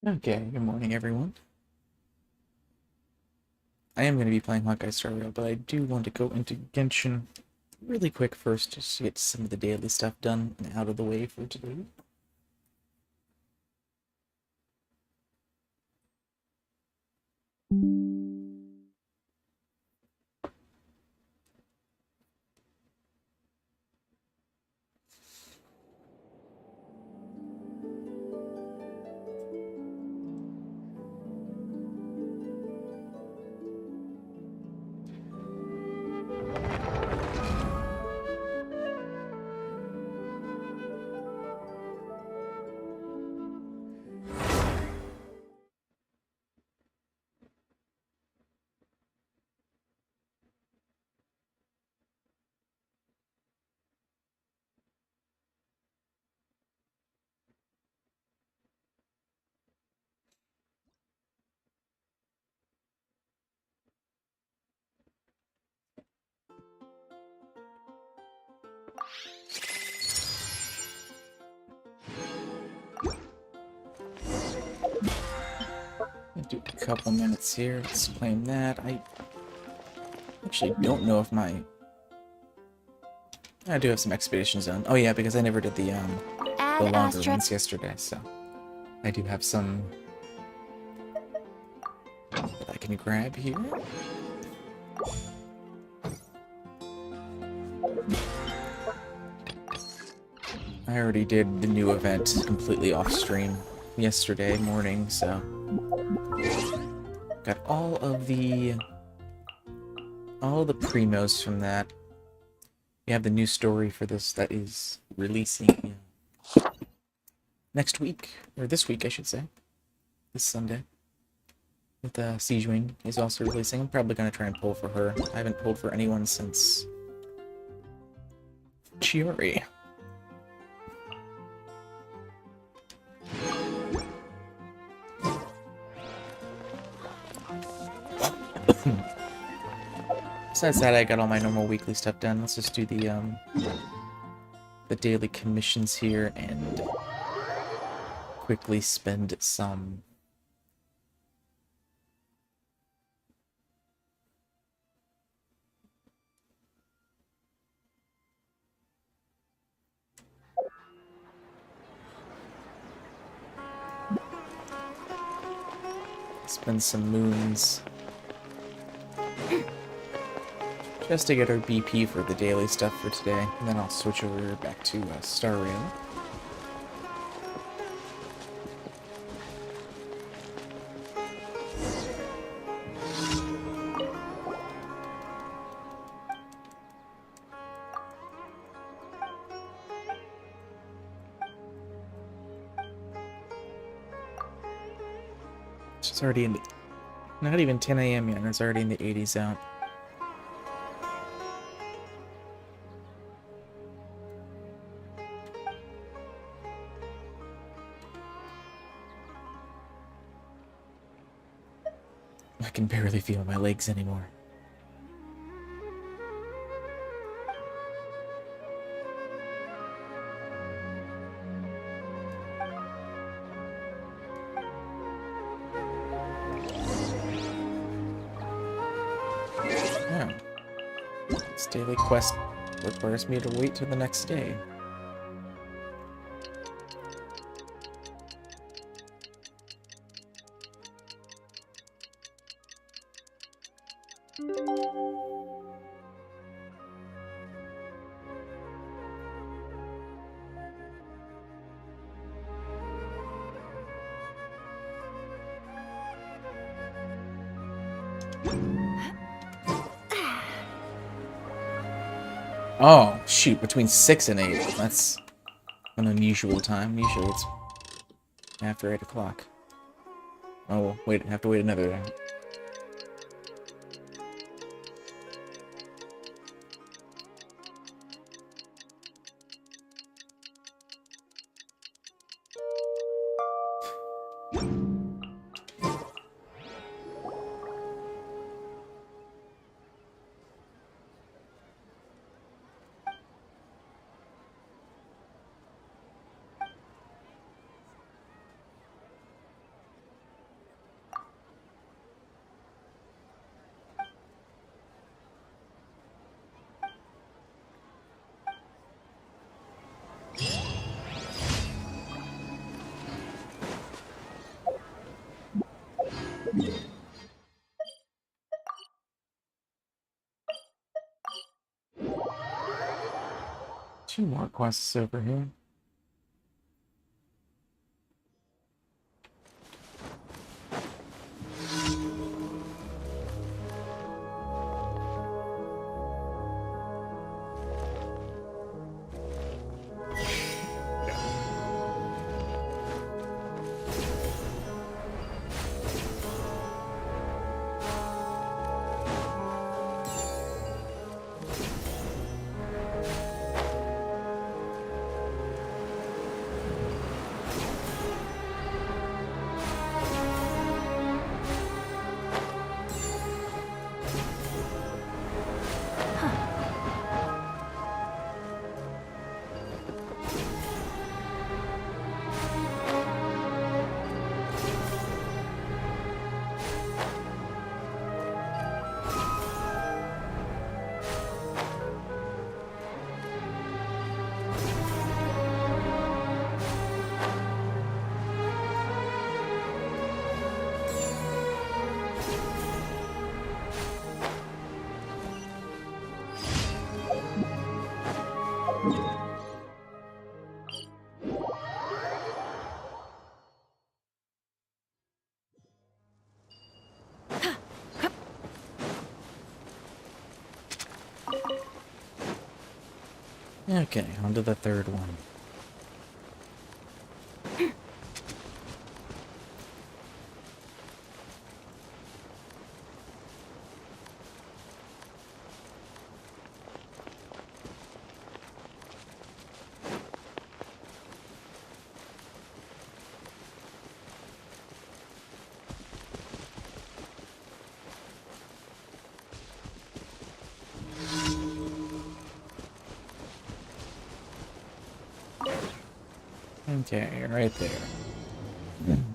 Okay, good morning, everyone. I am going to be playing Honkai Star Rail, but I do want to go into Genshin really quick first, just to get some of the daily stuff done and out of the way for today. I'll do a couple minutes here, let's claim that. I actually don't know if I do have some expeditions done. Oh yeah, because I never did the Add longer asterisk. ones yesterday, so I do have some that I can grab here. I already did the new event completely off stream yesterday morning, so got all the primos from that. We have the new story for this that is releasing next week, or this week, I should say. This Sunday. With Siege Wing is also releasing. I'm probably going to try and pull for her. I haven't pulled for anyone since Chiori. Besides that, I got all my normal weekly stuff done. Let's just do the daily commissions here and quickly spend some. Spend some moons. Just to get our BP for the daily stuff for today, and then I'll switch over back to Star Rail. It's already in the, not even 10 a.m. yet, and it's already in the 80s out. I can barely feel my legs anymore. Yeah. This daily quest requires me to wait till the next day. Oh, shoot, between 6 and 8. That's an unusual time. Usually it's after 8 o'clock. Oh, well, wait, I have to wait another day. 2 more quests over here. Okay, on to the third one. Okay, right there. Boom.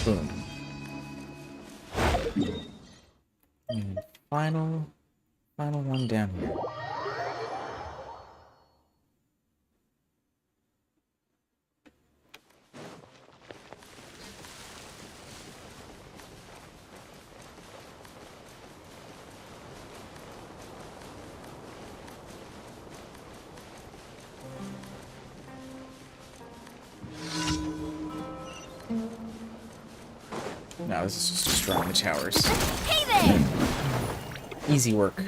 Boom. And final one down here. No, this is just destroying the towers. Hey there! Easy work.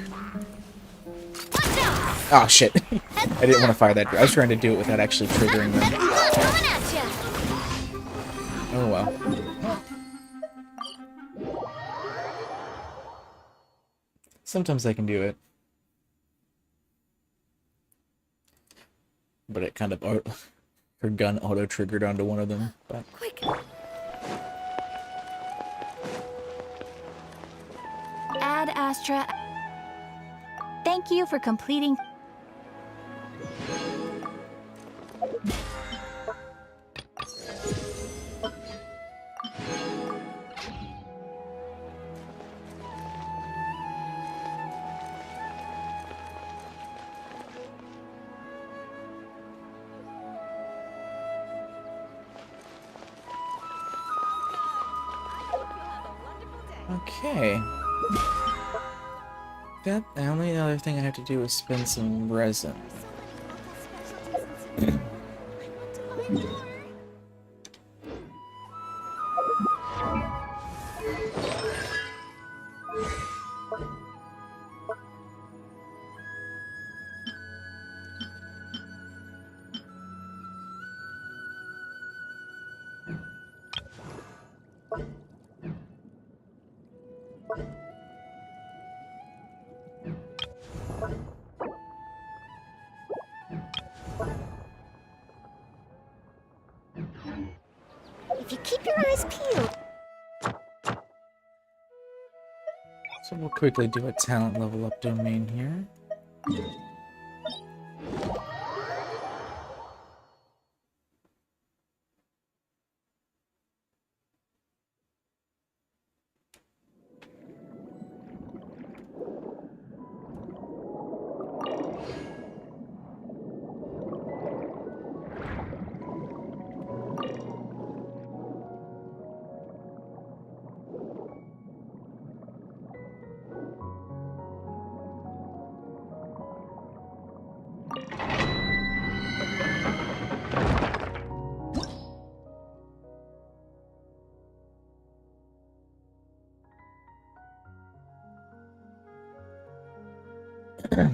Oh shit. I didn't want to fire that. I was trying to do it without actually triggering them. Coming at ya! Oh well. Sometimes I can do it. But it kind of... her gun auto-triggered onto one of them. But Quick! Ad Astra. Thank you for completing. okay. That the only other thing I have to do is spend some resin. If you keep your eyes peeled. So we'll quickly do a talent level up domain here. Shower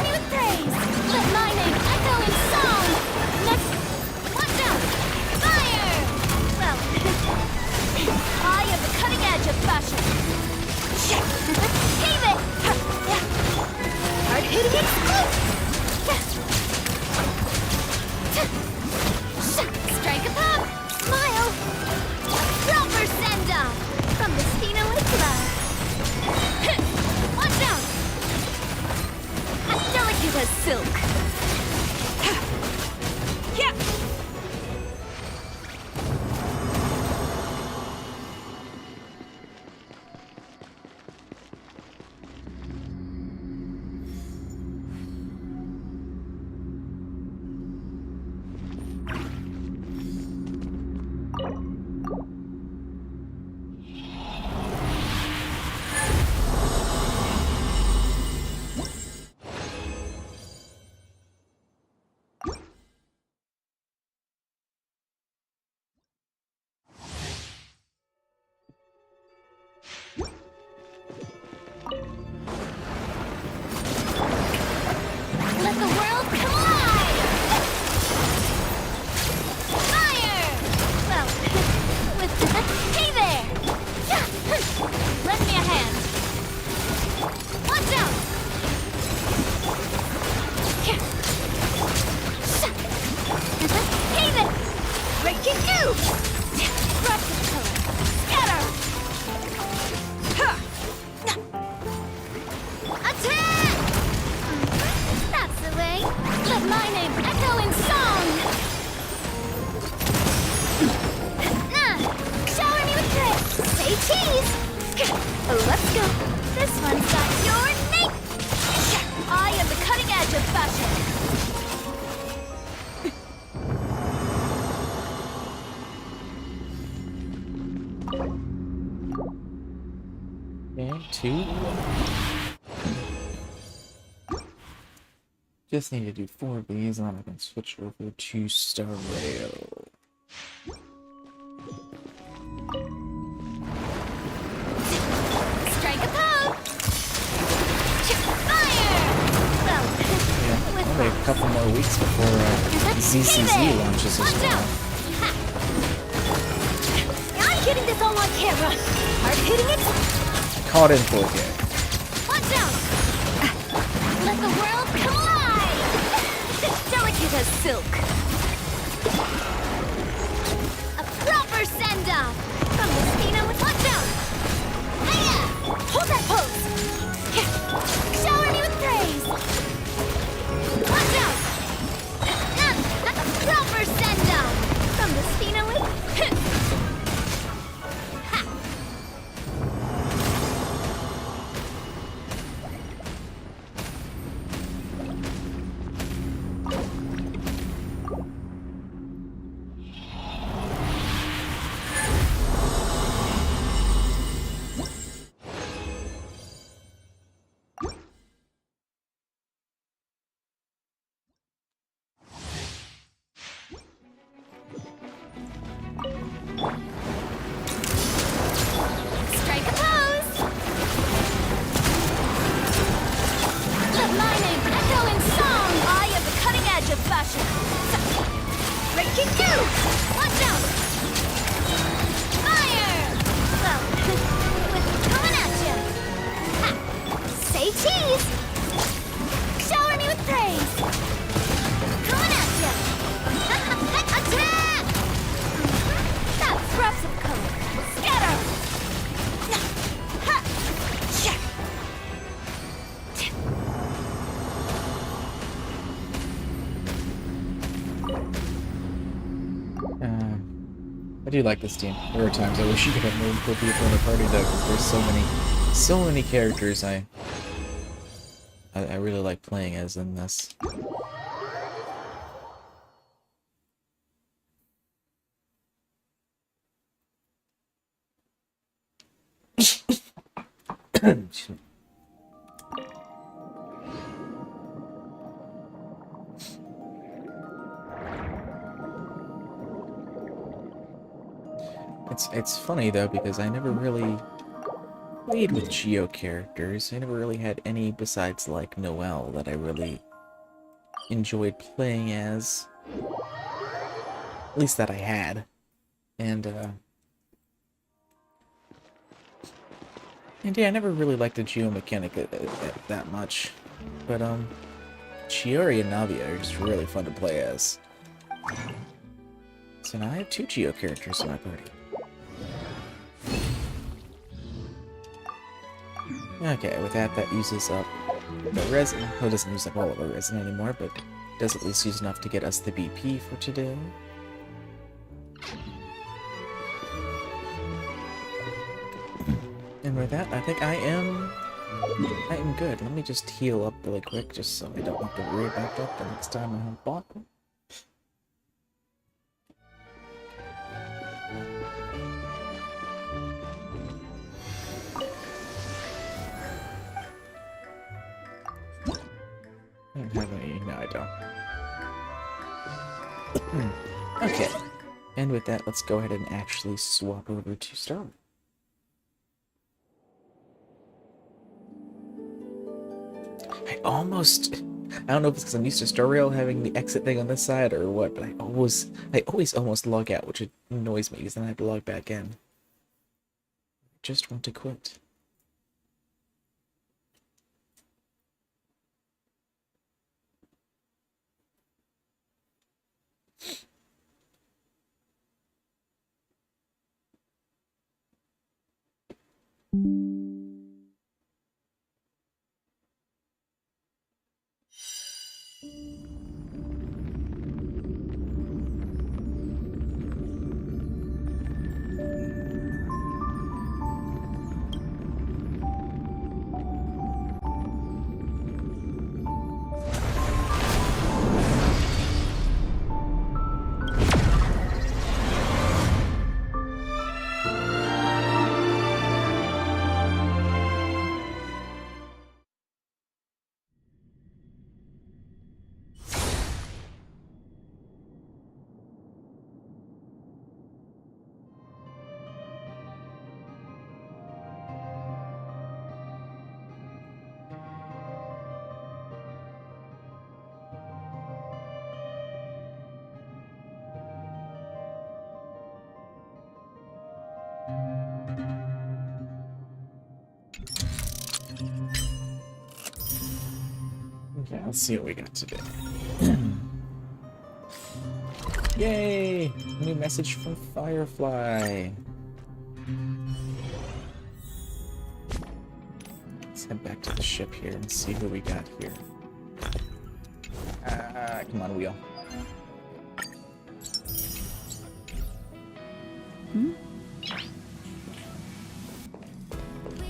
me with praise! Let my name echo in song! Next, watch out! Fire! Well, I am the cutting edge of fashion. Cave it! Hard-hitting explosive! Strike a pop! Smile! Proper send-off! From the Spino with love. Watch out! As delicate as silk. Yeah! Let the world collide! Fire! Well, with hey there! Lend me a hand. Watch out! Hey there! Breaking you! Rush of color! Scatter! Attack! That's the way. Let my name echo in song. Shower me with praise. Say cheese. Oh, let's go. This one's got your name. I am the cutting edge of fashion. Okay, 2. Just need to do 4 of these, and then I can switch over to Star Rail. Strike a pose. Fire! Well, Yeah, only a couple more weeks before ZCZ launches as watch well. out! I'm getting this all on camera. Hard hitting it. Caught in 4K. Watch out! Let the world collide! Delicate as silk. A proper send-off! From the Spino with watch out! Hiya! Hold that pose! Shower me with praise! Watch out! A proper send-off! From the Spino with... Ha! Strike a pose! Let my name echo in song! I am the cutting edge of fashion. Breaking you! Watch out! Fire! Well, coming at you! Ha! Say cheese! Shower me with praise! Coming at you! Attack! That's drops of color. Scatter! Ha! Check! I do like this team. There are times I wish you could have more people in the party though, because there's so many characters I really like playing as in this. It's funny though because I never really played with Geo characters. I never really had any besides like Noelle that I really enjoyed playing as. At least that I had. And yeah, I never really liked the Geo mechanic that much. But Chiori and Navi are just really fun to play as. So now I have 2 Geo characters in my party. Okay, with that, that uses up the resin. Well, it doesn't use up all of our resin anymore, but it does at least use enough to get us the BP for today. And with that, I think I am good. Let me just heal up really quick, just so I don't have to worry about that the next time I have bottle. I don't have any. No, I don't. Okay. And with that, let's go ahead and actually swap over to Star. I don't know if it's because I'm used to Star Rail having the exit thing on this side or what, but I always almost log out, which annoys me because then I have to log back in. I just want to quit. Okay, let's see what we got today. Yay! New message from Firefly. Let's head back to the ship here and see who we got here. Come on, wheel.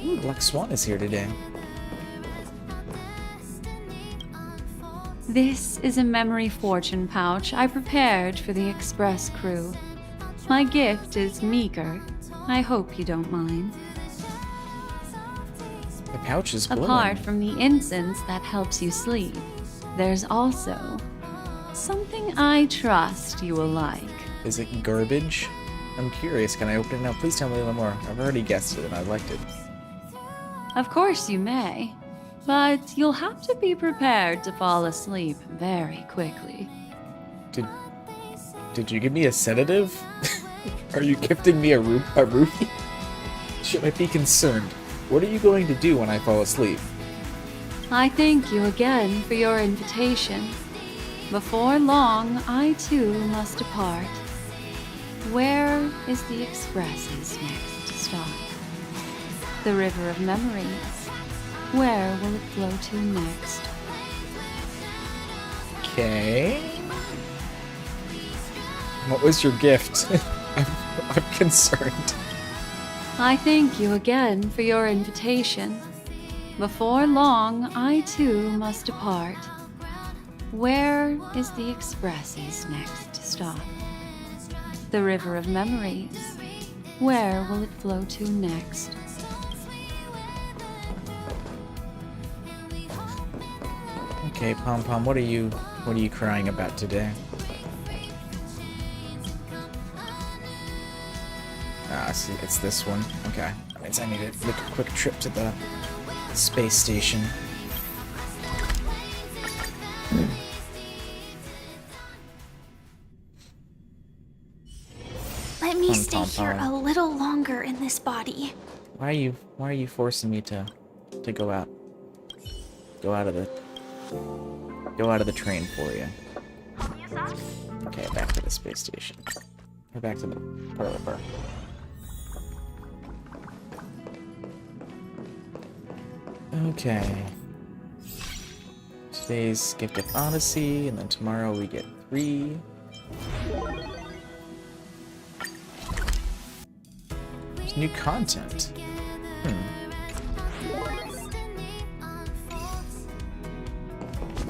Ooh, Black Swan is here today. This is a memory fortune pouch I prepared for the express crew. My gift is meager. I hope you don't mind. The pouch is glowing. Apart from the incense that helps you sleep, there's also something I trust you will like. Is it garbage? I'm curious. Can I open it now? Please tell me a little more. I've already guessed it and I liked it. Of course you may, but you'll have to be prepared to fall asleep very quickly. Did you give me a sedative? Are you gifting me a roofie? Should I be concerned? What are you going to do when I fall asleep? I thank you again for your invitation. Before long, I too must depart. Where is the express's next stop? The river of memories. Where will it flow to next? Okay. What was your gift? I'm concerned. I thank you again for your invitation. Before long, I too must depart. Where is the express's next stop? The river of memories. Where will it flow to next? Okay, Pom Pom, what are you crying about today? sunglasses. It's this one. Okay. That means I need to make a quick trip to the space station. Let me Pom stay pom here pom. a little longer in this body. Why are you forcing me to go out? Go out of the train for you. Okay, back to the space station. Or back to the parlor bar. Okay. Today's Gift of Odyssey, and then tomorrow we get 3. There's new content.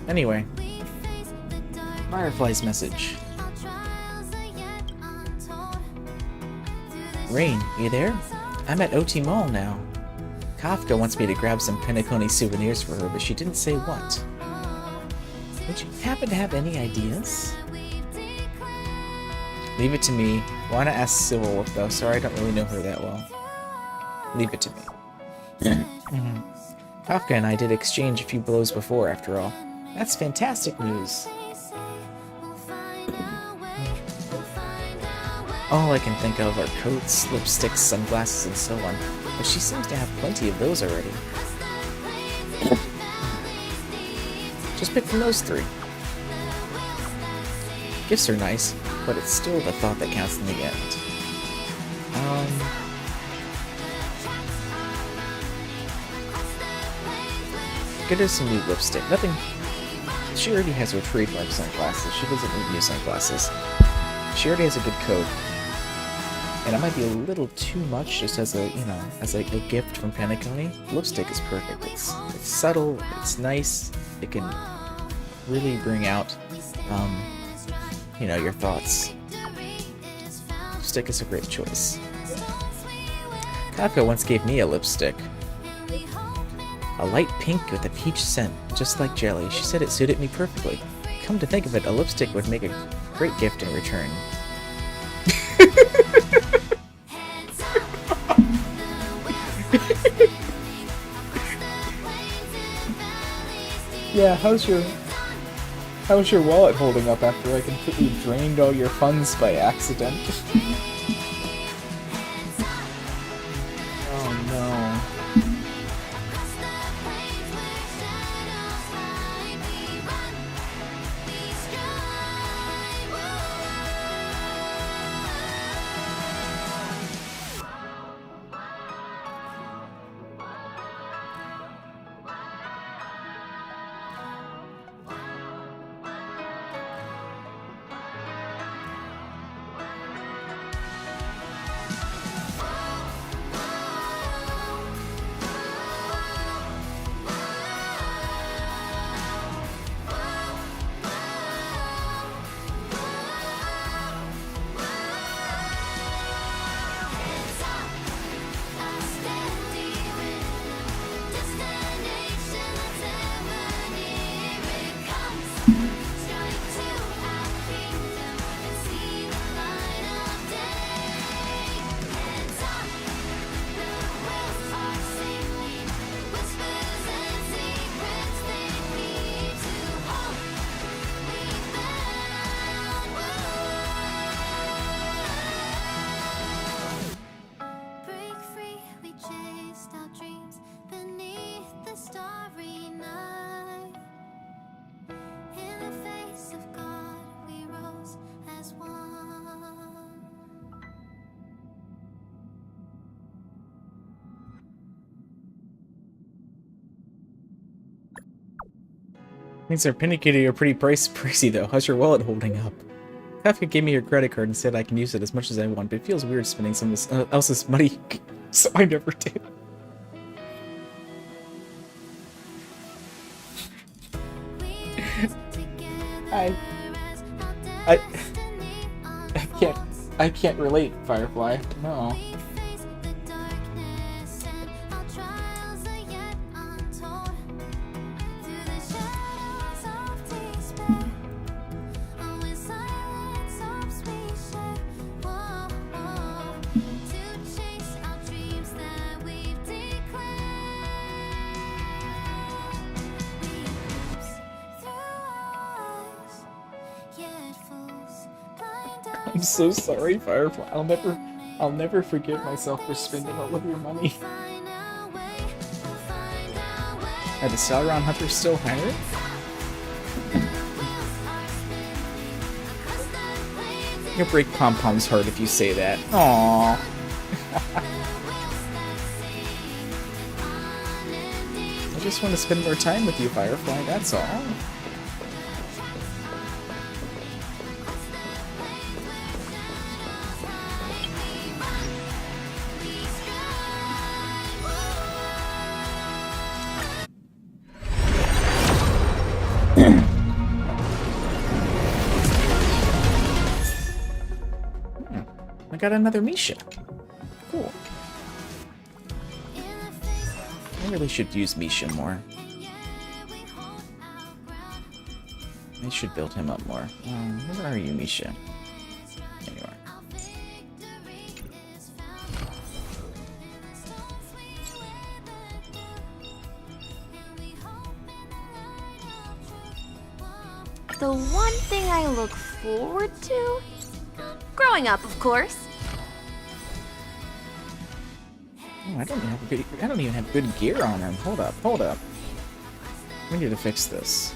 Anyway. Firefly's message. Rain, you there? I'm at OT Mall now. Kafka wants me to grab some Penacony souvenirs for her, but she didn't say what. Would you happen to have any ideas? Leave it to me. Wanna ask Civil though. Sorry, I don't really know her that well. Leave it to me. Kafka and I did exchange a few blows before, after all. That's fantastic news. All I can think of are coats, lipsticks, sunglasses, and so on, but she seems to have plenty of those already. Just pick from those 3. Gifts are nice, but it's still the thought that counts in the end. Get her some new lipstick. Nothing. She already has her trademark sunglasses. She doesn't need new sunglasses. She already has a good coat. And it might be a little too much just as a, you know, as a gift from Penacony. Lipstick is perfect. It's subtle, it's nice, it can really bring out, you know, your thoughts. Lipstick is a great choice. Kafka once gave me a lipstick. A light pink with a peach scent, just like jelly. She said it suited me perfectly. Come to think of it, a lipstick would make a great gift in return. Yeah, how's your wallet holding up after I completely drained all your funds by accident? Oh no. Things are Penacony are pretty pricey though. How's your wallet holding up? Kafka gave me your credit card and said I can use it as much as I want, but it feels weird spending someone else's money, so I never did. I can't relate, Firefly. No. I'm so sorry, Firefly. I'll never forgive myself for spending all of your money. Are the Sauron Hunters still hiring? You'll break Pom Pom's heart if you say that. Aww. I just want to spend more time with you, Firefly, that's all. I got another Misha. Cool. I really should use Misha more. I should build him up more. Where are you, Misha? There you are. The one thing I look forward to? Growing up, of course. Oh, I don't even have good gear on him. Hold up. We need to fix this.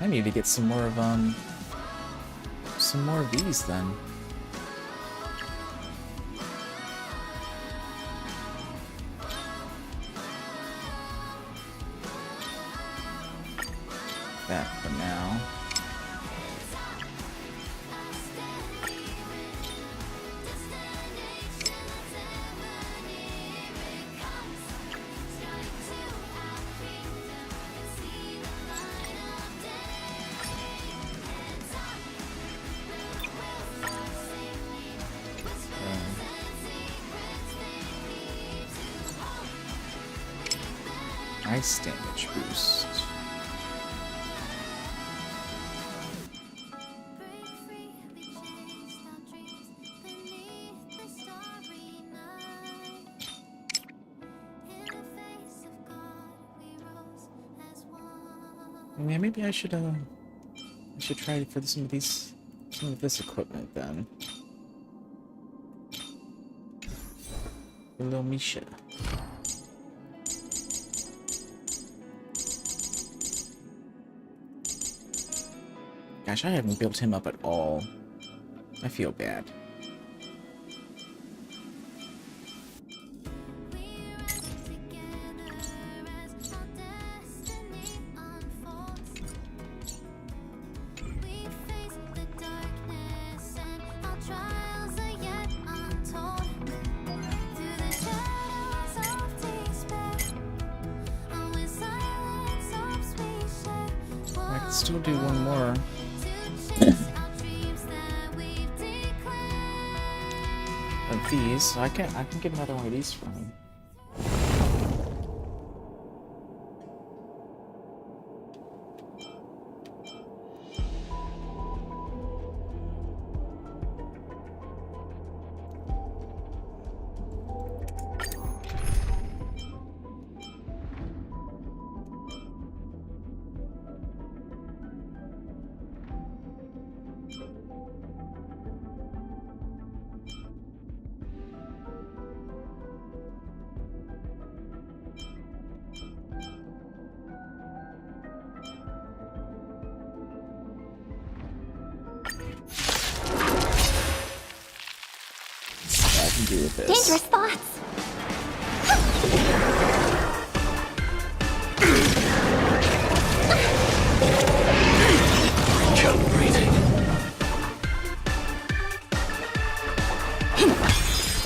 I need to get some more of these then. That for now. Ice damage boost. Yeah, maybe I should try for some of this equipment then. Hello, Misha. Gosh, I haven't built him up at all. I feel bad. I can still do one more. Of these, so I can get another one of these from him. Do with this. Dangerous thoughts.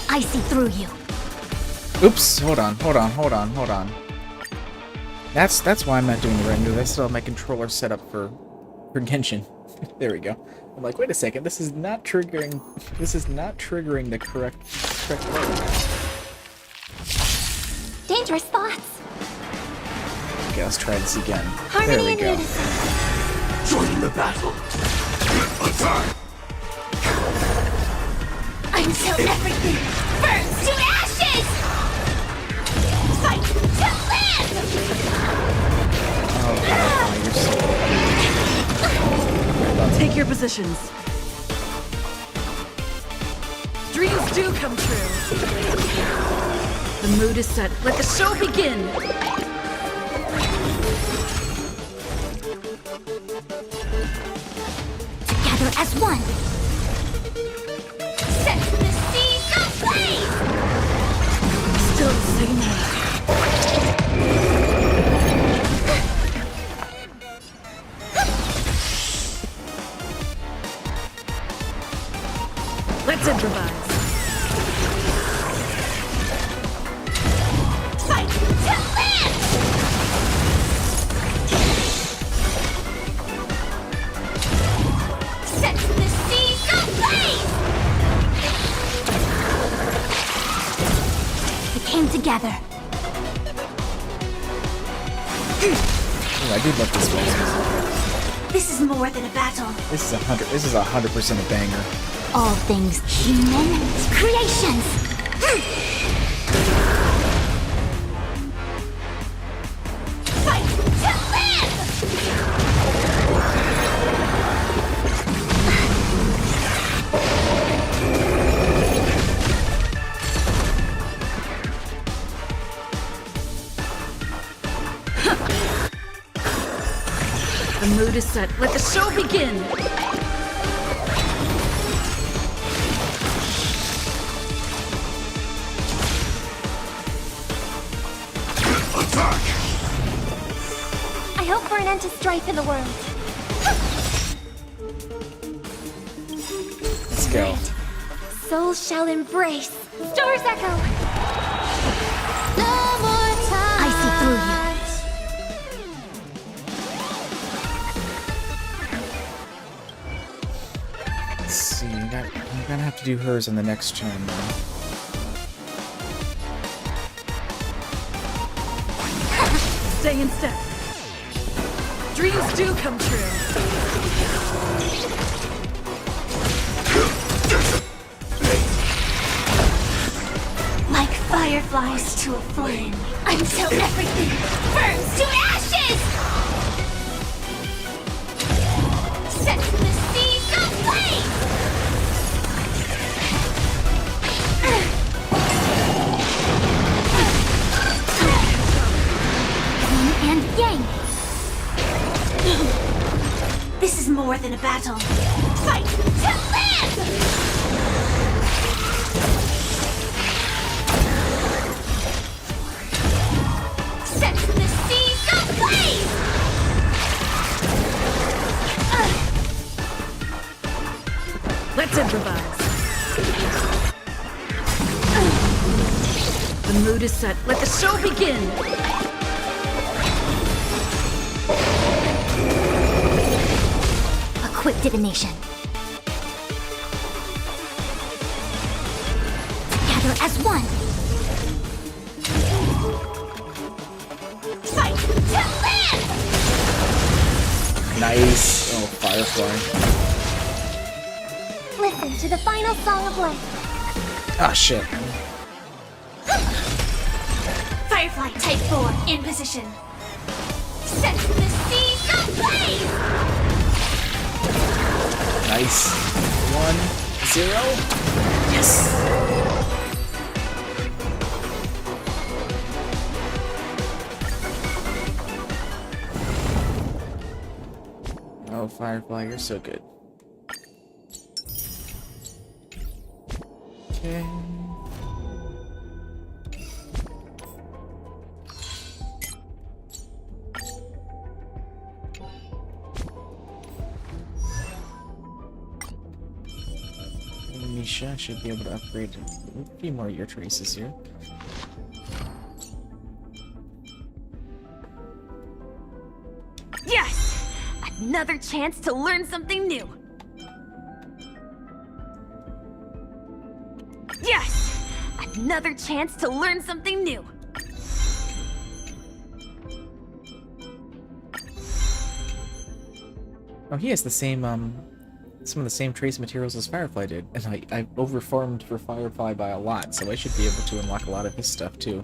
I see through you. Oops, hold on. That's why I'm not doing the right move. I still have my controller set up for Genshin. There we go. I'm like, wait a second, this is not triggering the correct way. Dangerous thoughts. Okay, let's try this again. There Harmony we and go. unison. Join the battle. Attack! Until everything burns to ashes! Fight to live! Oh, you're so Take your positions. Dreams do come true. The mood is set. Let the show begin. Together as one. Set the seas ablaze! Still the same way. Let's improvise. Fight to live! Set the seas ablaze! We came together. Oh, I do love this music. This is more than a battle. This is 100% a banger. All things human creations. Fight to live! The mood is set. Let the show begin. Attack! I hope for an end to strife in the world. Let's go. Souls shall embrace. Stars echo. No more time. I see through you. Let's see, I'm gonna have to do hers on the next turn now. Stay in step. Dreams do come true. Like fireflies to a flame, until everything burns to ashes! Set the seas ablaze! Yin and yang! This is more than a battle. Fight to live! Set the seas ablaze! Let's improvise. The mood is set. Let the show begin. A quick divination. Together as one. Fight to live! Nice. Oh, Firefly. Listen to the final song of life. Ah, shit. Firefly Type 4 in position. Set the seas ablaze! Nice. 1-0. Yes. Oh, Firefly, you're so good. Okay. Misha should be able to upgrade a few more of your traces here. Another chance to learn something new. Yes! Another chance to learn something new. Oh, he has the same, some of the same trace materials as Firefly did, and I overfarmed for Firefly by a lot, so I should be able to unlock a lot of his stuff, too.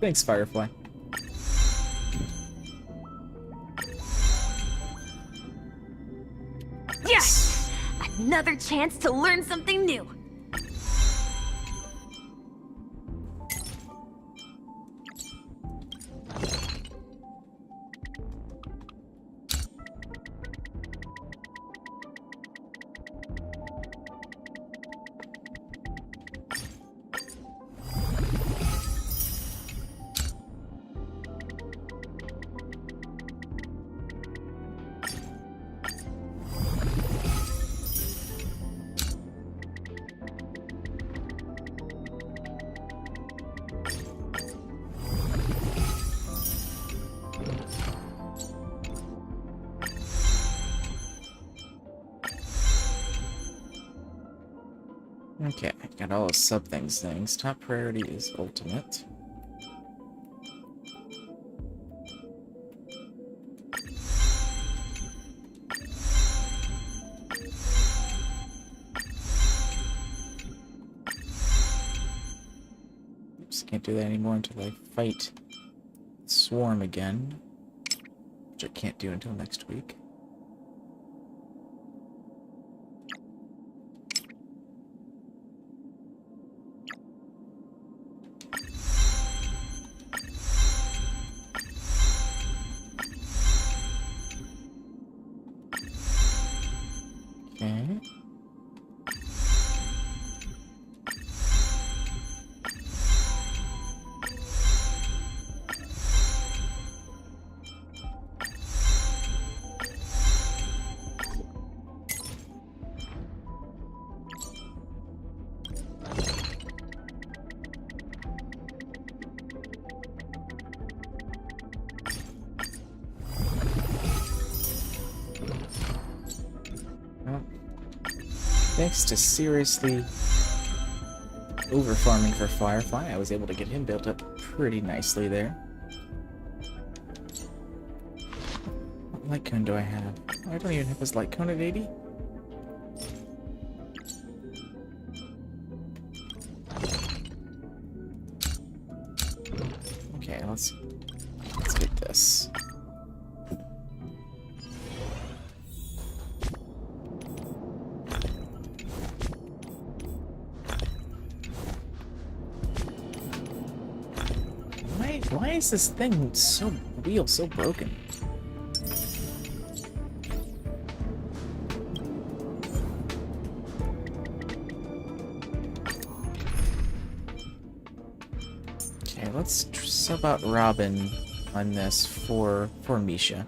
Thanks, Firefly. Yes! Another chance to learn something new. Okay, got all the things. Top priority is ultimate. Oops, can't do that anymore until I fight Swarm again, which I can't do until next week. Okay. Well, thanks to seriously over-farming for Firefly, I was able to get him built up pretty nicely there. What light cone do I have? Oh, I don't even have his light cone at 80? Okay, let's get this. Why is this thing so broken? Okay, let's sub out Robin on this for Misha.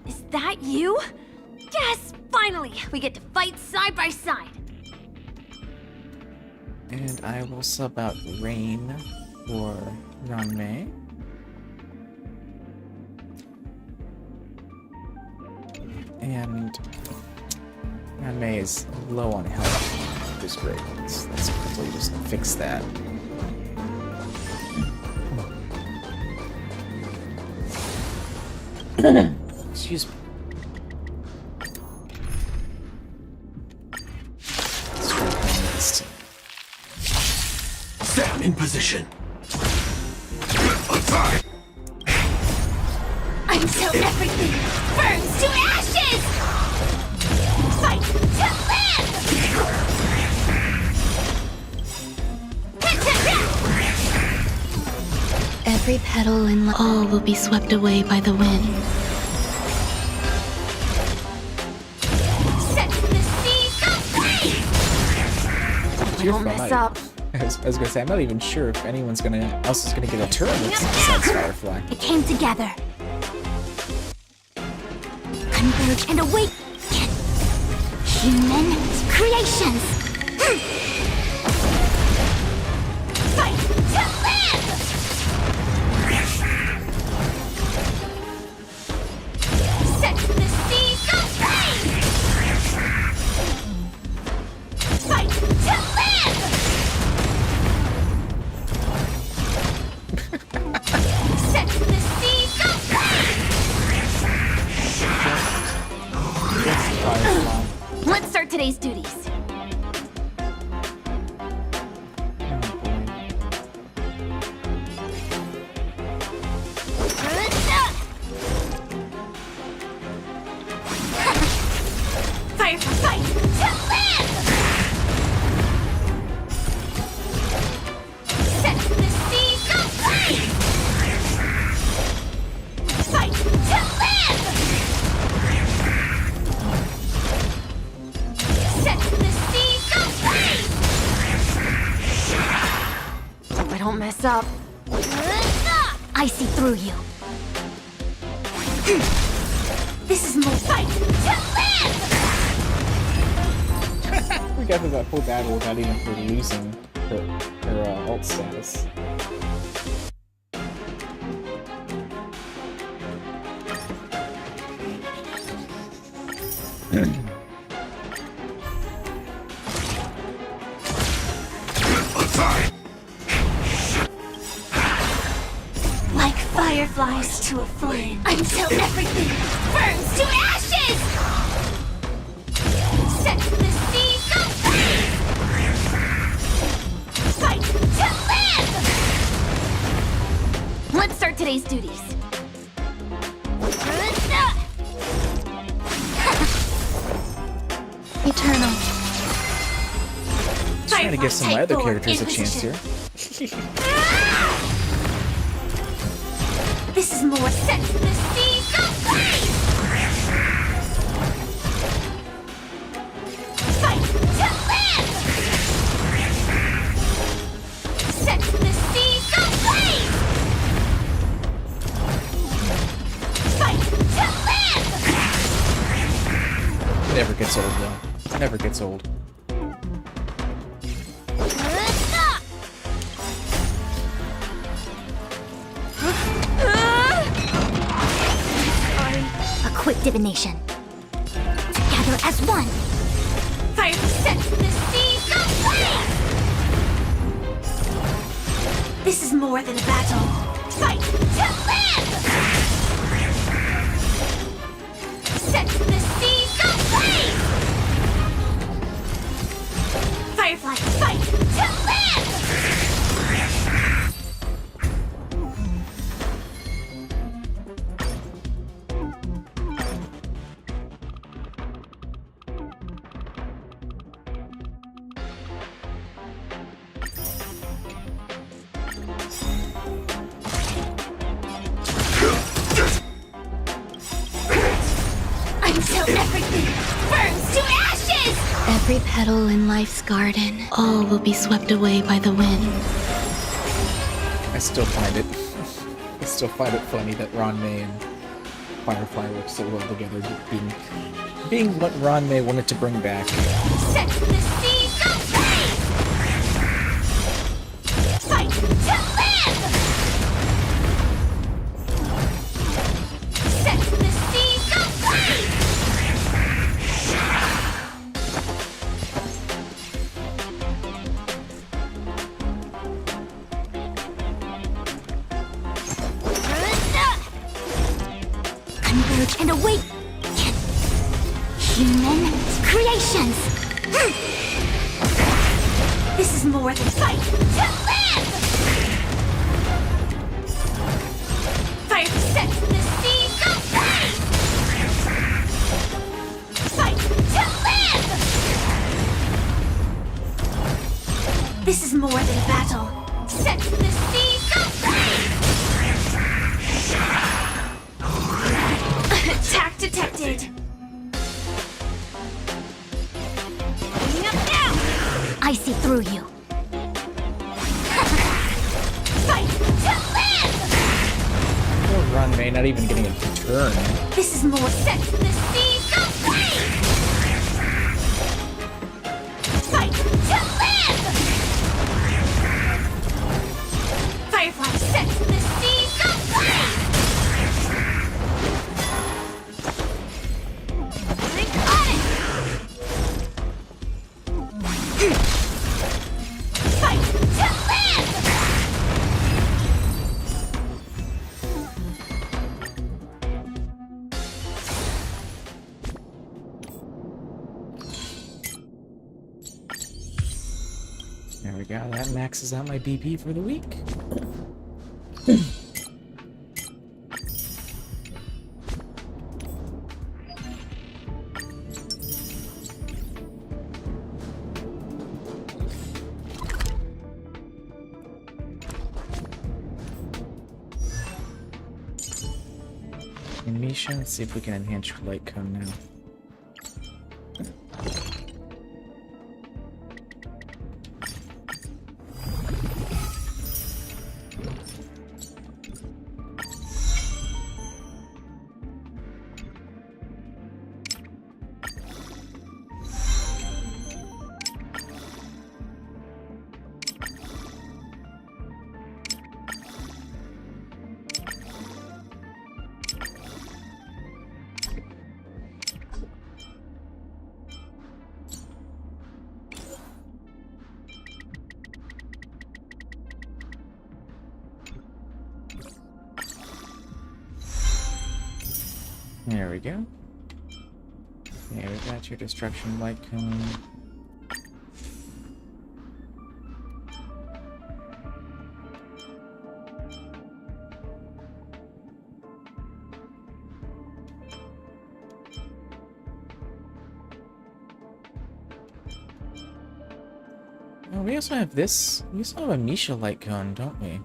Is that you? Yes! Finally! We get to fight side by side! And I will sub out Rain for Ranmei. And Ranmei is low on health, which is great. Let's quickly just fix that. Excuse me. Let's try playing this team. Sam in position. Attack! Until everything burns to ashes! Fight to live! Every petal in all will be swept away by the wind. Set the seas aflame! Don't mess up. I was gonna say, I'm not even sure if anyone's else is gonna get a turn besides Firefly. It came together. Converge and awaken. Human creations. Fight to live! Don't mess up. I see through you. This is more fight to live! We got through that whole battle without even her losing her alt status. Attack! Like fireflies to a flame, until everything burns to ashes! Set the seas aflame! Fight to live! Let's start today's duties. Eternal. Trying to give some of my other characters a chance here. This is more set the seas aflame! Fight to live! Set the seas aflame! Fight to live! It never gets old, though. It never gets old. A quick divination. Together as one. Fire set the seas aflame! This is more than a battle. Fight to live! Set the seas aflame! Firefly, fight to live! Until everything burns to ashes! Every petal in life's garden, all will be swept away by the wind. I still find it funny that Ron May and Firefly work so well together, being what Ron May wanted to bring back. Set the seas aflame! Fight to live! Set the seas aflame! Converge and awake! Human creations! This is more than fight to live! Fire set the seas aflame! Fight to live! This is more than a battle. Set the seas aflame! Attack detected! Bringing up now! I see through you. Fight to live! Poor Ron May not even getting a turn. This is more set the seas aflame! Fight to live! Firefly set the seas aflame! Think on it! Fight to live! There we go. That maxes out my BP for the week. Misha, let's see if we can enhance your light cone now. There we go. Yeah, we got your destruction light cone. Oh, we also have this. We also have a Misha light cone, don't we?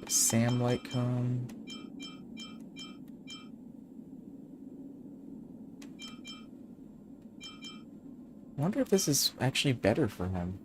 Sam light cone. I wonder if this is actually better for him.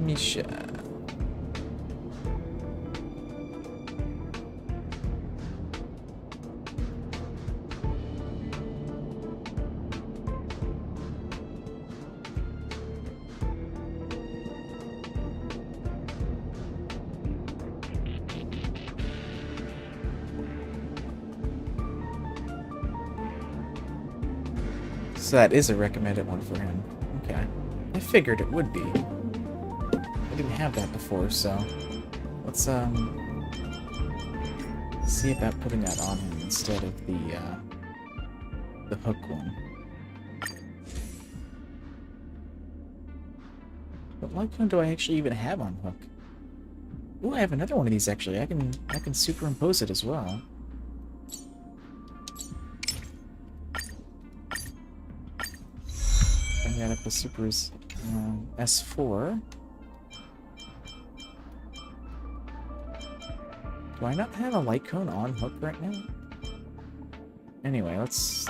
Misha. So that is a recommended one for him. Okay. I figured it would be. I didn't have that before, so let's see about putting that on him instead of the hook one. What light cone do I actually even have on hook? Ooh, I have another one of these actually. I can superimpose it as well. Bring that up to Super's S4. Do I not have a light cone on hook right now? Anyway, let's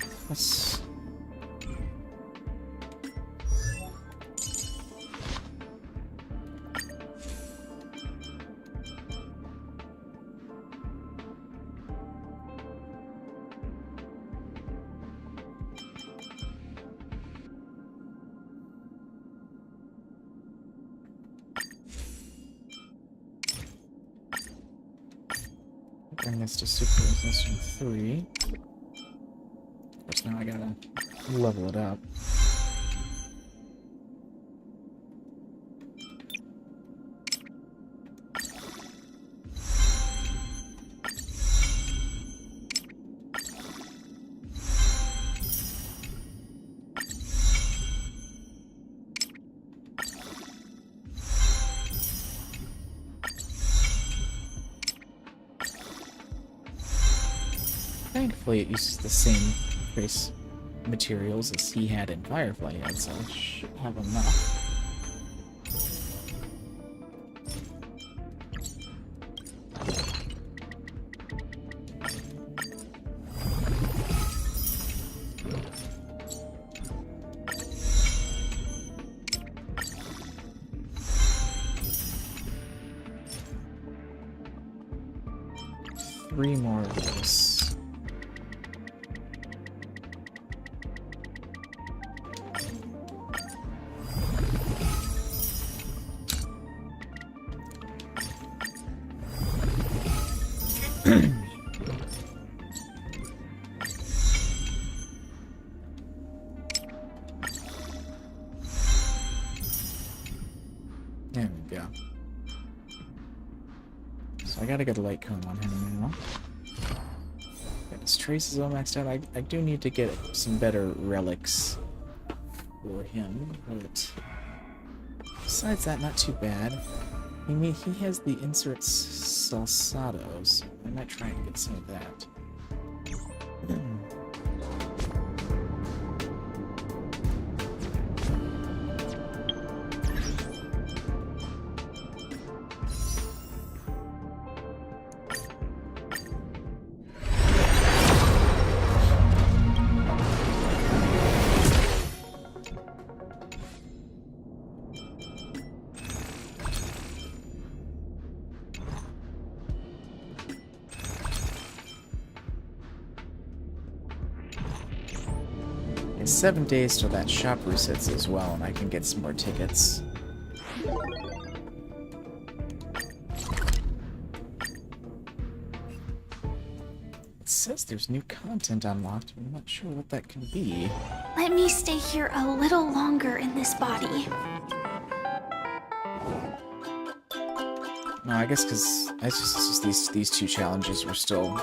3. Of course, now I gotta level it up. Thankfully, it uses the same trace materials as he had in Firefly yet, so I should have enough. Three more of this. There we go. So I gotta get a light cone on him now. Got his traces all maxed out. I do need to get some better relics for him, but besides that, not too bad. He has the inserts salsados. I might try and get some of that. It's 7 days till that shop resets as well, and I can get some more tickets. It says there's new content unlocked, but I'm not sure what that can be. Let me stay here a little longer in this body. No, I guess because it's just these two challenges were still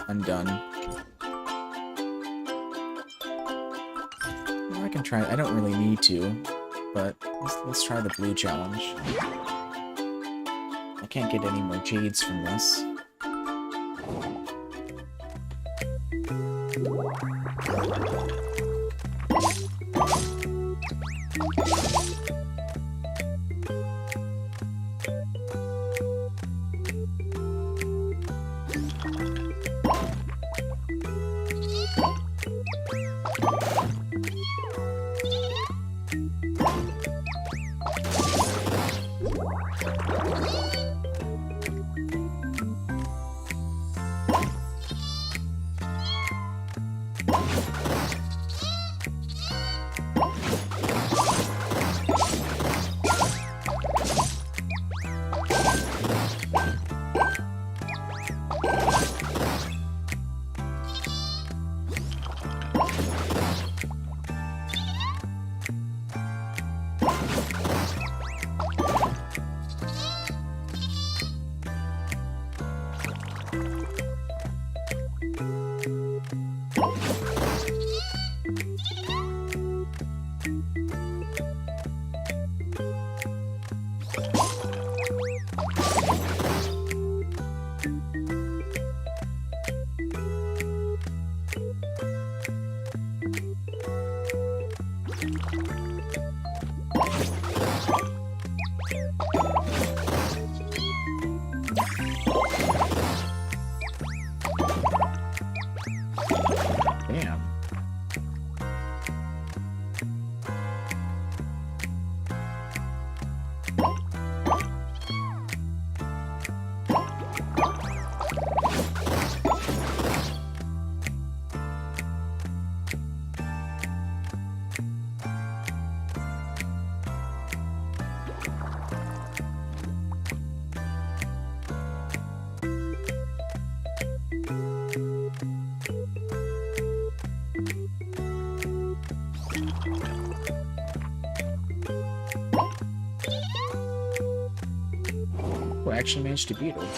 undone. Well, I can try. I don't really need to, but let's try the blue challenge. I can't get any more jades from this. Damn. Oh, I actually managed to beat her.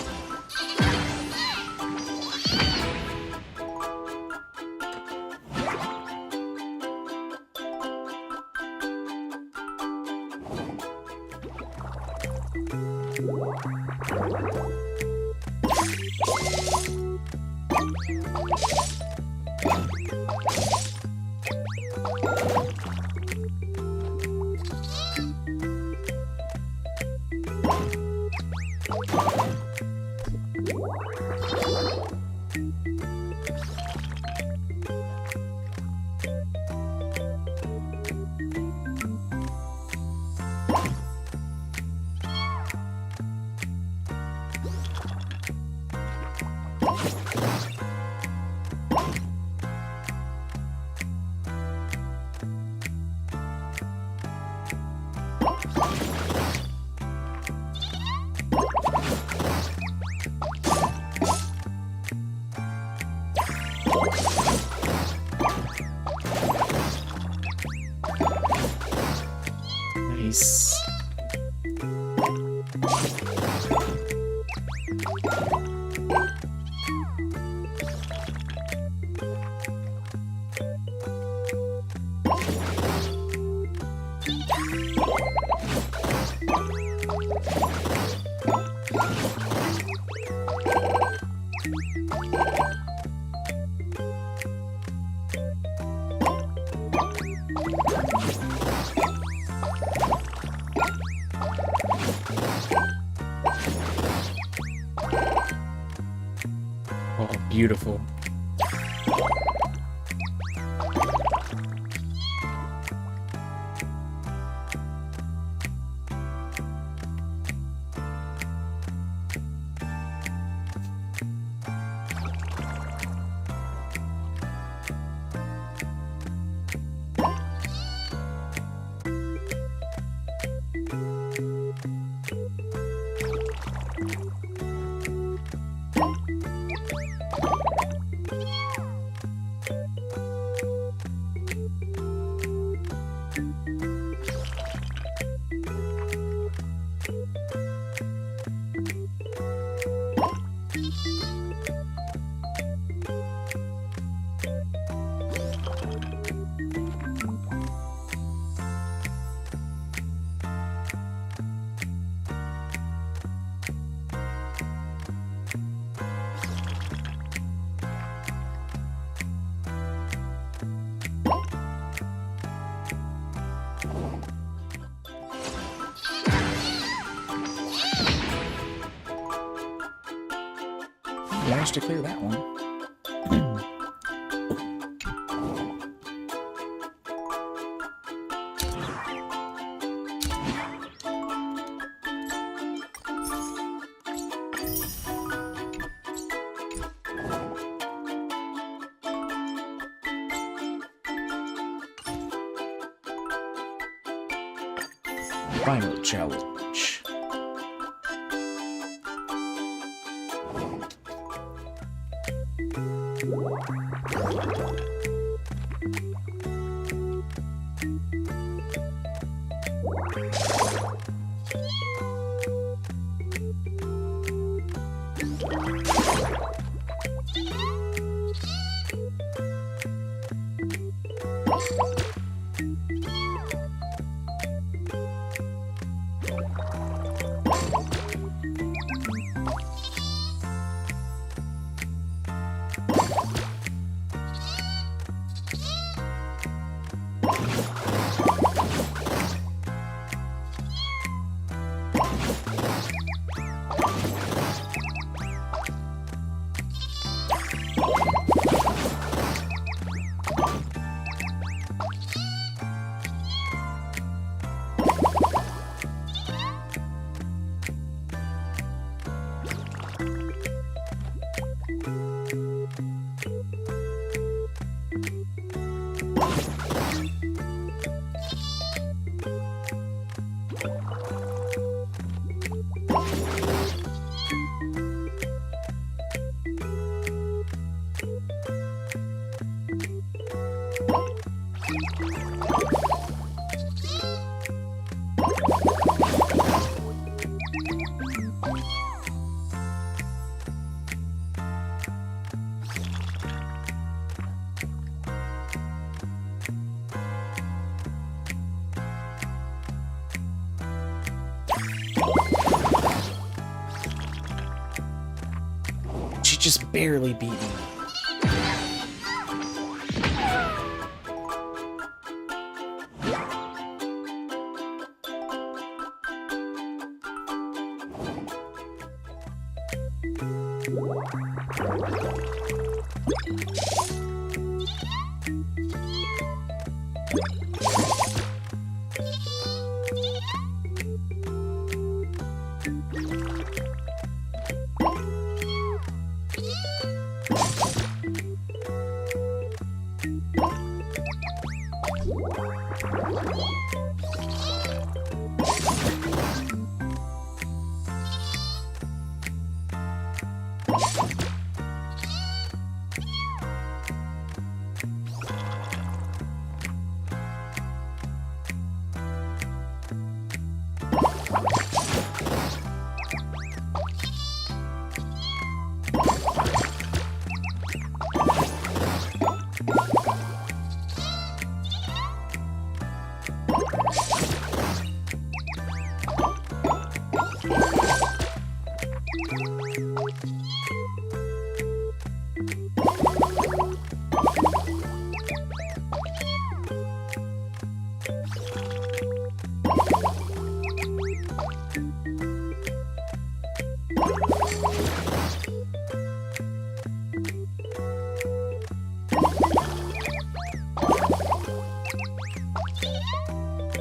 Nice. Oh, beautiful. managed to clear that one. Final challenge. She just barely beat me.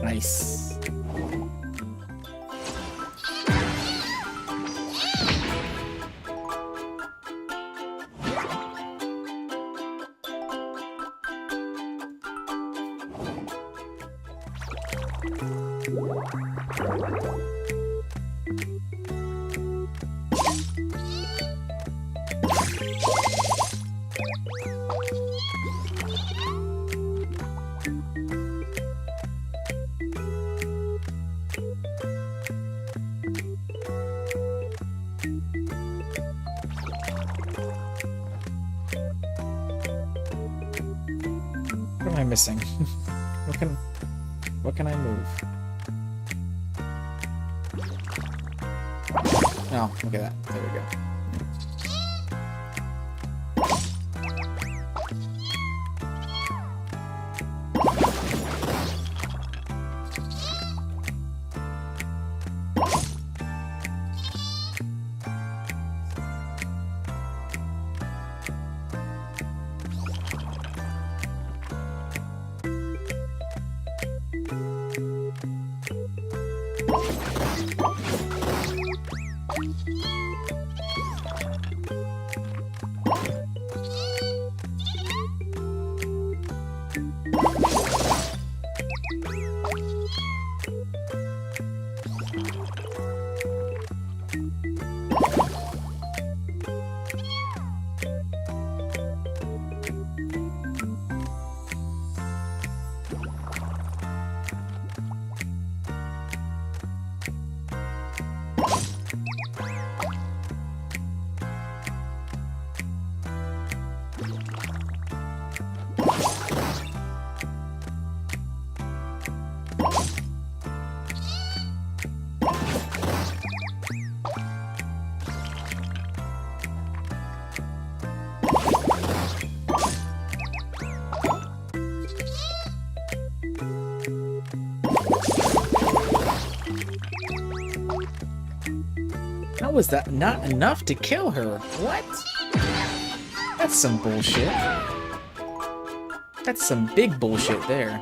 Nice. What am I missing? What can I move? Oh, look at that. There we go. How was that not enough to kill her? What? That's some bullshit. That's some big bullshit there.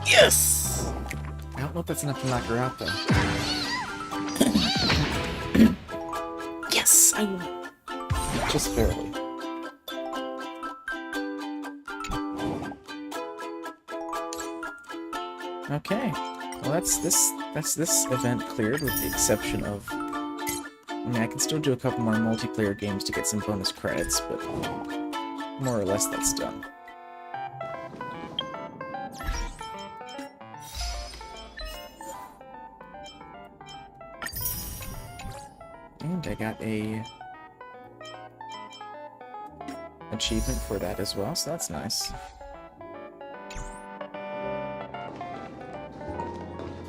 Yes! I don't know if that's enough to knock her out, though. Yes! I won. Just barely. Okay. Well, that's this event cleared, with the exception of... I mean, I can still do a couple more multiplayer games to get some bonus credits, but more or less that's done. And I got a achievement for that as well, so that's nice.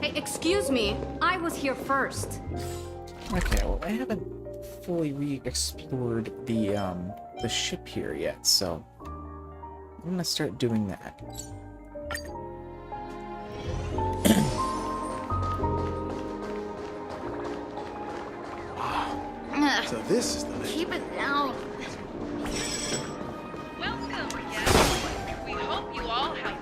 Hey, excuse me. I was here first. Okay, well, I haven't fully re-explored the ship here yet, so I'm gonna start doing that. So this is the Keep it down. Welcome, guests. We hope you all have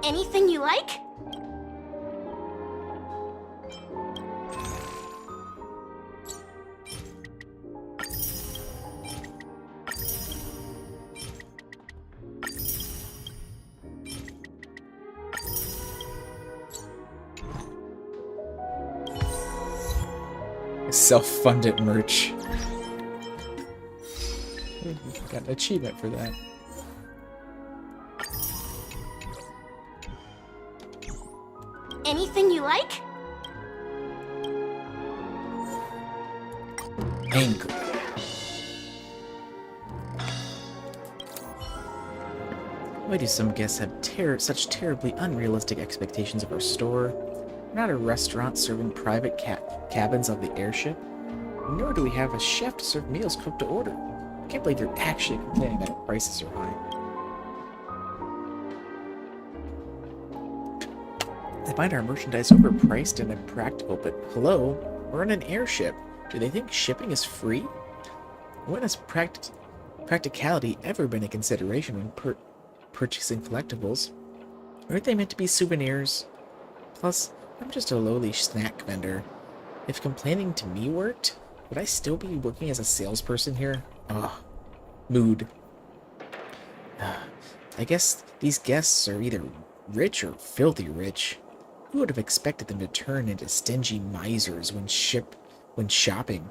Anything you like? Self-funded merch. Got an achievement for that. Anything you like? Angry. Why do some guests have such terribly unrealistic expectations of our store? We're not a restaurant serving private cabins on the airship. Nor do we have a chef to serve meals cooked to order. I can't believe you're actually complaining that our prices are high. They find our merchandise overpriced and impractical, but hello, we're on an airship. Do they think shipping is free? When has practicality ever been a consideration when purchasing collectibles? Aren't they meant to be souvenirs? Plus, I'm just a lowly snack vendor. If complaining to me worked, would I still be working as a salesperson here? Ugh. Mood. I guess these guests are either rich or filthy rich. Who would have expected them to turn into stingy misers when shopping?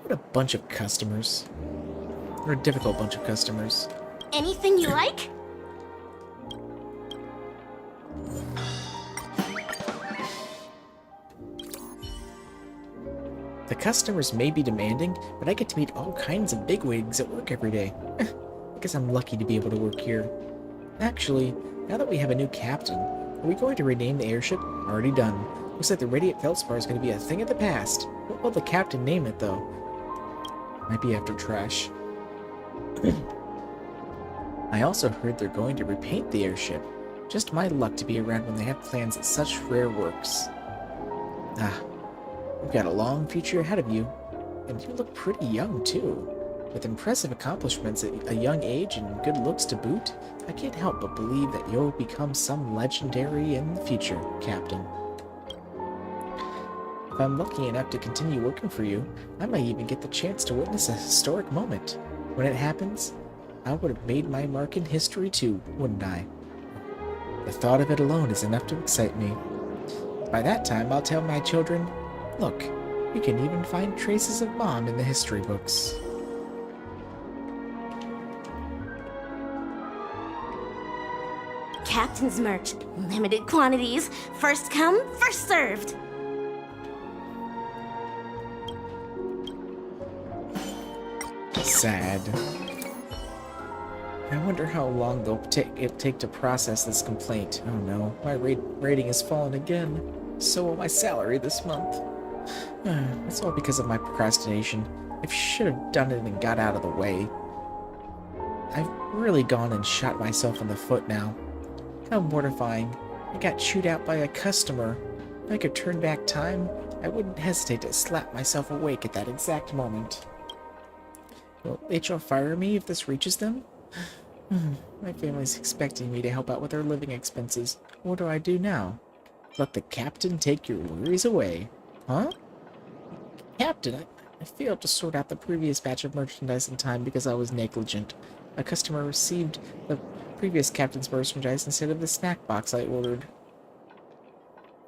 What a bunch of customers. Or a difficult bunch of customers. Anything you like? The customers may be demanding, but I get to meet all kinds of bigwigs at work every day. I guess I'm lucky to be able to work here. Actually, now that we have a new captain, are we going to rename the airship? Already done. Looks like the Radiant Feldspar is going to be a thing of the past. What will the captain name it, though? Might be after trash. I also heard they're going to repaint the airship. Just my luck to be around when they have plans at such rare works. You've got a long future ahead of you. And you look pretty young, too. With impressive accomplishments at a young age and good looks to boot, I can't help but believe that you'll become some legendary in the future, Captain. If I'm lucky enough to continue working for you, I might even get the chance to witness a historic moment. When it happens, I would have made my mark in history too, wouldn't I? The thought of it alone is enough to excite me. By that time, I'll tell my children, look, you can even find traces of Mom in the history books. Captain's merch. Limited quantities. First come, first served. Sad. I wonder how long it'll take to process this complaint. Oh no, my rating has fallen again. So will my salary this month. It's all because of my procrastination. I should have done it and got out of the way. I've really gone and shot myself in the foot now. How mortifying. I got chewed out by a customer. If I could turn back time, I wouldn't hesitate to slap myself awake at that exact moment. Will HR fire me if this reaches them? My family's expecting me to help out with their living expenses. What do I do now? Let the captain take your worries away. Huh? Captain, I failed to sort out the previous batch of merchandise in time because I was negligent. A customer received the previous captain's merchandise instead of the snack box I ordered.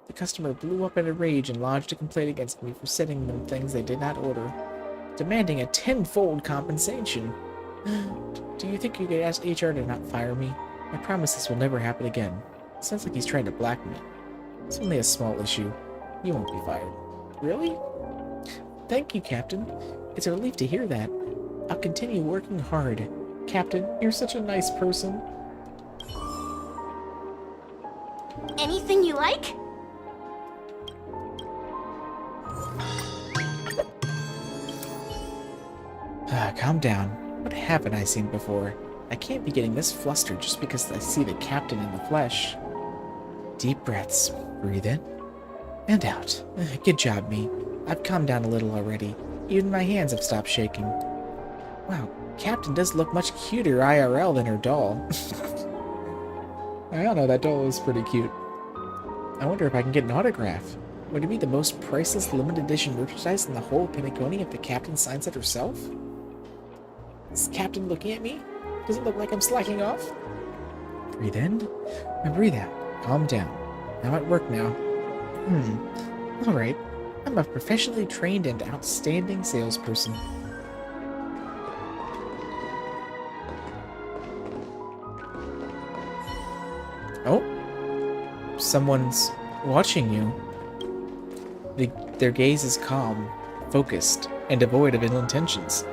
The customer blew up in a rage and lodged a complaint against me for sending them things they did not order, demanding a 10-fold compensation. Do you think you could ask HR to not fire me? I promise this will never happen again. It sounds like he's trying to black me. It's only a small issue. You won't be fired. Really? Thank you, Captain. It's a relief to hear that. I'll continue working hard. Captain, you're such a nice person. Anything you like? Calm down. What haven't I seen before? I can't be getting this flustered just because I see the captain in the flesh. Deep breaths. Breathe in and out. Good job, me. I've calmed down a little already. Even my hands have stopped shaking. Wow, Captain does look much cuter IRL than her doll. I don't know, that doll is pretty cute. I wonder if I can get an autograph. Would it be the most priceless limited edition merchandise in the whole Pinaconi if the captain signs it herself? Is Captain looking at me? Does it look like I'm slacking off? Breathe in and breathe out. Calm down. I'm at work now. Alright. I'm a professionally trained and outstanding salesperson. Oh. Someone's watching you. Their gaze is calm, focused, and devoid of ill intentions.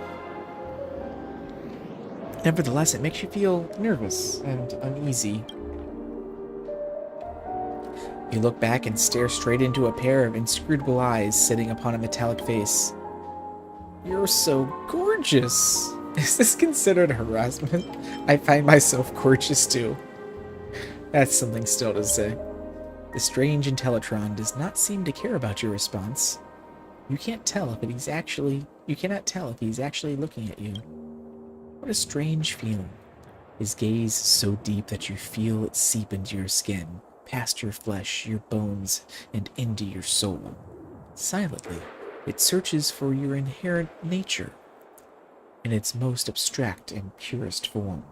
Nevertheless, it makes you feel nervous and uneasy. You look back and stare straight into a pair of inscrutable eyes sitting upon a metallic face. You're so gorgeous! Is this considered harassment? I find myself gorgeous too. That's something still to say. The strange Intellitron does not seem to care about your response. You cannot tell if he's actually looking at you. What a strange feeling. His gaze so deep that you feel it seep into your skin, past your flesh, your bones, and into your soul. Silently, it searches for your inherent nature in its most abstract and purest form.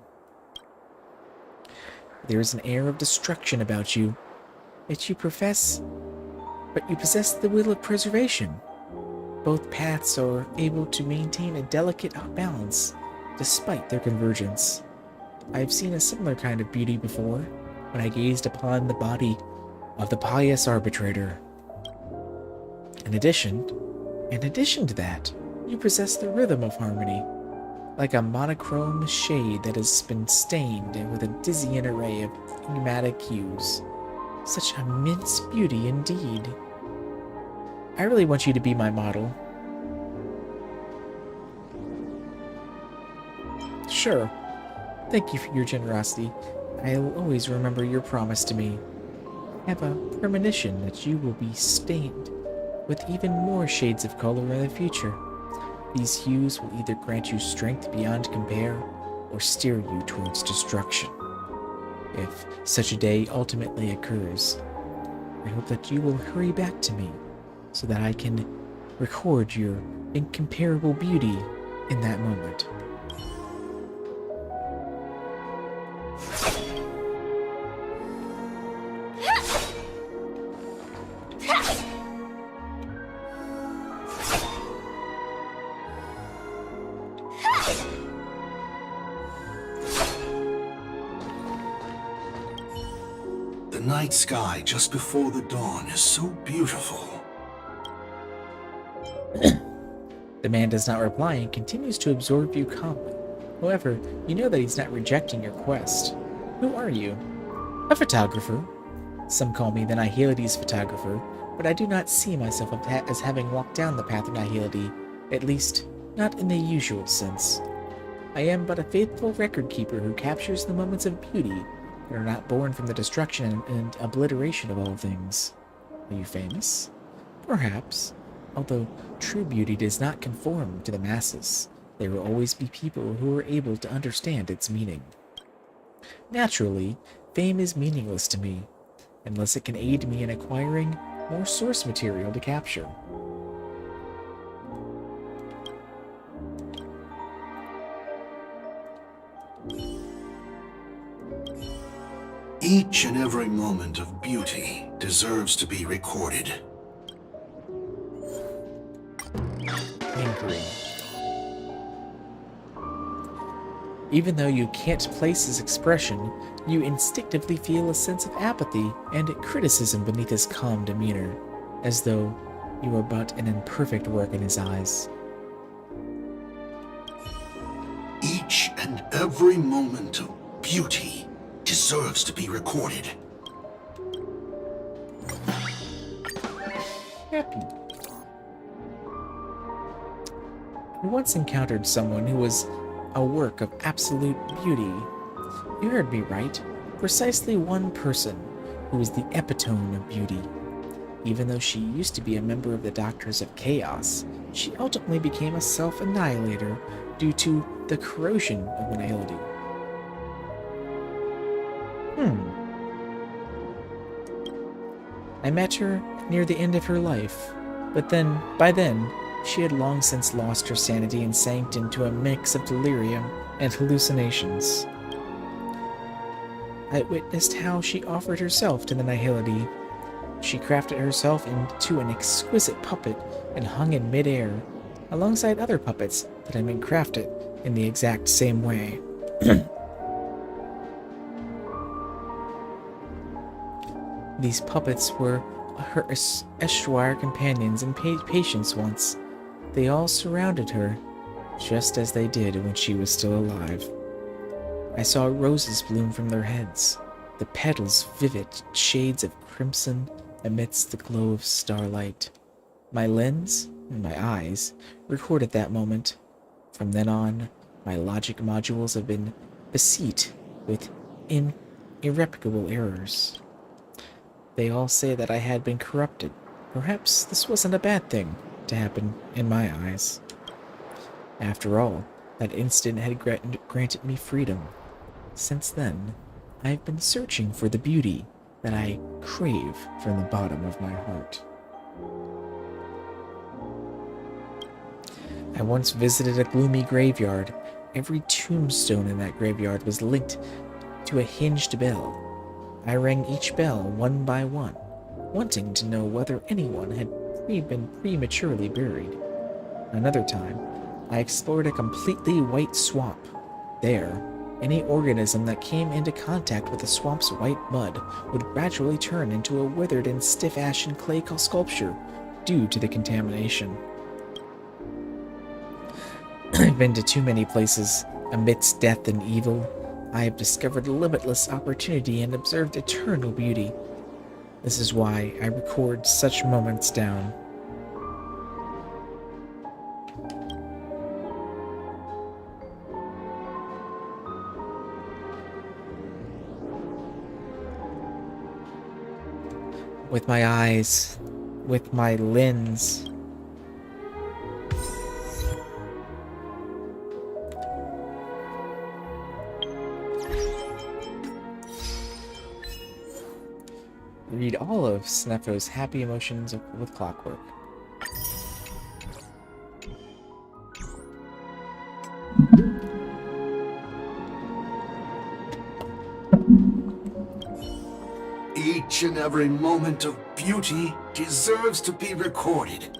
There is an air of destruction about you, but you possess the will of preservation. Both paths are able to maintain a delicate balance, despite their convergence. I have seen a similar kind of beauty before, when I gazed upon the body of the pious arbitrator. In addition to that, you possess the rhythm of harmony, like a monochrome shade that has been stained with a dizzying array of enigmatic hues. Such immense beauty indeed. I really want you to be my model. Sure. Thank you for your generosity. I'll always remember your promise to me. I have a premonition that you will be stained with even more shades of color in the future. These hues will either grant you strength beyond compare or steer you towards destruction. If such a day ultimately occurs, I hope that you will hurry back to me so that I can record your incomparable beauty in that moment. The night sky just before the dawn is so beautiful. The man does not reply and continues to absorb you calmly. However, you know that he's not rejecting your quest. Who are you? A photographer. Some call me the Nihility's photographer, but I do not see myself as having walked down the path of nihility, at least not in the usual sense. I am but a faithful record keeper who captures the moments of beauty that are not born from the destruction and obliteration of all things. Are you famous? Perhaps. Although true beauty does not conform to the masses, there will always be people who are able to understand its meaning. Naturally, fame is meaningless to me, unless it can aid me in acquiring more source material to capture. Each and every moment of beauty deserves to be recorded. Angry. Even though you can't place his expression, you instinctively feel a sense of apathy and criticism beneath his calm demeanor, as though you were but an imperfect work in his eyes. Each and every moment of beauty deserves to be recorded. Happy. I once encountered someone who was a work of absolute beauty. You heard me right. Precisely one person who was the epitome of beauty. Even though she used to be a member of the Doctors of Chaos, she ultimately became a self-annihilator due to the corrosion of the nihility. I met her near the end of her life, but by then, she had long since lost her sanity and sank into a mix of delirium and hallucinations. I witnessed how she offered herself to the nihility. She crafted herself into an exquisite puppet and hung in midair, alongside other puppets that had been crafted in the exact same way. These puppets were her erstwhile companions and patients once. They all surrounded her, just as they did when she was still alive. I saw roses bloom from their heads, the petals vivid shades of crimson amidst the glow of starlight. My lens and my eyes recorded that moment. From then on, my logic modules have been beset with irreparable errors. They all say that I had been corrupted. Perhaps this wasn't a bad thing to happen in my eyes. After all, that instant had granted me freedom. Since then, I've been searching for the beauty that I crave from the bottom of my heart. I once visited a gloomy graveyard. Every tombstone in that graveyard was linked to a hinged bell. I rang each bell one by one, wanting to know whether anyone had been prematurely buried. Another time, I explored a completely white swamp. There, any organism that came into contact with the swamp's white mud would gradually turn into a withered and stiff ashen clay sculpture due to the contamination. I've been to too many places. Amidst death and evil, I have discovered limitless opportunity and observed eternal beauty. This is why I record such moments down. With my eyes, with my lens. Read all of Sneffo's Happy Emotions with Clockwork. Each and every moment of beauty deserves to be recorded.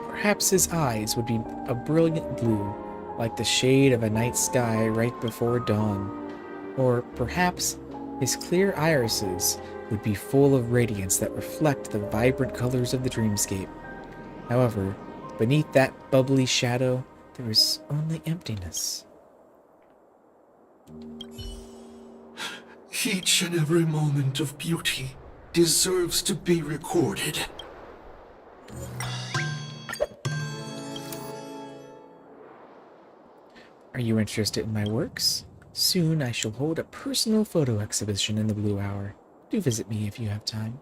Perhaps his eyes would be a brilliant blue, like the shade of a night sky right before dawn. Or perhaps his clear irises would be full of radiance that reflect the vibrant colors of the dreamscape. However, beneath that bubbly shadow, there is only emptiness. Each and every moment of beauty deserves to be recorded. Are you interested in my works? Soon I shall hold a personal photo exhibition in the Blue Hour. Do visit me if you have time.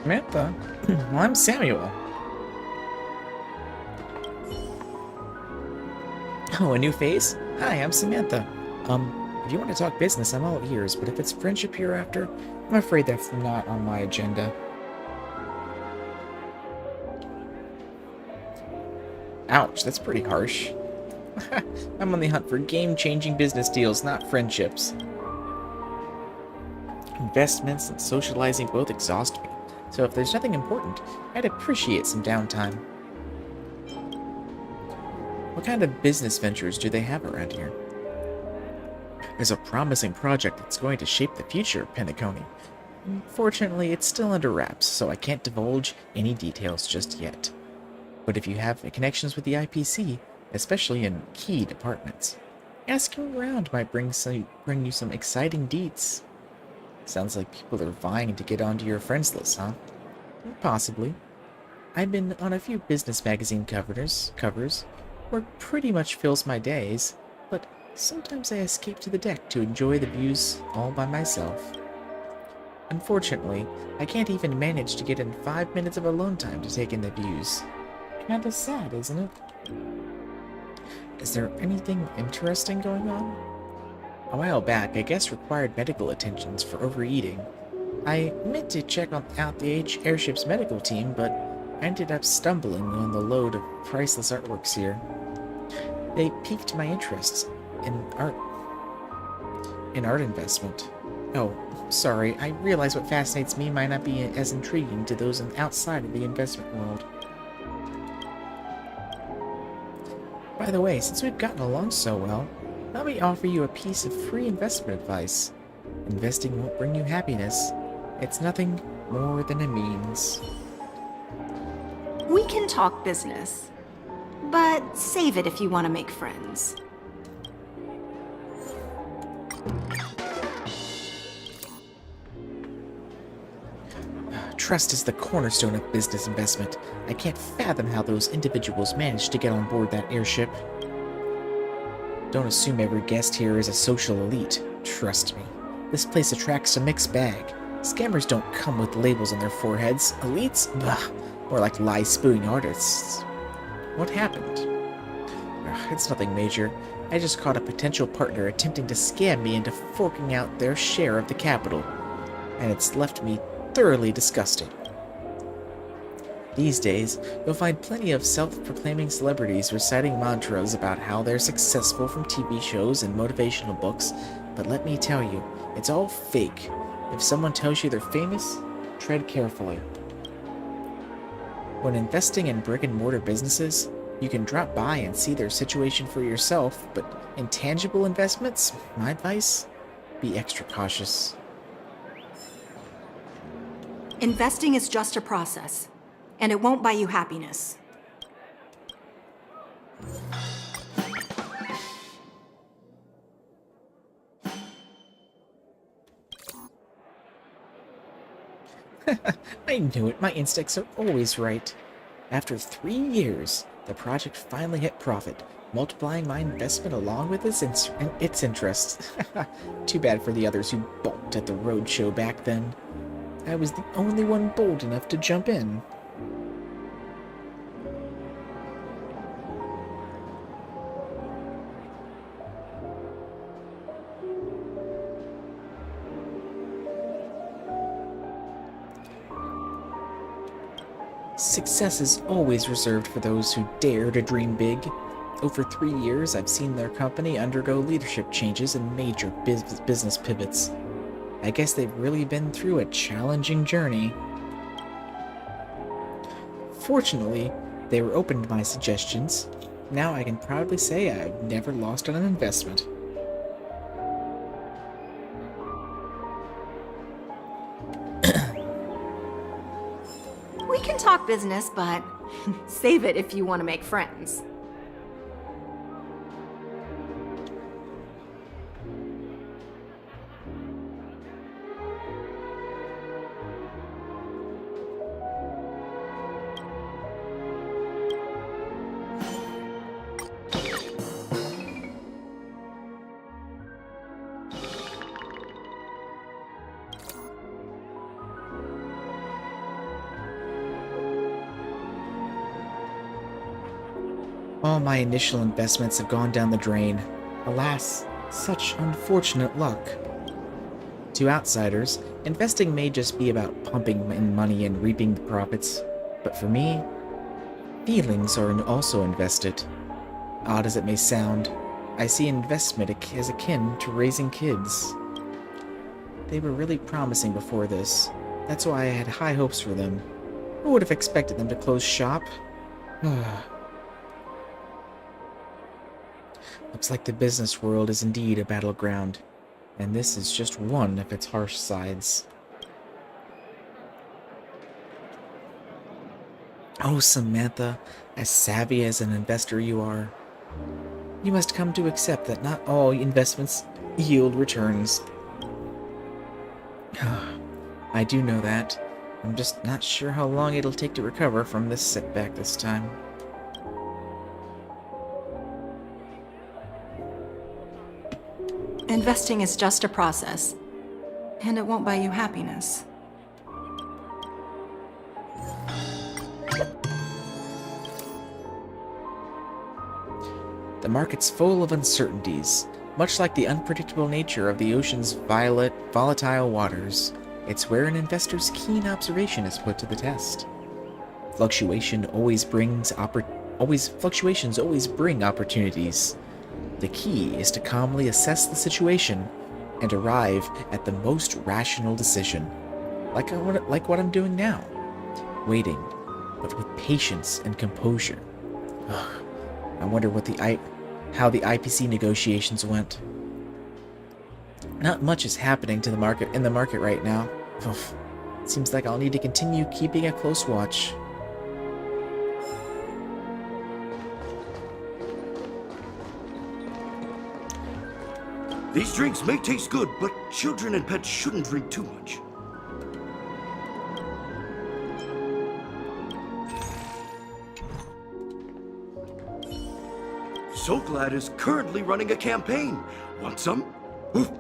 Samantha? Well, I'm Samuel. Oh, a new face? Hi, I'm Samantha. If you want to talk business, I'm all ears, but if it's friendship you're after, I'm afraid that's not on my agenda. Ouch, that's pretty harsh. I'm on the hunt for game-changing business deals, not friendships. Investments and socializing both exhaust me, so if there's nothing important, I'd appreciate some downtime. What kind of business ventures do they have around here? There's a promising project that's going to shape the future of Penacony. Unfortunately, it's still under wraps, so I can't divulge any details just yet. But if you have connections with the IPC, especially in key departments, asking around might bring you some exciting deets. Sounds like people are vying to get onto your friends list, huh? Possibly. I've been on a few business magazine covers, where pretty much fills my days, but sometimes I escape to the deck to enjoy the views all by myself. Unfortunately, I can't even manage to get in 5 minutes of alone time to take in the views. Kinda sad, isn't it? Is there anything interesting going on? A while back, I guess required medical attentions for overeating. I meant to check out the airship's medical team, but I ended up stumbling on the load of priceless artworks here. They piqued my interest in art investment. Oh, sorry, I realize what fascinates me might not be as intriguing to those outside of the investment world. By the way, since we've gotten along so well, let me offer you a piece of free investment advice. Investing won't bring you happiness. It's nothing more than a means. We can talk business, but save it if you want to make friends. Trust is the cornerstone of business investment. I can't fathom how those individuals managed to get on board that airship. Don't assume every guest here is a social elite. Trust me. This place attracts a mixed bag. Scammers don't come with labels on their foreheads. Elites? Bah, more like lie-spewing artists. What happened? It's nothing major. I just caught a potential partner attempting to scam me into forking out their share of the capital. And it's left me thoroughly disgusted. These days, you'll find plenty of self-proclaiming celebrities reciting mantras about how they're successful from TV shows and motivational books, but let me tell you, it's all fake. If someone tells you they're famous, tread carefully. When investing in brick-and-mortar businesses, you can drop by and see their situation for yourself, but in tangible investments, my advice, be extra cautious. Investing is just a process, and it won't buy you happiness. I knew it. My instincts are always right. After 3 years, the project finally hit profit, multiplying my investment along with its interest. Too bad for the others who balked at the roadshow back then. I was the only one bold enough to jump in. Success is always reserved for those who dare to dream big. Over 3 years, I've seen their company undergo leadership changes and major business pivots. I guess they've really been through a challenging journey. Fortunately, they were open to my suggestions. Now I can proudly say I've never lost on an investment. We can talk business, but save it if you want to make friends. All my initial investments have gone down the drain. Alas, such unfortunate luck. To outsiders, investing may just be about pumping in money and reaping the profits. But for me, feelings are also invested. Odd as it may sound, I see investment as akin to raising kids. They were really promising before this. That's why I had high hopes for them. Who would have expected them to close shop? Looks like the business world is indeed a battleground, and this is just one of its harsh sides. Oh, Samantha, as savvy as an investor you are, you must come to accept that not all investments yield returns. I do know that. I'm just not sure how long it'll take to recover from this setback this time. Investing is just a process, and it won't buy you happiness. The market's full of uncertainties, much like the unpredictable nature of the ocean's volatile waters. It's where an investor's keen observation is put to the test. Fluctuations always bring opportunities. The key is to calmly assess the situation and arrive at the most rational decision, like what I'm doing now, waiting, but with patience and composure. I wonder how the IPC negotiations went. Not much is happening in the market right now. Seems like I'll need to continue keeping a close watch. These drinks may taste good, but children and pets shouldn't drink too much. So Glad is currently running a campaign. Want some? Oof.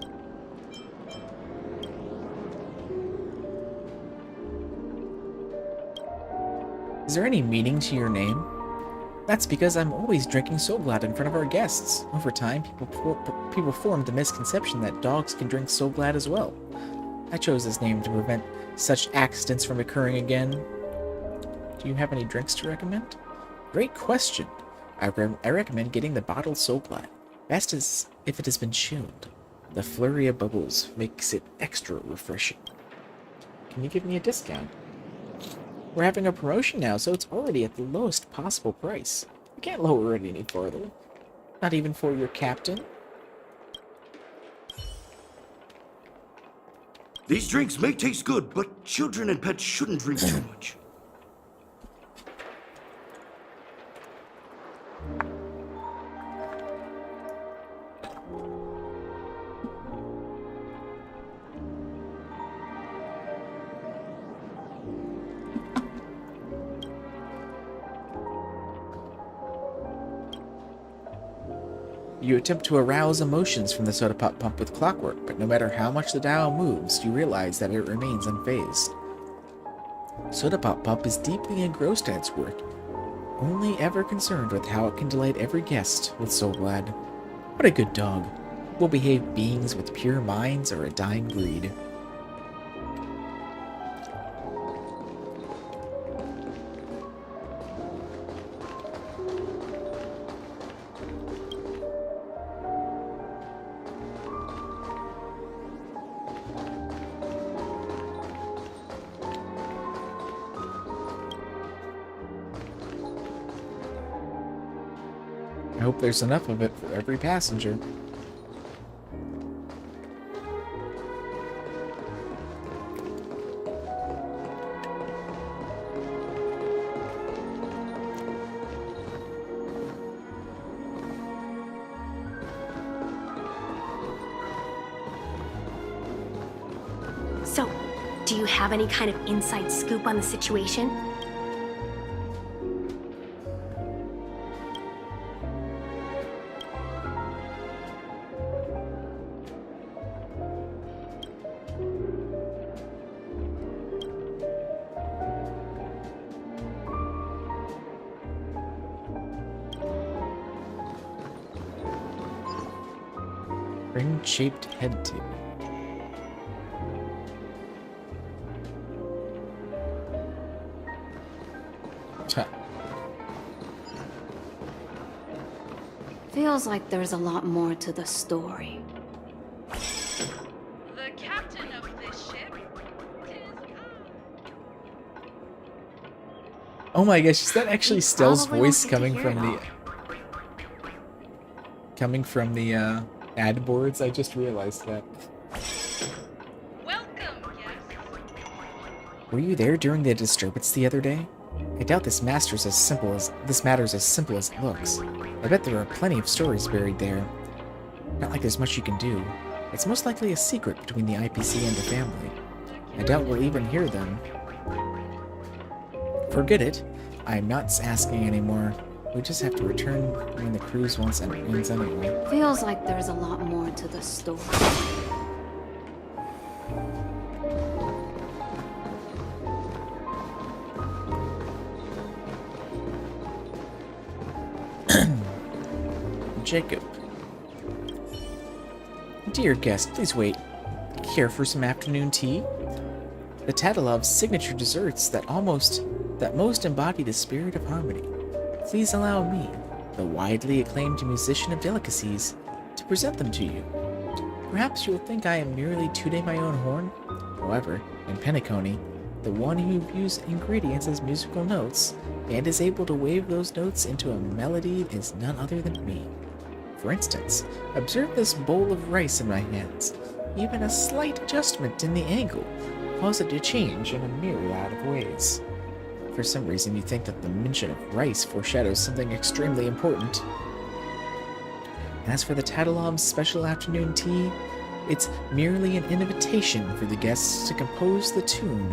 Is there any meaning to your name? That's because I'm always drinking So Glad in front of our guests. Over time, people formed the misconception that dogs can drink So Glad as well. I chose this name to prevent such accidents from occurring again. Do you have any drinks to recommend? Great question. I recommend getting the bottled So Glad. Best is if it has been chilled. The flurry of bubbles makes it extra refreshing. Can you give me a discount? We're having a promotion now, so it's already at the lowest possible price. We can't lower it any further. Not even for your captain. These drinks may taste good, but children and pets shouldn't drink too much. You attempt to arouse emotions from the soda pop pump with clockwork, but no matter how much the dial moves, you realize that it remains unfazed. Soda pop pump is deeply engrossed at its work, only ever concerned with how it can delight every guest with So Glad. What a good dog. Well-behaved beings with pure minds are a dying breed. I hope there's enough of it for every passenger. So, do you have any kind of inside scoop on the situation? Ring-shaped head tube. Huh. Feels like there's a lot more to the story. The captain of this ship Oh my gosh, is that actually You Stell's probably voice won't get to coming hear from it the ad boards? I just realized that. welcome, yes. Were you there during the disturbance the other day? I doubt this matter's as simple as it looks. I bet there are plenty of stories buried there. Not like there's much you can do. It's most likely a secret between the IPC and the family. I doubt we'll even hear them. Forget it. I'm not asking anymore. We just have to return when the cruise ends anyway. Feels like there's a lot more to the story. Jacob. Dear guest, please wait. Care for some afternoon tea? The Tatalov's signature desserts that most embody the spirit of harmony. Please allow me, the widely acclaimed musician of delicacies, to present them to you. Perhaps you will think I am merely tooting my own horn. However, in Penacony, the one who views ingredients as musical notes and is able to wave those notes into a melody is none other than me. For instance, observe this bowl of rice in my hands. Even a slight adjustment in the angle causes it to change in a myriad of ways. For some reason, you think that the mention of rice foreshadows something extremely important. As for the Tatalov's special afternoon tea, it's merely an invitation for the guests to compose the tune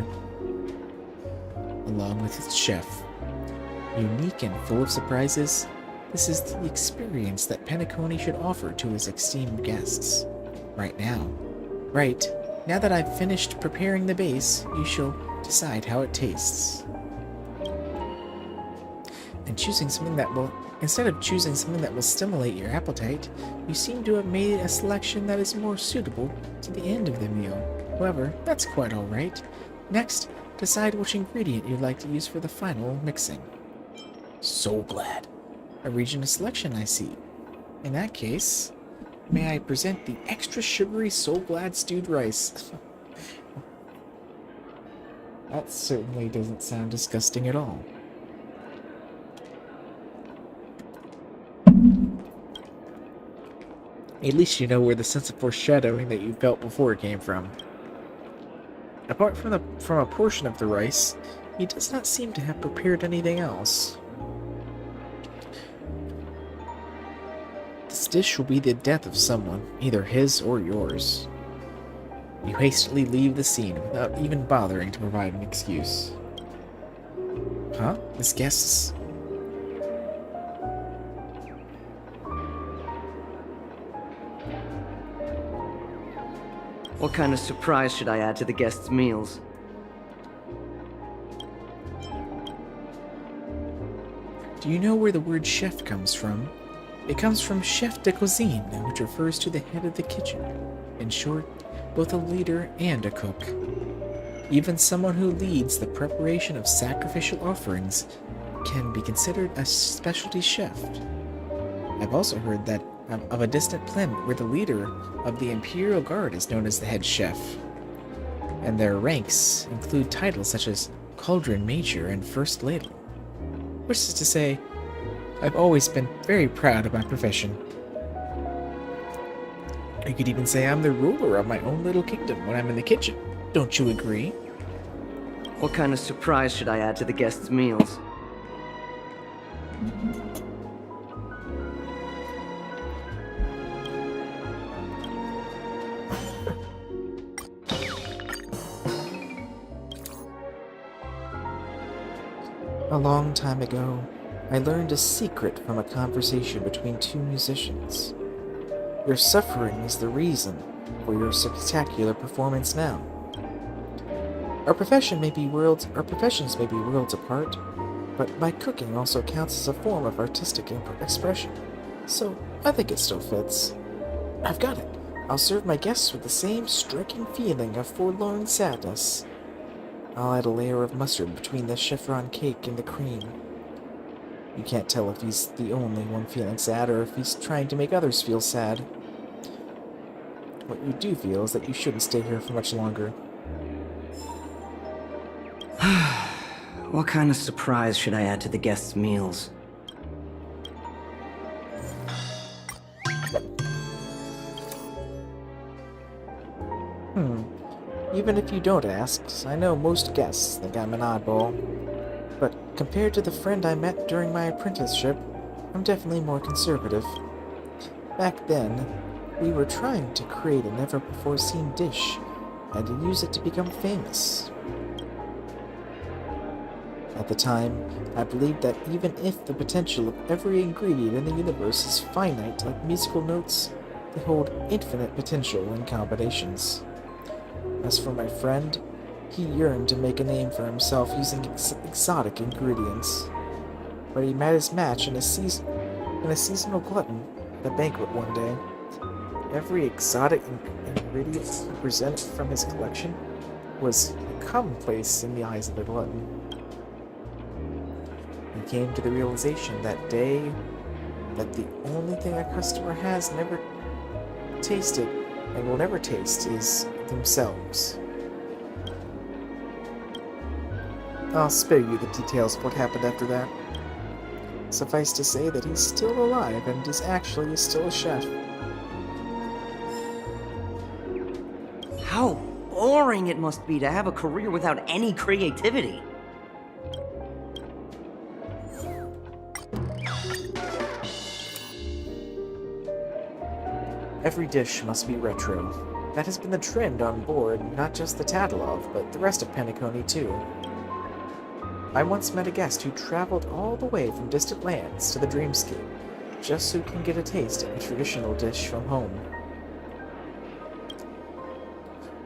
along with its chef. Unique and full of surprises, this is the experience that Penacony should offer to his esteemed guests. Right now that I've finished preparing the base, you shall decide how it tastes. And instead of choosing something that will stimulate your appetite, you seem to have made a selection that is more suitable to the end of the meal. However, that's quite alright. Next, decide which ingredient you'd like to use for the final mixing. So glad. A regional selection, I see. In that case, may I present the extra sugary Soul Glad stewed rice? That certainly doesn't sound disgusting at all. At least you know where the sense of foreshadowing that you felt before came from. Apart from a portion of the rice, he does not seem to have prepared anything else. This dish will be the death of someone, either his or yours. You hastily leave the scene without even bothering to provide an excuse. Huh? His guests? What kind of surprise should I add to the guests' meals? Do you know where the word chef comes from? It comes from chef de cuisine, which refers to the head of the kitchen. In short, both a leader and a cook. Even someone who leads the preparation of sacrificial offerings can be considered a specialty chef. I've also heard that of a distant planet where the leader of the Imperial Guard is known as the head chef, and their ranks include titles such as Cauldron Major and First Ladle. Which is to say, I've always been very proud of my profession. You could even say I'm the ruler of my own little kingdom when I'm in the kitchen. Don't you agree? What kind of surprise should I add to the guests' meals? A long time ago, I learned a secret from a conversation between two musicians. Your suffering is the reason for your spectacular performance now. Our professions may be worlds apart, but my cooking also counts as a form of artistic expression, so I think it still fits. I've got it. I'll serve my guests with the same striking feeling of forlorn sadness. I'll add a layer of mustard between the chiffon cake and the cream. You can't tell if he's the only one feeling sad or if he's trying to make others feel sad. What you do feel is that you shouldn't stay here for much longer. What kind of surprise should I add to the guests' meals? Even if you don't ask, I know most guests think I'm an oddball. But compared to the friend I met during my apprenticeship, I'm definitely more conservative. Back then, we were trying to create a never-before-seen dish, and to use it to become famous. At the time, I believed that even if the potential of every ingredient in the universe is finite like musical notes, they hold infinite potential in combinations. As for my friend, he yearned to make a name for himself using exotic ingredients. But he met his match in a seasonal glutton at a banquet one day. Every exotic ingredient he presented from his collection was commonplace in the eyes of the glutton. He came to the realization that day that the only thing a customer has never tasted and will never taste is themselves. I'll spare you the details of what happened after that. Suffice to say that he's still alive and is actually still a chef. How boring it must be to have a career without any creativity. Every dish must be retro. That has been the trend on board, not just the Tatalov, but the rest of Penacony too. I once met a guest who traveled all the way from distant lands to the Dreamscape, just so he can get a taste of a traditional dish from home.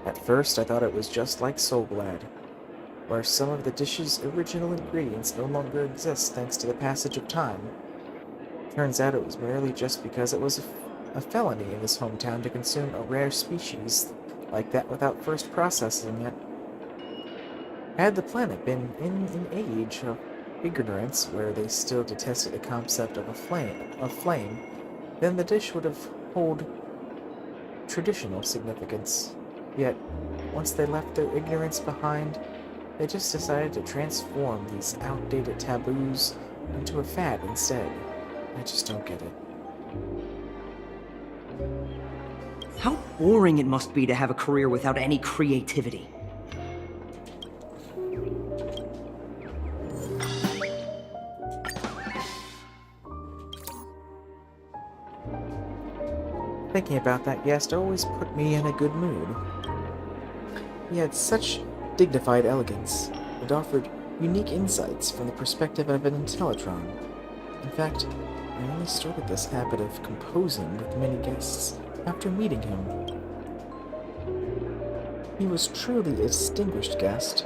At first, I thought it was just like Soulglad, where some of the dish's original ingredients no longer exist thanks to the passage of time. Turns out it was merely just because it was a felony in his hometown to consume a rare species like that without first processing it. Had the planet been in an age of ignorance where they still detested the concept of flame, then the dish would have held traditional significance. Yet, once they left their ignorance behind, they just decided to transform these outdated taboos into a fad instead. I just don't get it. How boring it must be to have a career without any creativity. Thinking about that guest always put me in a good mood. He had such dignified elegance and offered unique insights from the perspective of an Intellitron. In fact, I only started this habit of composing with many guests after meeting him. He was truly a distinguished guest.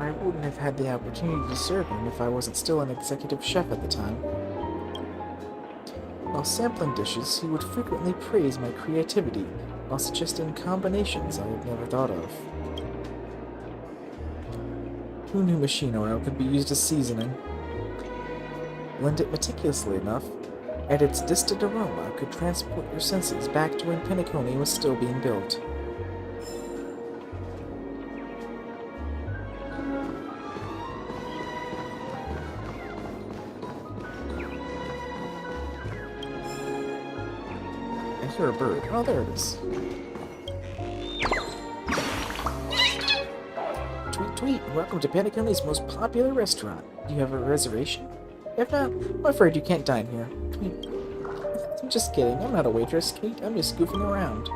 I wouldn't have had the opportunity to serve him if I wasn't still an executive chef at the time. While sampling dishes, he would frequently praise my creativity while suggesting combinations I had never thought of. Who knew machine oil could be used as seasoning? Blend it meticulously enough, and its distant aroma could transport your senses back to when Penacony was still being built. I hear a bird. Oh, there it is. Tweet, tweet. Welcome to Penacony's most popular restaurant. Do you have a reservation? If not, I'm afraid you can't dine here. Tweet. I'm just kidding. I'm not a waitress, Kate. I'm just goofing around.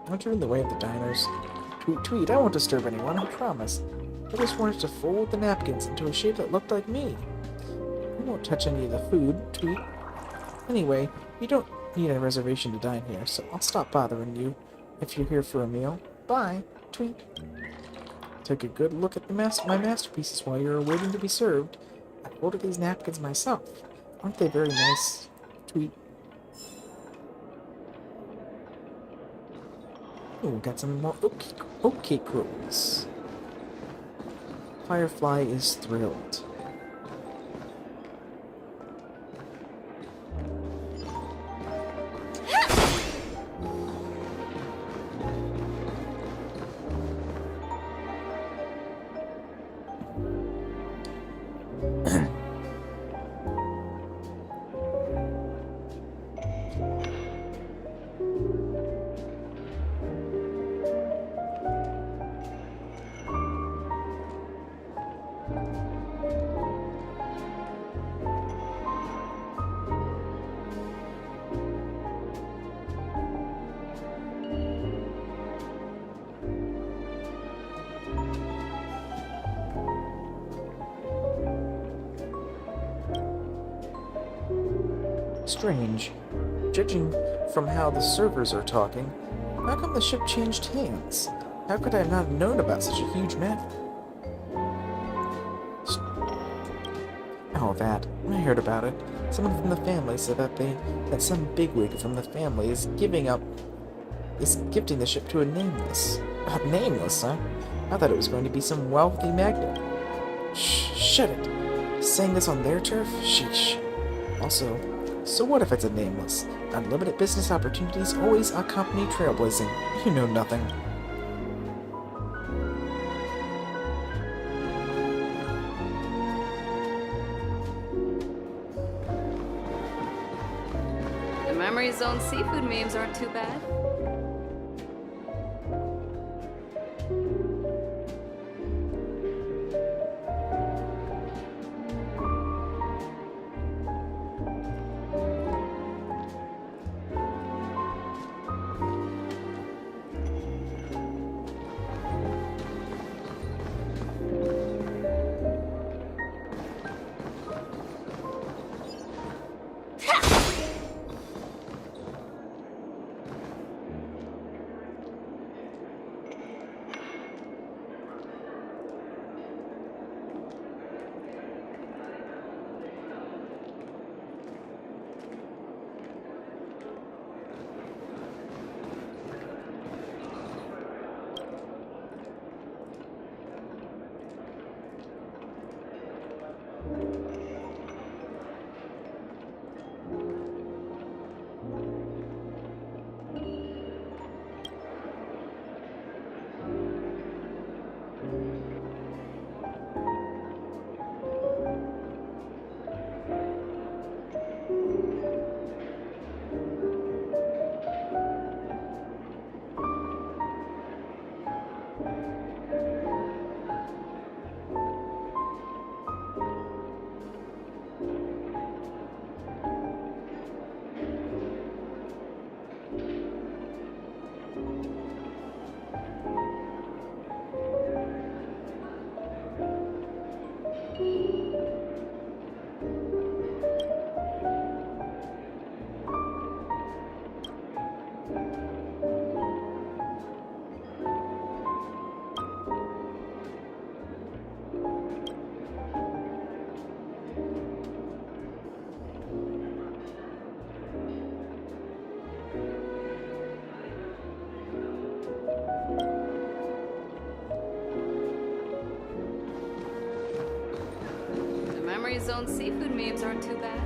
Don't you're in the way of the diners. Tweet, tweet. I won't disturb anyone, I promise. I just wanted to fold the napkins into a shape that looked like me. I won't touch any of the food, tweet. Anyway, you don't need a reservation to dine here, so I'll stop bothering you if you're here for a meal. Bye, tweet. Take a good look at my masterpieces while you're waiting to be served. I folded these napkins myself. Aren't they very nice? Tweet. Ooh, got some more okay crows. Firefly is thrilled. Strange. Judging from how the servers are talking, how come the ship changed hands? How could I have not known about such a huge matter? Oh, that. I heard about it. Someone from the family said that some bigwig from the family is gifting the ship to a nameless. Nameless, huh? I thought it was going to be some wealthy magnate. Shut it. Saying this on their turf? Sheesh. Also, so what if it's a nameless? Unlimited business opportunities always accompany trailblazing. You know nothing. The Memory Zone seafood memes aren't too bad. Memory Zone seafood memes aren't too bad.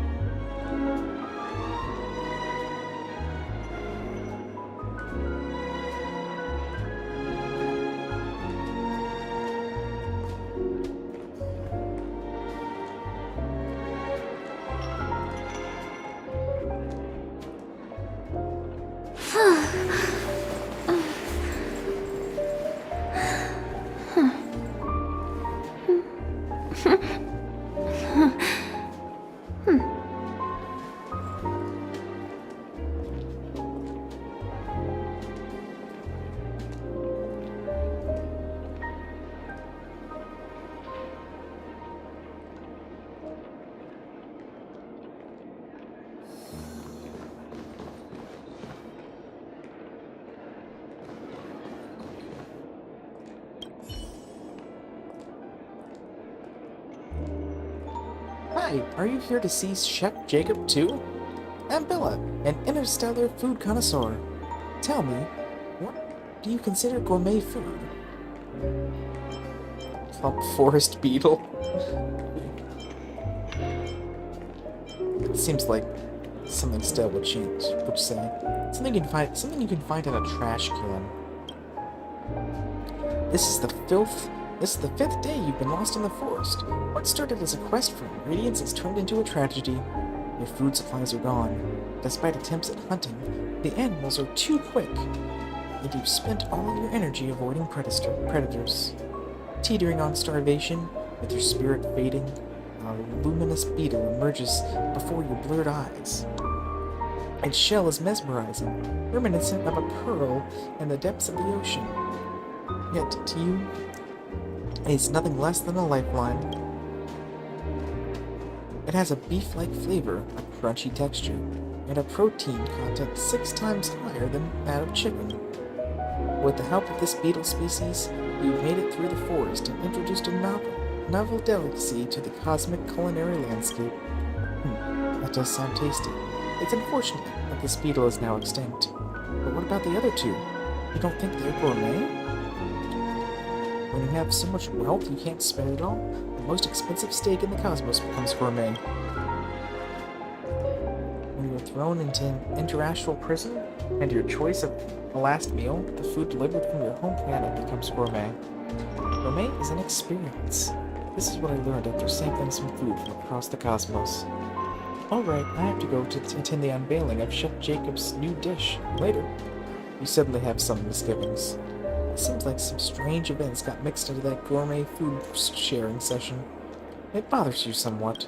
Hi, are you here to see Chef Jacob too? I'm Bella, an interstellar food connoisseur. Tell me, what do you consider gourmet food? Plump forest beetle? It seems like something Stale would say. Something you can find in a trash can. This is the fifth day you've been lost in the forest. What started as a quest for ingredients has turned into a tragedy. Your food supplies are gone. Despite attempts at hunting, the animals are too quick, and you've spent all of your energy avoiding predators. Teetering on starvation, with your spirit fading, a luminous beetle emerges before your blurred eyes. Its shell is mesmerizing, reminiscent of a pearl in the depths of the ocean. Yet, to you, it's nothing less than a lifeline. It has a beef-like flavor, a crunchy texture, and a protein content 6 times higher than that of chicken. With the help of this beetle species, you've made it through the forest and introduced a novel delicacy to the cosmic culinary landscape. That does sound tasty. It's unfortunate that this beetle is now extinct. But what about the other two? You don't think they're gourmet? When you have so much wealth you can't spend it all, the most expensive steak in the cosmos becomes gourmet. When you are thrown into an interastral prison, and your choice of the last meal, the food delivered from your home planet, becomes gourmet. Gourmet is an experience. This is what I learned after sampling some food from across the cosmos. Alright, I have to go to attend the unveiling of Chef Jacob's new dish later. You suddenly have some misgivings. It seems like some strange events got mixed into that gourmet food sharing session. It bothers you somewhat.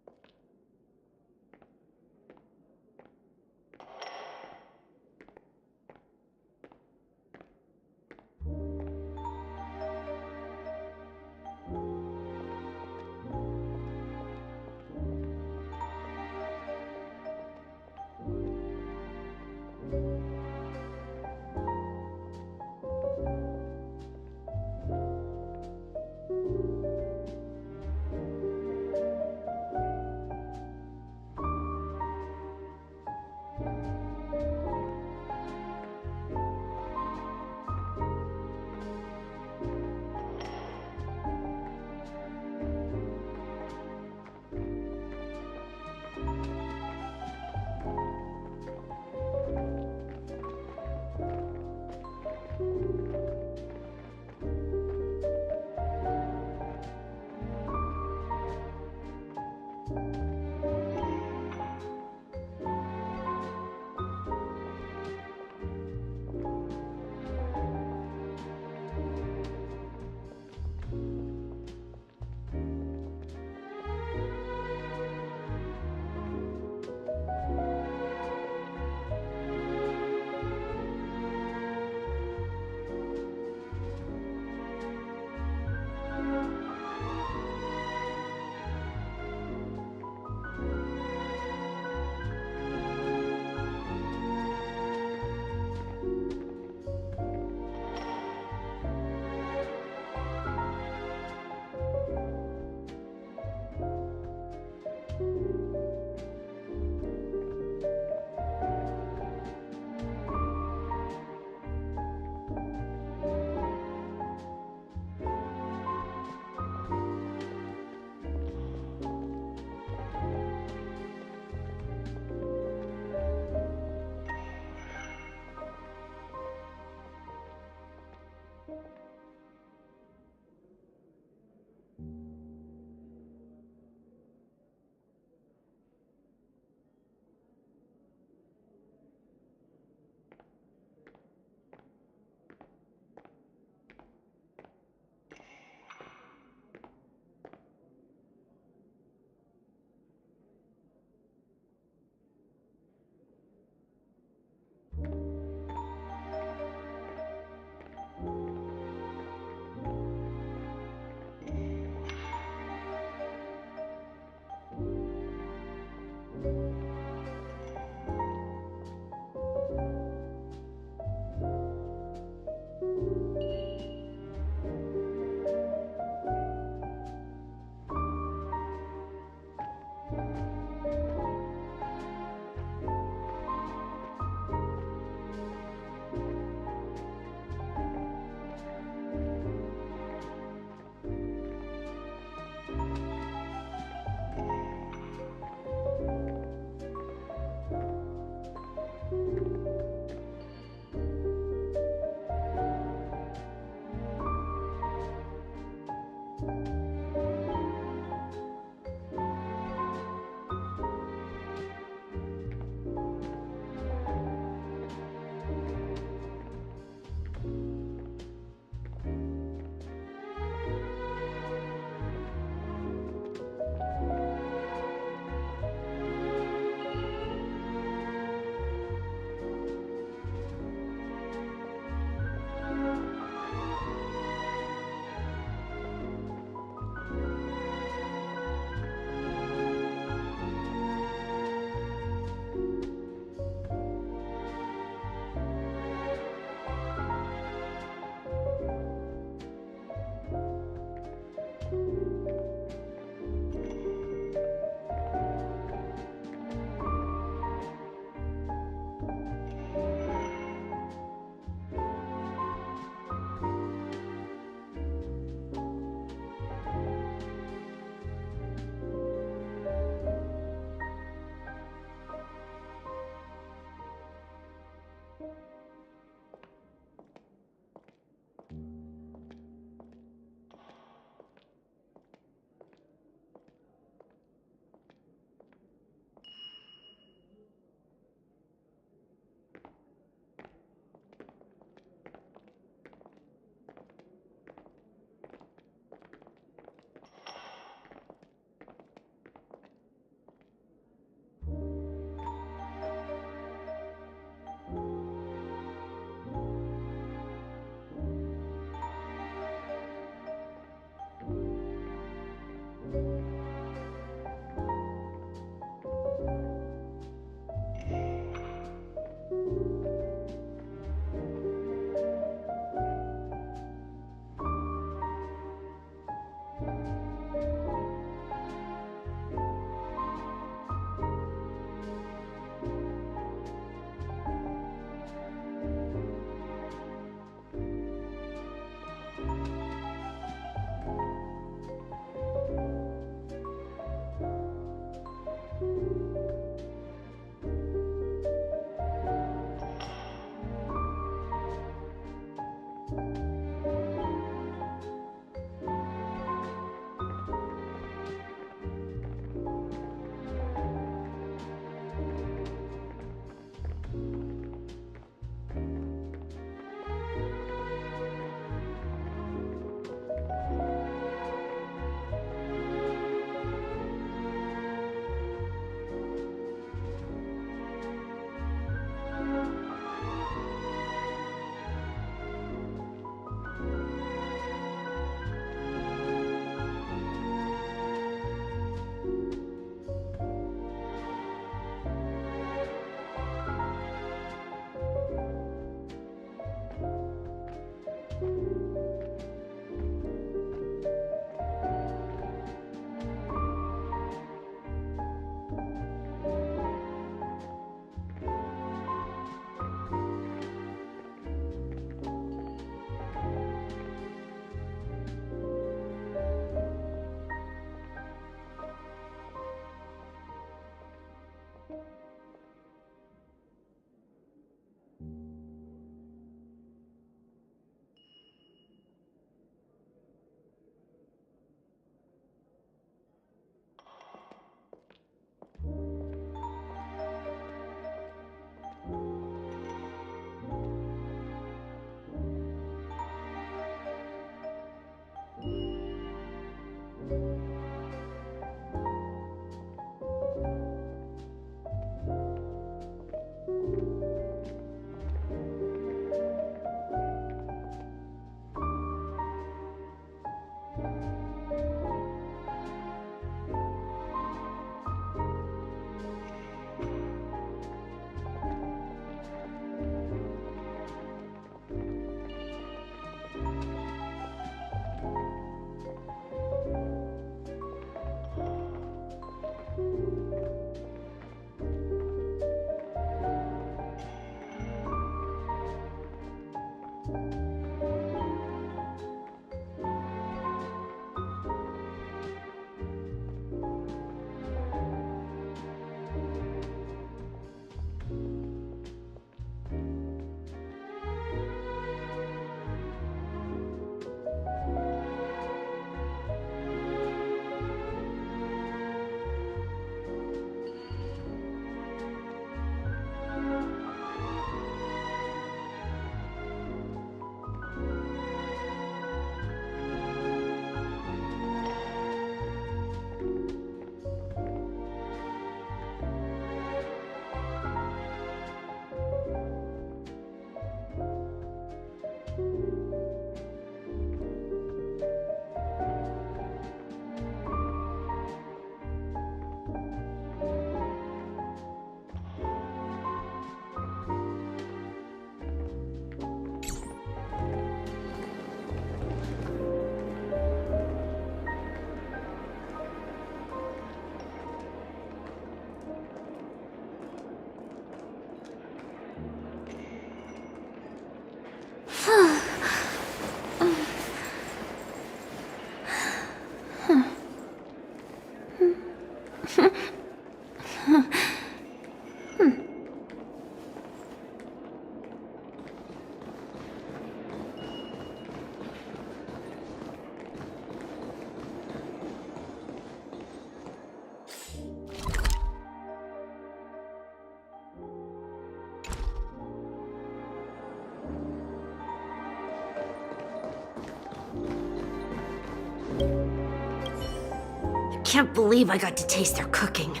Can't believe I got to taste their cooking.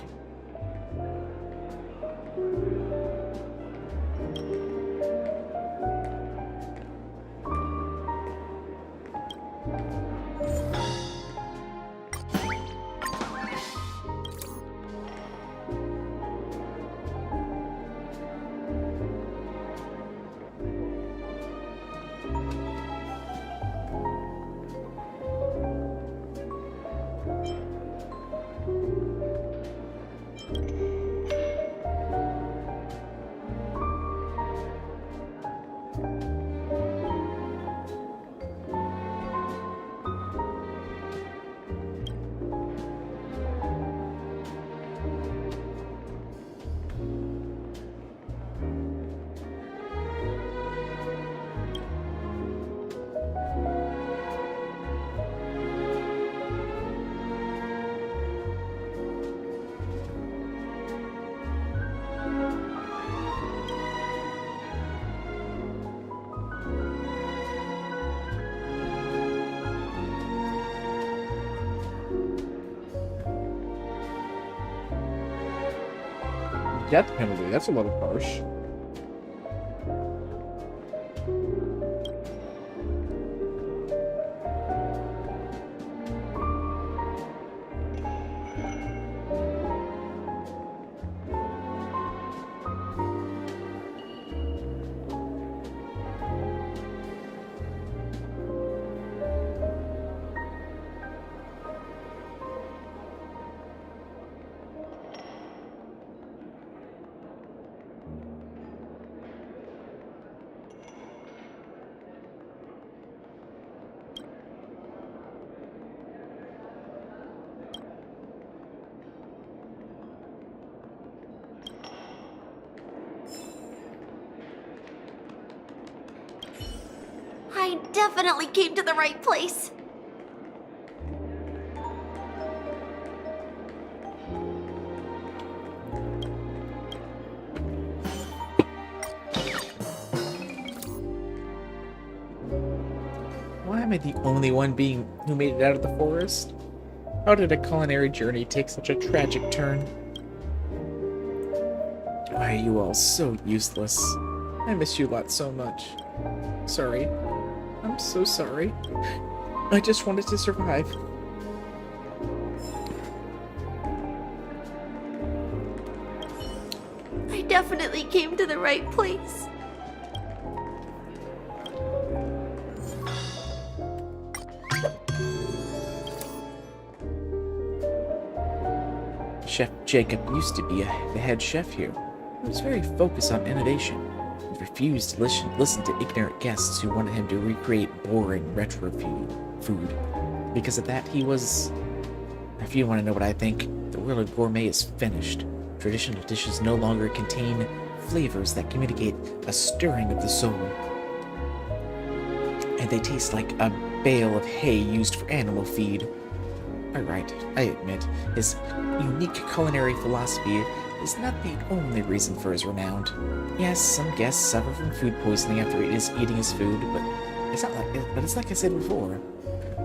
Death penalty, that's a little harsh. I definitely came to the right place. Why am I the only one who made it out of the forest? How did a culinary journey take such a tragic turn? Why are you all so useless? I miss you lot so much. Sorry. I'm so sorry. I just wanted to survive. I definitely came to the right place. Chef Jacob used to be the head chef here. He was very focused on innovation. He refused to listen to ignorant guests who wanted him to recreate boring retro food. Because of that, he was... If you want to know what I think, the world of gourmet is finished. Traditional dishes no longer contain flavors that communicate a stirring of the soul. And they taste like a bale of hay used for animal feed. Alright, I admit, his unique culinary philosophy is not the only reason for his renown. Yes, some guests suffer from food poisoning after eating his food, but it's like I said before.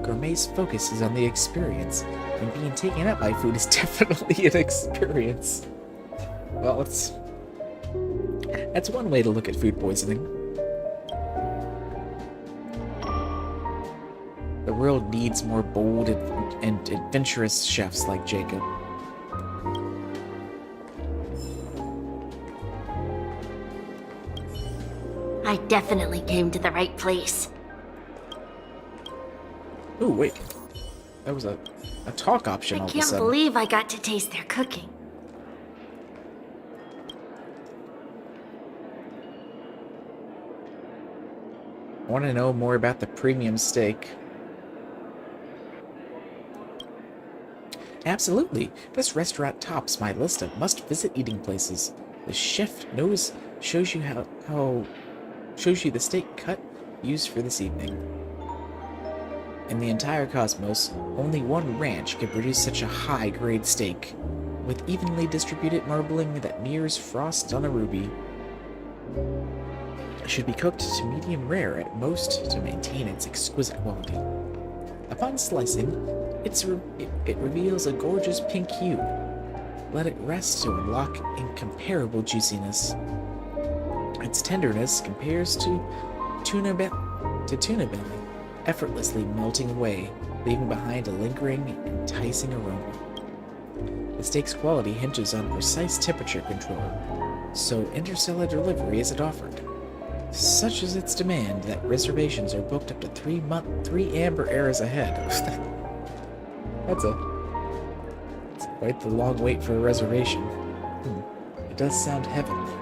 Gourmet's focus is on the experience, and being taken up by food is definitely an experience. Well, that's one way to look at food poisoning. The world needs more bold and adventurous chefs like Jacob. I definitely came to the right place. Ooh, wait. That was a talk option all I of a can't sudden. believe I got to taste their cooking. I want to know more about the premium steak. Absolutely. This restaurant tops my list of must-visit eating places. The chef shows you shows you the steak cut used for this evening. In the entire cosmos, only one ranch can produce such a high-grade steak, with evenly distributed marbling that mirrors frost on a ruby. It should be cooked to medium rare at most to maintain its exquisite quality. Upon slicing, it reveals a gorgeous pink hue. Let it rest to unlock incomparable juiciness. Its tenderness compares to tuna belly, effortlessly melting away, leaving behind a lingering, enticing aroma. The steak's quality hinges on precise temperature control, so interstellar delivery isn't offered. Such is its demand that reservations are booked up to 3 amber eras ahead. That's quite the long wait for a reservation. It does sound heavenly.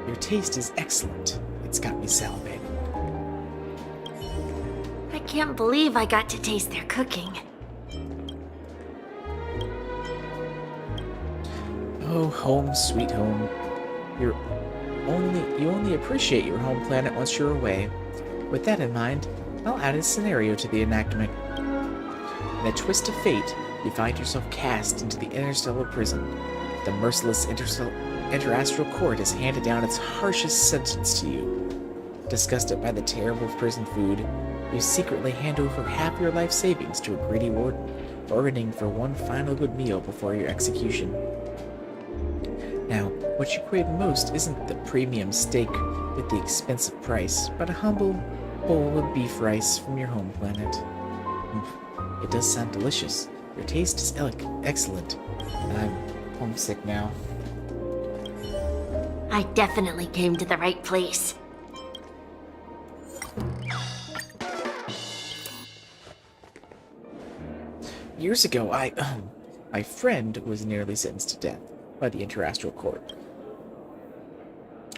Your taste is excellent. It's got me salivating. I can't believe I got to taste their cooking. Oh, home, sweet home. You only appreciate your home planet once you're away. With that in mind, I'll add a scenario to the enactment. In a twist of fate, you find yourself cast into the interstellar prison. The merciless interastral court has handed down its harshest sentence to you. Disgusted by the terrible prison food, you secretly hand over half your life savings to a greedy warden, bargaining for one final good meal before your execution. Now, what you crave most isn't the premium steak with the expensive price, but a humble bowl of beef rice from your home planet. It does sound delicious. Your taste is excellent, and I'm homesick now. I definitely came to the right place. Years ago, my friend was nearly sentenced to death by the interastral court.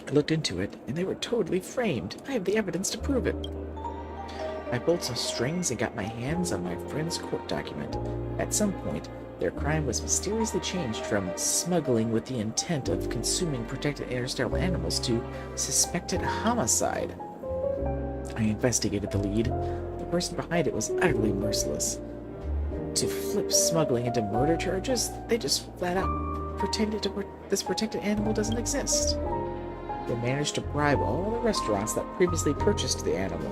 I looked into it, and they were totally framed. I have the evidence to prove it. I pulled some strings and got my hands on my friend's court document. At some point, their crime was mysteriously changed from smuggling with the intent of consuming protected interstellar animals to suspected homicide. I investigated the lead. The person behind it was utterly merciless. To flip smuggling into murder charges, they just flat out pretended this protected animal doesn't exist. They managed to bribe all the restaurants that previously purchased the animal,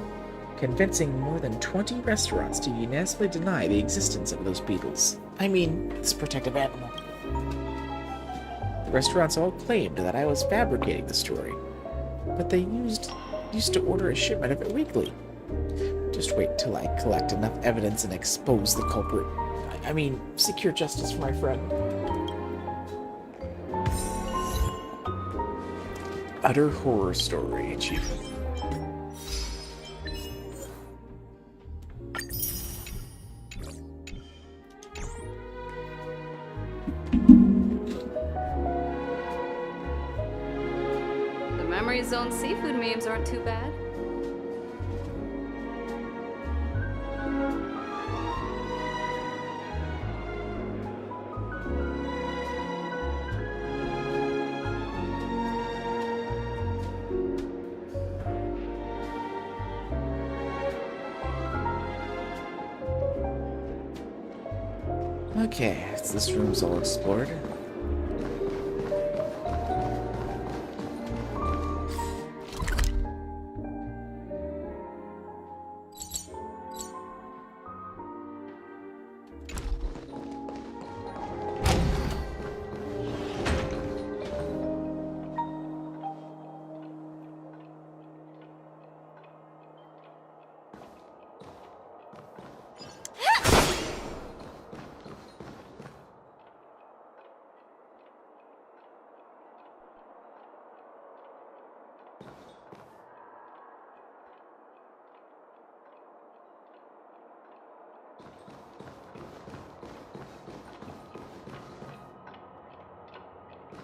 convincing more than 20 restaurants to unanimously deny the existence of those beetles. I mean, this protective animal. The restaurants all claimed that I was fabricating the story, but they used to order a shipment of it weekly. Just wait till I collect enough evidence and expose the culprit. I mean, secure justice for my friend. Utter horror story achievement. The Memory Zone seafood memes aren't too bad. Okay, this room's all explored.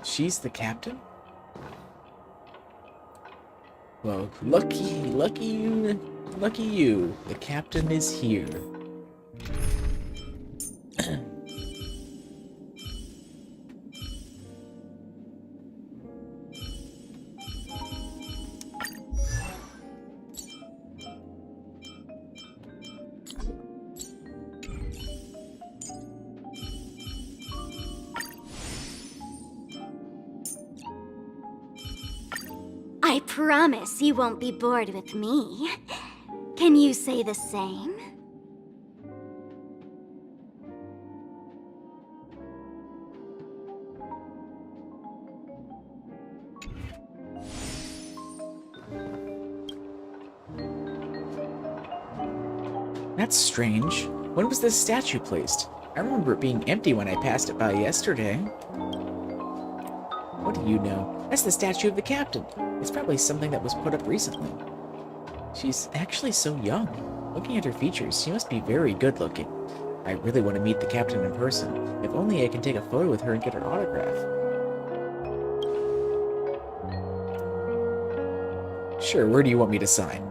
She's the captain? Well, lucky you. The captain is here. I promise you won't be bored with me. Can you say the same? That's strange. When was this statue placed? I remember it being empty when I passed it by yesterday. What do you know? That's the statue of the captain. It's probably something that was put up recently. She's actually so young. Looking at her features, she must be very good looking. I really want to meet the captain in person. If only I can take a photo with her and get her autograph. Sure, where do you want me to sign?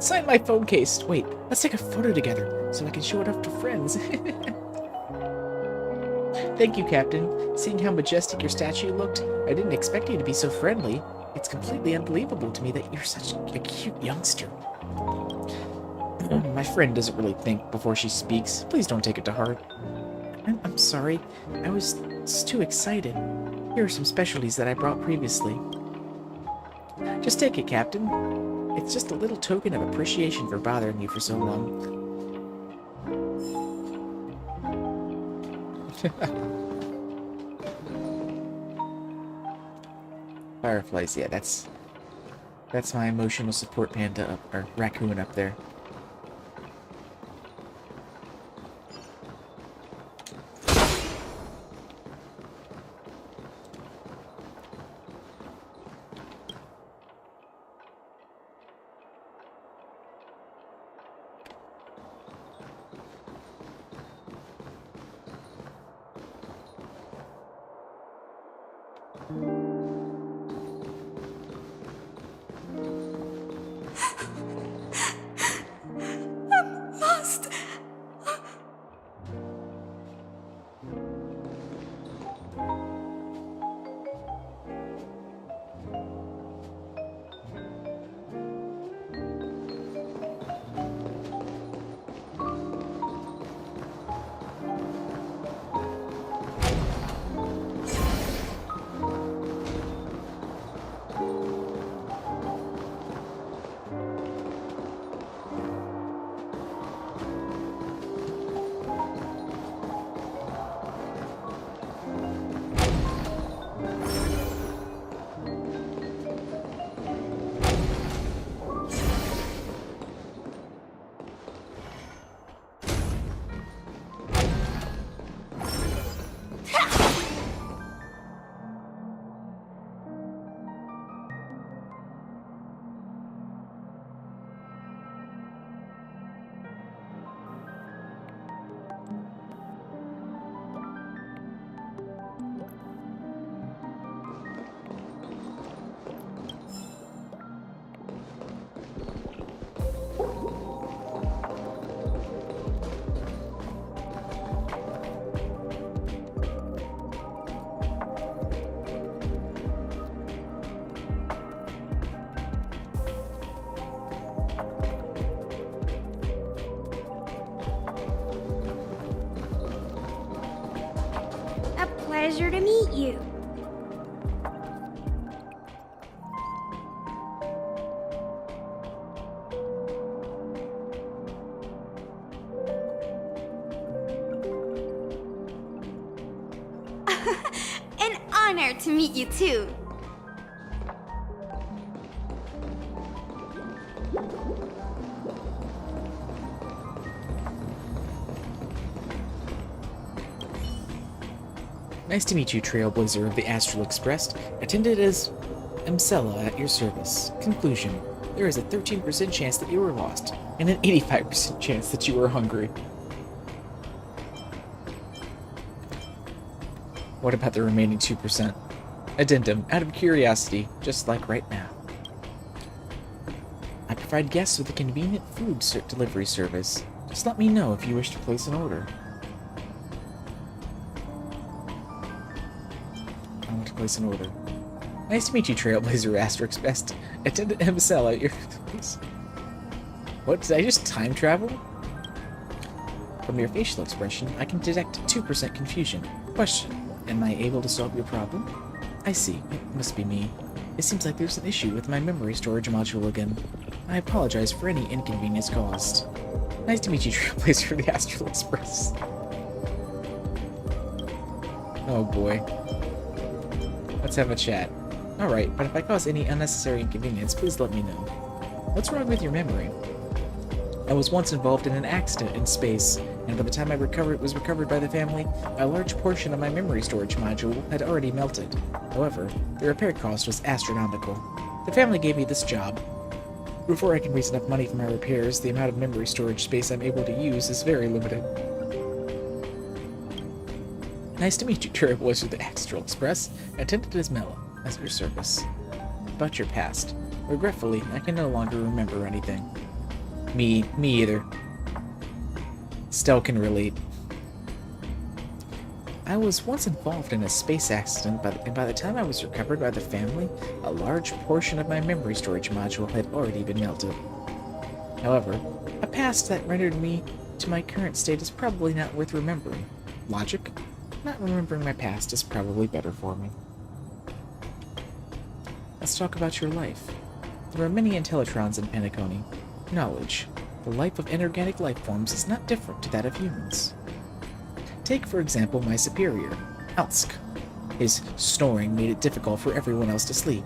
Sign my phone case. Wait, let's take a photo together so I can show it off to friends. Thank you, Captain. Seeing how majestic your statue looked, I didn't expect you to be so friendly. It's completely unbelievable to me that you're such a cute youngster. My friend doesn't really think before she speaks. Please don't take it to heart. I'm sorry. I was just too excited. Here are some specialties that I brought previously. Just take it, Captain. It's just a little token of appreciation for bothering you for so long. Fireflies, yeah, that's my emotional support panda up, or raccoon up there. Pleasure to meet you. An honor to meet you too. Nice to meet you, Trailblazer of the Astral Express. Attended as Emcella at your service. Conclusion. There is a 13% chance that you were lost, and an 85% chance that you were hungry. What about the remaining 2%? Addendum. Out of curiosity, just like right now. I provide guests with a convenient food delivery service. Just let me know if you wish to place an order. I want to place an order. Nice to meet you, Trailblazer Asterix Best. Attendant Emcella at your place. What, did I just time travel? From your facial expression, I can detect 2% confusion. Question. Am I able to solve your problem? I see. It must be me. It seems like there's an issue with my memory storage module again. I apologize for any inconvenience caused. Nice to meet you, Trailblazer for the Astral Express. Oh boy. Let's have a chat. Alright, but if I cause any unnecessary inconvenience, please let me know. What's wrong with your memory? I was once involved in an accident in space, and by the time it was recovered by the family, a large portion of my memory storage module had already melted. However, the repair cost was astronomical. The family gave me this job. Before I can raise enough money for my repairs, the amount of memory storage space I'm able to use is very limited. Nice to meet you, Trailblazer the Astral Express, attended as Mela, as your service. About your past. Regretfully, I can no longer remember anything. Me either. Still can relate. I was once involved in a space accident, and by the time I was recovered by the family, a large portion of my memory storage module had already been melted. However, a past that rendered me to my current state is probably not worth remembering. Logic? Not remembering my past is probably better for me. Let's talk about your life. There are many Intellitrons in Penacony. Knowledge. The life of inorganic life forms is not different to that of humans. Take, for example, my superior, Elsk. His snoring made it difficult for everyone else to sleep.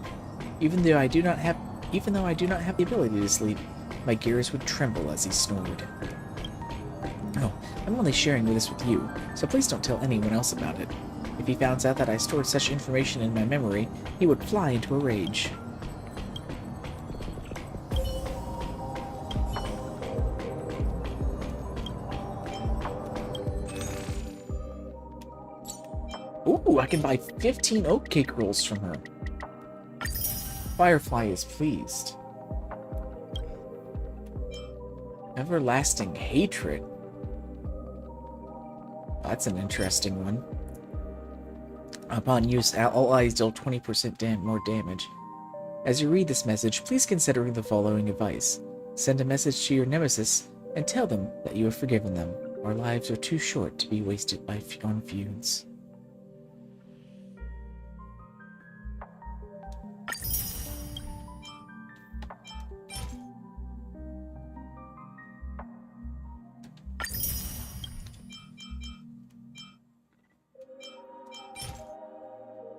Even though I do not have the ability to sleep, my gears would tremble as he snored. Oh, I'm only sharing this with you, so please don't tell anyone else about it. If he found out that I stored such information in my memory, he would fly into a rage. Ooh, I can buy 15 oatcake rolls from her. Firefly is pleased. Everlasting hatred. That's an interesting one. Upon use, all allies deal 20% more damage. As you read this message, please consider the following advice. Send a message to your nemesis and tell them that you have forgiven them. Our lives are too short to be wasted on feuds.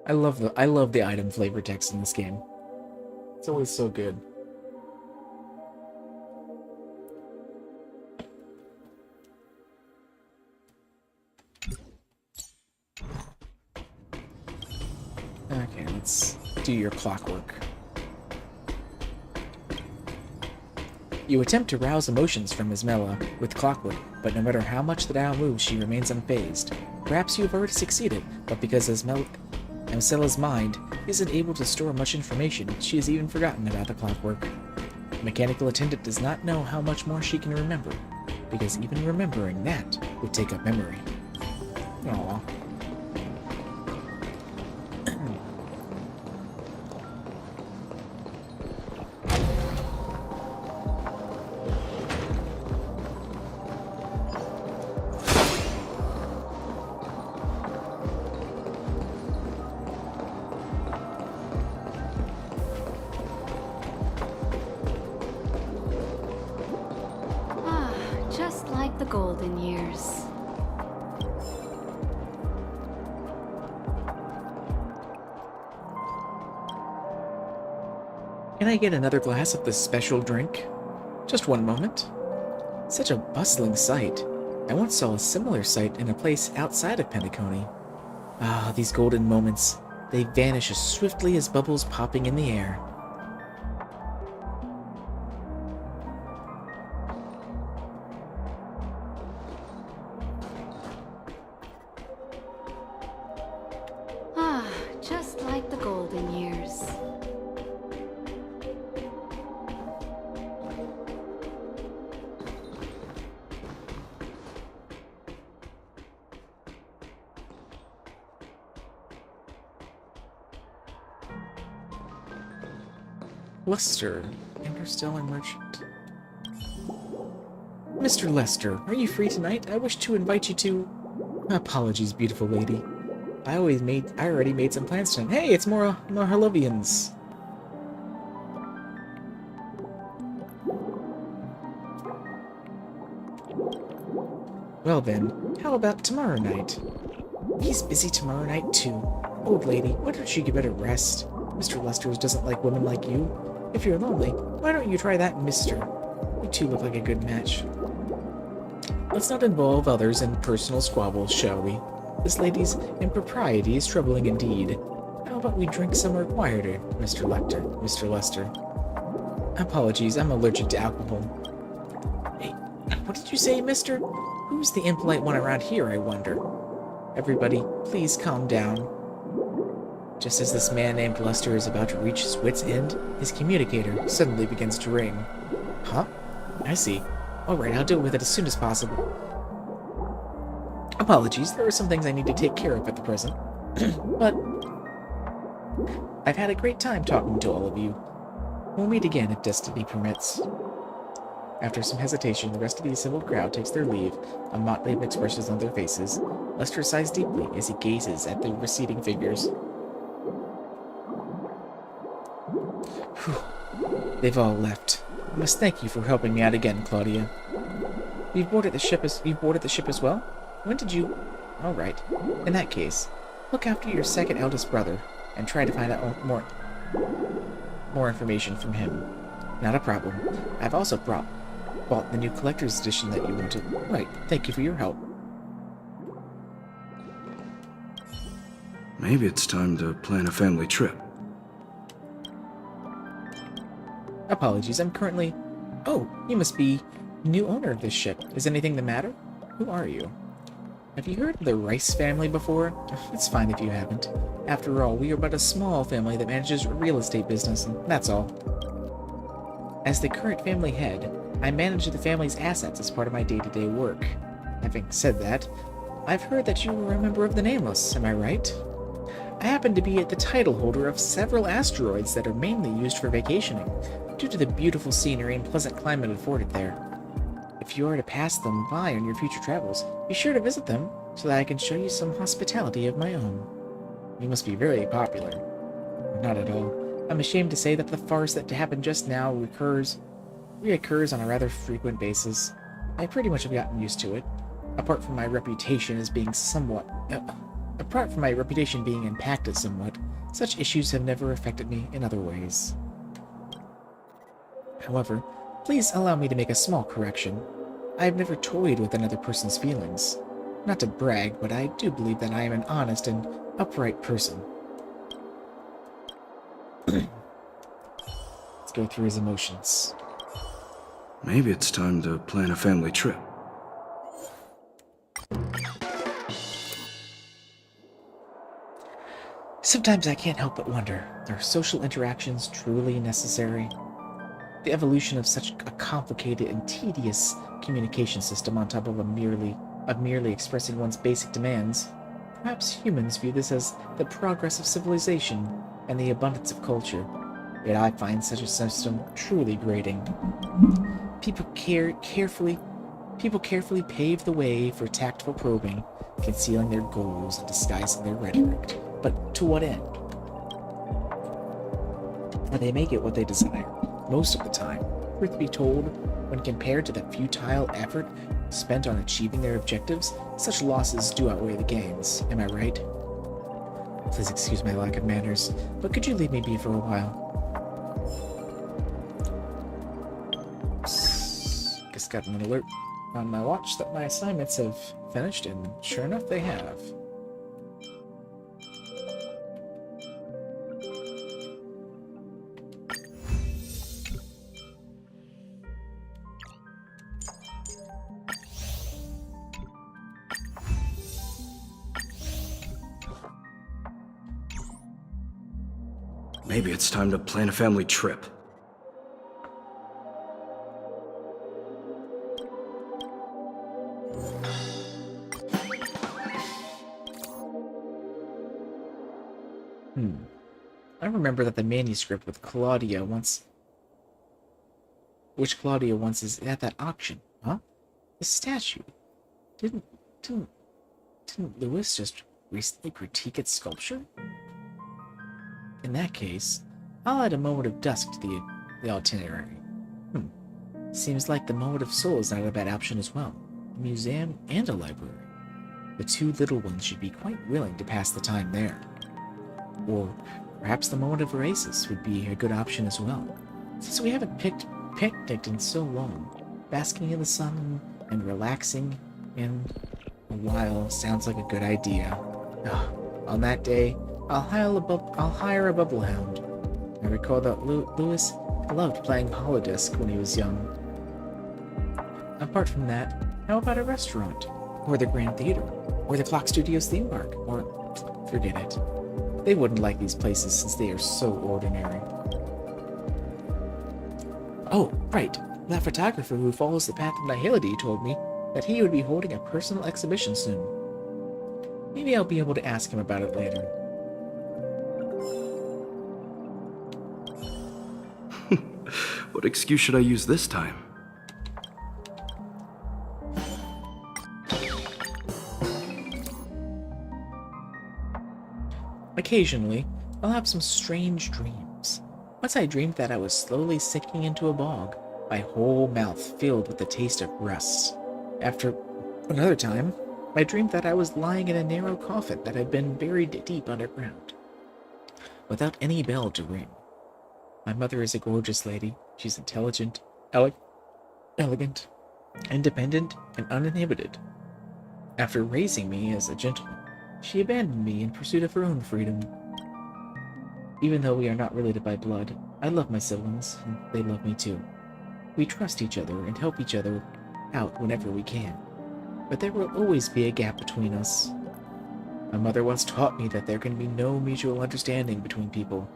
I love the item flavor text in this game. It's always so good. Okay, let's do your clockwork. You attempt to rouse emotions from Ismella with clockwork, but no matter how much the dial moves, she remains unfazed. Perhaps you have already succeeded, but because Amsela's mind isn't able to store much information, she has even forgotten about the clockwork. The mechanical attendant does not know how much more she can remember, because even remembering that would take up memory. Aww. Just like the golden years. Can I get another glass of this special drink? Just one moment. Such a bustling sight. I once saw a similar sight in a place outside of Penacony. Ah, these golden moments. They vanish as swiftly as bubbles popping in the air. Just like the golden years. Lester, Interstellar Merchant. Mr. Lester, are you free tonight? I wish to invite you to... Apologies, beautiful lady. I already made some plans tonight. Hey, it's more Harlovians. Well then, how about tomorrow night? He's busy tomorrow night too. Old lady, why don't you give it a rest? Mr. Lester doesn't like women like you. If you're lonely, why don't you try that Mr.? You two look like a good match. Let's not involve others in personal squabbles, shall we? This lady's impropriety is troubling indeed. How about we drink somewhere quieter, Mr. Lester? Apologies, I'm allergic to alcohol. Hey, what did you say, mister? Who's the impolite one around here, I wonder? Everybody, please calm down. Just as this man named Lester is about to reach his wit's end, his communicator suddenly begins to ring. Huh? I see. Alright, I'll deal with it as soon as possible. Apologies, there are some things I need to take care of at the present. But I've had a great time talking to all of you. We'll meet again if destiny permits. After some hesitation, the rest of the assembled crowd takes their leave, a motley of expressions on their faces. Lester sighs deeply as he gazes at the receding figures. Whew. They've all left. I must thank you for helping me out again, Claudia. You've boarded the ship as well? When did you... All right. In that case, look after your second eldest brother and try to find out more information from him. Not a problem. I've also bought the new collector's edition that you wanted. Right. Thank you for your help. Maybe it's time to plan a family trip. Apologies, I'm currently... Oh, you must be new owner of this ship. Is anything the matter? Who are you? Have you heard of the Rice family before? It's fine if you haven't. After all, we are but a small family that manages a real estate business, and that's all. As the current family head, I manage the family's assets as part of my day-to-day work. Having said that, I've heard that you were a member of the Nameless, am I right? I happen to be the title holder of several asteroids that are mainly used for vacationing, due to the beautiful scenery and pleasant climate afforded there. If you are to pass them by on your future travels, be sure to visit them, so that I can show you some hospitality of my own. You must be very popular. Not at all. I'm ashamed to say that the farce that happened just now reoccurs on a rather frequent basis. I pretty much have gotten used to it. Apart from my reputation being impacted somewhat, such issues have never affected me in other ways. However, please allow me to make a small correction. I have never toyed with another person's feelings. Not to brag, but I do believe that I am an honest and upright person. Let's go through his emotions. Maybe it's time to plan a family trip. Sometimes I can't help but wonder, are social interactions truly necessary? The evolution of such a complicated and tedious communication system on top of merely expressing one's basic demands. Perhaps humans view this as the progress of civilization and the abundance of culture. Yet I find such a system truly grating. People carefully pave the way for tactful probing, concealing their goals and disguising their rhetoric. But to what end? And they may get what they desire. Most of the time, truth be told, when compared to the futile effort spent on achieving their objectives, such losses do outweigh the gains. Am I right? Please excuse my lack of manners, but could you leave me be for a while? Just got an alert on my watch that my assignments have finished, and sure enough, they have. Maybe it's time to plan a family trip. I remember that the manuscript which Claudia once is at that auction, huh? The statue. Didn't Lewis just recently critique its sculpture? In that case, I'll add a moment of dusk to the itinerary. Seems like the moment of soul is not a bad option as well. museum and a library. The two little ones should be quite willing to pass the time there. Or perhaps the moment of oasis would be a good option as well, since we haven't picnicked in so long. Basking in the sun and relaxing in a while sounds like a good idea. On that day, I'll hire a bubble hound. I recall that Lewis loved playing Holodisc when he was young. Apart from that, how about a restaurant? Or the Grand Theater? Or the Clock Studios theme park? Or forget it. They wouldn't like these places since they are so ordinary. Oh, right. That photographer who follows the path of nihility told me that he would be holding a personal exhibition soon. Maybe I'll be able to ask him about it later. What excuse should I use this time? Occasionally, I'll have some strange dreams. Once I dreamed that I was slowly sinking into a bog, my whole mouth filled with the taste of rust. After another time, I dreamed that I was lying in a narrow coffin that had been buried deep underground, without any bell to ring. My mother is a gorgeous lady. She's intelligent, elegant, independent, and uninhibited. After raising me as a gentleman, she abandoned me in pursuit of her own freedom. Even though we are not related by blood, I love my siblings, and they love me too. We trust each other and help each other out whenever we can. But there will always be a gap between us. My mother once taught me that there can be no mutual understanding between people.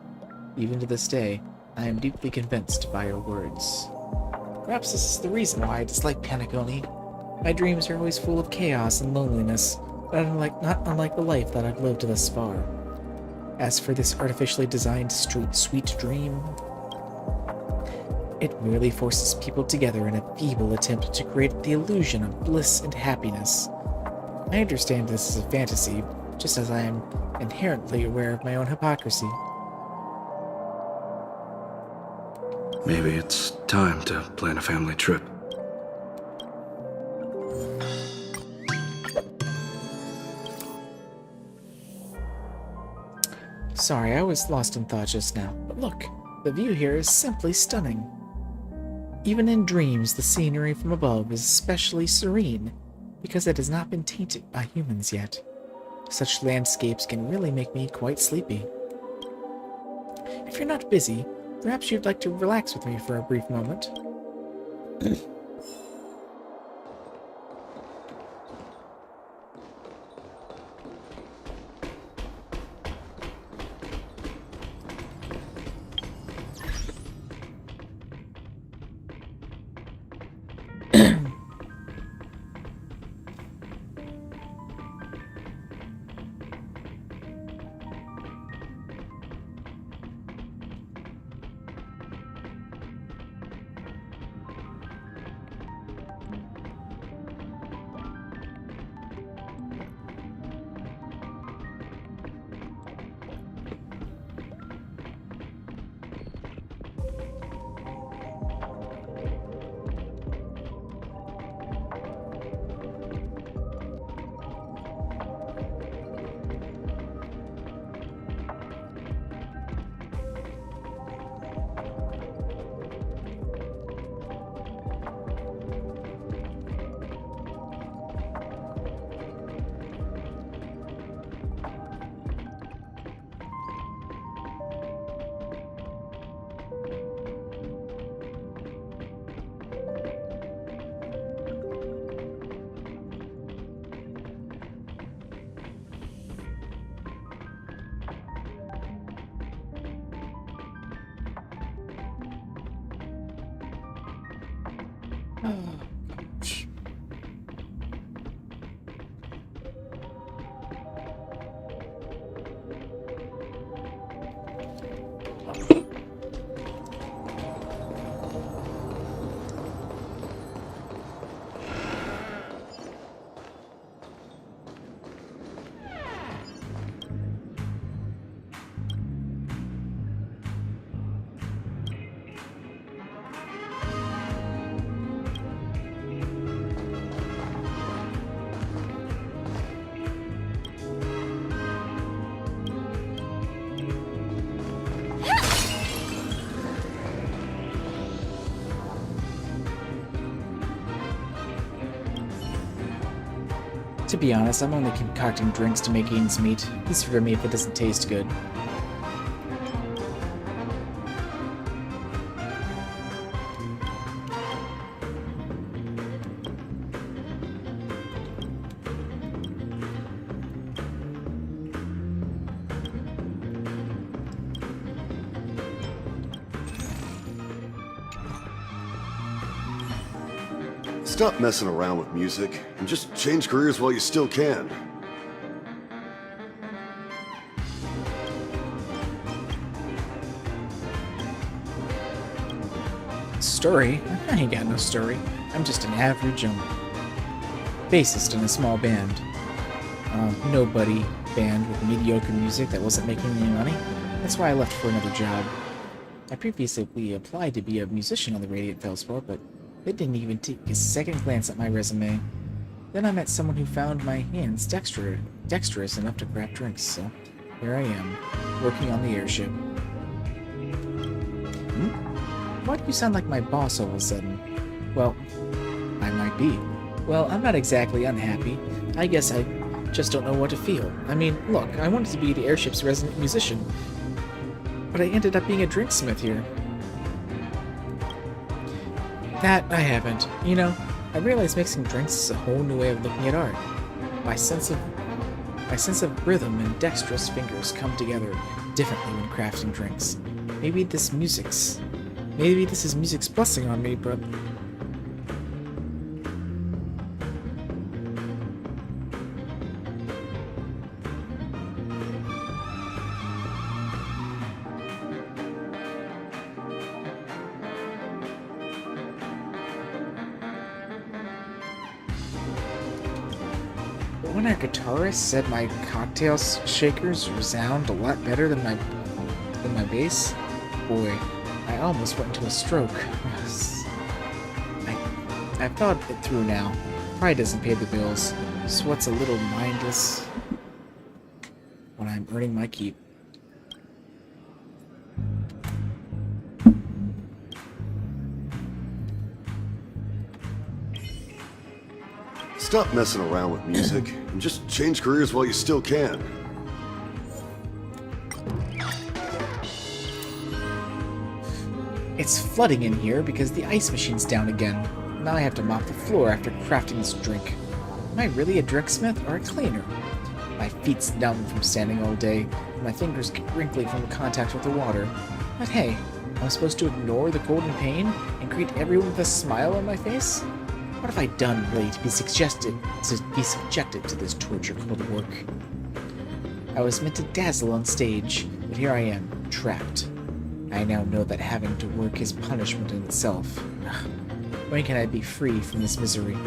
Even to this day, I am deeply convinced by her words. Perhaps this is the reason why I dislike Panaconi. My dreams are always full of chaos and loneliness, not unlike the life that I've lived thus far. As for this artificially designed sweet dream, it merely forces people together in a feeble attempt to create the illusion of bliss and happiness. I understand this is a fantasy, just as I am inherently aware of my own hypocrisy. Maybe it's time to plan a family trip. Sorry, I was lost in thought just now, but look, the view here is simply stunning. Even in dreams, the scenery from above is especially serene, because it has not been tainted by humans yet. Such landscapes can really make me quite sleepy. If you're not busy, perhaps you'd like to relax with me for a brief moment. To be honest, I'm only concocting drinks to make ends meet. Please forgive me if it doesn't taste good. Stop messing around with music and just change careers while you still can. Story? I ain't got no story. I'm just an average bassist in a small band. Nobody band with mediocre music that wasn't making any money. That's why I left for another job. I previously applied to be a musician on the Radiant Felspar, but they didn't even take a second glance at my resume. Then I met someone who found my hands dexterous enough to craft drinks, so here I am, working on the airship. Why do you sound like my boss all of a sudden? Well, I might be. Well, I'm not exactly unhappy. I guess I just don't know what to feel. I mean, look, I wanted to be the airship's resident musician, but I ended up being a drinksmith here. That I haven't. You know, I realize mixing drinks is a whole new way of looking at art. My sense of rhythm and dexterous fingers come together differently when crafting drinks. Maybe this is music's blessing on me, but when our guitarist said my cocktail shakers resound a lot better than my bass, boy, I almost went into a stroke. I've thought it through now. Pride doesn't pay the bills, so what's a little mindless when I'm earning my keep? Stop messing around with music and just change careers while you still can. It's flooding in here because the ice machine's down again. Now I have to mop the floor after crafting this drink. Am I really a drinksmith or a cleaner? My feet's numb from standing all day, and my fingers get wrinkly from contact with the water. But hey, am I supposed to ignore the golden pain and greet everyone with a smile on my face? What have I done really to be subjected to this torture called work? I was meant to dazzle on stage, but here I am, trapped. I now know that having to work is punishment in itself. When can I be free from this misery?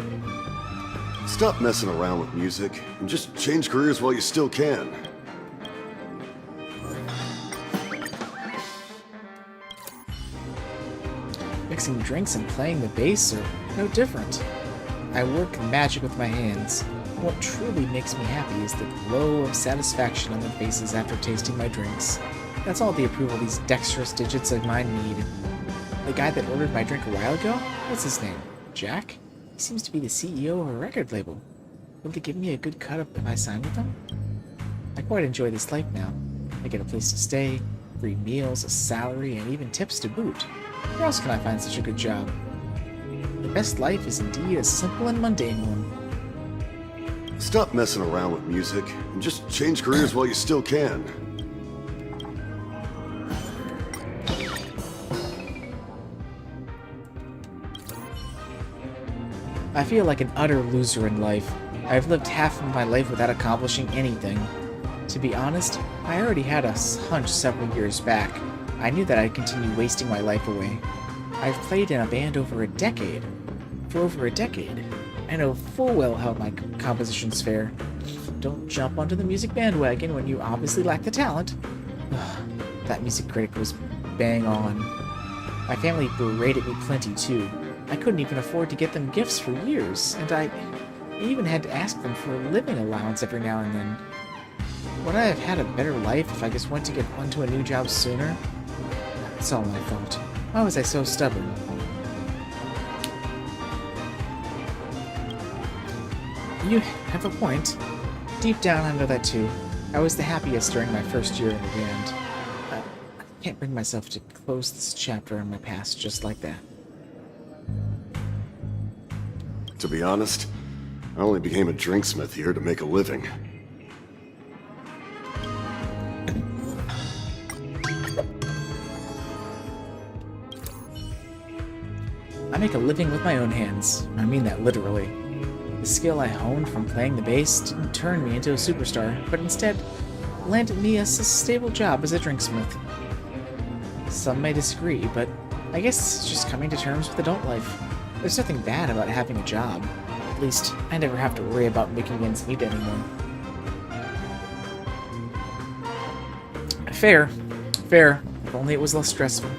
Stop messing around with music and just change careers while you still can. Mixing drinks and playing the bass are no different. I work magic with my hands. What truly makes me happy is the glow of satisfaction on their faces after tasting my drinks. That's all the approval these dexterous digits of mine need. The guy that ordered my drink a while ago? What's his name? Jack? He seems to be the CEO of a record label. Will they give me a good cut up if I sign with them? I quite enjoy this life now. I get a place to stay, free meals, a salary, and even tips to boot. Where else can I find such a good job? The best life is indeed a simple and mundane one. Stop messing around with music and just change careers while you still can. I feel like an utter loser in life. I've lived half of my life without accomplishing anything. To be honest, I already had a hunch several years back. I knew that I'd continue wasting my life away. I've played in a band for over a decade. I know full well how my compositions fare. Don't jump onto the music bandwagon when you obviously lack the talent. That music critic was bang on. My family berated me plenty too. I couldn't even afford to get them gifts for years, and I even had to ask them for a living allowance every now and then. Would I have had a better life if I just went to get onto a new job sooner? It's all my fault. Why was I so stubborn? You have a point. Deep down, I know that too. I was the happiest during my first year in the band. I can't bring myself to close this chapter in my past just like that. To be honest, I only became a drinksmith here to make a living. I make a living with my own hands. I mean that literally. The skill I honed from playing the bass didn't turn me into a superstar, but instead landed me a stable job as a drinksmith. Some may disagree, but I guess it's just coming to terms with adult life. There's nothing bad about having a job. At least, I never have to worry about making ends meet anymore. Fair. Fair. If only it was less stressful.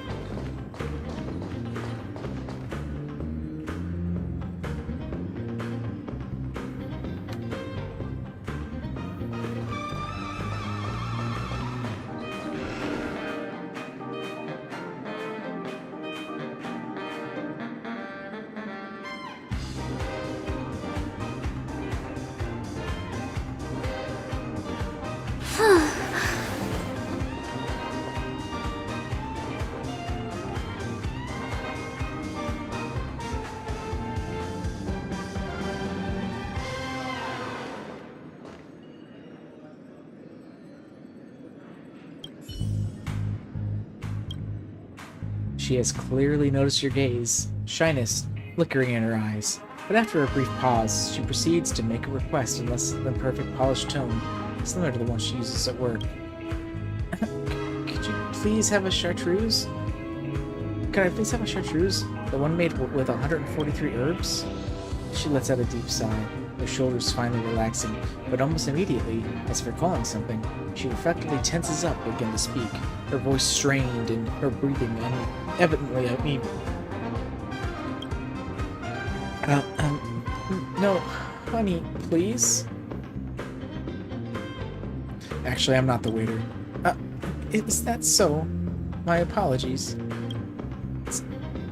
She has clearly noticed your gaze, shyness flickering in her eyes. But after a brief pause, she proceeds to make a request in less than perfect polished tone, similar to the one she uses at work. Could you please have a chartreuse? Could I please have a chartreuse? The one made with 143 herbs? She lets out a deep sigh, her shoulders finally relaxing, but almost immediately, as if recalling something, she reflectively tenses up and begins to speak, her voice strained and her breathing evidently uneven. No, honey, please? Actually, I'm not the waiter. Is that so? My apologies. It's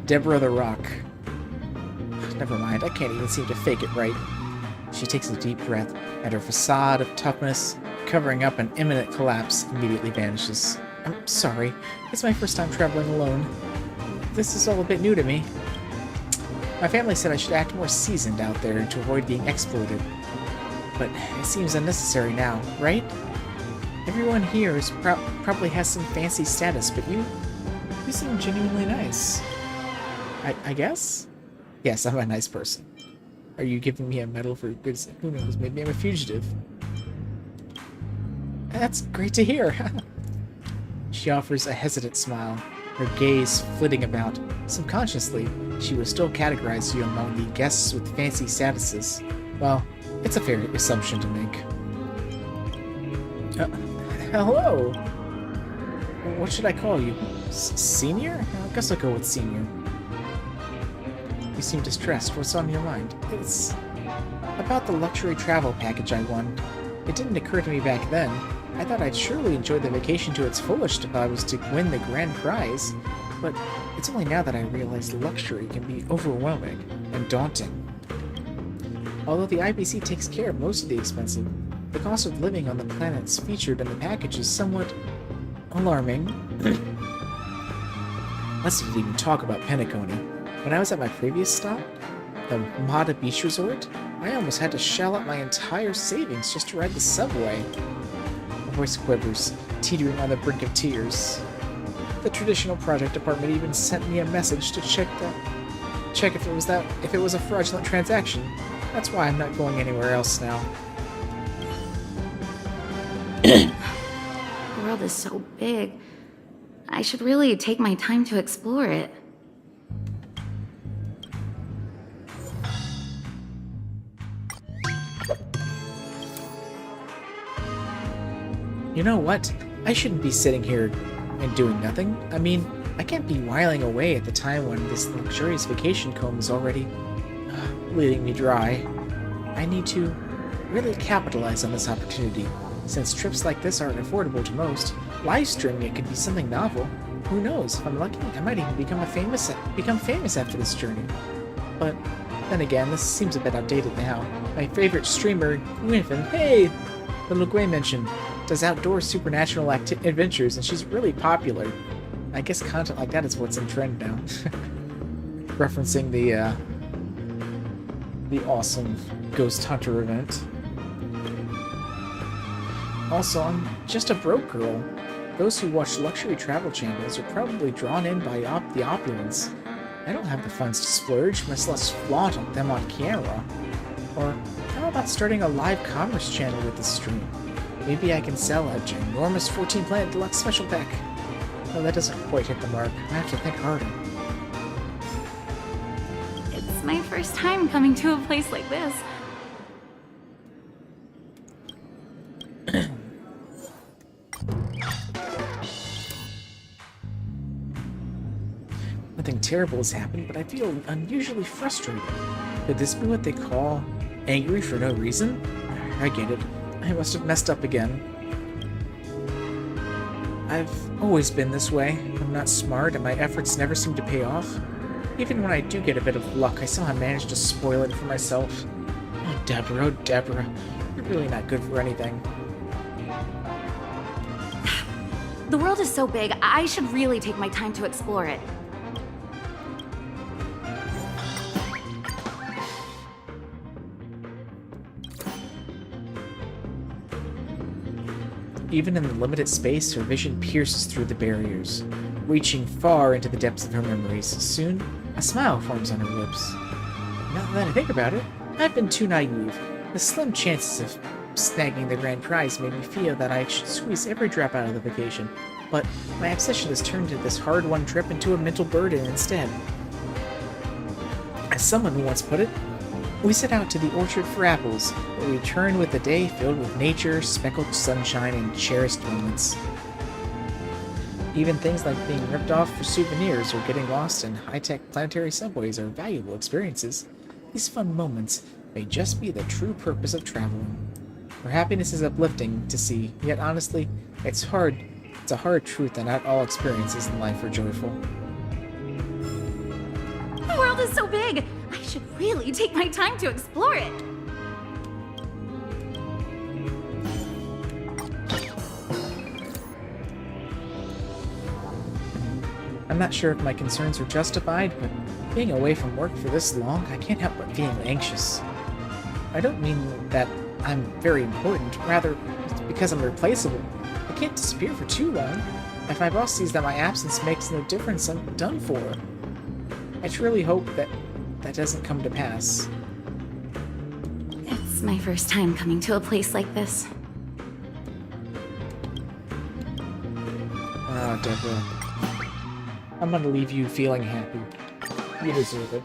Deborah the Rock. Never mind, I can't even seem to fake it right. She takes a deep breath, and her facade of toughness, covering up an imminent collapse, immediately vanishes. I'm sorry. It's my first time traveling alone. This is all a bit new to me. My family said I should act more seasoned out there to avoid being exploited. But it seems unnecessary now, right? Everyone here is probably has some fancy status, but you seem genuinely nice. I guess? Yes, I'm a nice person. Are you giving me a medal for good? Who knows? Maybe I'm a fugitive. That's great to hear. She offers a hesitant smile, her gaze flitting about. Subconsciously, she will still categorize you among the guests with fancy statuses. Well, it's a fair assumption to make. Hello. What should I call you? Senior? I guess I'll go with senior. You seem distressed. What's on your mind? It's about the luxury travel package I won. It didn't occur to me back then. I thought I'd surely enjoy the vacation to its fullest if I was to win the grand prize. But it's only now that I realize luxury can be overwhelming and daunting. Although the IBC takes care of most of the expenses, the cost of living on the planets featured in the package is somewhat alarming. Let's not even talk about Penacony. When I was at my previous stop, the Mata Beach Resort, I almost had to shell out my entire savings just to ride the subway. My voice quivers, teetering on the brink of tears. The traditional project department even sent me a message to check if it was a fraudulent transaction. That's why I'm not going anywhere else now. The world is so big. I should really take my time to explore it. You know what? I shouldn't be sitting here and doing nothing. I mean, I can't be whiling away at the time when this luxurious vacation comb is already bleeding me dry. I need to really capitalize on this opportunity. Since trips like this aren't affordable to most, live streaming it could be something novel. Who knows? If I'm lucky, I might even become famous after this journey. But Then again, this seems a bit outdated now. My favorite streamer, Gwynfin, hey! Little Gwyn mentioned, does outdoor supernatural adventures, and she's really popular. I guess content like that is what's in trend now. Referencing the awesome Ghost Hunter event. Also, I'm just a broke girl. Those who watch luxury travel channels are probably drawn in by the opulence. I don't have the funds to splurge, much less flaunt them on camera. Or how about starting a live commerce channel with this stream? Maybe I can sell a ginormous 14 Planet Deluxe Special Pack. Oh, that doesn't quite hit the mark. I have to think harder. It's my first time coming to a place like this. Nothing terrible has happened, but I feel unusually frustrated. Could this be what they call angry for no reason? I get it. I must have messed up again. I've always been this way. I'm not smart, and my efforts never seem to pay off. Even when I do get a bit of luck, I somehow manage to spoil it for myself. Oh, Deborah, you're really not good for anything. The world is so big, I should really take my time to explore it. Even in the limited space, her vision pierces through the barriers, reaching far into the depths of her memories. Soon, a smile forms on her lips. Now that I think about it, I've been too naive. The slim chances of snagging the grand prize made me feel that I should squeeze every drop out of the vacation, but my obsession has turned this hard-won trip into a mental burden instead. As someone once put it, we set out to the orchard for apples, but we return with a day filled with nature, speckled sunshine, and cherished moments. Even things like being ripped off for souvenirs or getting lost in high-tech planetary subways are valuable experiences. These fun moments may just be the true purpose of traveling. For happiness is uplifting to see, yet honestly, it's a hard truth that not all experiences in life are joyful. The world is so big! I should really take my time to explore it! I'm not sure if my concerns are justified, but being away from work for this long, I can't help but feeling anxious. I don't mean that I'm very important, rather, it's because I'm replaceable. I can't disappear for too long. If my boss sees that my absence makes no difference, I'm done for. I truly hope that doesn't come to pass. It's my first time coming to a place like this. Ah, Deborah. I'm gonna leave you feeling happy. You deserve it.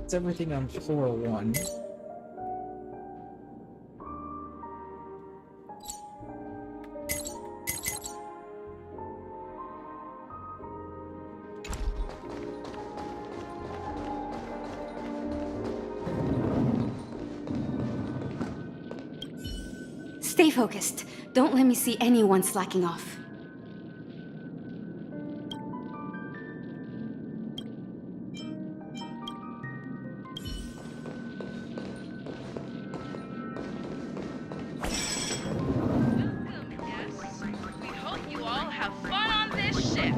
It's everything on floor 1. Stay focused. Don't let me see anyone slacking off. Yes. We hope you all have fun on this ship.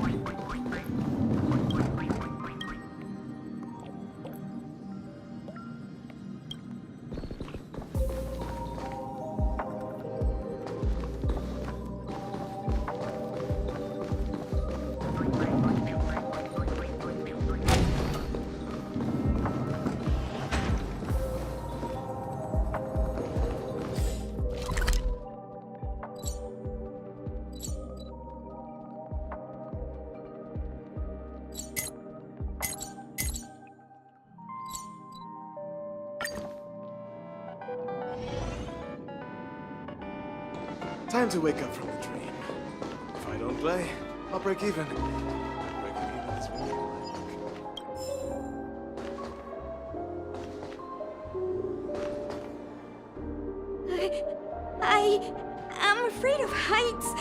Time to wake up from the dream. If I don't play, I'll break even. Breaking even is really I'm afraid of heights.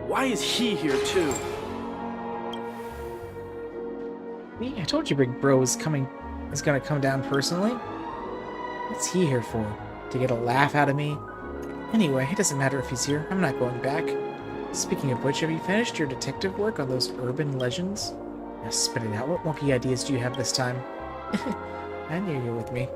Why is he here too? Me? I told you Big Bro is gonna come down personally. What's he here for? To get a laugh out of me? Anyway, it doesn't matter if he's here. I'm not going back. Speaking of which, have you finished your detective work on those urban legends? Now spit it out. What wonky ideas do you have this time? I knew you were with me.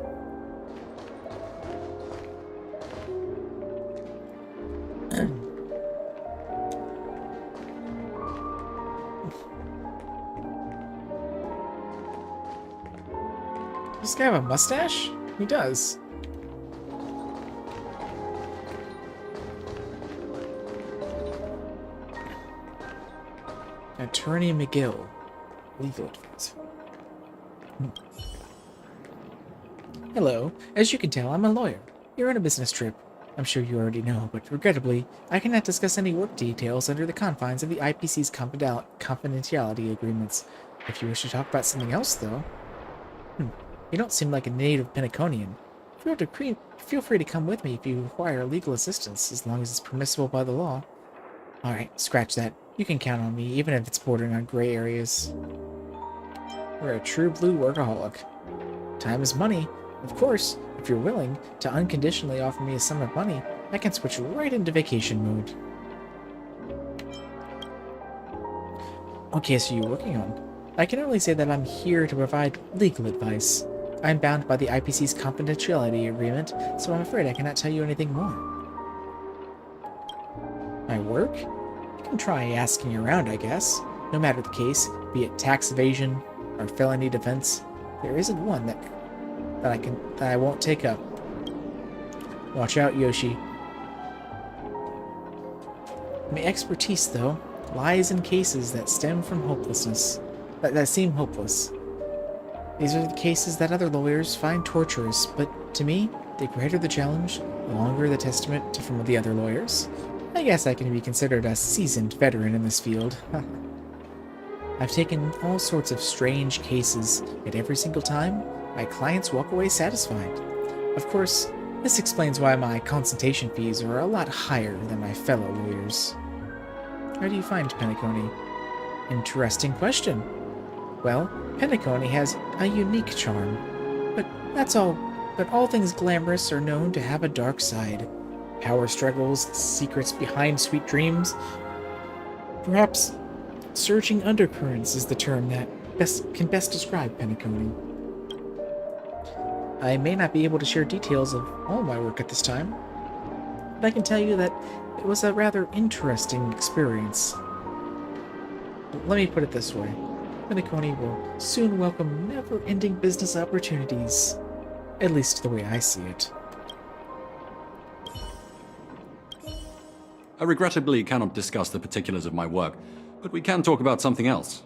Does this guy have a mustache? He does. Attorney McGill. Legal advice. Hello. As you can tell, I'm a lawyer. You're on a business trip. I'm sure you already know, but regrettably, I cannot discuss any work details under the confines of the IPC's confidentiality agreements. If you wish to talk about something else, though... You don't seem like a native Penaconian. Feel free to come with me if you require legal assistance, as long as it's permissible by the law. Alright, scratch that. You can count on me, even if it's bordering on gray areas. We're a true blue workaholic. Time is money. Of course, if you're willing to unconditionally offer me a sum of money, I can switch right into vacation mode. What case are you working on? I can only say that I'm here to provide legal advice. I'm bound by the IPC's confidentiality agreement, so I'm afraid I cannot tell you anything more. My work? You can try asking around, I guess. No matter the case, be it tax evasion or felony defense, there isn't one that I won't take up. Watch out, Yoshi. My expertise, though, lies in cases that stem from hopelessness. That seem hopeless. These are the cases that other lawyers find torturous, but to me, the greater the challenge, the longer the testament from the other lawyers. I guess I can be considered a seasoned veteran in this field. I've taken all sorts of strange cases, yet every single time, my clients walk away satisfied. Of course, this explains why my consultation fees are a lot higher than my fellow lawyers. How do you find Penacony? Interesting question. Well, Penacony has a unique charm, but all things glamorous are known to have a dark side. Power struggles, secrets behind sweet dreams. Perhaps surging undercurrents is the term that can best describe Penacony. I may not be able to share details of all my work at this time, but I can tell you that it was a rather interesting experience. Let me put it this way. Minikoni will soon welcome never-ending business opportunities. At least the way I see it. I regrettably cannot discuss the particulars of my work, but we can talk about something else.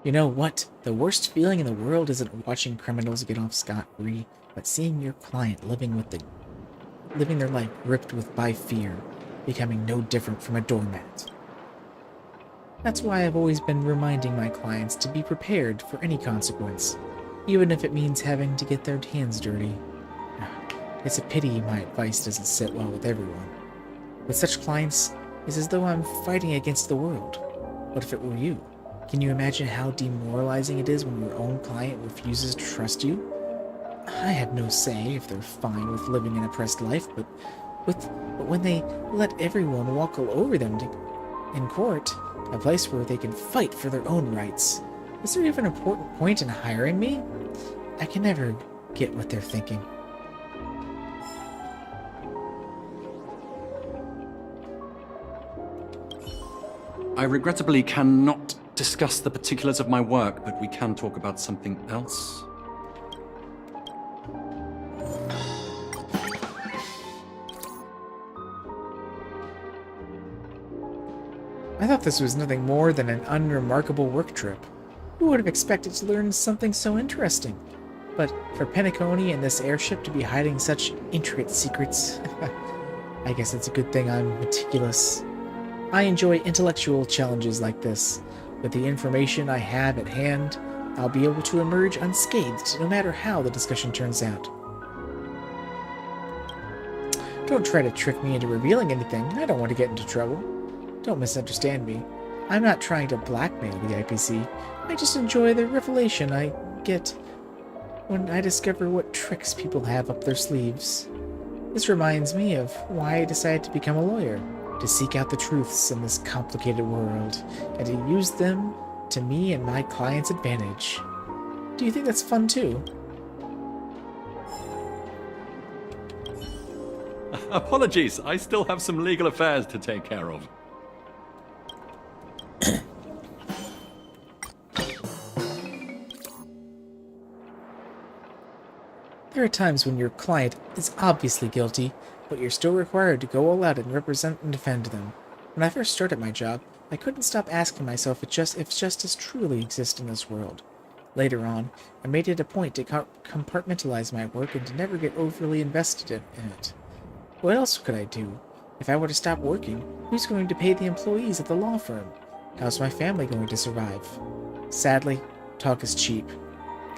You know what? The worst feeling in the world isn't watching criminals get off scot-free, but seeing your client living their life gripped by fear, becoming no different from a doormat. That's why I've always been reminding my clients to be prepared for any consequence, even if it means having to get their hands dirty. It's a pity my advice doesn't sit well with everyone. With such clients, it's as though I'm fighting against the world. What if it were you? Can you imagine how demoralizing it is when your own client refuses to trust you? I have no say if they're fine with living an oppressed life, but when they let everyone walk all over them in court, a place where they can fight for their own rights, is there even an important point in hiring me? I can never get what they're thinking. I regrettably cannot discuss the particulars of my work, but we can talk about something else. I thought this was nothing more than an unremarkable work trip. Who would have expected to learn something so interesting? But for Penacony and this airship to be hiding such intricate secrets, I guess it's a good thing I'm meticulous. I enjoy intellectual challenges like this. With the information I have at hand, I'll be able to emerge unscathed no matter how the discussion turns out. Don't try to trick me into revealing anything. I don't want to get into trouble. Don't misunderstand me. I'm not trying to blackmail the IPC. I just enjoy the revelation I get when I discover what tricks people have up their sleeves. This reminds me of why I decided to become a lawyer. To seek out the truths in this complicated world, and to use them to me and my client's advantage. Do you think that's fun too? Apologies, I still have some legal affairs to take care of. There are times when your client is obviously guilty, but you're still required to go all out and represent and defend them. When I first started my job, I couldn't stop asking myself if justice truly exists in this world. Later on, I made it a point to compartmentalize my work and to never get overly invested in it. What else could I do? If I were to stop working, who's going to pay the employees at the law firm? How's my family going to survive? Sadly, talk is cheap.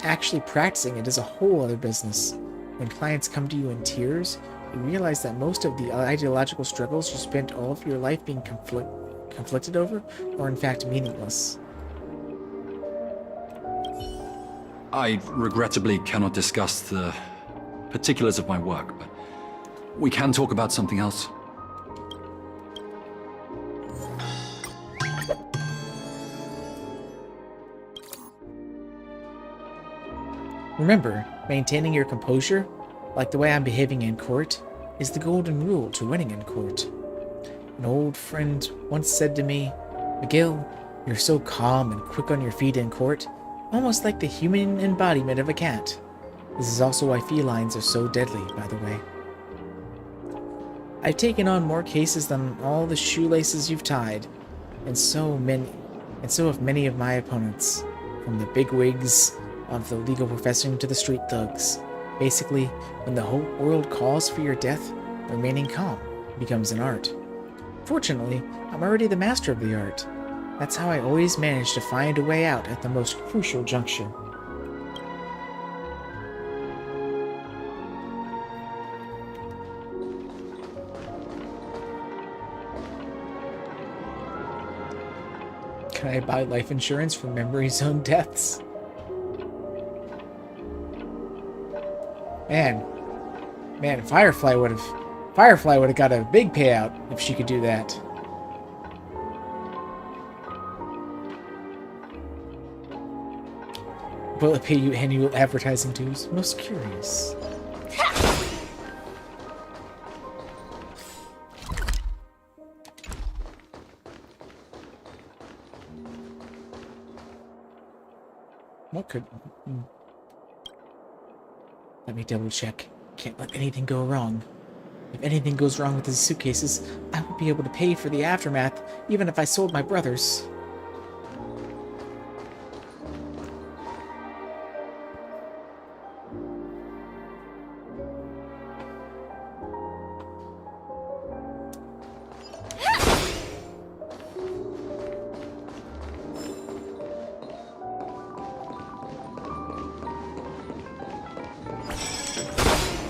Actually practicing it is a whole other business. When clients come to you in tears, you realize that most of the ideological struggles you spent all of your life being conflicted over are in fact meaningless. I regrettably cannot discuss the particulars of my work, but we can talk about something else. Remember, maintaining your composure, like the way I'm behaving in court, is the golden rule to winning in court. An old friend once said to me, "McGill, you're so calm and quick on your feet in court, almost like the human embodiment of a cat." This is also why felines are so deadly, by the way. I've taken on more cases than all the shoelaces you've tied, and so have many of my opponents, from the bigwigs of the legal profession to the street thugs. Basically, when the whole world calls for your death, remaining calm becomes an art. Fortunately, I'm already the master of the art. That's how I always manage to find a way out at the most crucial juncture. Can I buy life insurance for memory zone deaths? Man, Firefly would have got a big payout if she could do that. Will it pay you annual advertising dues? Most curious. What could... Let me double check. Can't let anything go wrong. If anything goes wrong with these suitcases, I won't be able to pay for the aftermath, even if I sold my brothers.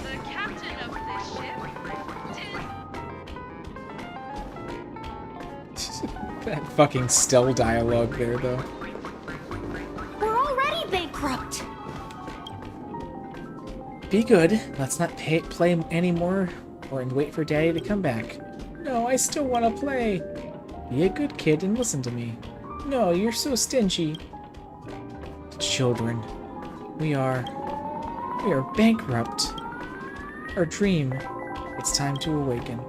The captain of this ship That fucking Stell dialogue there, though. We're already bankrupt. Be good. Let's not play anymore and wait for Daddy to come back. No, I still want to play. Be a good kid and listen to me. No, you're so stingy. Children, we are bankrupt. Our dream. It's time to awaken.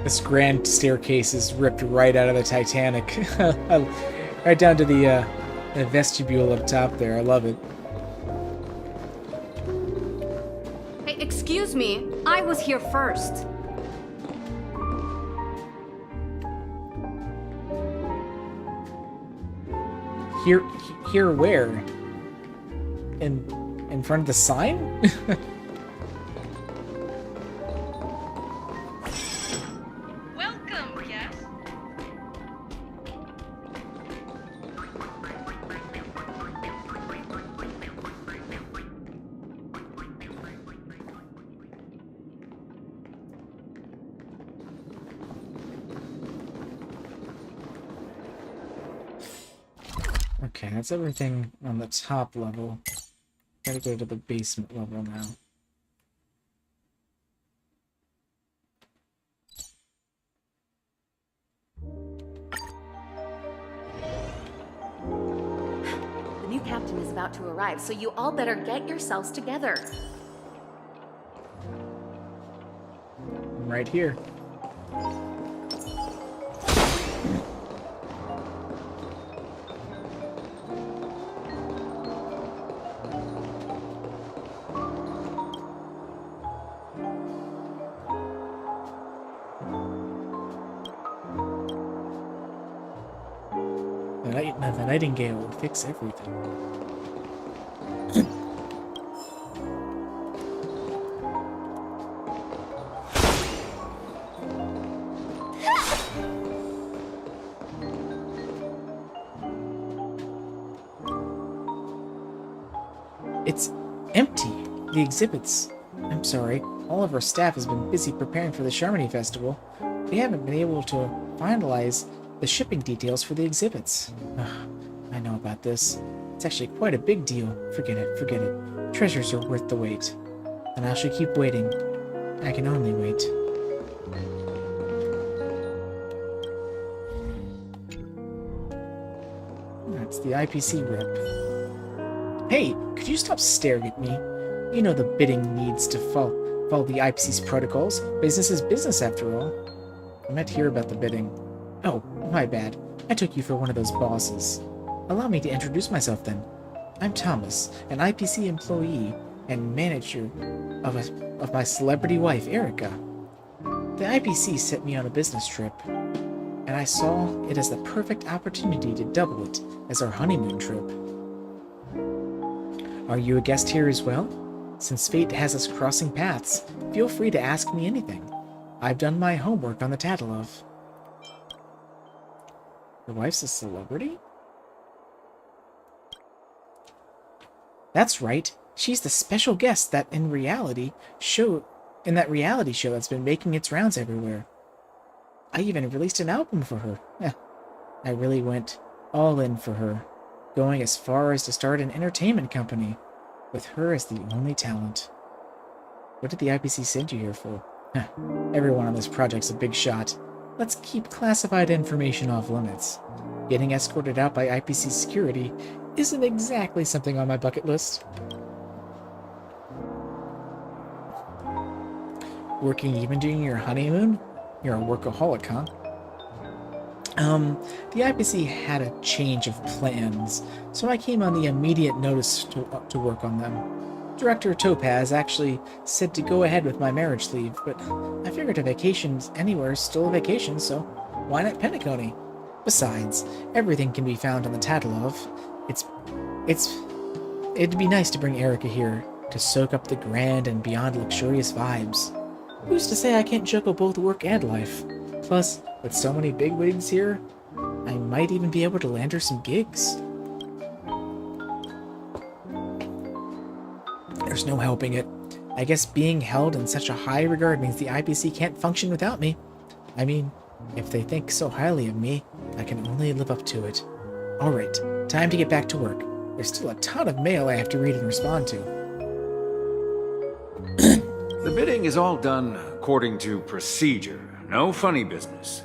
This grand staircase is ripped right out of the Titanic. Right down to the vestibule up top there. I love it. Hey, excuse me. I was here first. Here where? In front of the sign? welcome, guest. Okay, that's everything on the top level. Gotta go to the basement level now. The new captain is about to arrive, so you all better get yourselves together. I'm right here. The Nightingale will fix everything. It's empty. The exhibits. I'm sorry. All of our staff has been busy preparing for the Charmony Festival. We haven't been able to finalize the shipping details for the exhibits. Ugh, I know about this. It's actually quite a big deal. Forget it, forget it. Treasures are worth the wait. And I shall keep waiting. I can only wait. That's the IPC rep. Hey, could you stop staring at me? You know the bidding needs to follow the IPC's protocols. Business is business, after all. I meant to hear about the bidding. Oh, my bad. I took you for one of those bosses. Allow me to introduce myself then. I'm Thomas, an IPC employee and manager of my celebrity wife, Erica. The IPC sent me on a business trip, and I saw it as the perfect opportunity to double it as our honeymoon trip. Are you a guest here as well? Since fate has us crossing paths, feel free to ask me anything. I've done my homework on the Tatalov. Your wife's a celebrity? That's right. She's the special guest that in that reality show that's been making its rounds everywhere. I even released an album for her. I really went all in for her, going as far as to start an entertainment company, with her as the only talent. What did the IPC send you here for? Huh. Everyone on this project's a big shot. Let's keep classified information off limits. Getting escorted out by IPC security isn't exactly something on my bucket list. Working even during your honeymoon? You're a workaholic, huh? The IPC had a change of plans, so I came on the immediate notice to work on them. Director Topaz actually said to go ahead with my marriage leave, but I figured a vacation anywhere is still a vacation, so why not Penacony? Besides, everything can be found on the Tatalov. It'd be nice to bring Erica here to soak up the grand and beyond luxurious vibes. Who's to say I can't juggle both work and life? Plus, with so many bigwigs here, I might even be able to land her some gigs. There's no helping it. I guess being held in such a high regard means the IPC can't function without me. I mean, if they think so highly of me, I can only live up to it. Alright, time to get back to work. There's still a ton of mail I have to read and respond to. The bidding is all done according to procedure. No funny business.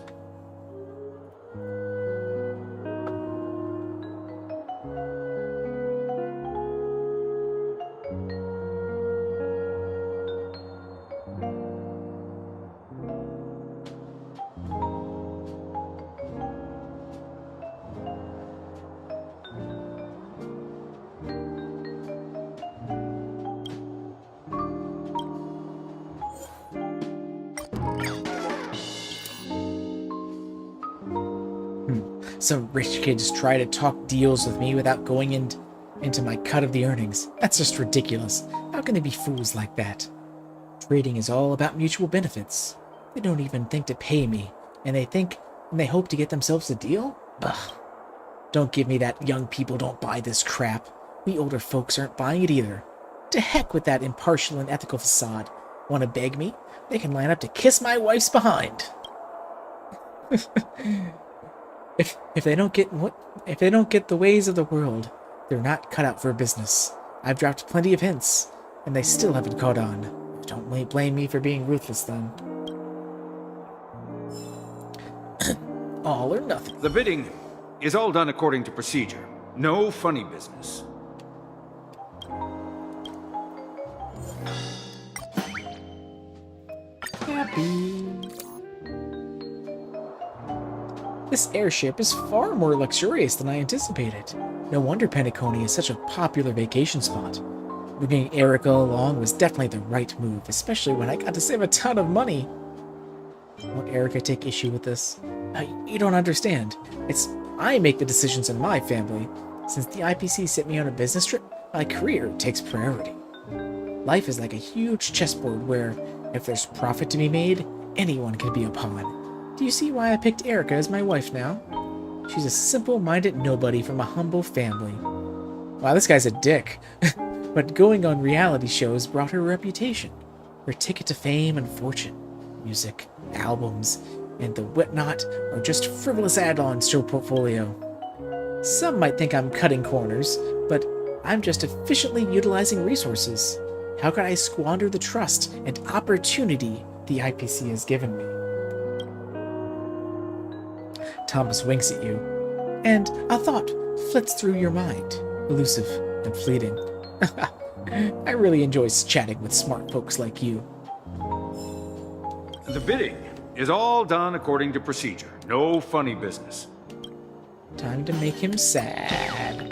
Some rich kids try to talk deals with me without going into my cut of the earnings. That's just ridiculous. How can they be fools like that? Trading is all about mutual benefits. They don't even think to pay me, and they hope to get themselves a deal? Ugh. Don't give me that young people don't buy this crap. We older folks aren't buying it either. To heck with that impartial and ethical facade. Want to beg me? They can line up to kiss my wife's behind. If they don't get the ways of the world, they're not cut out for business. I've dropped plenty of hints, and they still haven't caught on. Don't blame me for being ruthless then. All or nothing. The bidding is all done according to procedure. No funny business. Happy. This airship is far more luxurious than I anticipated. No wonder Penacony is such a popular vacation spot. Bringing Erica along was definitely the right move, especially when I got to save a ton of money. Won't Erica take issue with this? You don't understand. I make the decisions in my family. Since the IPC sent me on a business trip, my career takes priority. Life is like a huge chessboard where, if there's profit to be made, anyone can be a pawn. Do you see why I picked Erica as my wife now? She's a simple-minded nobody from a humble family. Wow, this guy's a dick. But going on reality shows brought her reputation. Her ticket to fame and fortune. Music, albums, and the whatnot are just frivolous add-ons to her portfolio. Some might think I'm cutting corners, but I'm just efficiently utilizing resources. How could I squander the trust and opportunity the IPC has given me? Thomas winks at you, and a thought flits through your mind, elusive and fleeting. I really enjoy chatting with smart folks like you. The bidding is all done according to procedure. No funny business. Time to make him sad.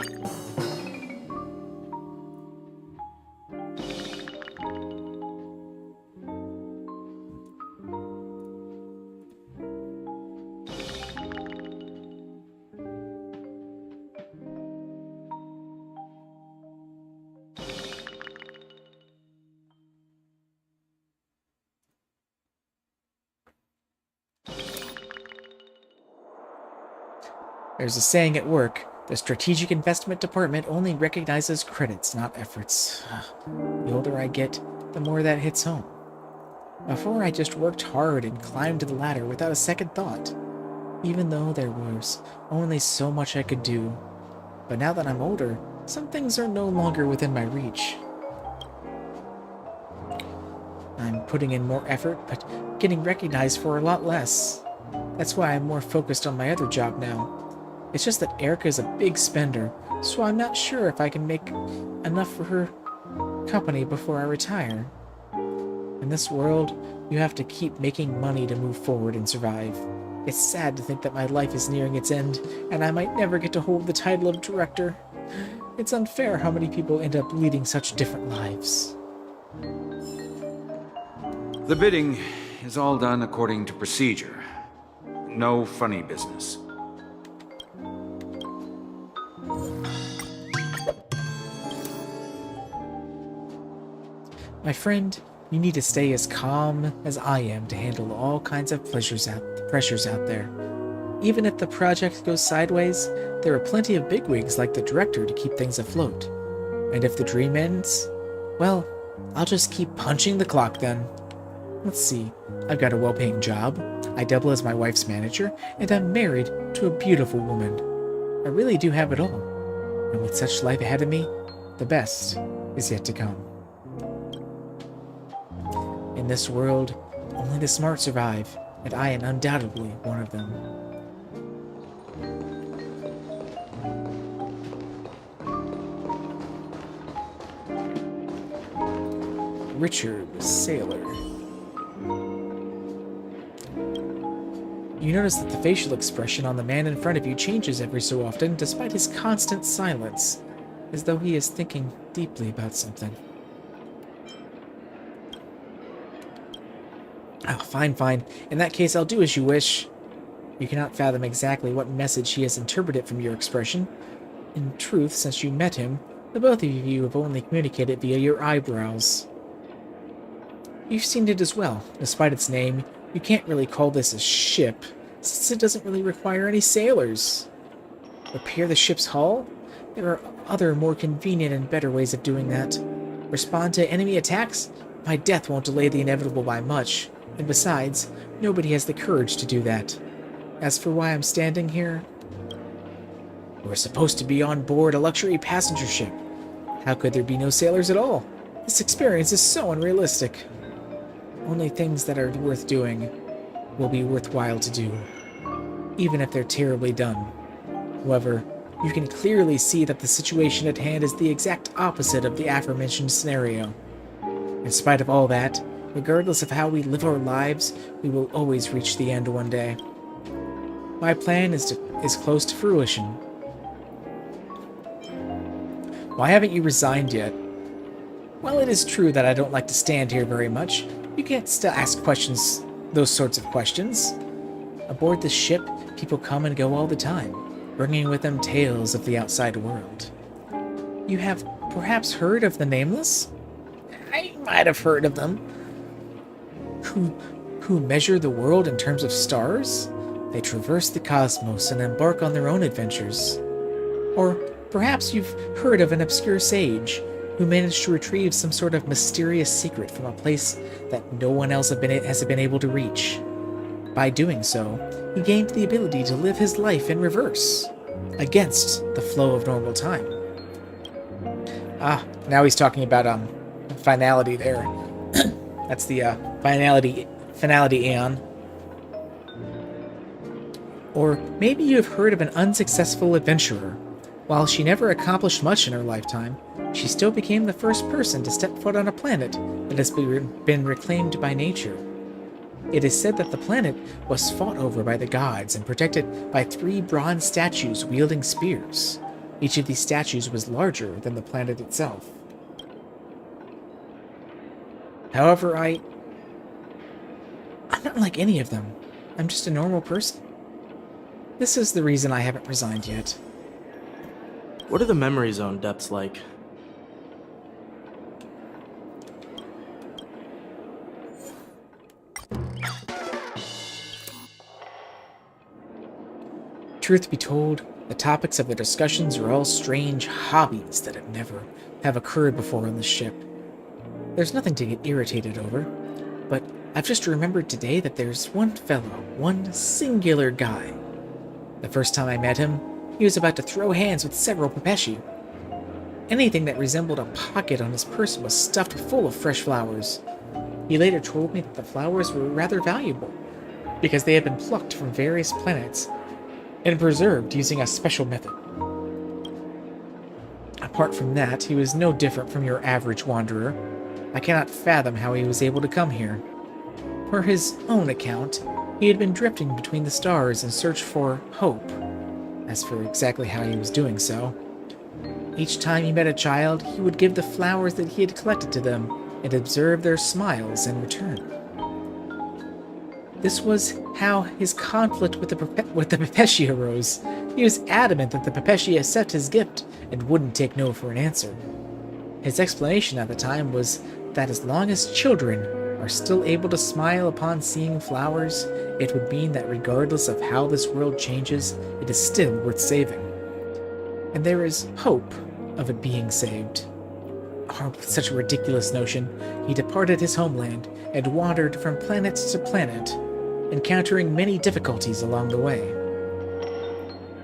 There's a saying at work, the Strategic Investment Department only recognizes credits, not efforts. The older I get, the more that hits home. Before, I just worked hard and climbed the ladder without a second thought, even though there was only so much I could do. But now that I'm older, some things are no longer within my reach. I'm putting in more effort, but getting recognized for a lot less. That's why I'm more focused on my other job now. It's just that Erica is a big spender, so I'm not sure if I can make enough for her company before I retire. In this world, you have to keep making money to move forward and survive. It's sad to think that my life is nearing its end, and I might never get to hold the title of director. It's unfair how many people end up leading such different lives. The bidding is all done according to procedure. No funny business. My friend, you need to stay as calm as I am to handle all kinds of pressures out there. Even if the project goes sideways, there are plenty of bigwigs like the director to keep things afloat. And if the dream ends, well, I'll just keep punching the clock then. Let's see, I've got a well-paying job, I double as my wife's manager, and I'm married to a beautiful woman. I really do have it all. And with such life ahead of me, the best is yet to come. In this world, only the smart survive, and I am undoubtedly one of them. Richard, sailor. You notice that the facial expression on the man in front of you changes every so often, despite his constant silence, as though he is thinking deeply about something. Oh, fine, fine. In that case, I'll do as you wish. You cannot fathom exactly what message he has interpreted from your expression. In truth, since you met him, the both of you have only communicated via your eyebrows. You've seen it as well. Despite its name, you can't really call this a ship, since it doesn't really require any sailors. Repair the ship's hull? There are other more convenient and better ways of doing that. Respond to enemy attacks? My death won't delay the inevitable by much. And besides, nobody has the courage to do that. As for why I'm standing here, we're supposed to be on board a luxury passenger ship. How could there be no sailors at all? This experience is so unrealistic. Only things that are worth doing will be worthwhile to do, even if they're terribly done. However, you can clearly see that the situation at hand is the exact opposite of the aforementioned scenario. In spite of all that, regardless of how we live our lives, we will always reach the end one day. My plan is close to fruition. Why haven't you resigned yet? Well, it is true that I don't like to stand here very much. You can't still ask questions, those sorts of questions. Aboard this ship, people come and go all the time, bringing with them tales of the outside world. You have perhaps heard of the Nameless? I might have heard of them. Who measure the world in terms of stars? They traverse the cosmos and embark on their own adventures. Or perhaps you've heard of an obscure sage who managed to retrieve some sort of mysterious secret from a place that no one else has been able to reach. By doing so, he gained the ability to live his life in reverse, against the flow of normal time. Ah, now he's talking about finality there. That's the finality aeon. Or maybe you have heard of an unsuccessful adventurer. While she never accomplished much in her lifetime, she still became the first person to step foot on a planet that has been reclaimed by nature. It is said that the planet was fought over by the gods and protected by 3 bronze statues wielding spears. Each of these statues was larger than the planet itself. However, I'm not like any of them. I'm just a normal person. This is the reason I haven't resigned yet. What are the memory zone depths like? Truth be told, the topics of the discussions are all strange hobbies that have occurred before on the ship. There's nothing to get irritated over, but I've just remembered today that there's one fellow, one singular guy. The first time I met him, he was about to throw hands with several Pepeshi. Anything that resembled a pocket on his person was stuffed full of fresh flowers. He later told me that the flowers were rather valuable, because they had been plucked from various planets and preserved using a special method. Apart from that, he was no different from your average wanderer. I cannot fathom how he was able to come here. Per his own account, he had been drifting between the stars in search for hope. As for exactly how he was doing so, each time he met a child, he would give the flowers that he had collected to them and observe their smiles in return. This was how his conflict with the Pepetia arose. He was adamant that the Pepetia accept his gift and wouldn't take no for an answer. His explanation at the time was that as long as children are still able to smile upon seeing flowers, it would mean that regardless of how this world changes, it is still worth saving. And there is hope of it being saved. Armed with such a ridiculous notion, he departed his homeland and wandered from planet to planet, encountering many difficulties along the way.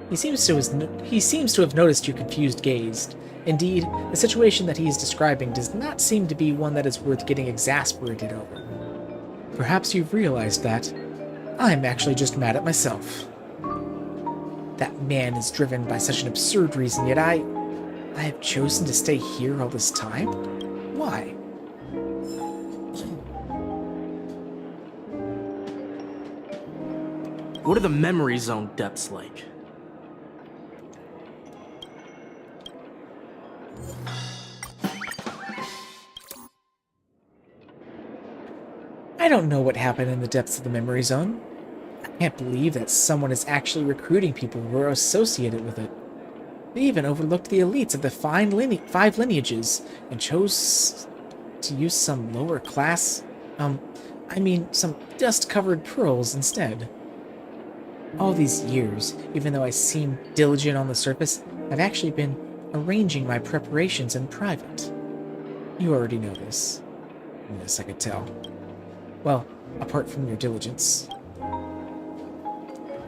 He seems to have noticed your confused gaze. Indeed, the situation that he is describing does not seem to be one that is worth getting exasperated over. Perhaps you've realized that I'm actually just mad at myself. That man is driven by such an absurd reason, yet I have chosen to stay here all this time? Why? What are the memory zone depths like? I don't know what happened in the depths of the memory zone. I can't believe that someone is actually recruiting people who are associated with it. They even overlooked the elites of the five lineages and chose to use some lower class, some dust-covered pearls instead. All these years, even though I seem diligent on the surface, I've actually been arranging my preparations in private. You already know this. Yes, I could tell. Well, apart from your diligence.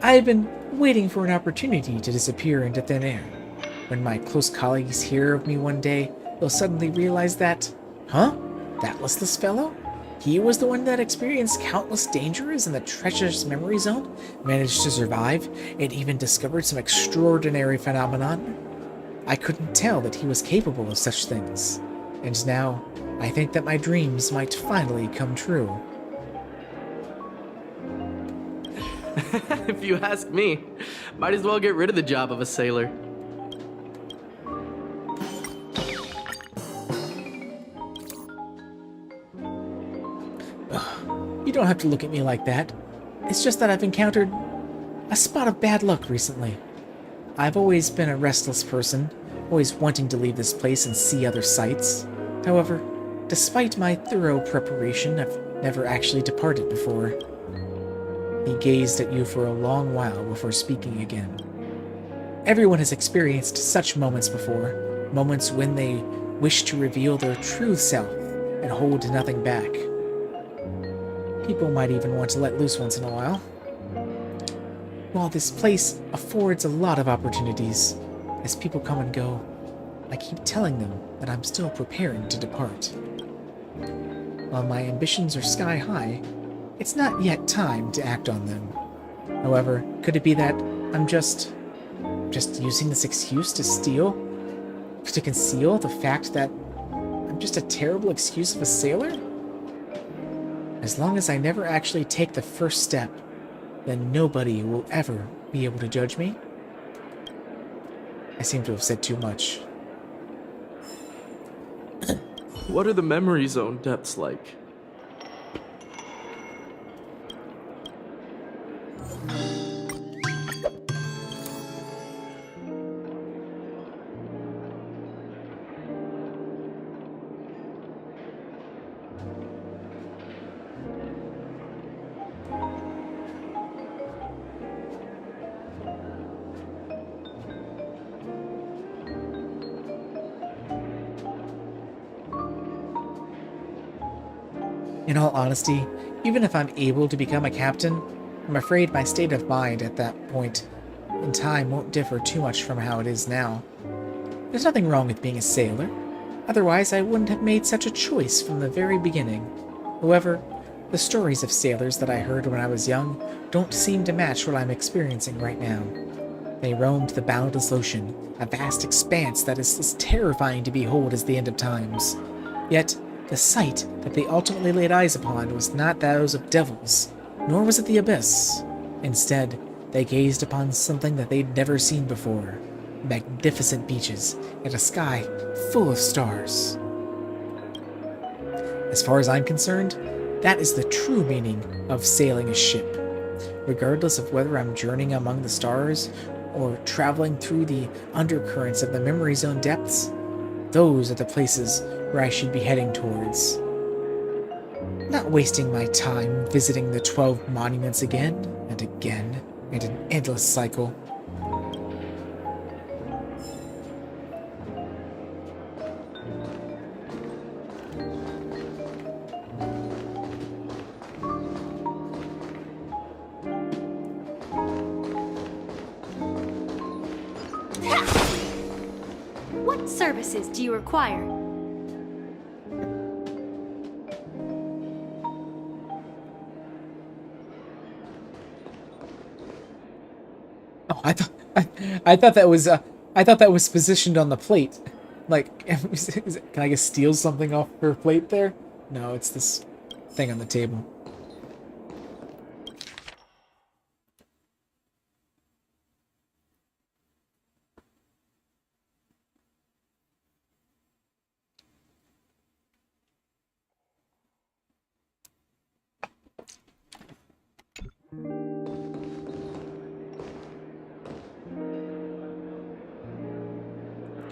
I had been waiting for an opportunity to disappear into thin air. When my close colleagues hear of me one day, they'll suddenly realize that, that listless fellow? He was the one that experienced countless dangers in the treacherous memory zone, managed to survive, and even discovered some extraordinary phenomenon. I couldn't tell that he was capable of such things. And now, I think that my dreams might finally come true. If you ask me, might as well get rid of the job of a sailor. You don't have to look at me like that. It's just that I've encountered a spot of bad luck recently. I've always been a restless person, always wanting to leave this place and see other sights. However, despite my thorough preparation, I've never actually departed before. He gazed at you for a long while before speaking again. Everyone has experienced such moments before, moments when they wish to reveal their true self and hold nothing back. People might even want to let loose once in a while. While this place affords a lot of opportunities, as people come and go, I keep telling them that I'm still preparing to depart. While my ambitions are sky high, it's not yet time to act on them. However, could it be that I'm just using this excuse to conceal the fact that I'm just a terrible excuse of a sailor? As long as I never actually take the first step, then nobody will ever be able to judge me. I seem to have said too much. What are the memory zone depths like? In all honesty, even if I'm able to become a captain, I'm afraid my state of mind at that point in time won't differ too much from how it is now. There's nothing wrong with being a sailor. Otherwise, I wouldn't have made such a choice from the very beginning. However, the stories of sailors that I heard when I was young don't seem to match what I'm experiencing right now. They roamed the boundless ocean, a vast expanse that is as terrifying to behold as the end of times. Yet, the sight that they ultimately laid eyes upon was not those of devils, nor was it the abyss. Instead, they gazed upon something that they'd never seen before. Magnificent beaches and a sky full of stars. As far as I'm concerned, that is the true meaning of sailing a ship. Regardless of whether I'm journeying among the stars or traveling through the undercurrents of the memory zone depths, those are the places where I should be heading towards. Not wasting my time visiting the 12 monuments again and again in an endless cycle. What services do you require? Oh, I thought that was positioned on the plate. Like, can I just steal something off her plate there? No, it's this thing on the table.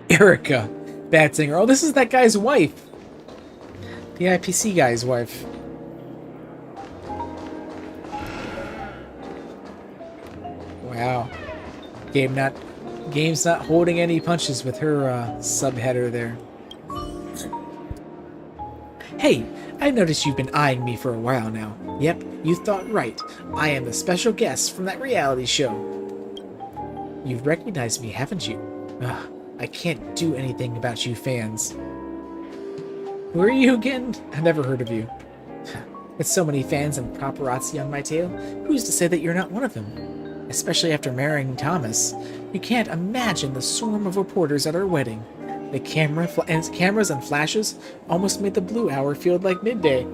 Erica, bad singer. Oh, this is that guy's wife. The IPC guy's wife. Wow. Game's not holding any punches with her subheader there. Hey, I noticed you've been eyeing me for a while now. Yep, you thought right. I am the special guest from that reality show. You've recognized me, haven't you? Ugh. I can't do anything about you fans. Who are you again? I never heard of you. With so many fans and paparazzi on my tail, who's to say that you're not one of them? Especially after marrying Thomas. You can't imagine the swarm of reporters at our wedding. The cameras and flashes almost made the blue hour feel like midday.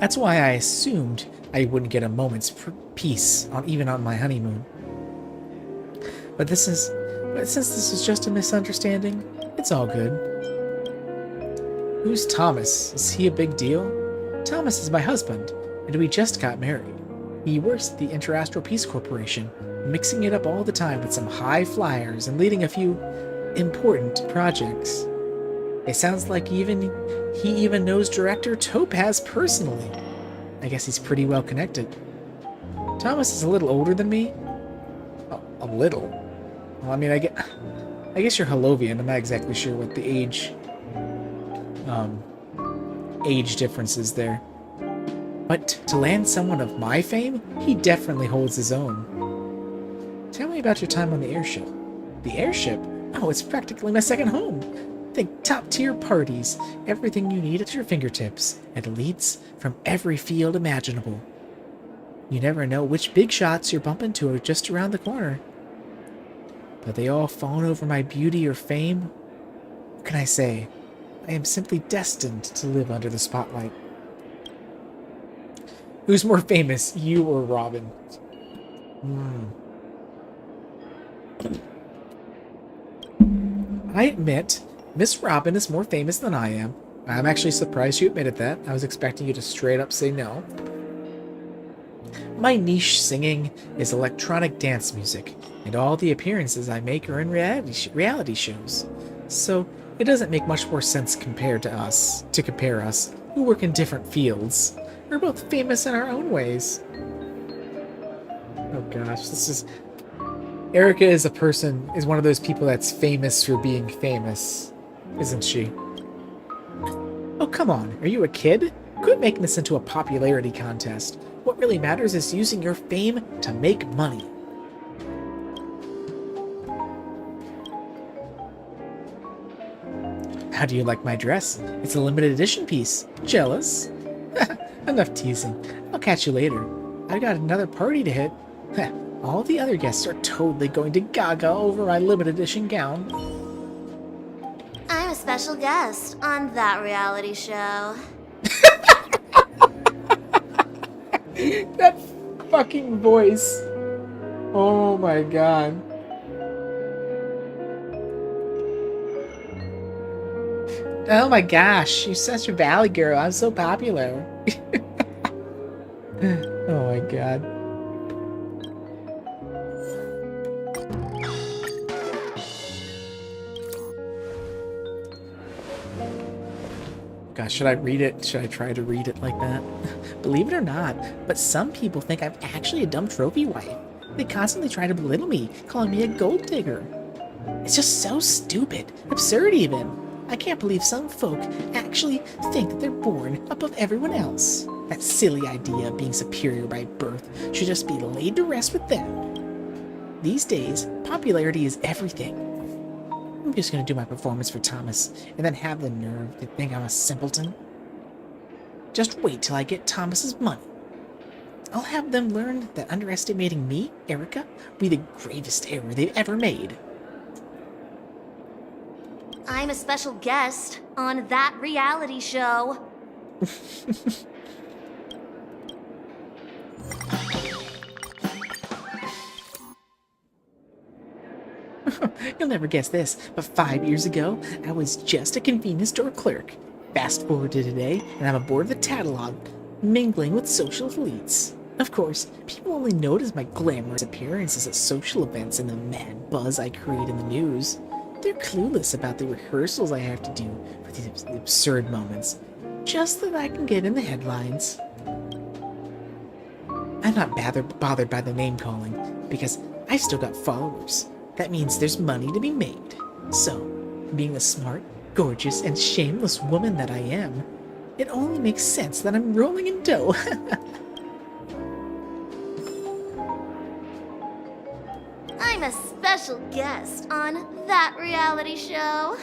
That's why I assumed I wouldn't get a moment's peace even on my honeymoon. But since this is just a misunderstanding, it's all good. Who's Thomas? Is he a big deal? Thomas is my husband, and we just got married. He works at the Interastral Peace Corporation, mixing it up all the time with some high flyers and leading a few important projects. It sounds like he even knows director Topaz personally. I guess he's pretty well connected. Thomas is a little older than me. A little? Well, I mean, I guess you're Holovian. I'm not exactly sure what the age difference is there. But to land someone of my fame, he definitely holds his own. Tell me about your time on the airship. The airship? Oh, it's practically my second home. Think top-tier parties, everything you need at your fingertips, and elites from every field imaginable. You never know which big shots you're bumping into just around the corner. But they all fawn over my beauty or fame? What can I say? I am simply destined to live under the spotlight. Who's more famous, you or Robin? I admit, Miss Robin is more famous than I am. I'm actually surprised you admitted that. I was expecting you to straight up say no. My niche singing is electronic dance music, and all the appearances I make are in reality shows. So it doesn't make much more sense to compare us, who work in different fields. We're both famous in our own ways. Oh gosh, Erica is one of those people that's famous for being famous, isn't she? Oh, come on, are you a kid? Quit making this into a popularity contest. What really matters is using your fame to make money. How do you like my dress? It's a limited edition piece. Jealous? Enough teasing. I'll catch you later. I got another party to hit. All the other guests are totally going to gaga over my limited edition gown. I'm a special guest on that reality show. That fucking voice. Oh my god. Oh my gosh, you're such a valley girl. I'm so popular. Oh my god. Gosh, should I read it? Should I try to read it like that? Believe it or not, but some people think I'm actually a dumb trophy wife. They constantly try to belittle me, calling me a gold digger. It's just so stupid, absurd even. I can't believe some folk actually think that they're born above everyone else. That silly idea of being superior by birth should just be laid to rest with them. These days, popularity is everything. I'm just gonna do my performance for Thomas, and then have the nerve to think I'm a simpleton. Just wait till I get Thomas's money. I'll have them learn that underestimating me, Erica, will be the gravest error they've ever made. I'm a special guest on that reality show. You'll never guess this, but 5 years ago, I was just a convenience store clerk. Fast forward to today, and I'm aboard the Tatalog, mingling with social elites. Of course, people only notice my glamorous appearances at social events and the mad buzz I create in the news. They're clueless about the rehearsals I have to do for these absurd moments, just so that I can get in the headlines. I'm not bothered by the name-calling, because I've still got followers. That means there's money to be made. So, being the smart, gorgeous, and shameless woman that I am, it only makes sense that I'm rolling in dough. I'm a special guest on that reality show.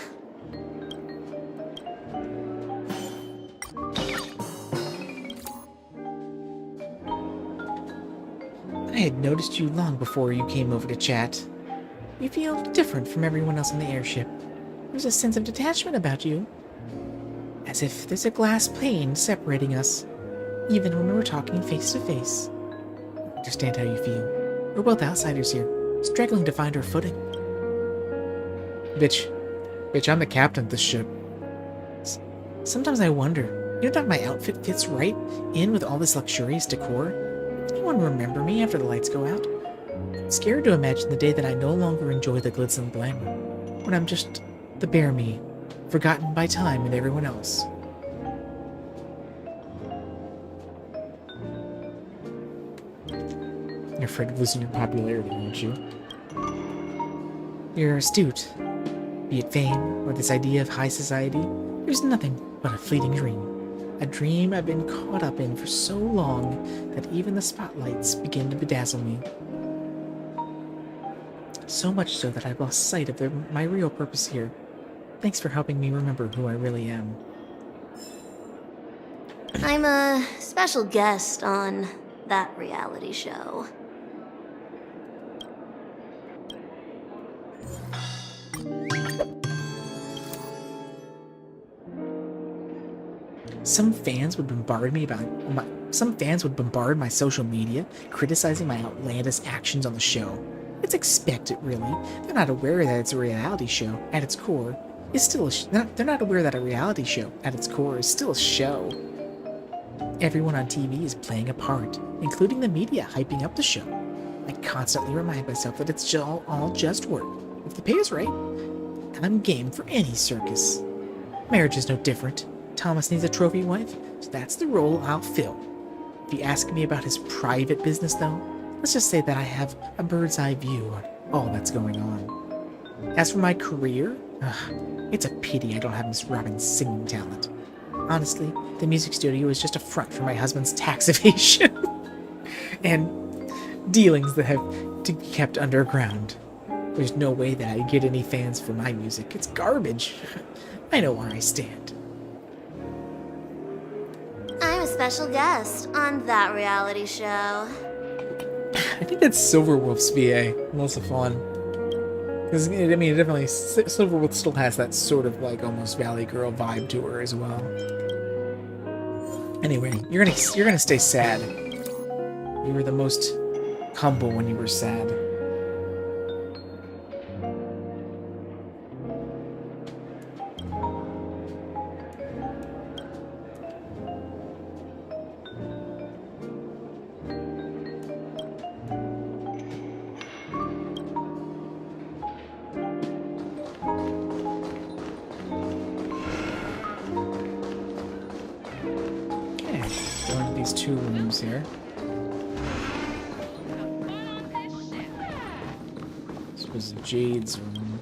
I had noticed you long before you came over to chat. You feel different from everyone else in the airship. There's a sense of detachment about you. As if there's a glass pane separating us, even when we're talking face to face. I understand how you feel. We're both outsiders here, struggling to find our footing. Bitch, I'm the captain of this ship. Sometimes I wonder, you know that my outfit fits right in with all this luxurious decor? Does anyone remember me after the lights go out? I'm scared to imagine the day that I no longer enjoy the glitz and glamour, when I'm just the bare me, forgotten by time and everyone else. You're afraid of losing your popularity, aren't you? You're astute. Be it fame or this idea of high society, there's nothing but a fleeting dream. A dream I've been caught up in for so long that even the spotlights begin to bedazzle me. So much so that I've lost sight of my real purpose here. Thanks for helping me remember who I really am. I'm a special guest on that reality show. Some fans would bombard my social media, criticizing my outlandish actions on the show. It's expected, really. They're not aware that it's a reality show at its core. They're not aware that a reality show at its core is still a show. Everyone on TV is playing a part, including the media hyping up the show. I constantly remind myself that it's all just work. If the pay is right, I'm game for any circus. Marriage is no different. Thomas needs a trophy wife, so that's the role I'll fill. If you ask me about his private business, though, let's just say that I have a bird's eye view on all that's going on. As for my career, it's a pity I don't have Miss Robin's singing talent. Honestly, the music studio is just a front for my husband's tax evasion and dealings that have to be kept underground. There's no way that I get any fans for my music. It's garbage. I know where I stand. I'm a special guest on that reality show. I think that's Silverwolf's VA. Lots of fun. Because, I mean, definitely, Silverwolf still has that sort of, like, almost Valley Girl vibe to her as well. Anyway, you're gonna stay sad. You were the most humble when you were sad. These two rooms here. This was Jade's room.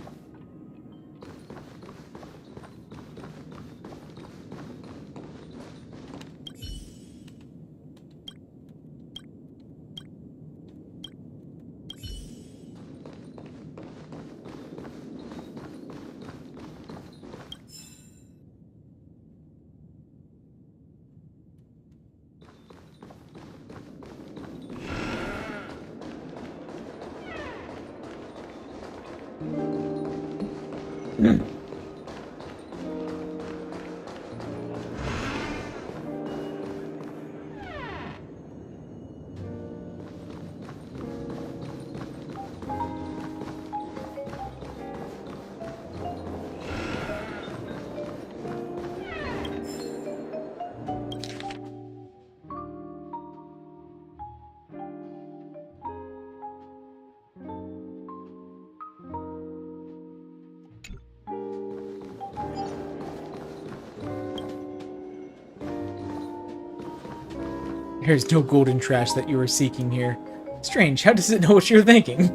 There's no golden trash that you were seeking here. Strange, how does it know what you're thinking?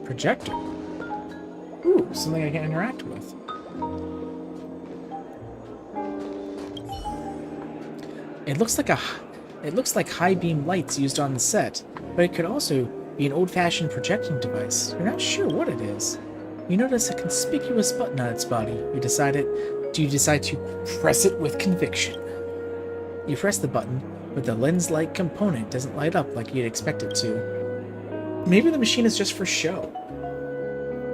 Projector. Ooh, something I can interact with. It looks like high beam lights used on the set, but it could also be an old-fashioned projecting device. You're not sure what it is. You notice a conspicuous button on its body. Do you decide to press it with conviction? You press the button, but the lens-like component doesn't light up like you'd expect it to. Maybe the machine is just for show.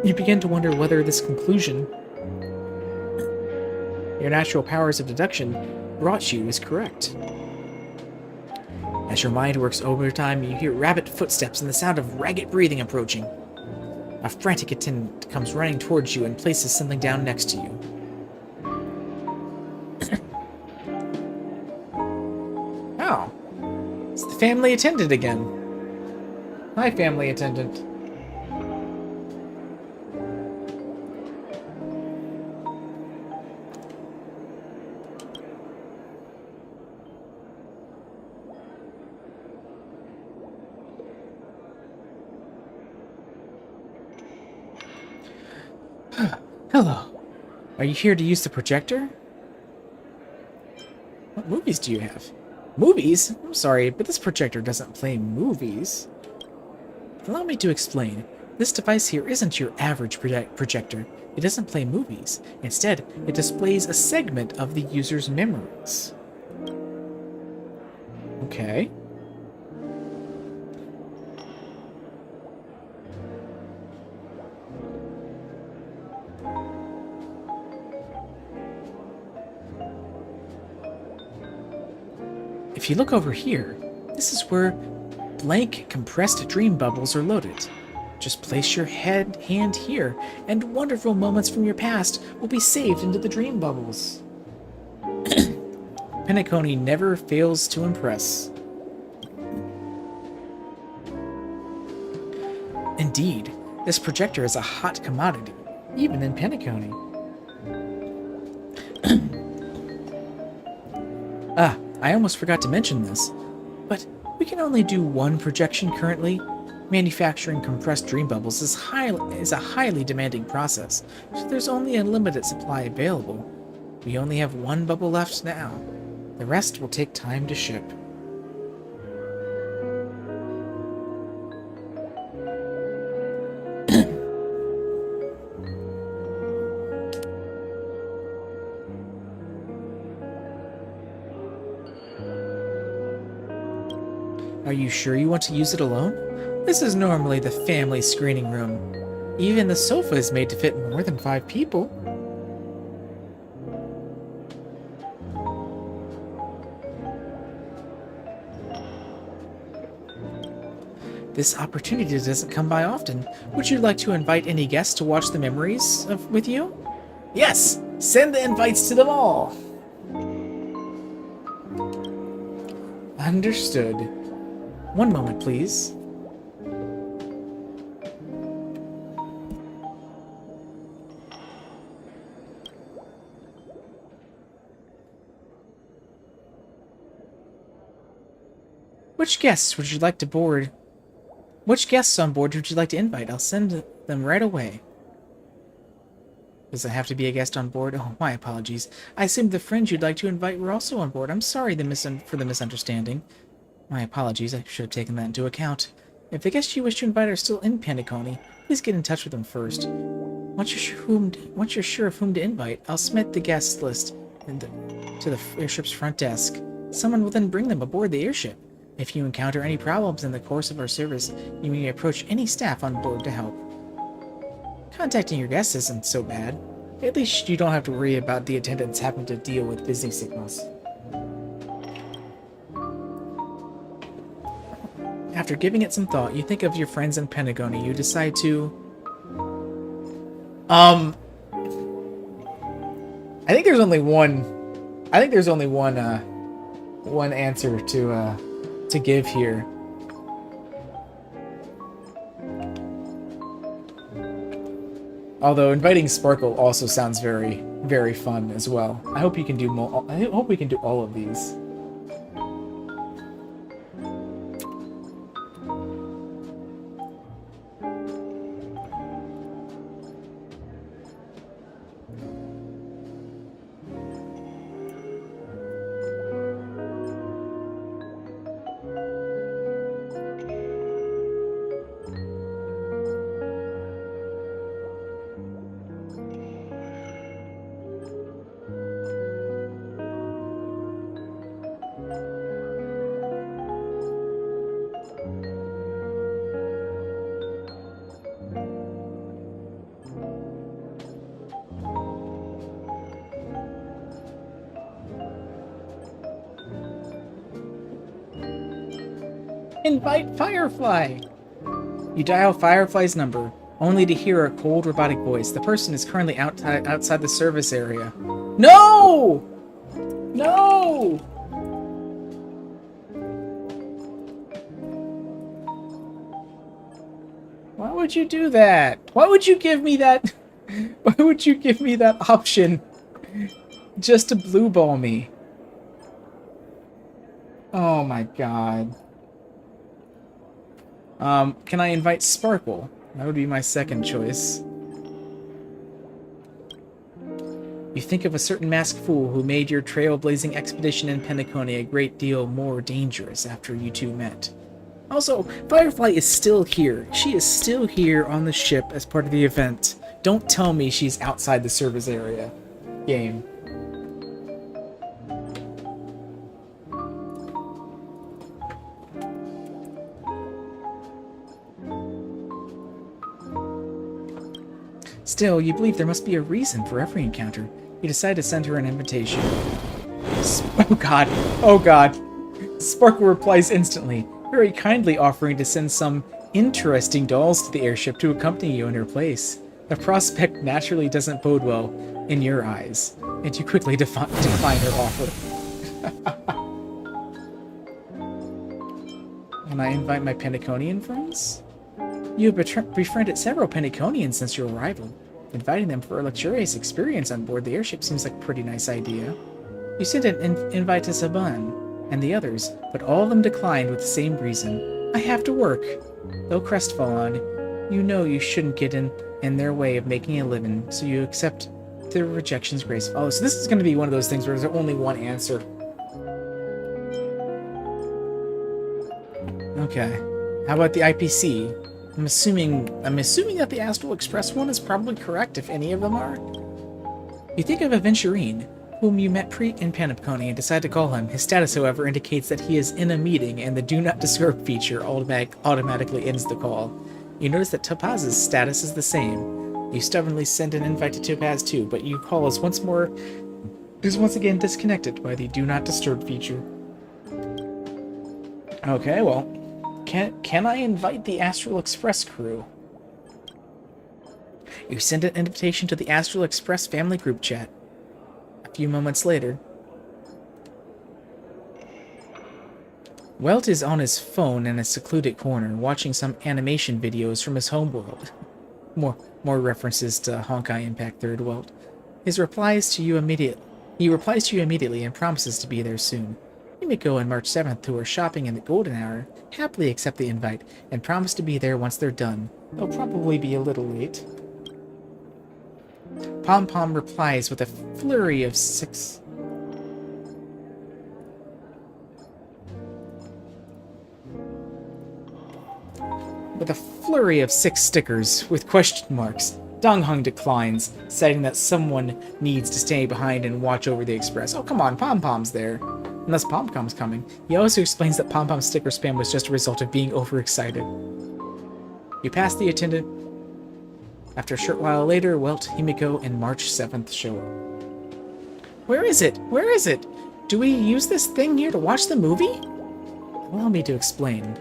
You begin to wonder whether this conclusion your natural powers of deduction brought you is correct. As your mind works overtime, you hear rabbit footsteps and the sound of ragged breathing approaching. A frantic attendant comes running towards you and places something down next to you. Oh. It's the family attendant again. Hi, family attendant. Hello. Are you here to use the projector? What movies do you have? Movies? I'm sorry, but this projector doesn't play movies. Allow me to explain. This device here isn't your average projector. It doesn't play movies. Instead, it displays a segment of the user's memories. Okay. If you look over here, this is where blank compressed dream bubbles are loaded. Just place your hand here, and wonderful moments from your past will be saved into the dream bubbles. Penacony never fails to impress. Indeed, this projector is a hot commodity, even in Penacony. I almost forgot to mention this, but we can only do one projection currently. Manufacturing compressed dream bubbles is a highly demanding process, so there's only a limited supply available. We only have one bubble left now. The rest will take time to ship. Are you sure you want to use it alone? This is normally the family screening room. Even the sofa is made to fit more than 5 people. This opportunity doesn't come by often. Would you like to invite any guests to watch the memories with you? Yes! Send the invites to them all! Understood. One moment, please. Which guests would you like to board? Which guests on board would you like to invite? I'll send them right away. Does it have to be a guest on board? Oh, my apologies. I assumed the friends you'd like to invite were also on board. I'm sorry for the misunderstanding. My apologies, I should have taken that into account. If the guests you wish to invite are still in Pandacony, please get in touch with them first. Once you're sure of whom to invite, I'll submit the guest list to the airship's front desk. Someone will then bring them aboard the airship. If you encounter any problems in the course of our service, you may approach any staff on board to help. Contacting your guests isn't so bad. At least you don't have to worry about the attendants having to deal with busy signals. After giving it some thought, you think of your friends in Pentagony. You decide to... I think there's only one... one answer to give here. Although inviting Sparkle also sounds very, very fun as well. I hope you can do more. I hope we can do all of these. Invite Firefly! You dial Firefly's number, only to hear a cold, robotic voice. The person is currently outside the service area. No! No! Why would you do that? Why would you give me that? Why would you give me that option just to blue ball me? Oh my god. Can I invite Sparkle? That would be my second choice. You think of a certain masked fool who made your trailblazing expedition in Pentacony a great deal more dangerous after you two met. Also, Firefly is still here. She is still here on the ship as part of the event. Don't tell me she's outside the service area. Game. Still, you believe there must be a reason for every encounter. You decide to send her an invitation. Oh god. Oh god. Sparkle replies instantly, very kindly offering to send some interesting dolls to the airship to accompany you in her place. The prospect naturally doesn't bode well in your eyes, and you quickly decline her offer. When I invite my Pentaconian friends? You have befriended several Pentaconians since your arrival. Inviting them for a luxurious experience on board the airship seems like a pretty nice idea. You sent an invite to Saban and the others, but all of them declined with the same reason. I have to work. Though crestfallen, you know you shouldn't get in their way of making a living, so you accept their rejections gracefully. Oh, so this is going to be one of those things where there's only one answer. Okay. How about the IPC? I'm assuming that the Astral Express one is probably correct if any of them are. You think of Aventurine, whom you met in Panopticon and decide to call him. His status, however, indicates that he is in a meeting, and the Do Not Disturb feature automatically ends the call. You notice that Topaz's status is the same. You stubbornly send an invite to Topaz too, but your call is once again disconnected by the Do Not Disturb feature. Okay, well, can I invite the Astral Express crew? You send an invitation to the Astral Express family group chat. A few moments later, Welt is on his phone in a secluded corner, watching some animation videos from his homeworld. More references to Honkai Impact 3rd Welt. He replies to you immediately and promises to be there soon. Himiko and March 7th, who are shopping in the golden hour, happily accept the invite and promise to be there once they're done. They'll probably be a little late. Pom Pom replies with a flurry of six stickers with question marks. Donghung declines, citing that someone needs to stay behind and watch over the express. Oh, come on, Pom Pom's there. Unless Pom Pom's coming. He also explains that Pom Pom's sticker spam was just a result of being overexcited. You pass the attendant. After a short while later, Welt, Himiko, and March 7th show up. Where is it? Where is it? Do we use this thing here to watch the movie? Allow me to explain.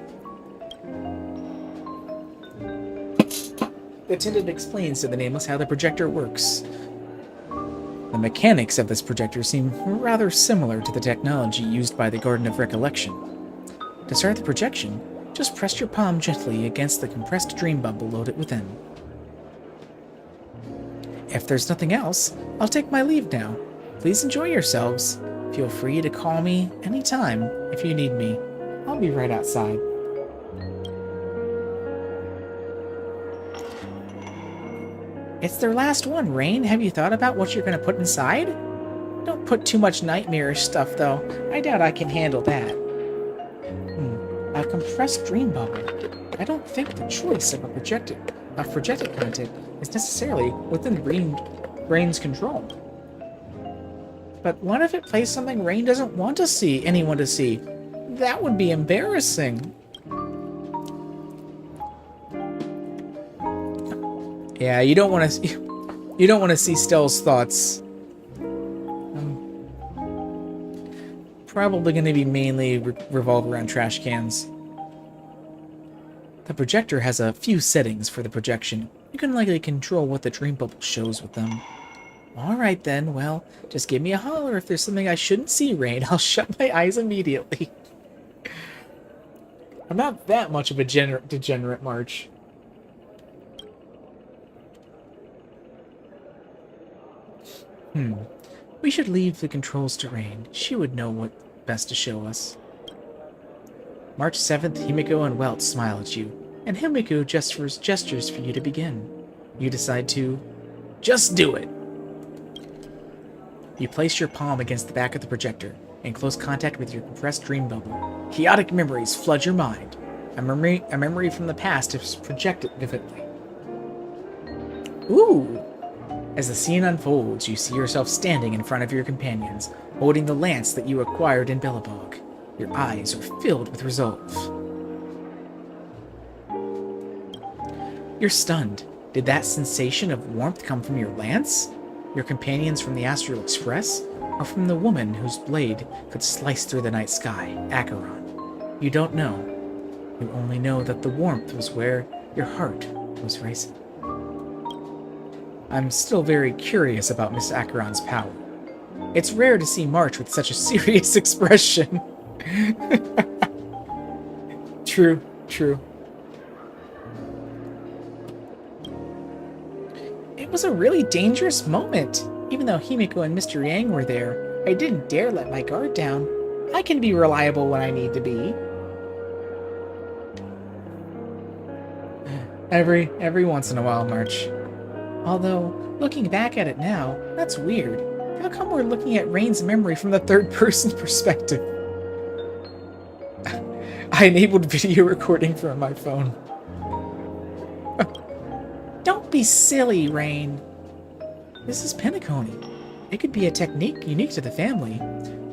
The attendant explains to the Nameless how the projector works. The mechanics of this projector seem rather similar to the technology used by the Garden of Recollection. To start the projection, just press your palm gently against the compressed dream bubble loaded within. If there's nothing else, I'll take my leave now. Please enjoy yourselves. Feel free to call me anytime if you need me. I'll be right outside. It's their last one, Rain. Have you thought about what you're going to put inside? Don't put too much nightmarish stuff, though. I doubt I can handle that. A compressed dream bubble. I don't think the choice of projected content is necessarily within Rain's control. But what if it plays something Rain doesn't want anyone to see? That would be embarrassing. Yeah, you don't want to see Stell's thoughts. Probably going to be mainly revolve around trash cans. The projector has a few settings for the projection. You can likely control what the dream bubble shows with them. Alright then, well, just give me a holler if there's something I shouldn't see, Rain. I'll shut my eyes immediately. I'm not that much of a degenerate, March. We should leave the controls to Rain. She would know what best to show us. March 7th, Himiko and Welt smile at you, and Himiko gestures for you to begin. You decide to just do it. You place your palm against the back of the projector, in close contact with your compressed dream bubble. Chaotic memories flood your mind. A memory from the past is projected vividly. Ooh! As the scene unfolds, you see yourself standing in front of your companions, holding the lance that you acquired in Billabog. Your eyes are filled with resolve. You're stunned. Did that sensation of warmth come from your lance? Your companions from the Astral Express? Or from the woman whose blade could slice through the night sky, Acheron? You don't know. You only know that the warmth was where your heart was racing. I'm still very curious about Miss Acheron's power. It's rare to see March with such a serious expression. True. It was a really dangerous moment. Even though Himiko and Mr. Yang were there, I didn't dare let my guard down. I can be reliable when I need to be. Every once in a while, March. Although, looking back at it now, that's weird. How come we're looking at Rain's memory from the third-person perspective? I enabled video recording from my phone. Don't be silly, Rain. This is Penacony. It could be a technique unique to the family.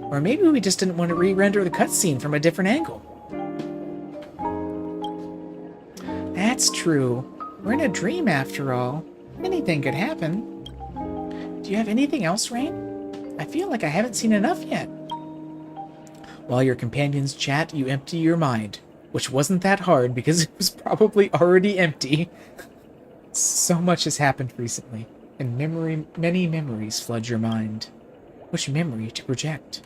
Or maybe we just didn't want to re-render the cutscene from a different angle. That's true. We're in a dream after all. Anything could happen. Do you have anything else, Rain? I feel like I haven't seen enough yet. While your companions chat, you empty your mind. Which wasn't that hard because it was probably already empty. So much has happened recently, and many memories flood your mind. Which memory to project?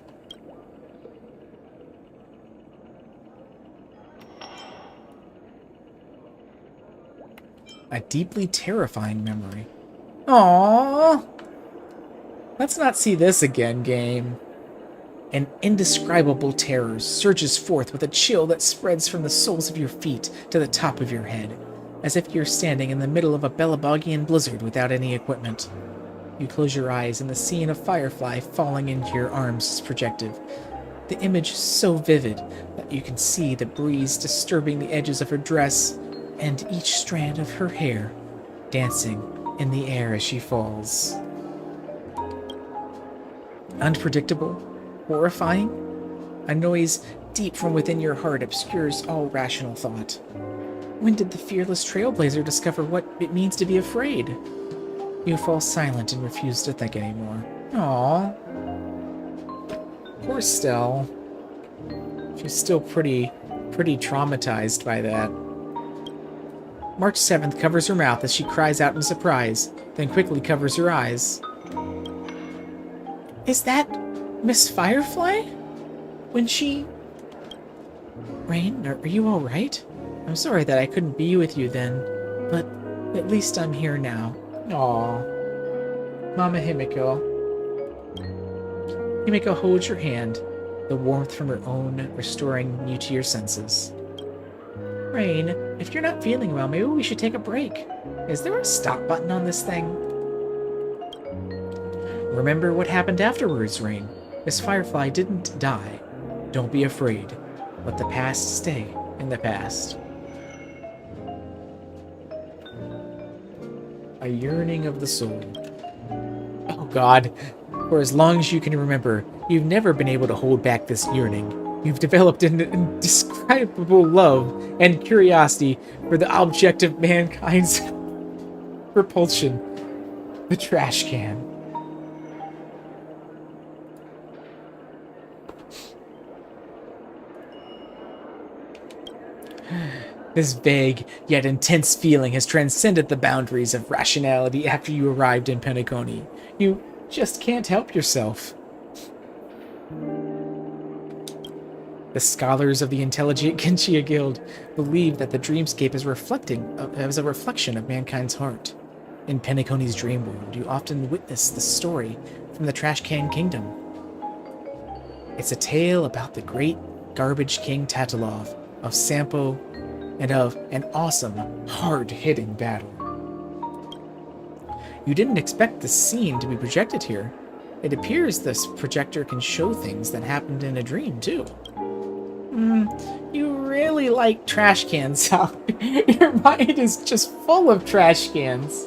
A deeply terrifying memory. Aww! Let's not see this again, game. An indescribable terror surges forth with a chill that spreads from the soles of your feet to the top of your head, as if you're standing in the middle of a Belabogian blizzard without any equipment. You close your eyes and the scene of Firefly falling into your arms is projected. The image is so vivid that you can see the breeze disturbing the edges of her dress and each strand of her hair dancing in the air as she falls. Unpredictable, horrifying, a noise deep from within your heart obscures all rational thought. When did the fearless trailblazer discover what it means to be afraid? You fall silent and refuse to think anymore. Aww. Poor Stell. She's still pretty traumatized by that. March 7th covers her mouth as she cries out in surprise, then quickly covers her eyes. Is that Miss Firefly? When she... Rain, are you alright? I'm sorry that I couldn't be with you then, but at least I'm here now. Aww. Mama Himiko. Himiko holds your hand, the warmth from her own restoring you to your senses. Rain, if you're not feeling well, maybe we should take a break. Is there a stop button on this thing? Remember what happened afterwards, Rain. Miss Firefly didn't die. Don't be afraid. Let the past stay in the past. A yearning of the soul. Oh God, for as long as you can remember, you've never been able to hold back this yearning. You've developed an indescribable love and curiosity for the object of mankind's repulsion, the trash can. This vague, yet intense feeling has transcended the boundaries of rationality after you arrived in Penacony. You just can't help yourself. The scholars of the intelligent Genshia Guild believe that the dreamscape is a reflection of mankind's heart. In Penacony's dream world, you often witness the story from the Trash Can Kingdom. It's a tale about the great garbage king Tatalov, of Sampo, and of an awesome, hard-hitting battle. You didn't expect this scene to be projected here. It appears this projector can show things that happened in a dream, too. You really like trash cans, huh? Your mind is just full of trash cans.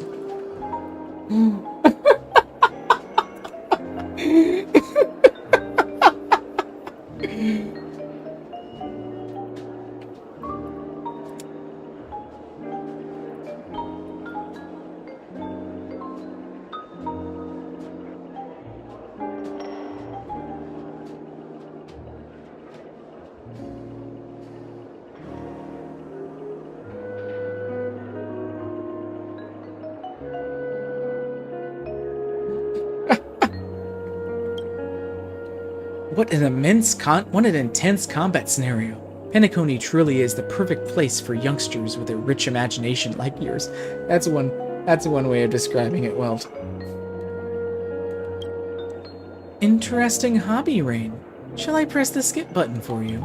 What an intense combat scenario. Penacony truly is the perfect place for youngsters with a rich imagination like yours. That's one way of describing it well. Interesting hobby, Rain. Shall I press the skip button for you?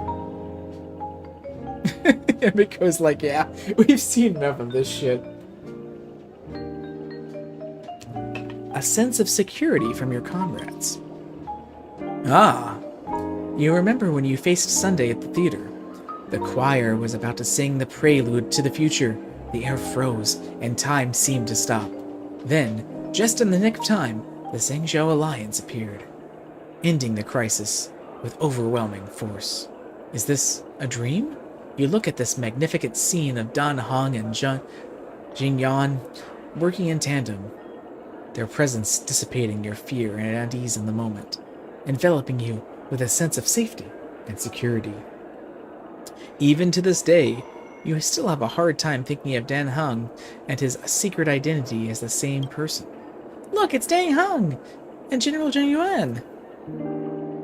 Miko's like, yeah, we've seen enough of this shit. A sense of security from your comrades. Ah, you remember when you faced Sunday at the theater. The choir was about to sing the prelude to the future. The air froze, and time seemed to stop. Then, just in the nick of time, the Zhengzhou Alliance appeared, ending the crisis with overwhelming force. Is this a dream? You look at this magnificent scene of Dan Heng and Jingyan working in tandem, their presence dissipating your fear and unease in the moment, enveloping you with a sense of safety and security. Even to this day, you still have a hard time thinking of Dan Heng and his secret identity as the same person. Look, it's Dan Heng and General Zheng Yuan.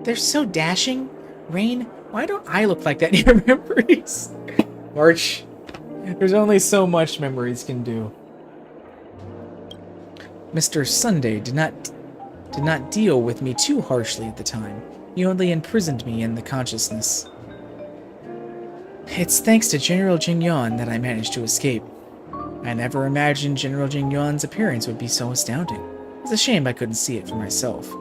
They're so dashing. Rain, why don't I look like that in your memories? March, there's only so much memories can do. Mr. Sunday did not deal with me too harshly at the time. He only imprisoned me in the consciousness. It's thanks to General Jingyuan that I managed to escape. I never imagined General Jingyuan's appearance would be so astounding. It's a shame I couldn't see it for myself.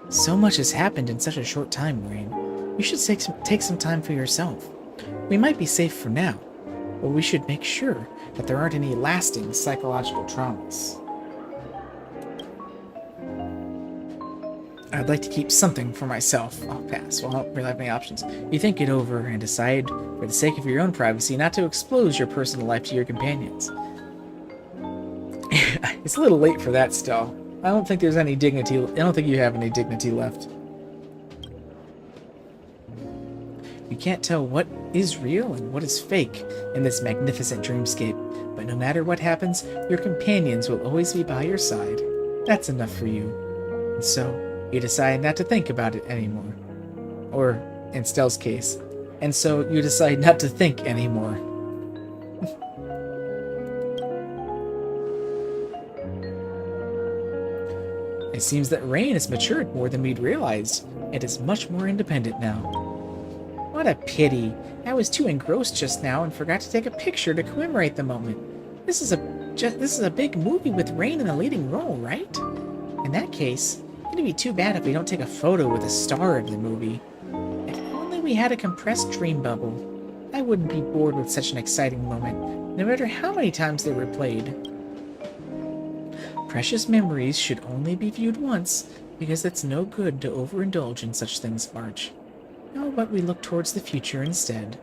So much has happened in such a short time, Rain. You should take some time for yourself. We might be safe for now, but we should make sure that there aren't any lasting psychological traumas. I'd like to keep something for myself. I'll pass. Well, I don't really have any options. You think it over and decide, for the sake of your own privacy, not to expose your personal life to your companions. It's a little late for that still. I don't think there's any dignity. I don't think you have any dignity left. You can't tell what is real and what is fake in this magnificent dreamscape, but no matter what happens, your companions will always be by your side. That's enough for you. And so, you decide not to think about it anymore. Or, in Stell's case, and so you decide not to think anymore. It seems that Rain has matured more than we'd realized, and is much more independent now. What a pity. I was too engrossed just now and forgot to take a picture to commemorate the moment. This is a big movie with Rain in the leading role, right? In that case, it'd be too bad if we don't take a photo with the star of the movie. If only we had a compressed dream bubble. I wouldn't be bored with such an exciting moment, no matter how many times they were played. Precious memories should only be viewed once, because it's no good to overindulge in such things, March. How about we look towards the future instead?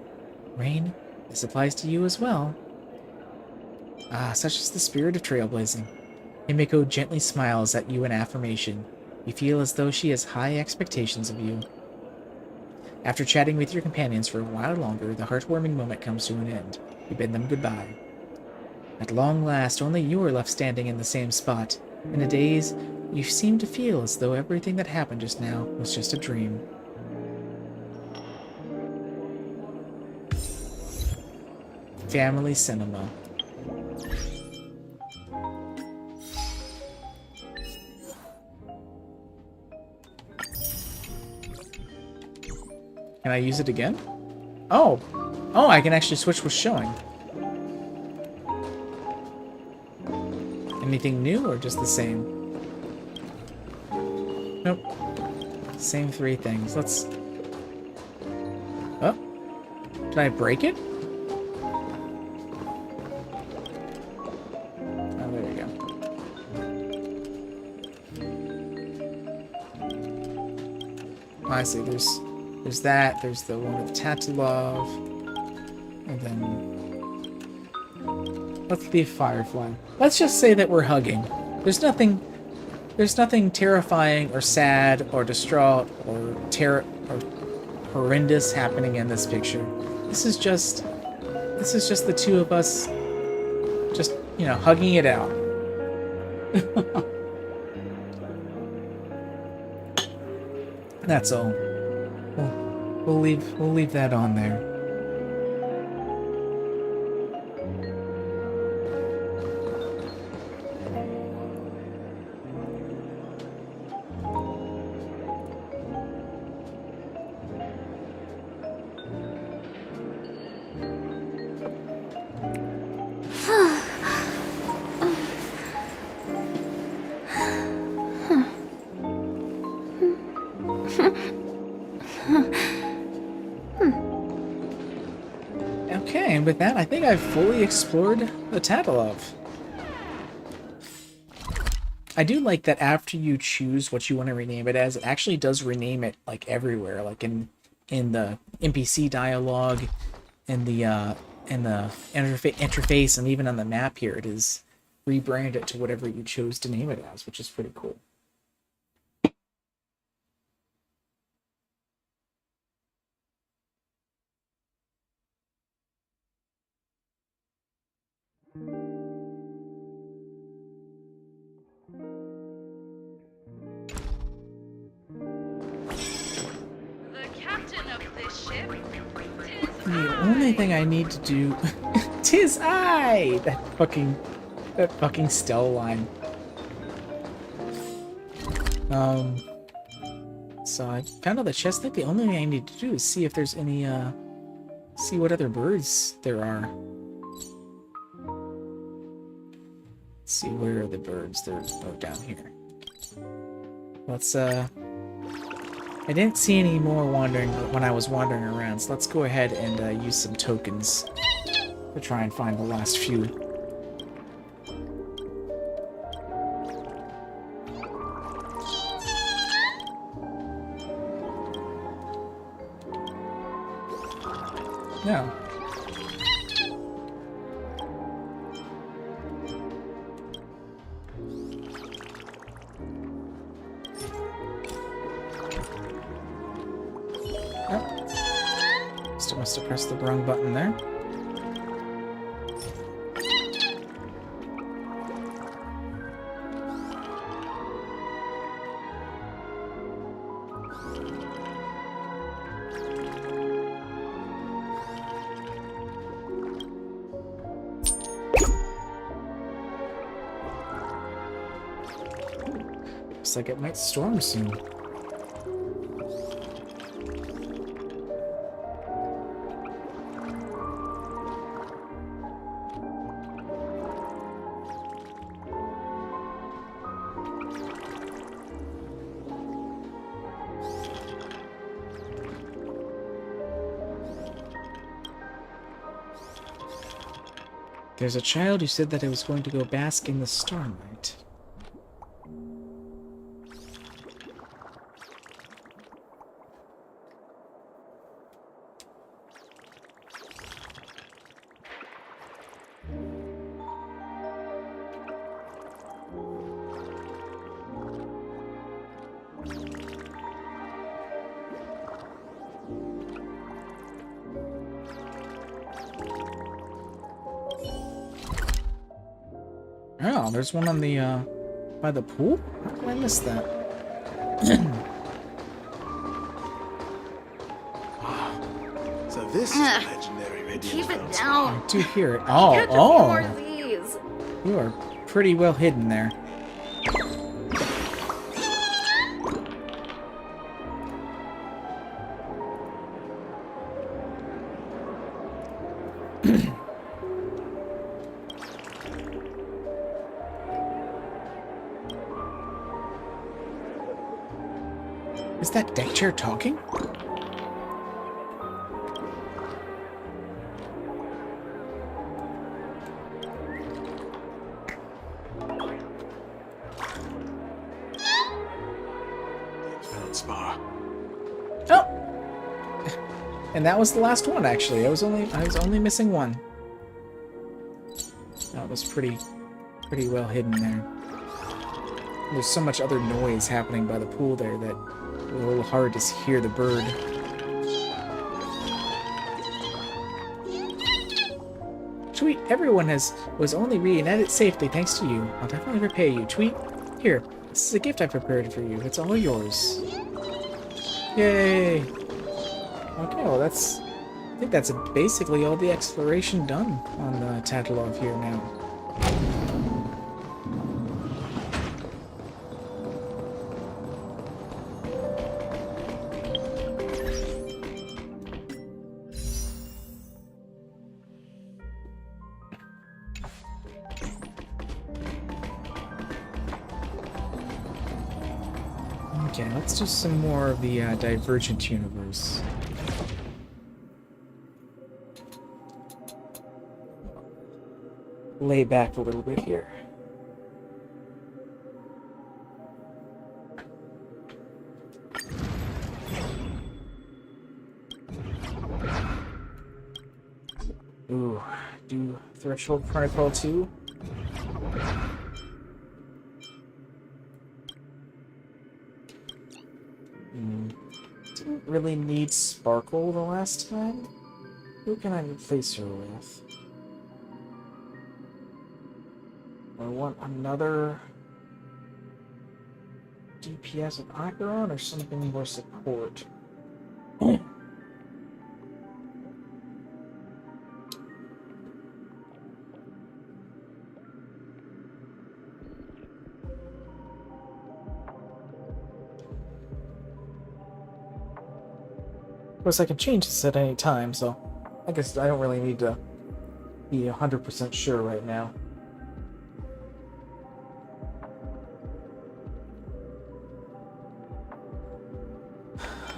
Rain, this applies to you as well. Ah, such is the spirit of trailblazing. Himiko gently smiles at you in affirmation. You feel as though she has high expectations of you. After chatting with your companions for a while longer, the heartwarming moment comes to an end. You bid them goodbye. At long last, only you are left standing in the same spot. In a daze, you seem to feel as though everything that happened just now was just a dream. Family cinema. Can I use it again? Oh! Oh, I can actually switch what's showing. Anything new or just the same? Nope. Same three things. Let's... Oh? Did I break it? Oh, there we go. Oh, I see. There's that, there's the one with Tatulov, and then... Let's leave Firefly. Let's just say that we're hugging. There's nothing terrifying or sad or distraught or horrendous happening in this picture. This is just the two of us just, you know, hugging it out. That's all. We'll leave that on there. Okay, and with that, I think I've fully explored the Tatalov. I do like that after you choose what you want to rename it as, it actually does rename it like everywhere, like in the NPC dialogue, in the interface, and even on the map here, it is rebranded to whatever you chose to name it as, which is pretty cool. The captain of this ship. The only thing I need to do... "'Tis I!" That fucking Stella line. So I found out the chest. I think the only thing I need to do is see if there's any, see what other birds there are. Let's see, where are the birds? They're down here. Let's, I didn't see any more wandering when I was wandering around, so let's go ahead and use some tokens to try and find the last few. No. Must have pressed the wrong button there. Looks like it might storm soon. There's a child who said that I was going to go bask in the starlight. Oh, there's one on the, by the pool? How did I miss that? So this is the legendary radiant Keep it fountain. down. I do hear it. I can't just Oh, ignore these. You are pretty well hidden there. Is that deck chair talking? Feldspar. Oh! And that was the last one, actually. I was only missing one. That was pretty well hidden there. There's so much other noise happening by the pool there that it was a little hard to hear the bird. Tweet, everyone was only reunited safely thanks to you. I'll definitely repay you. Tweet, here, this is a gift I prepared for you. It's all yours. Yay! Okay, well I think that's basically all the exploration done on the Tatalov here now. Okay, let's do some more of the Divergent universe. lay back a little bit here. Ooh, do Threshold Protocol 2? Didn't really need Sparkle the last time. Who can I replace her with? I want another DPS of Acheron or something more support. Of course, I can change this at any time, so I guess I don't really need to be 100% sure right now.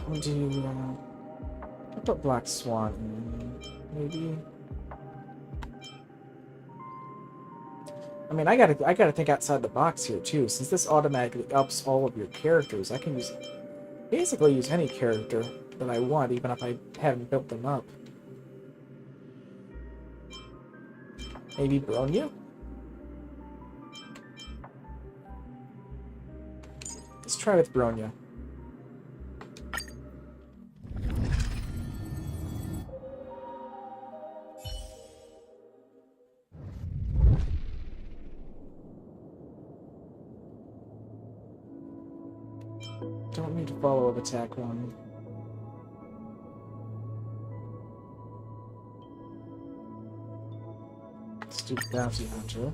We'll do, I'll put Black Swan in, maybe. I mean, I gotta think outside the box here too. Since this automatically ups all of your characters, I can basically use any character that I want, even if I haven't built them up. Maybe Bronya? Let's try with Bronya. Don't need to follow up attack one. Let's do Bounty Hunter.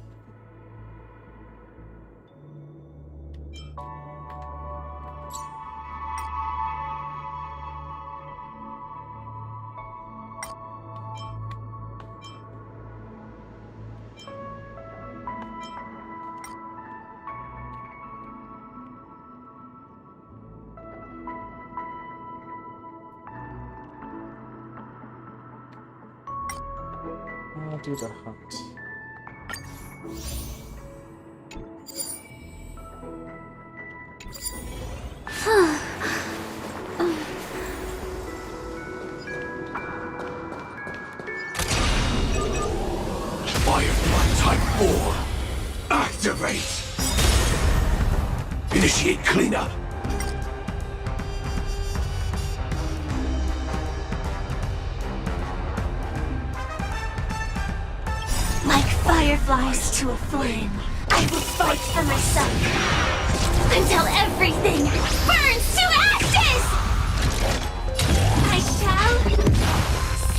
I'll do the hunt. Firefly Type 4, activate! Initiate cleanup. Like fireflies to a flame, I will fight for myself until everything burns to ashes! I shall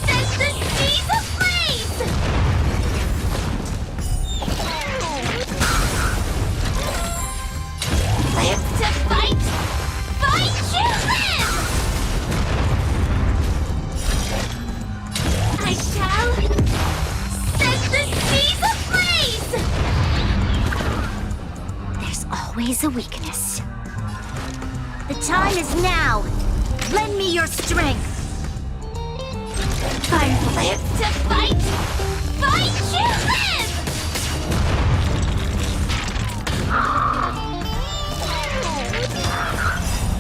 set the seas ablaze! Live to fight! Fight to live! I shall set the seas ablaze! There's always a weakness. The time is now! Lend me your strength! Firefly, live to fight! Fight to live!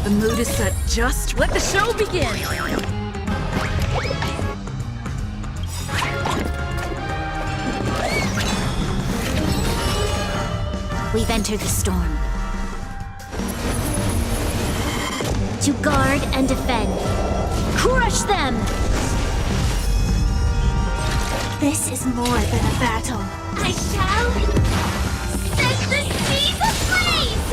The mood is set just. Let the show begin! We've entered the storm. To guard and defend. Crush them! This is more than a battle. I shall set the seas ablaze!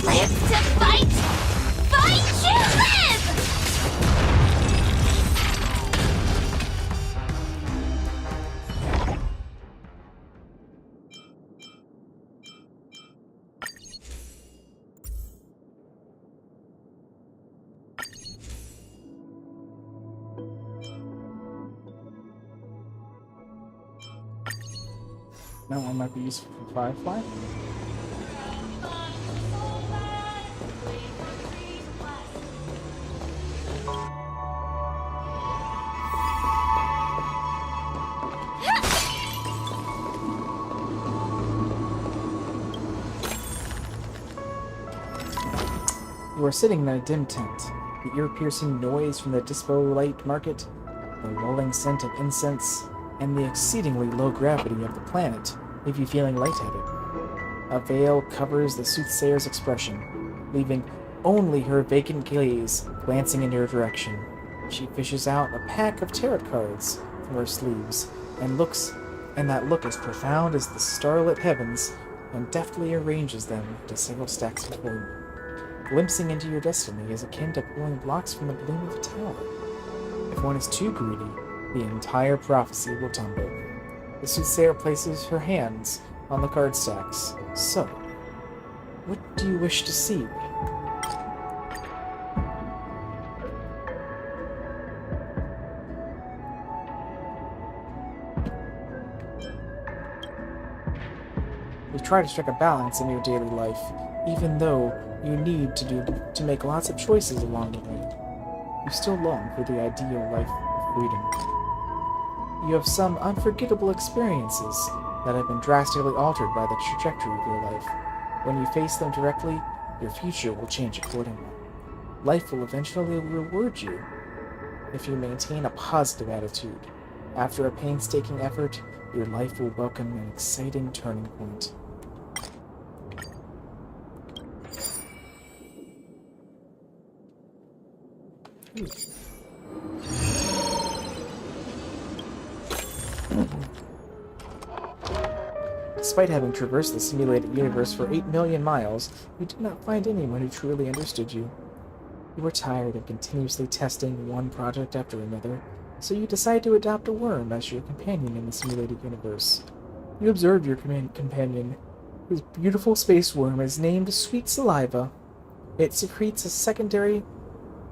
Live to fight! Fight to live! That one might be useful for Firefly. You are sitting in a dim tent. The ear-piercing noise from the dispo light market, the lulling scent of incense, and the exceedingly low gravity of the planet leave you feeling lightheaded. A veil covers the soothsayer's expression, leaving only her vacant gaze glancing in your direction. She fishes out a pack of tarot cards from her sleeves, and that look as profound as the starlit heavens, and deftly arranges them into several stacks before you. Glimpsing into your destiny is akin to pulling blocks from the bloom of a tower. If one is too greedy, the entire prophecy will tumble. The soothsayer places her hands on the card stacks. So, what do you wish to see? You try to strike a balance in your daily life, even though you need to make lots of choices along the way. You still long for the ideal life of freedom. You have some unforgettable experiences that have been drastically altered by the trajectory of your life. When you face them directly, your future will change accordingly. Life will eventually reward you if you maintain a positive attitude. After a painstaking effort, your life will welcome an exciting turning point. Despite having traversed the simulated universe for 8 million miles, you did not find anyone who truly understood you. You were tired of continuously testing one project after another, so you decided to adopt a worm as your companion in the simulated universe. You observed your companion, whose beautiful space worm is named Sweet Saliva. It secretes secondary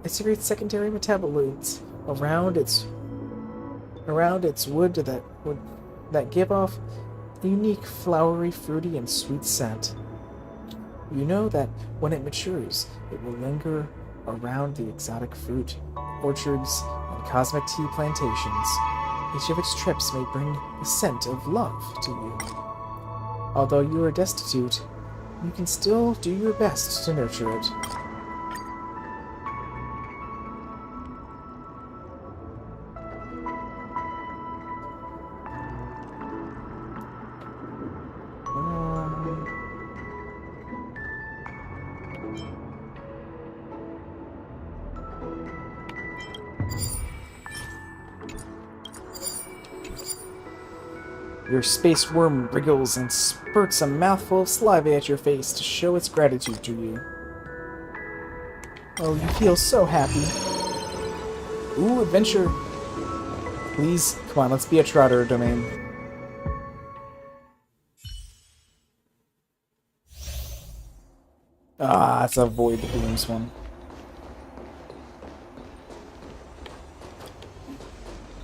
metabolites around its wood that give off a unique flowery, fruity, and sweet scent. You know that when it matures, it will linger around the exotic fruit, orchards, and cosmic tea plantations. Each of its trips may bring the scent of love to you. Although you are destitute, you can still do your best to nurture it. Your space worm wriggles and spurts a mouthful of saliva at your face to show its gratitude to you. Oh, you feel so happy. Ooh, adventure. Please, come on, let's be a trotter domain. Ah, let's avoid the blooms one.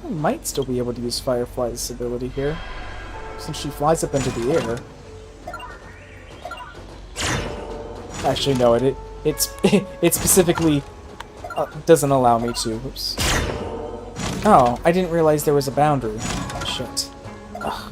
I might still be able to use Firefly's ability here, since she flies up into the air. Actually, no, it specifically doesn't allow me to. Oops. Oh, I didn't realize there was a boundary. Shit. Ugh.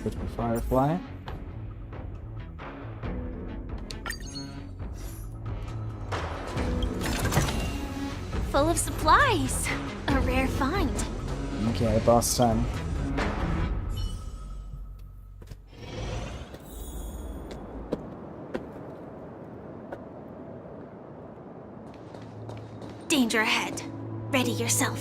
Switch for Firefly. Full of supplies. A rare find. Okay, boss time. Danger ahead. Ready yourself.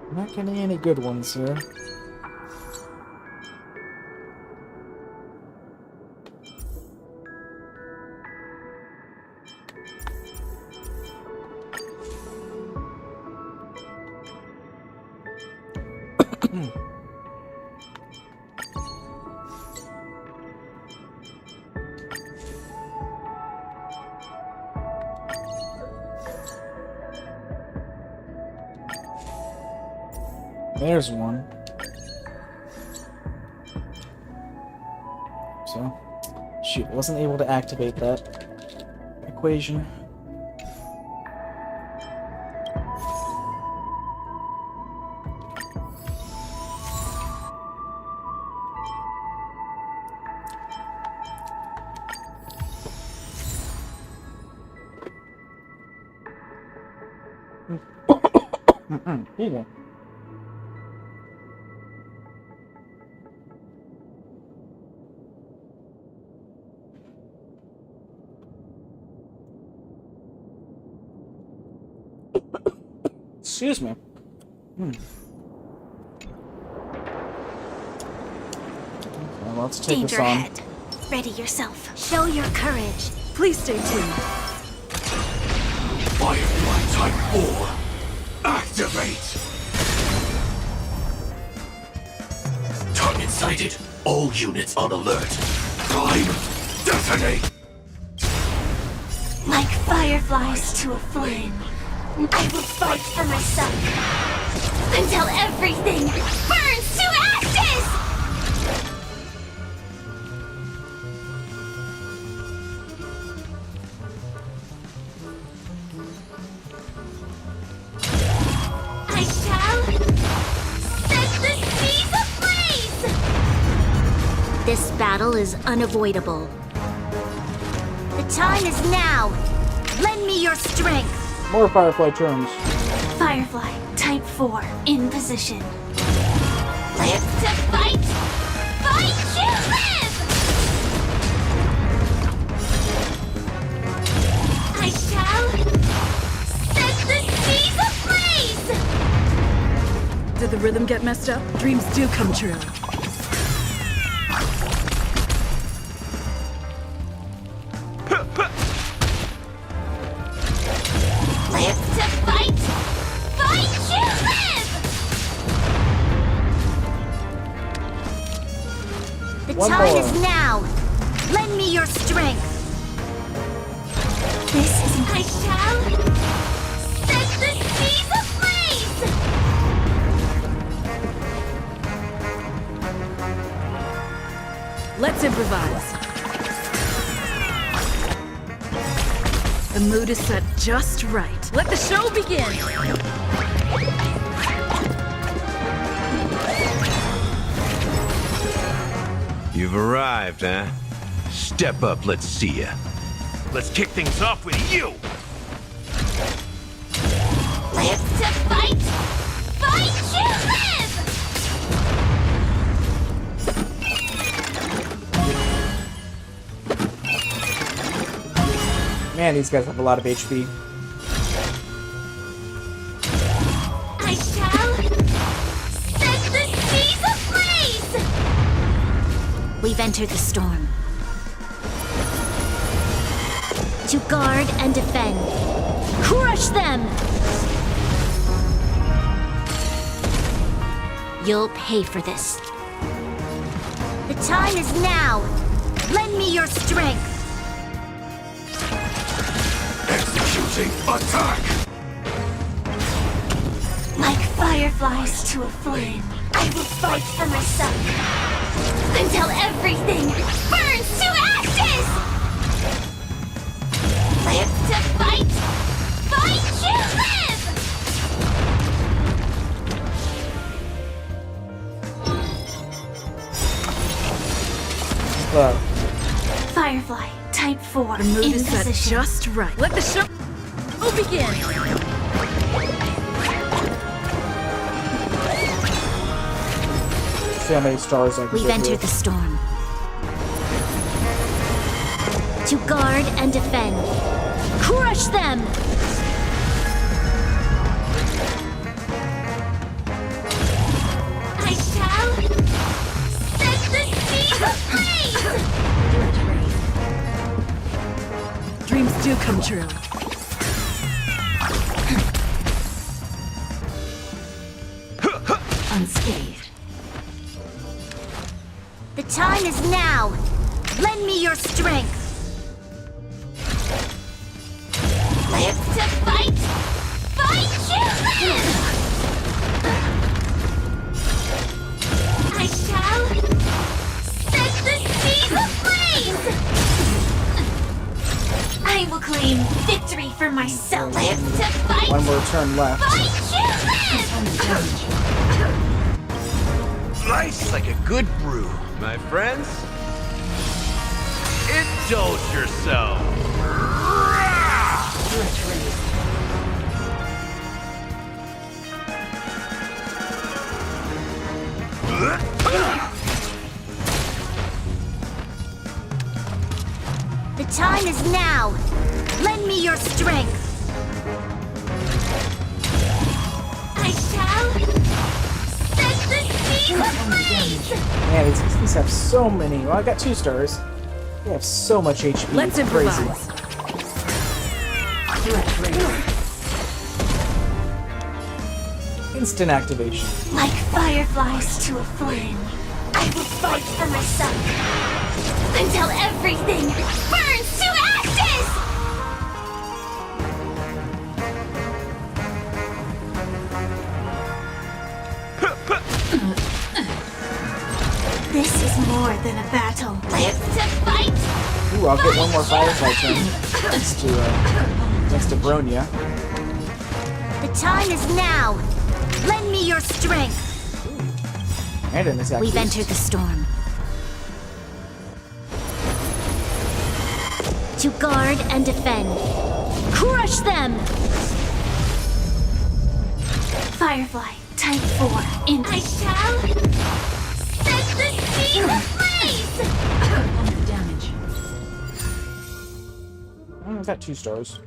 I'm not getting any good ones here. There's one. So, shoot, wasn't able to activate that equation. Here you go. Excuse me. Okay, let's take Danger this on. ahead. Ready yourself. Show your courage. Please stay tuned. Firefly Type 4, activate! Target sighted. All units on alert. Time, detonate! Like fireflies to a flame, I will fight for myself until everything burns to ashes! I shall set the seas ablaze! This battle is unavoidable. The time is now! Lend me your strength! More Firefly terms. Firefly, Type 4, in position. Live to fight! Fight to live! I shall set the seas ablaze! Did the rhythm get messed up? Dreams do come true. Live to fight! Fight to live! The One time more. is now! Lend me your strength! This is I shall set the seas ablaze! Let's improvise. The mood is set just right. Let the show begin! You've arrived, huh? Step up, let's see ya. Let's kick things off with you! Live to fight! Fight to live! Man, these guys have a lot of HP. I shall set the seas ablaze! We've entered the storm. To guard and defend. Crush them! You'll pay for this. The time is now! Lend me your strength! Executing attack! Like fireflies to a flame, I will fight for myself until everything burns to ashes! Live to fight! Fight to live! Firefly, Type 4, The mood in is set position. just right. Let the show begin! See how many stars I can We've get entered here. the storm. To guard and defend. Crush them! come true. Unscathed. The time is now. Lend me your strength. Live to fight. Fight to live. I shall set the seas ablaze. I will claim victory for myself. Live to fight. One more turn left. Fight to live. Nice like a good brew, my friends. Indulge yourself. The time is now. Lend me your strength. I shall set the seas ablaze. Man, these have so many. Well, I got 2 stars. They have so much HP. Let's it's crazy. improvise. Instant activation. Like fireflies to a flame, I will fight for myself until everything burns to ashes! This is more than a battle. Live to fight! Ooh, I'll get one more Firefly turn next to Bronya. The time is now. Lend me your strength. And an attack. We've boost. entered the storm. To guard and defend. Crush them! Firefly, type 4. In I shall set the seas ablaze! Damage. I've got 2 stars.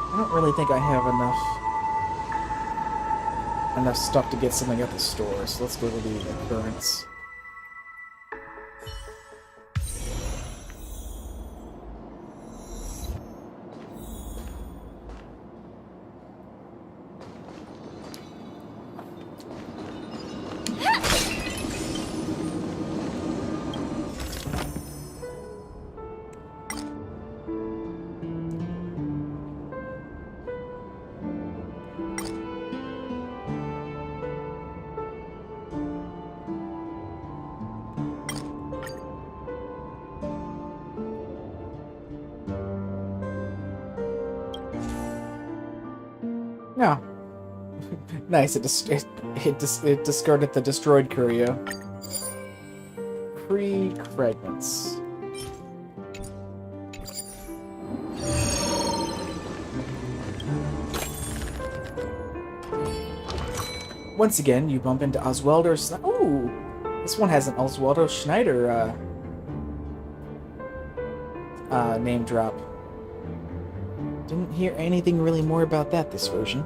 I don't really think I have enough stuff to get something at the store, so let's go to the occurrence. No. Nice, it discarded the destroyed curio. Free fragments. Once again, you bump into Oswaldo. Ooh, this one has an Oswaldo Schneider name drop. Didn't hear anything really more about that this version.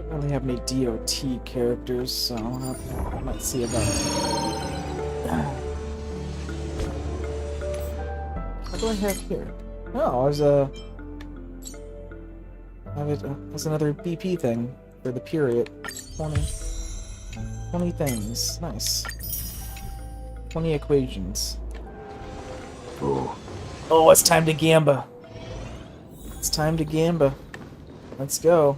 Don't really have any DOT characters, so I might see about it. What do I have here? Oh, there's a... There's another BP thing for the period. 20 things. Nice. 20 equations. Oh, it's time to gamba. It's time to gamba. Let's go.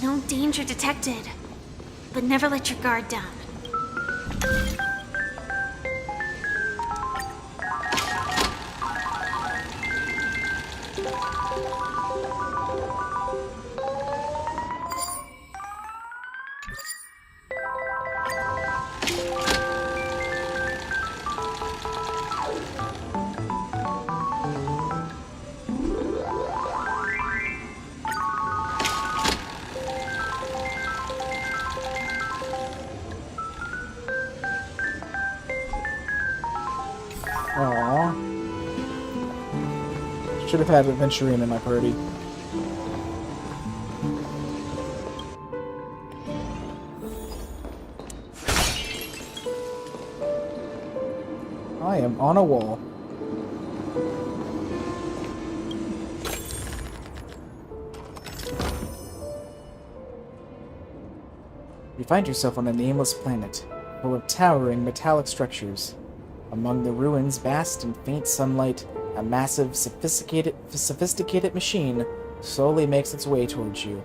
No danger detected. But never let your guard down. Aww. Should have had Adventurine in my party. I am on a wall. You find yourself on a nameless planet, full of towering metallic structures. Among the ruins, vast in faint sunlight, a massive, sophisticated machine slowly makes its way towards you.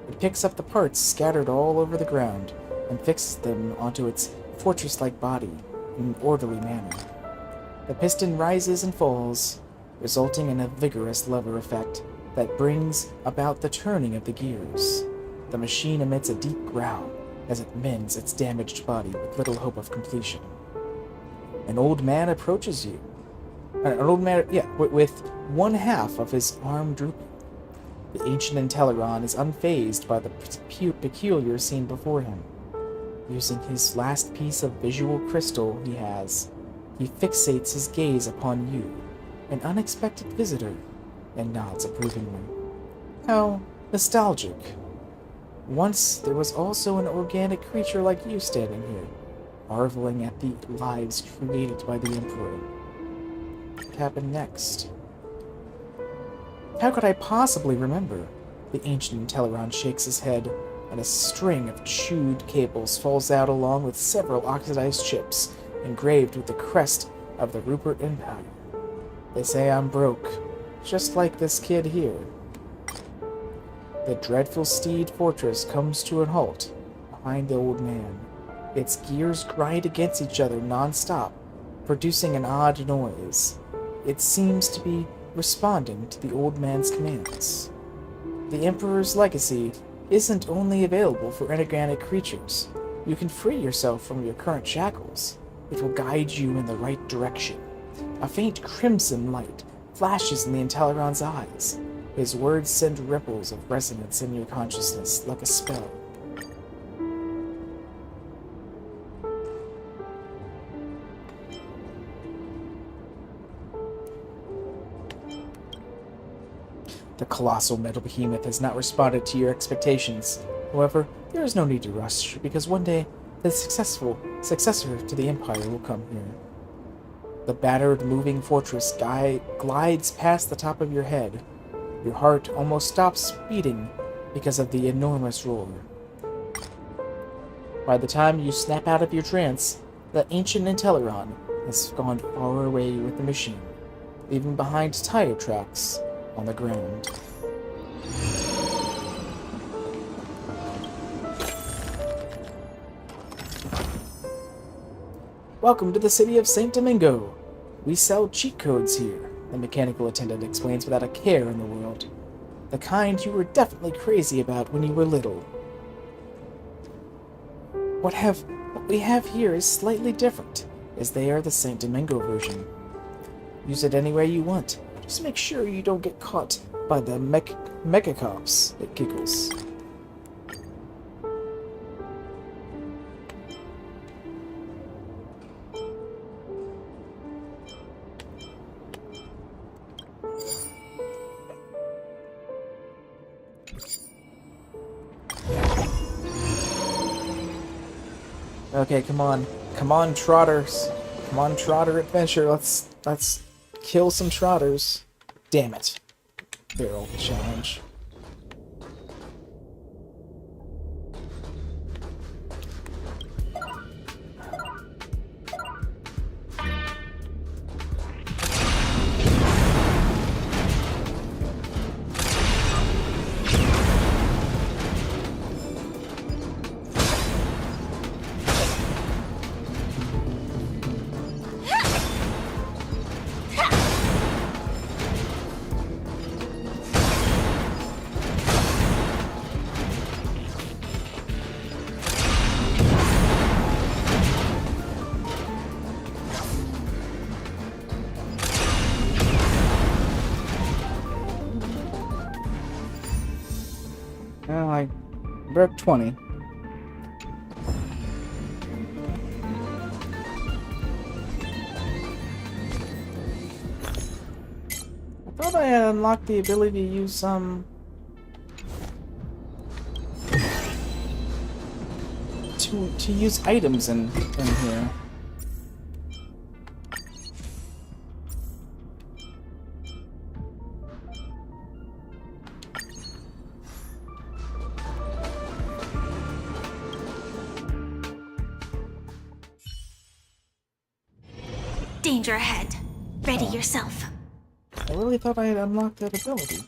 It picks up the parts scattered all over the ground and fixes them onto its fortress-like body in an orderly manner. The piston rises and falls, resulting in a vigorous lever effect that brings about the turning of the gears. The machine emits a deep growl as it mends its damaged body with little hope of completion. An old man approaches you. With one half of his arm drooping. The ancient Inteleron is unfazed by the peculiar scene before him. Using his last piece of visual crystal he has, he fixates his gaze upon you, an unexpected visitor, and nods approvingly. How nostalgic. Once there was also an organic creature like you standing here, marveling at the lives created by the Emperor. What happened next? How could I possibly remember? The ancient Inteleron shakes his head, and a string of chewed cables falls out along with several oxidized chips engraved with the crest of the Rupert Empire. They say I'm broke, just like this kid here. The dreadful Steed Fortress comes to a halt behind the old man. Its gears grind against each other non-stop, producing an odd noise. It seems to be responding to the old man's commands. The Emperor's legacy isn't only available for inorganic creatures. You can free yourself from your current shackles. It will guide you in the right direction. A faint crimson light flashes in the Inteleron's eyes. His words send ripples of resonance in your consciousness like a spell. The colossal metal behemoth has not responded to your expectations. However, there is no need to rush, because one day the successor to the Empire will come here. The battered, moving fortress glides past the top of your head. Your heart almost stops beating because of the enormous roar. By the time you snap out of your trance, the ancient Inteleron has gone far away with the machine, leaving behind tire tracks on the ground. Welcome to the city of St. Domingo. We sell cheat codes here, the mechanical attendant explains without a care in the world. The kind you were definitely crazy about when you were little. What we have here is slightly different, as they are the St. Domingo version. Use it any way you want. Just make sure you don't get caught by the mecha cops. It giggles. Okay, come on. Come on, trotters. Come on, trotter adventure. Let's kill some trotters. Damn it. Barrel challenge. Well, I broke 20. I thought I had unlocked the ability to use to use items in here. Danger ahead. Ready yourself. I really thought I had unlocked that ability.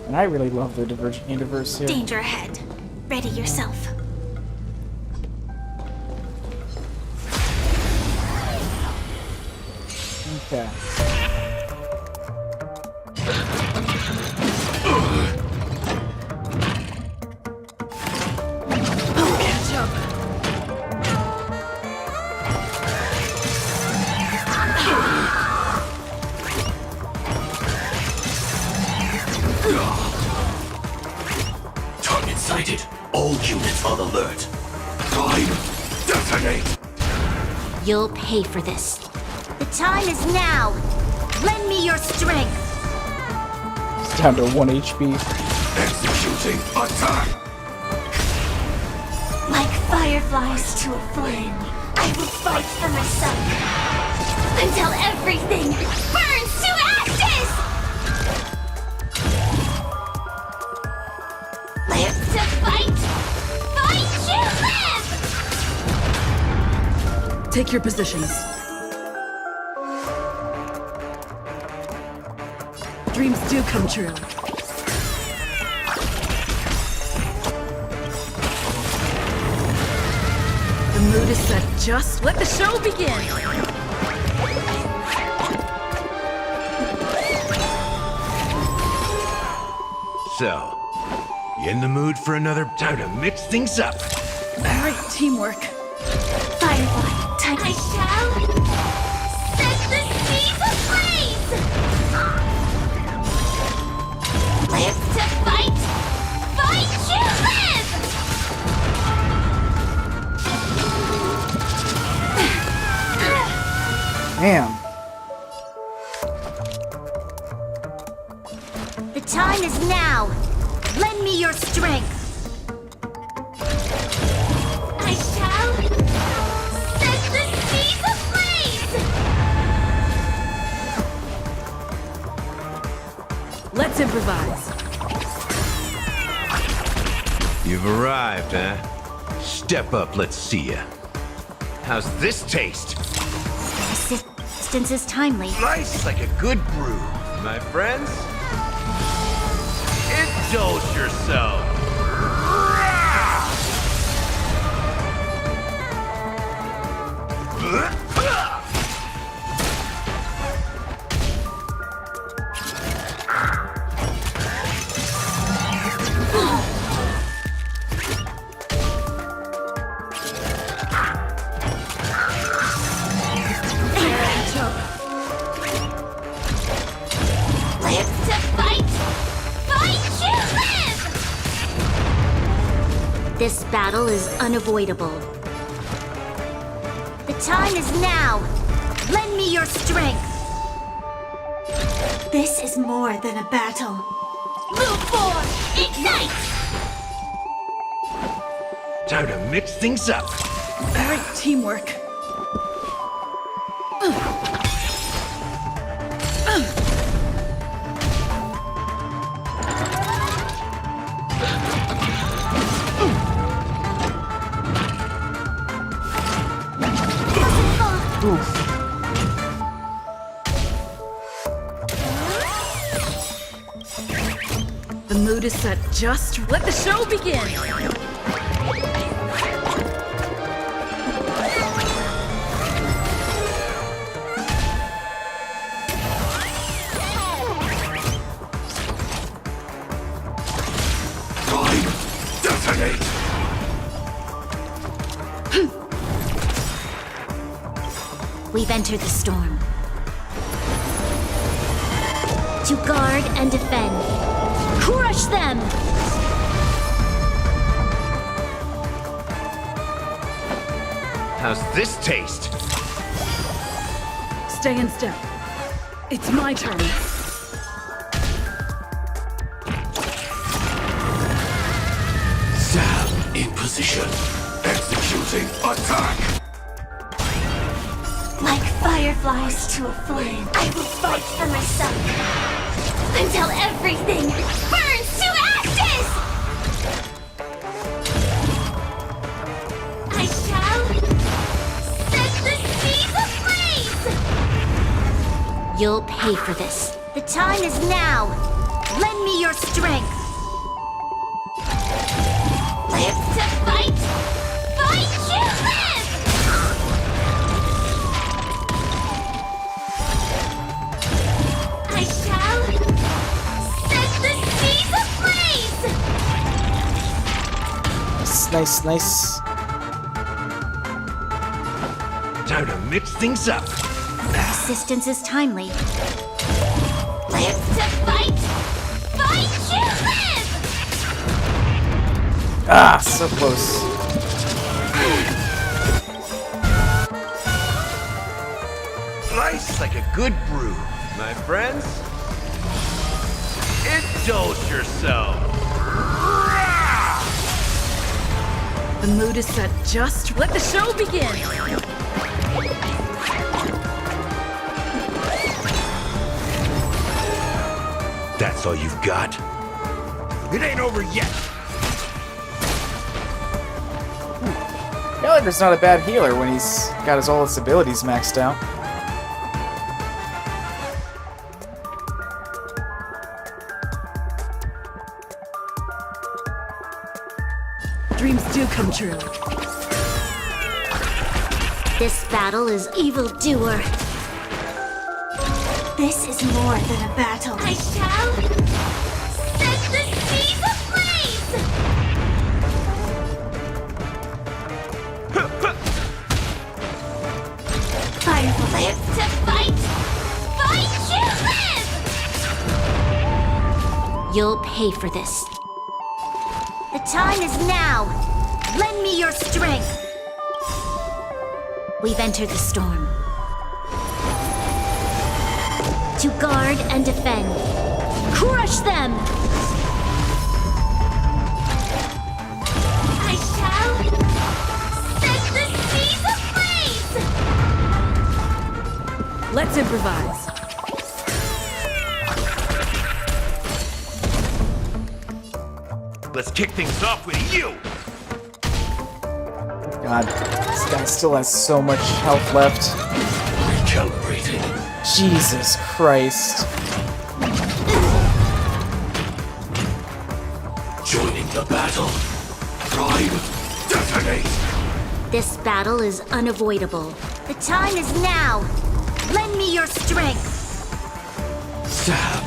And I really love the Divergent Universe here. Danger ahead. Ready yourself. Okay. Catch up. Target sighted. All units on alert. Time. Detonate. You'll pay for this. The time is now. Lend me your strength. It's down to 1 HP. Executing attack. Like fireflies to a flame. I will fight for myself until everything burns to ashes! Live to fight! Fight to live! Take your positions. Dreams do come true. The mood is set. Just let the show begin. So, you in the mood for another time to mix things up? Great teamwork. Firefly, time I shall set the seas ablaze! Live to fight! Fight to live! Damn. The time is now! Lend me your strength! I shall set the seas ablaze! Let's improvise. You've arrived, huh? Step up, let's see ya. How's this taste? Persistence is timely. Nice like a good brew, my friends. Indulge yourself. Live to fight! Fight to live! This battle is unavoidable. The time is now! Lend me your strength! This is more than a battle. Move forward! Ignite! Time to mix things up. Great teamwork. The mood is set. Just let the show begin. Detonate! We've entered the storm. To guard and defend. Crush them! How's this taste? Stay in step. It's my turn. Sam in position. Executing attack. Like fireflies to a flame, I will fight for myself until everything burns to ashes! I shall set the seas ablaze! You'll pay for this. The time is now. Lend me your strength. Live to fight! Fight to live! I shall set the seas ablaze! Nice, nice. Time to mix things up. Persistence is timely. Live to fight! Fight to live! Ah, so close. Nice like a good brew, my friends. Indulge yourself. The mood is set. Just let the show begin. That's all you've got? It ain't over yet! Gallagher's not a bad healer when he's got all his abilities maxed out. Dreams do come true. This battle is evildoer. This is more than a battle. I shall set the seas ablaze! Firefall live to fight! Fight you live! You'll pay for this. The time is now! Lend me your strength! We've entered the storm. To guard and defend. Crush them! I shall set the seas ablaze! Let's improvise. Let's kick things off with you! God, this guy still has so much health left. Recalibrating. Jesus Christ. Joining the battle. Prime, detonate! This battle is unavoidable. The time is now! Lend me your strength! Stab.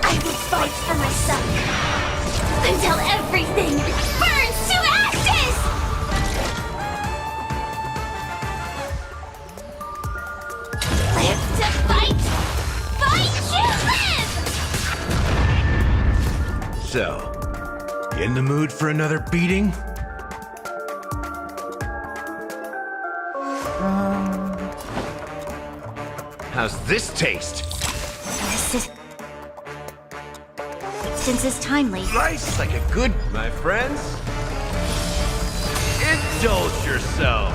I will fight for my son! Until everything burns to ashes! Live to fight! Fight you live! So, you in the mood for another beating? How's this taste? Since it's timely. Nice, like a good, my friends. Indulge yourself.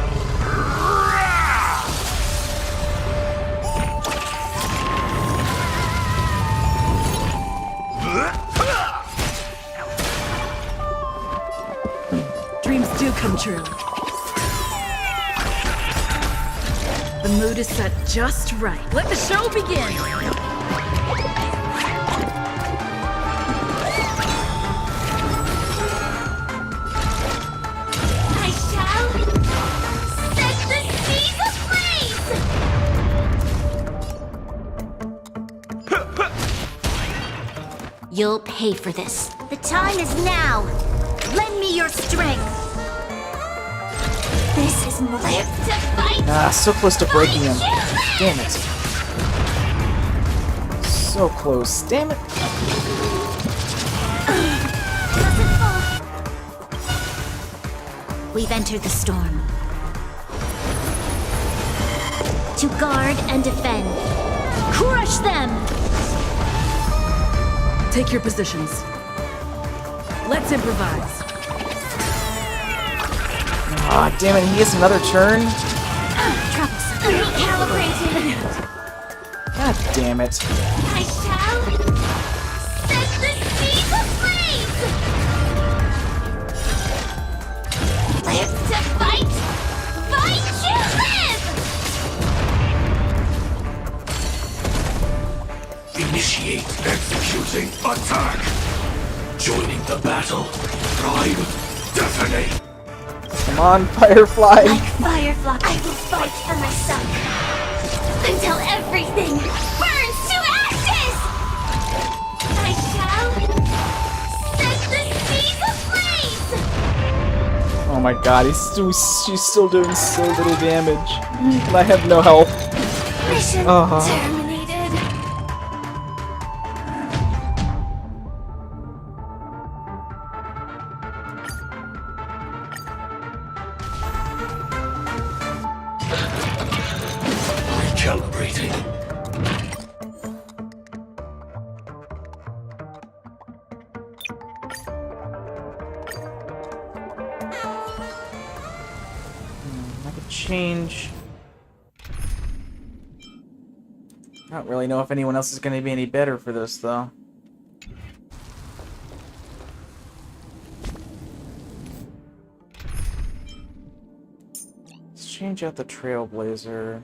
Dreams do come true. The mood is set just right. Let the show begin! I shall set the seas ablaze! You'll pay for this. The time is now! Lend me your strength! This is more live to fight! Ah, so close to breaking him. Damn it. So close. Damn it. We've entered the storm. To guard and defend. Crush them! Take your positions. Let's improvise. Ah, damn it, he has another turn? Troublesome. Recalibrated. God damn it. I shall set the seas ablaze! Live to fight! Fight you live! Initiate executing attack. Joining the battle. Prime, detonate. Come on, Firefly. Like Firefly, I will fight for my son. Until everything burns to ashes! I shall set the seas ablaze! Oh my god, she's still doing so little damage. And I have no health. Mission terminated. Recalibrating. I could change. I don't really know if anyone else is going to be any better for this, though. Let's change out the Trailblazer.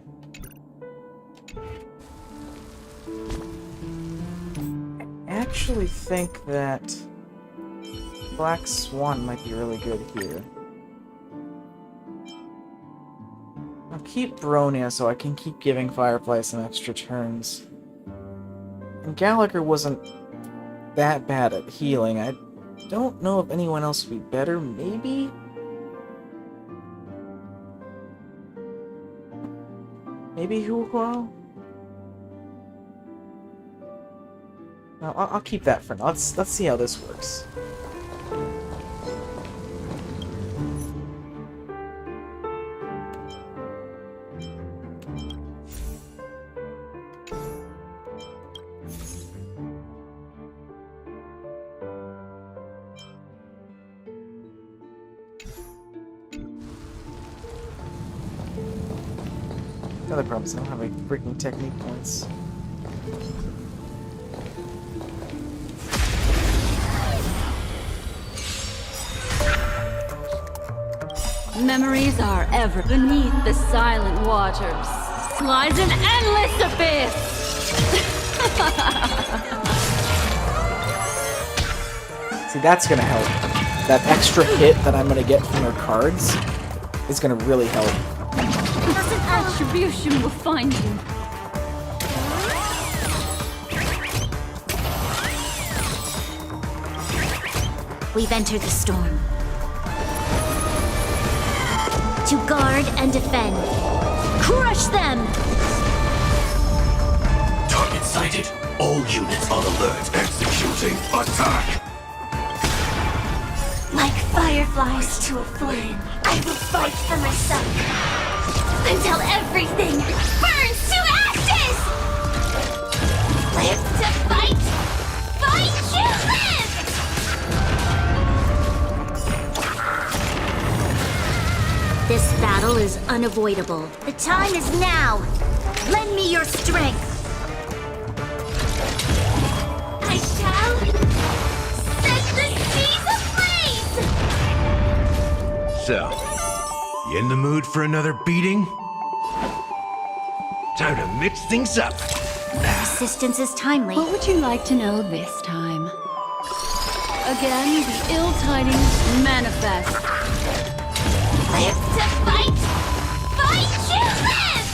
I actually think that Black Swan might be really good here. I'll keep Bronia so I can keep giving Firefly some extra turns. And Gallagher wasn't that bad at healing. I don't know if anyone else would be better. Maybe? Maybe Huhuo? No, I'll keep that for now. Let's see how this works. The other problem is I don't have any freaking technique points. Memories are ever beneath the silent waters. Lies an endless abyss! See, that's gonna help. That extra hit that I'm gonna get from her cards is gonna really help. Attribution will find you. We've entered the storm. To guard and defend. Crush them! Target sighted. All units on alert. Executing attack. Like fireflies to a flame, I will fight for myself. Until everything burns to ashes! Live to fight! Fight to live! This battle is unavoidable. The time is now! Lend me your strength! I shall set the seas ablaze! So, you in the mood for another beating? Time to mix things up. Persistence is timely. What would you like to know this time? Again, the ill tidings manifest. Live to fight! Fight to live!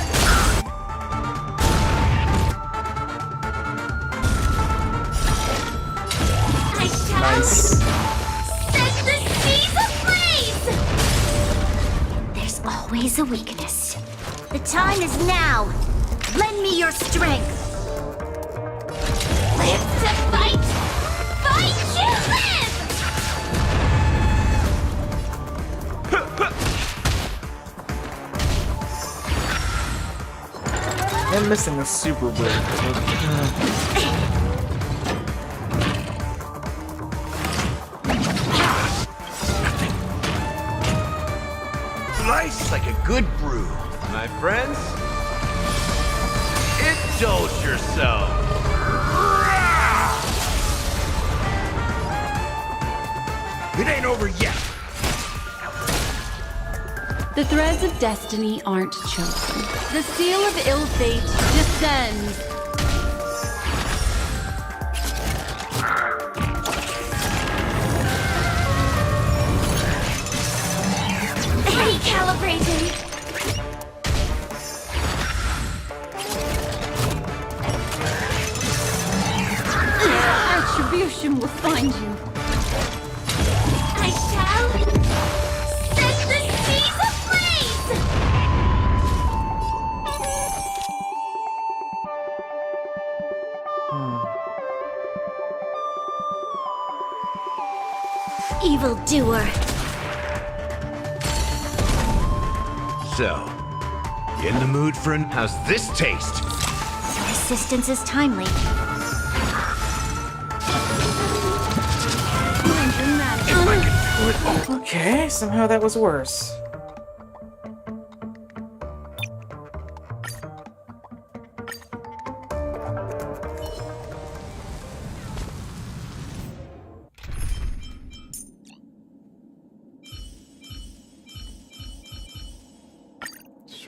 I shall set the seas ablaze! There's always a weakness. The time is now! Lend me your strength! Live to fight! Fight to live! I'm missing the super break. Slice like a good brew, my friends. Indulge yourself. It ain't over yet. The threads of destiny aren't chosen. The seal of ill fate descends. Recalibrating! Attribution will find you. I shall set the seas ablaze! Evildoer! So, you in the mood for an... How's this taste? Persistence is timely. Okay, somehow that was worse.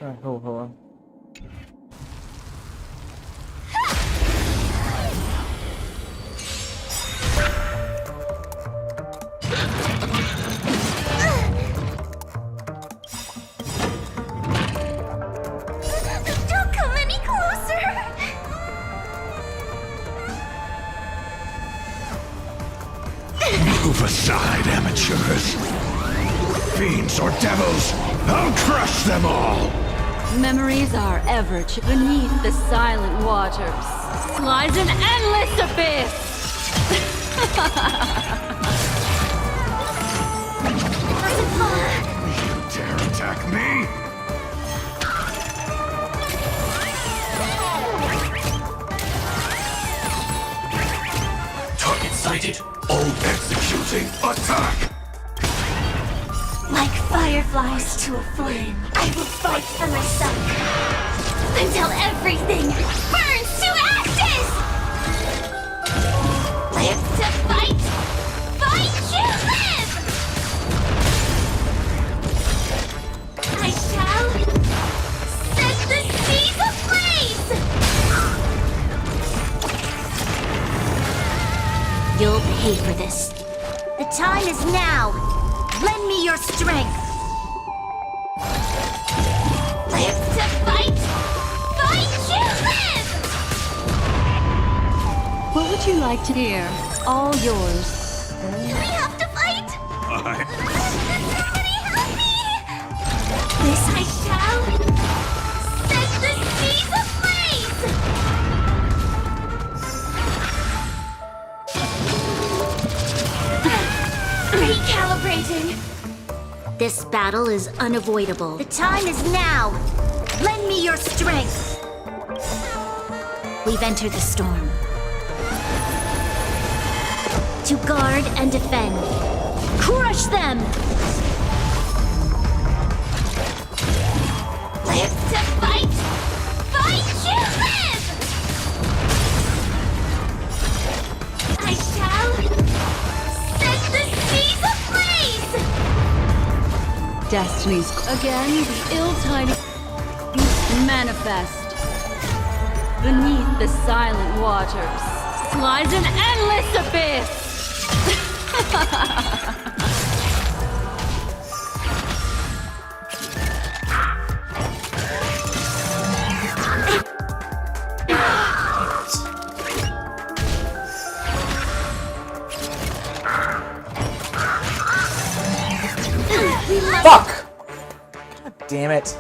try. Hold on. Don't come any closer! Move aside, amateurs. Fiends or devils, I'll crush them all! Memories are ever beneath the silent waters. Lies an endless abyss! You dare attack me? Target sighted. All executing. Attack! Like fireflies to a flame, I will fight for myself until everything burns to ashes! Live to fight! Fight to live! I shall set the seas ablaze! You'll pay for this. The time is now! Lend me your strength! Live to fight! Fight to live! What would you like to hear? It's all yours. Do we have to fight? Somebody help me! This I shall set the seas ablaze! Recalibrating! This battle is unavoidable. The time is now! Lend me your strength! We've entered the storm. To guard and defend. Crush them! Live to fight! Fight to live! I shall set the seas ablaze! Destiny's again, the ill-timed manifest. Beneath the silent waters lies an endless abyss. Fuck! God damn it.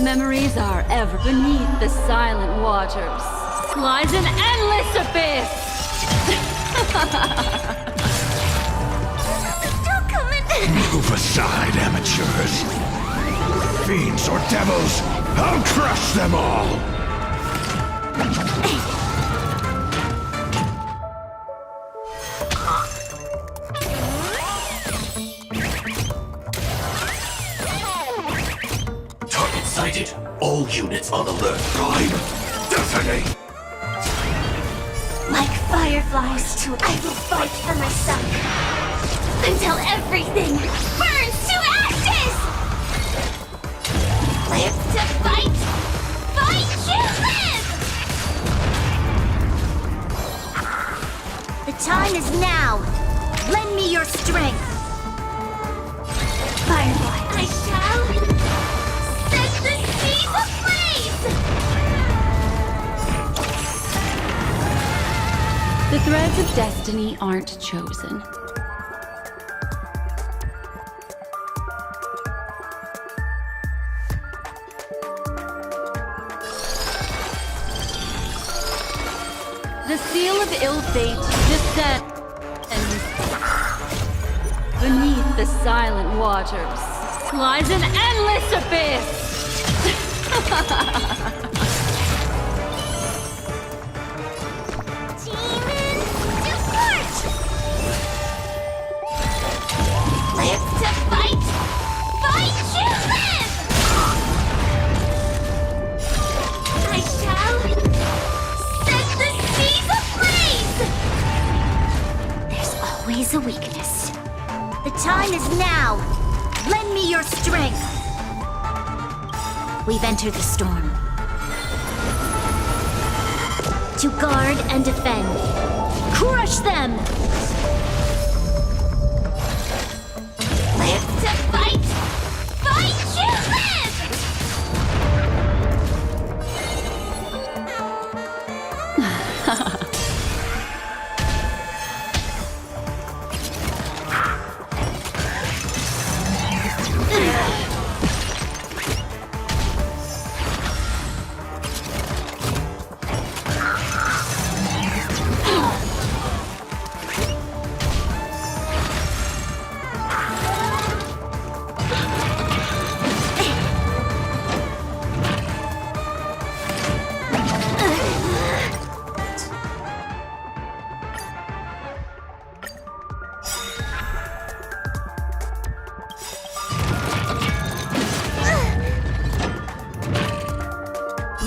Memories are ever beneath the silent waters lies an endless abyss. Move aside, amateurs. Fiends or devils, I'll crush them all! Target sighted. All units on alert, Prime. Detonate! Like fireflies to I will fight for myself until everything burns to ashes! Live to fight! Fight to live! The time is now! Lend me your strength! Firefly, I shall set the seas ablaze! The threads of destiny aren't chosen. The seal of ill fate descends beneath the silent waters lies an endless abyss. Live to fight! Fight to live! is a weakness. The time is now! Lend me your strength! We've entered the storm. To guard and defend. Crush them! Live to fight! Fight to live!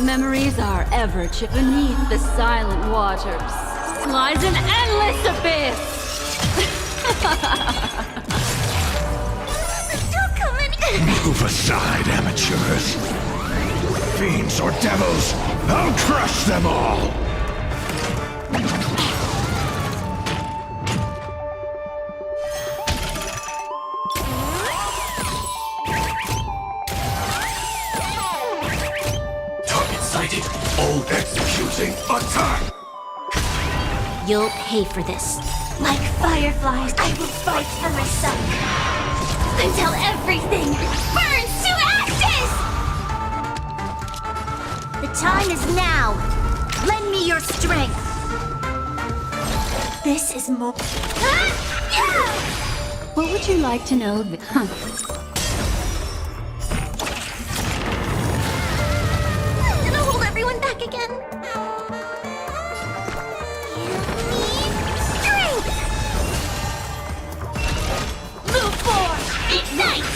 Memories are ever beneath the silent waters. Lies an endless abyss! Move aside, amateurs. Fiends or devils, I'll crush them all! Target sighted. All executing. Attack! You'll pay for this. Like fireflies, I will fight for myself. Until everything burns to ashes! The time is now. Lend me your strength. This is more... What would you like to know? Did I hold everyone back again? Move forward! Ignite!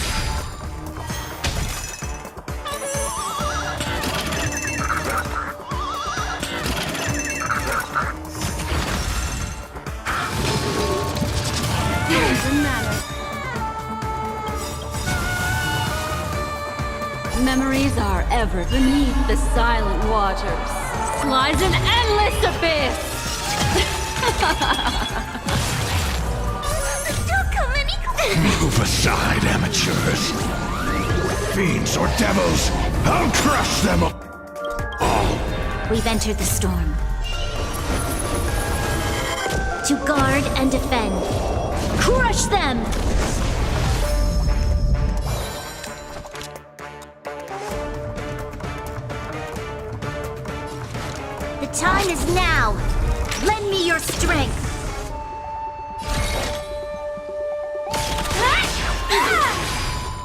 Memories are ever beneath the silent waters. Lies an endless abyss! Move aside, amateurs. Fiends or devils, I'll crush them all! We've entered the storm. To guard and defend. Crush them! The time is now! Lend me your strength!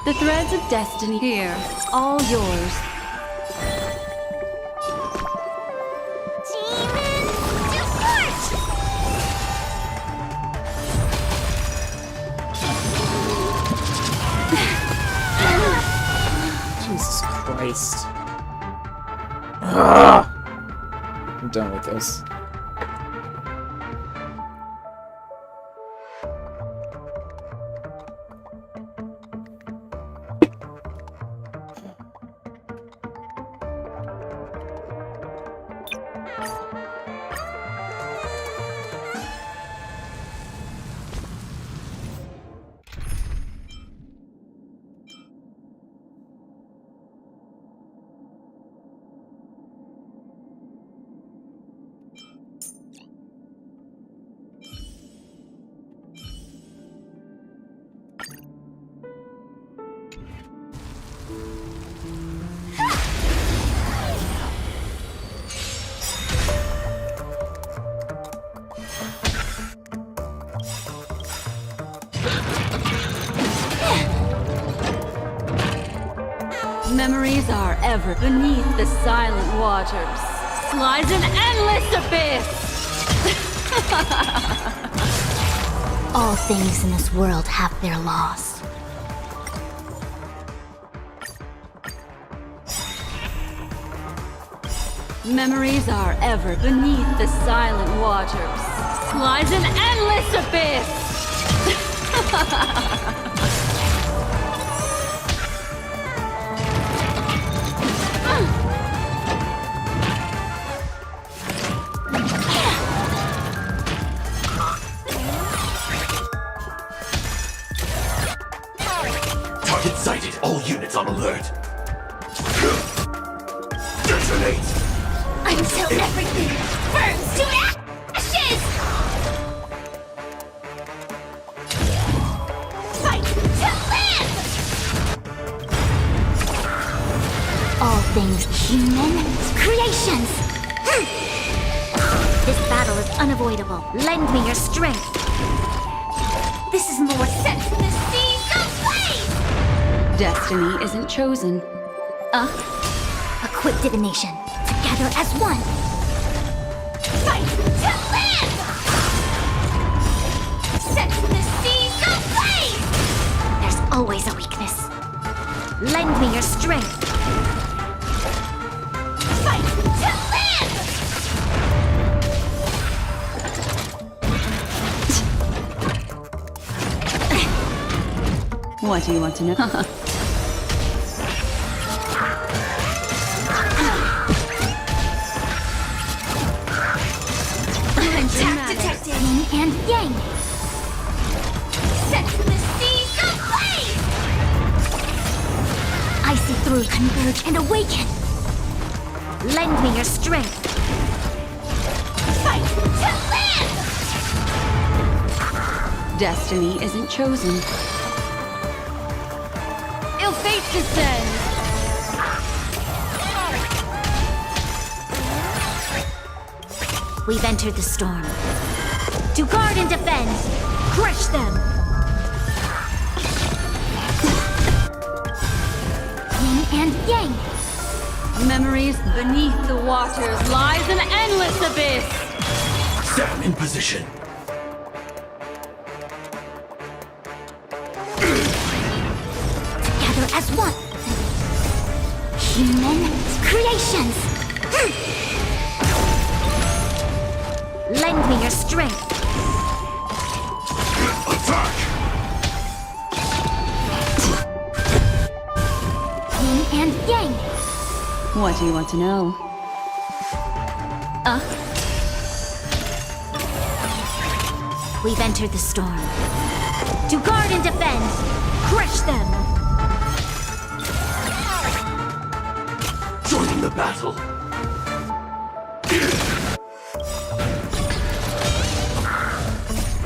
The threads of destiny here, all yours. Demons, depart! Jesus Christ. Ugh. I'm done with this. Memories are ever beneath the silent waters. Lies an endless abyss! All things in this world have their laws. Memories are ever beneath the silent waters. Lies an endless abyss! Target sighted. All units on alert. Detonate! Until everything burns to ashes! Fight to live! All things human creations! This battle is unavoidable. Lend me your strength. This is more sense than the seas of blaze! Destiny isn't chosen. A quick divination. Together as one. Fight to live! Sense the seas of blaze! There's always a weakness. Lend me your strength. Fight to live! What do you want to know? Attack detected! Yin and yang! Sense the seas of blaze! I see through, converge, and awaken! Lend me your strength! Fight to live! Destiny isn't chosen. Ill fate descends! We've entered the storm. To guard and defend! Crush them! Yin and yang! Memories beneath the waters lies an endless abyss! Sam in position. Together as one! Human creations! Lend me your strength! Attack! Yin and yang! What do you want to know? We've entered the storm. To guard and defend! Crush them! Joining the battle.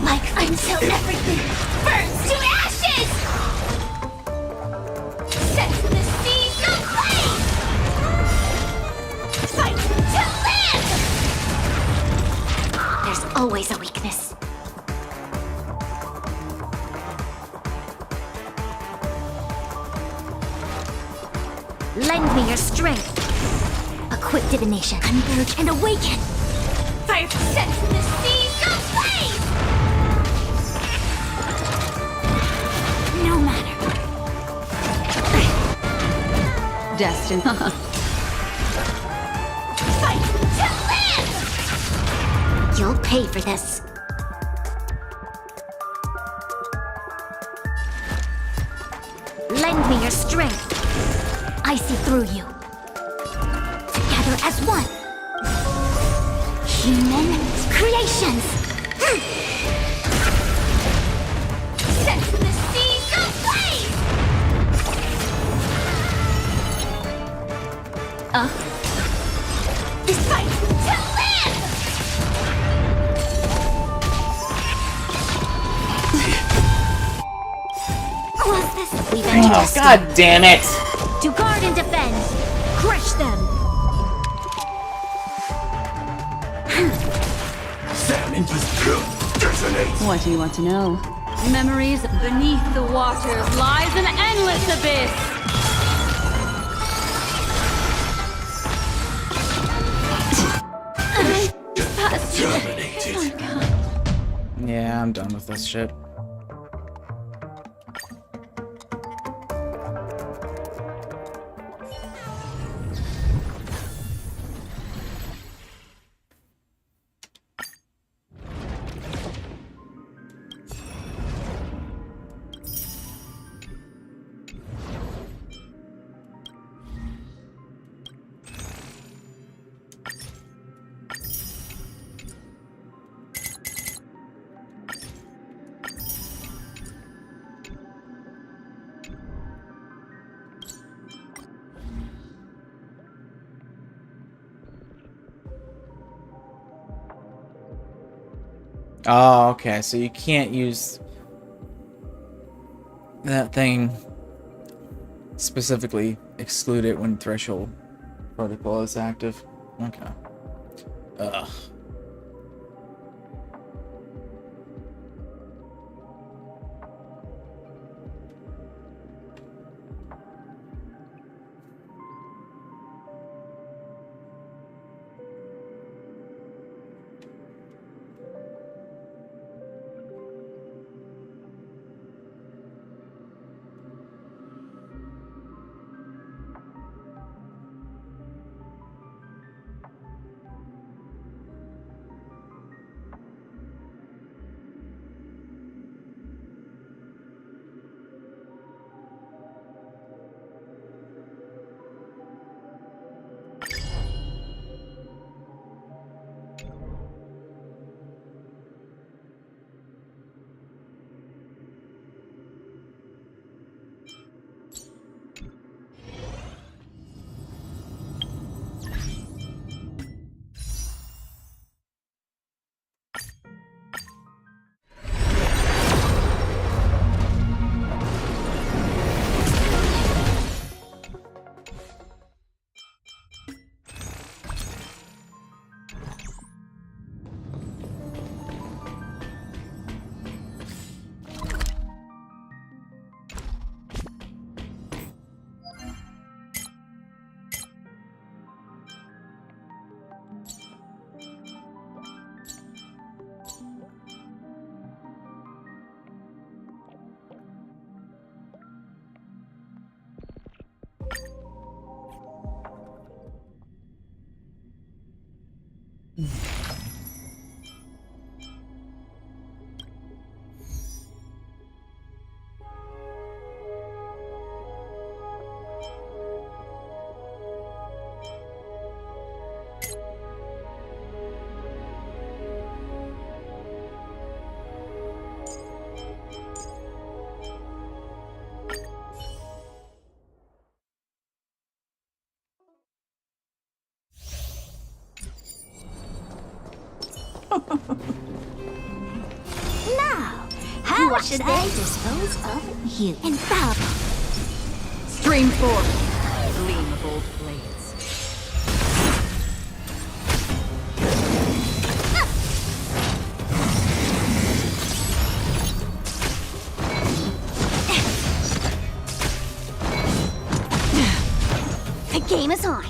Like until everything burns to ashes! Sense the seas of blaze! Fight to live! There's always a weakness. Lend me your strength. A quick divination. Converge and awaken. Fire sense the seas of blaze! No matter. Destiny. Fight to live! You'll pay for this. Lend me your strength. I see through you. Together as one. Human creations. Sense the seas of blaze! This fight to live! Was this? We've entered Oh, the storm. God damn it! To guard and defend! Crush them! Sam in position. Detonate! What do you want to know? Memories beneath the waters lies an endless abyss! Terminated. Yeah, I'm done with this shit. Oh, okay, so you can't use that thing specifically, exclude it when threshold protocol is active. Okay. Ugh. Now, how should I dispose of you? Infallible. Stream forth, gleam of old blades. The game is on.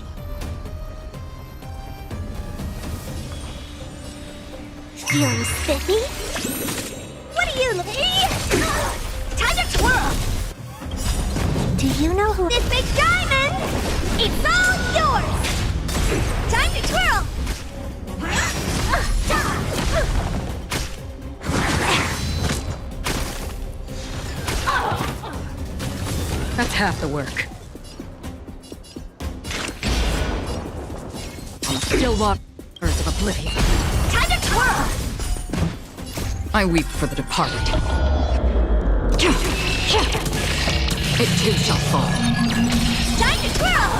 Feeling spiffy? What do you time to twirl! Do you know who this big diamond? It's all yours! Time to twirl! That's half the work. I'm still lost birds of oblivion. Time to twirl! I weep for the departed. It too shall fall. Time to twirl!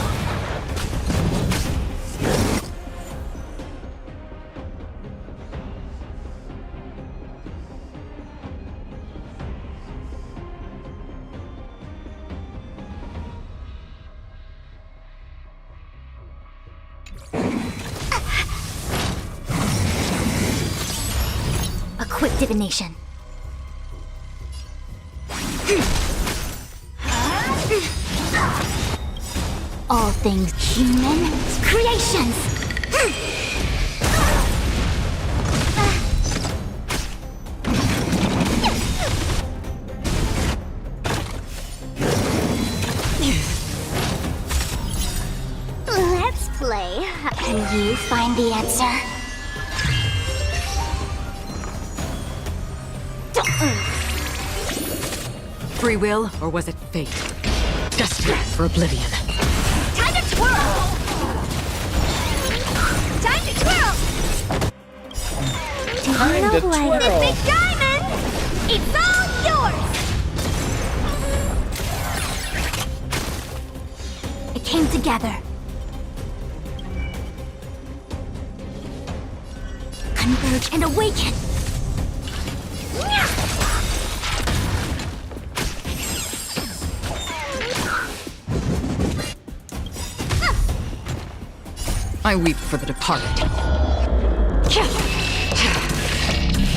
A quick divination. All things human creations. Let's play. Can you find the answer? Free will, or was it fate? Destiny for oblivion. Time to twirl! Time to twirl! Do you know who I am? This big diamond! It's all yours! It came together. Converge and awaken! I weep for the departed.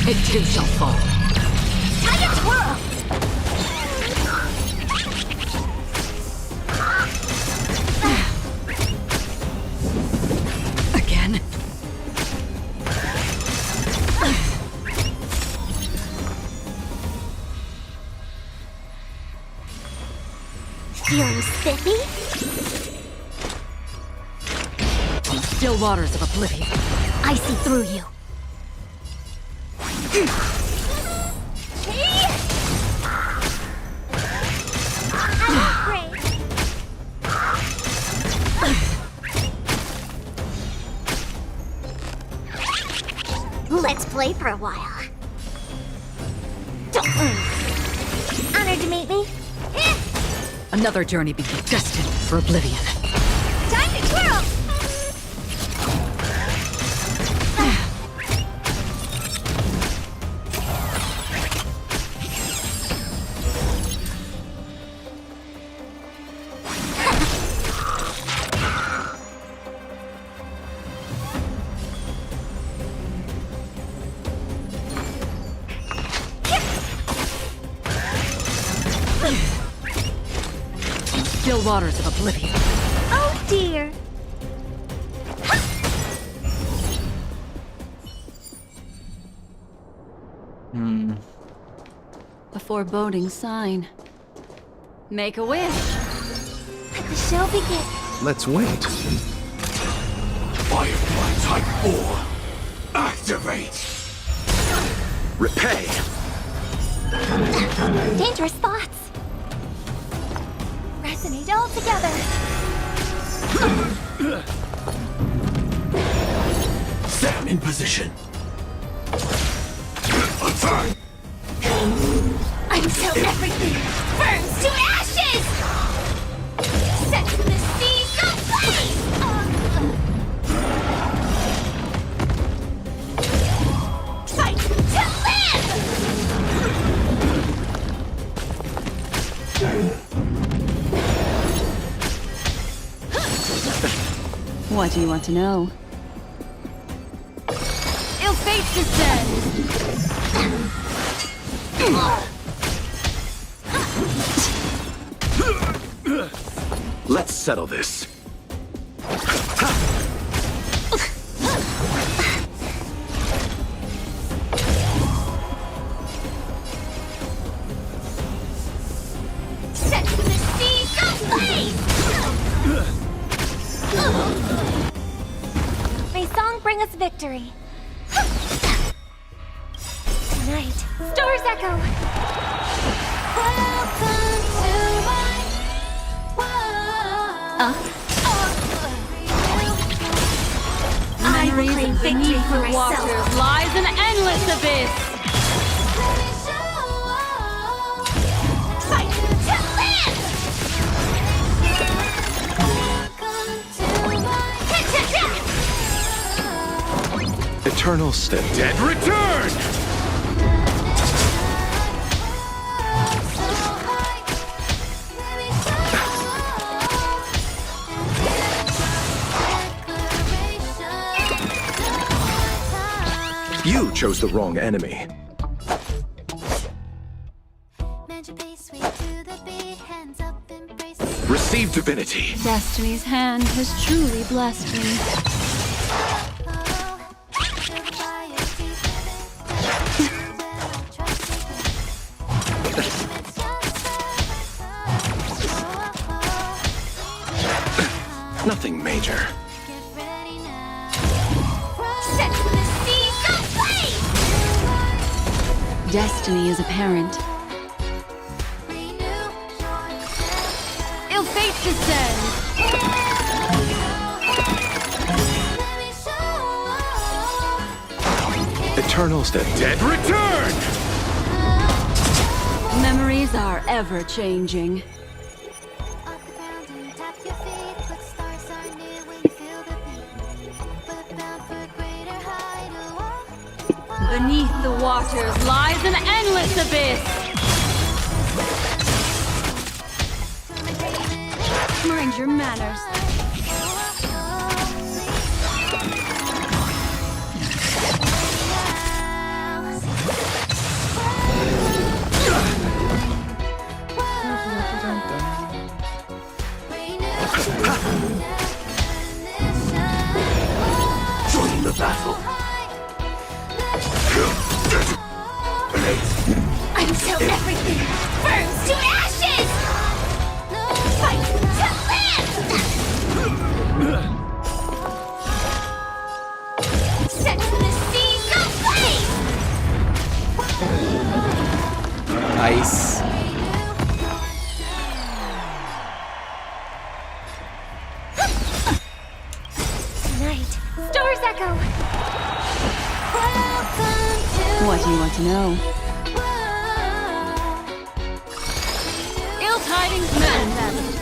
It too shall fall. Time to twirl! Again? Feeling spiffy? Still waters of oblivion. I see through you. Let's play for a while. Don't move. Honored to meet me. Another journey begins, destined for oblivion. Time to twirl! Still waters of oblivion. Oh dear. A foreboding sign. Make a wish. Let the show begin. Let's wait. Firefly Type 4. Activate. Repay. Dangerous thoughts. Resonate all together. Sam in position. Attack. Until everything burns to ashes! Set the seas ablaze! Fight to What do you want to know? Ill fates descend! Let's settle this. Set the seas ablaze! May song bring us victory. Tonight, stars echo. Welcome to my world. Memories beneath the waters lies an endless abyss. Fight to live! Eternal step. Dead return! You chose the wrong enemy. Receive divinity. Destiny's hand has truly blessed me. Nothing major. Set the seas ablaze! Destiny is apparent. Ill fates descend! Eternal step. Dead return! Memories are ever changing. Beneath the waters lies an endless abyss. Mind your manners. Until everything burns to ashes! Fight to live! Set the seas ablaze! Nice. Tonight, stars echo! What do you want to know? Ill tidings manifest.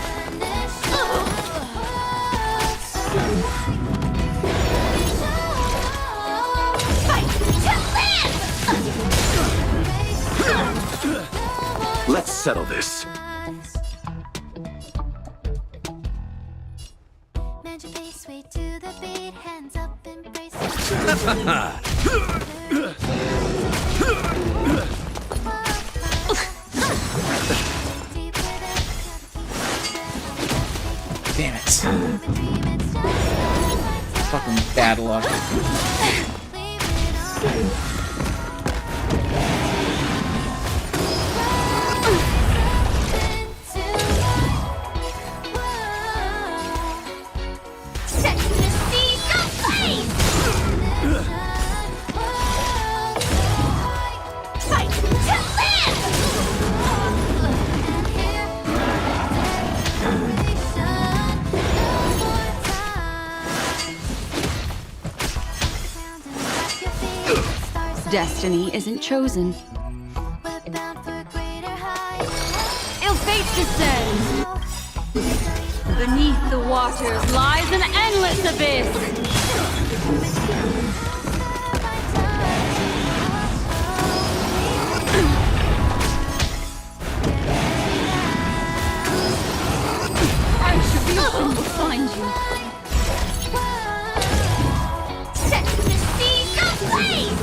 Fight to live! Let's settle this. Magic face, way to the beat, hands up, embrace. Damn it. Fucking bad luck. Set the seas ablaze! Fight to live! Destiny isn't chosen. Ill fate descends. Beneath the waters lies an endless abyss. I should be able to find you. Set the seas ablaze!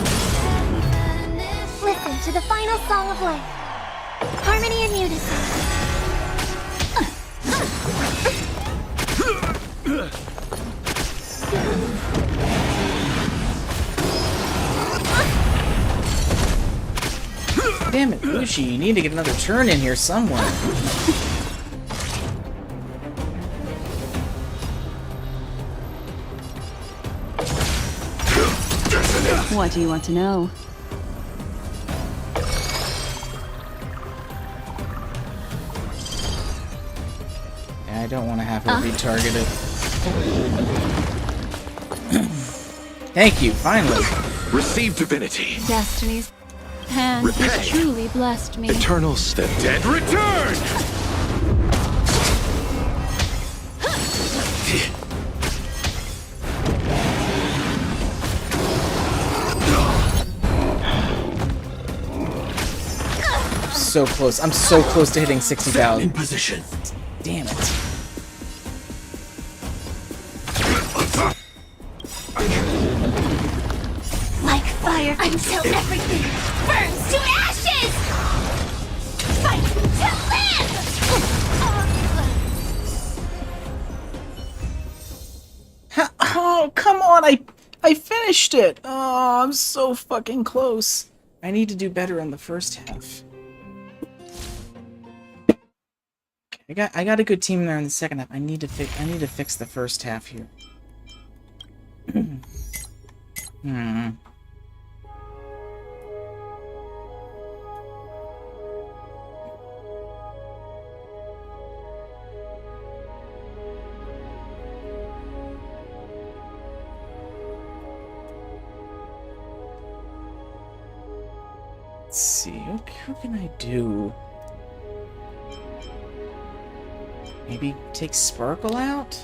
Listen to the final song of life. Harmony and unison. Damn it, Gucci, you need to get another turn in here somewhere. What do you want to know? Yeah, I don't want to have her retargeted. Thank you, finally. Receive divinity. Destiny's hand Repay. has truly blessed me. Eternals, the dead return! So close. I'm so close to hitting 60,000. In position. Damn it. Like fire until everything burns to ashes! Fight to live! Oh, come on. I finished it. Oh, I'm so fucking close. I need to do better in the first half. I got a good team there in the second half. I need to fix the first half here. Let's see. What can I do? Maybe take Sparkle out?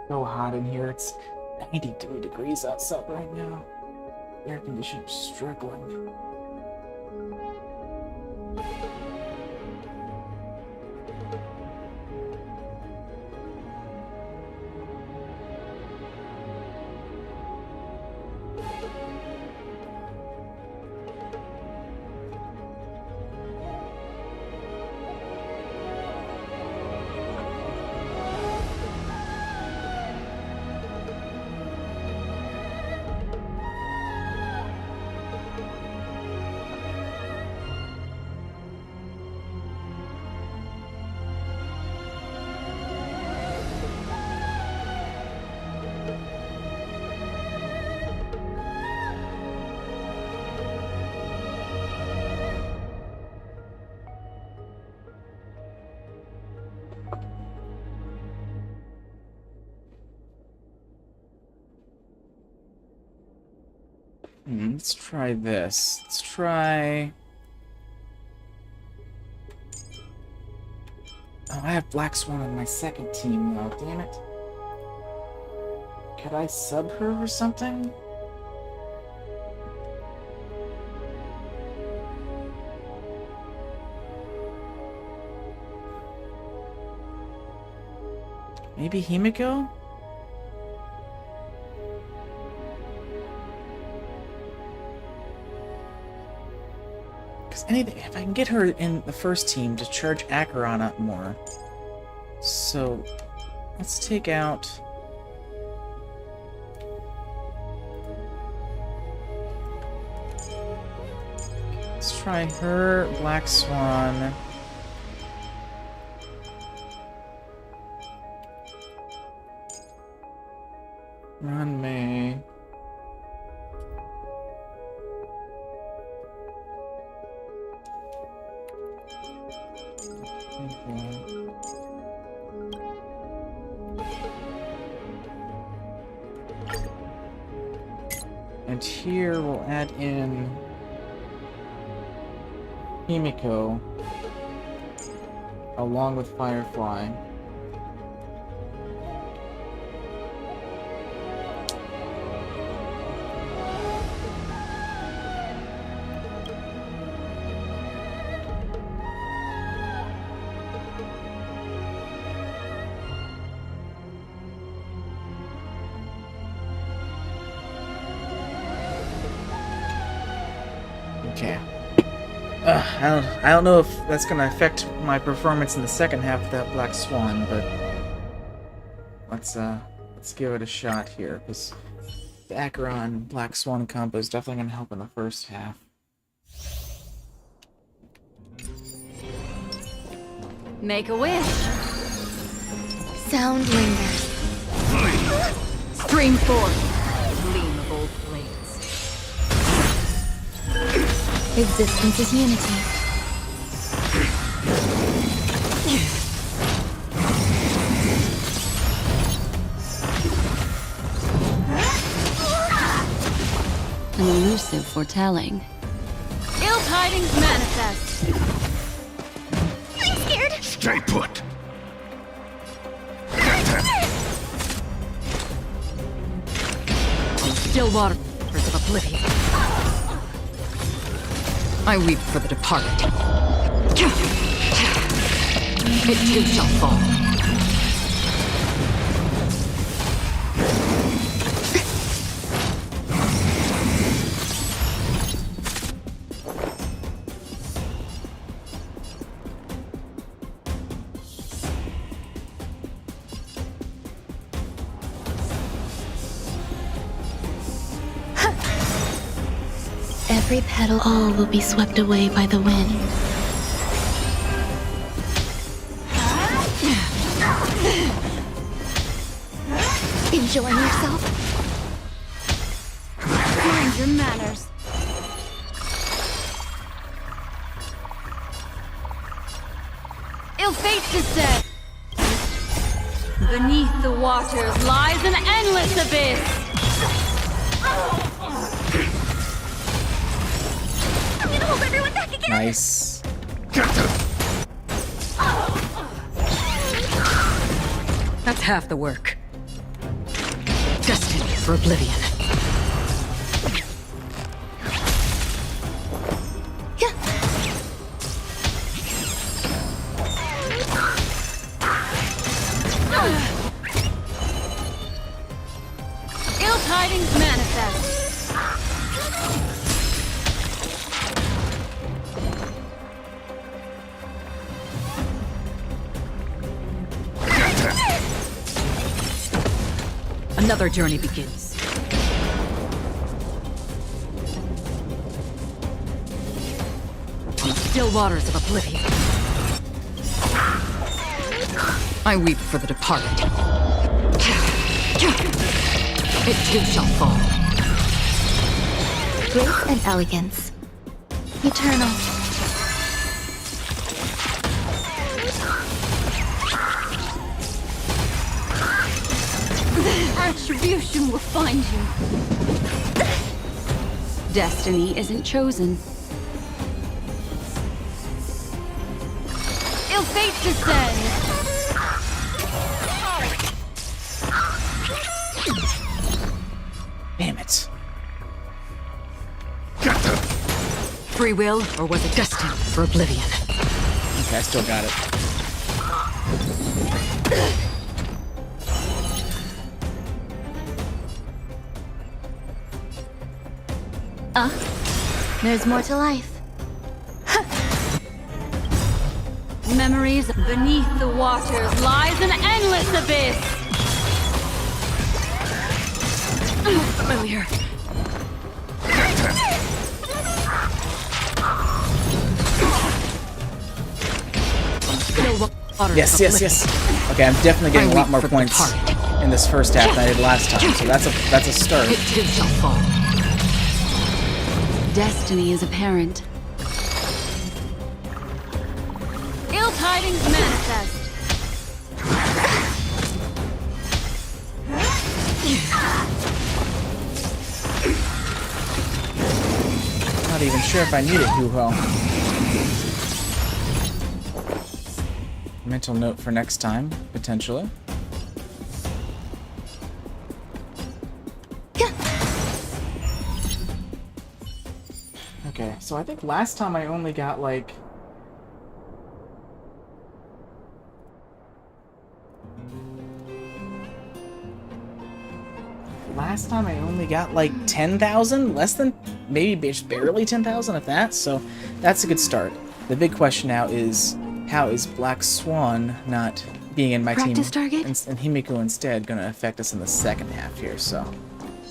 So hot in here. It's 93 degrees outside right now. Air conditioner's struggling. Let's try this. Let's try... Oh, I have Black Swan on my second team now, damn it. Could I sub her or something? Maybe Himiko? Because anything, if I can get her in the first team to charge Acheron up more. So, let's take out... Let's try her, Black Swan. Run May. And here we'll add in Himiko along with Firefly. Okay. I don't know if that's gonna affect my performance in the second half of that Black Swan, but let's give it a shot here, because the Acheron Black Swan combo is definitely gonna help in the first half. Make a wish. Sound lingers. Stream forth. Gleam of old blades. Existence is unity. An elusive foretelling. Ill tidings manifest. I'm scared. Stay put. On still waters of oblivion. I weep for the departed. It too shall fall. Every petal, all will be swept away by the wind. Enjoying yourself? Mind your manners. Ill fate descend. Beneath the waters lies an endless abyss. I'm gonna hold everyone back again! Nice. That's half the work. Destined for oblivion. Ill tidings manifest. Another journey begins. On the still waters of oblivion. I weep for the departed. It too shall fall. Grace and elegance. Eternal. Attribution will find you. Destiny isn't chosen. Ill fate descend! Damn it. Free will, or was it destined for oblivion? Okay, I still got it. There's more to life. Memories beneath the waters lies an endless abyss! Familiar. Yes, yes, yes. Okay, I'm definitely getting a lot more points in this first half than I did last time, so that's a start. It too shall fall. Destiny is apparent. Ill tidings manifest. Not even sure if I need it, Huho. Mental note for next time, potentially. Okay, so I think last time I only got like... Last time I only got like 10,000? Less than, maybe just barely 10,000 if that, so that's a good start. The big question now is, how is Black Swan not being in my Practice team target? and Himiko instead going to affect us in the second half here, so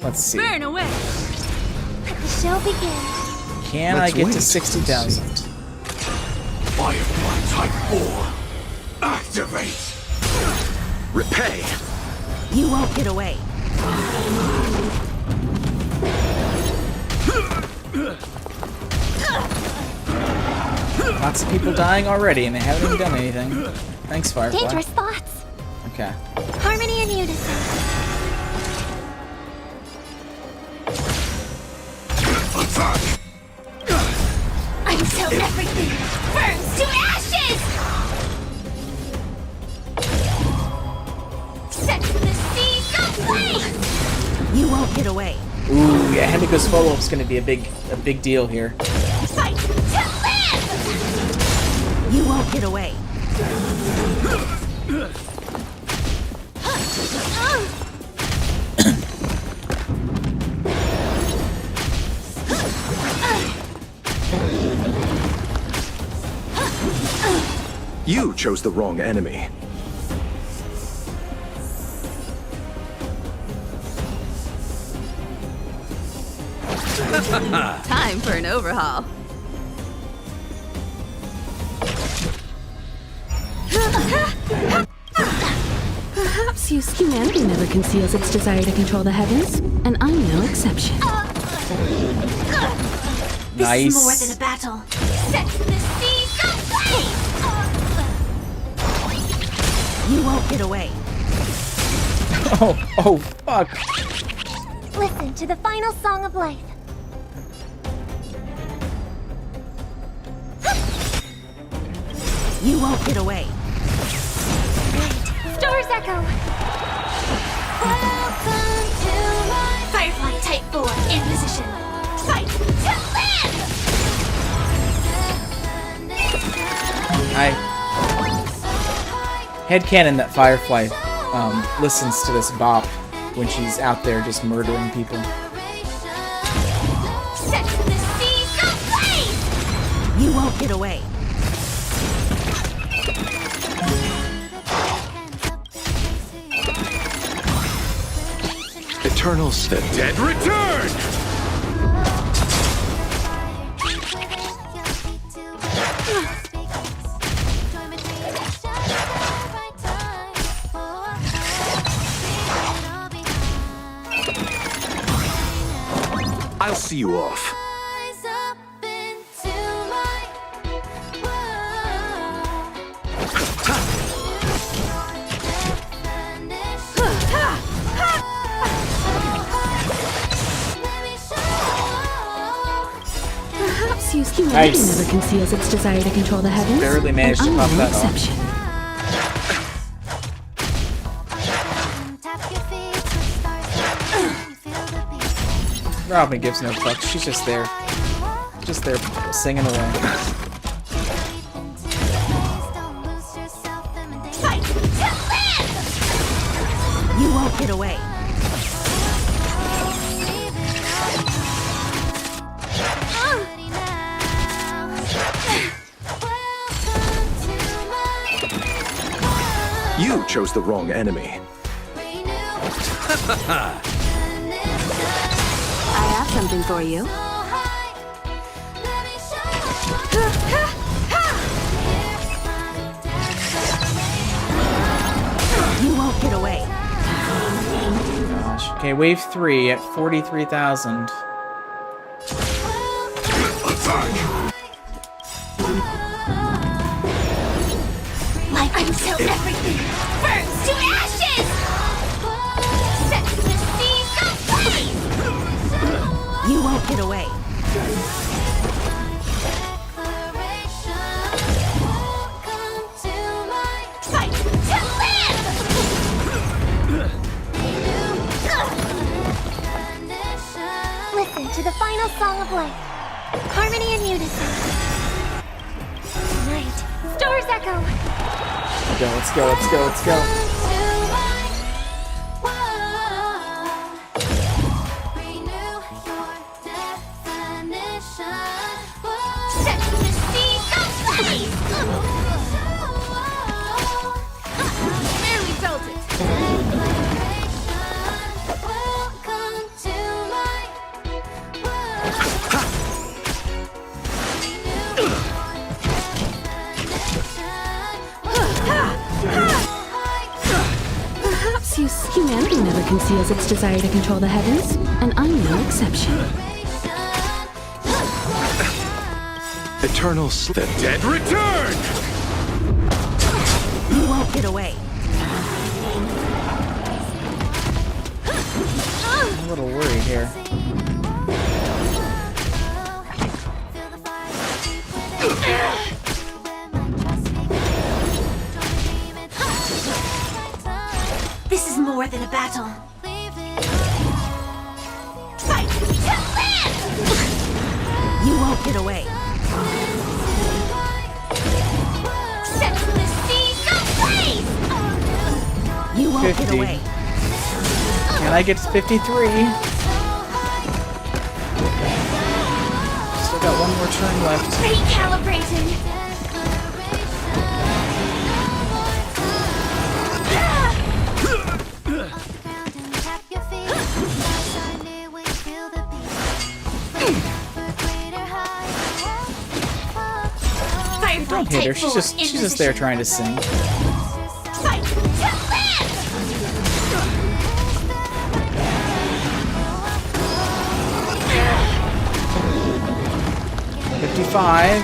let's see. Burn away! Let the show begin. Can I get to 60,000? Firefly Type 4, activate! Repay! You won't get away. Lots of people dying already and they haven't even done anything. Thanks, Firefly. Dangerous thoughts. Okay. Harmony and unison. Attack! Until everything burns to ashes! Set the seas aflame! You won't get away. Ooh, yeah, Himiko's follow-up's gonna be a big deal here. Fight to live! You won't get away. You chose the wrong enemy. Time for an overhaul. Perhaps humanity never conceals its desire to control the heavens, and I'm no exception. This is more than a battle. Set the seas aflame! You won't get away. Oh, fuck. Listen to the final song of life. You won't get away. Stars echo. Welcome to my Firefly Type 4 in position. Fight to live! Headcanon that Firefly listens to this bop when she's out there just murdering people. Set the seas aflame! You won't get away. Eternals, the dead return! I'll see you off. use, humanity Nice. never conceals its desire to control the heavens. Barely managed and to pop I'm no that off. exception. Robin gives no fucks. She's just there singing away. You won't get away. You chose the wrong enemy. I have something for you. You won't get away. Gosh. Okay, wave 3 at 43,000. Like until everything burns to ashes! Set the seas ablaze! You won't get away. Fight to live! Listen to the final song of life. Harmony and unison. Tonight, stars echo. Let's go, let's go, let's go, let's go. Set the seas ablaze! Barely felt it. Welcome to my Perhaps humanity never conceals its desire to control the heavens, and I'm no exception. Eternal The dead return! You won't get away. I'm a little worried here. This is more than a battle. fight to live! You won't get away. Set the seas ablaze! You won't 50. get away. And I get to 53. Still got one more turn left. Recalibrating! Don't hit her. She's just there trying to sing. Fight to live! 55.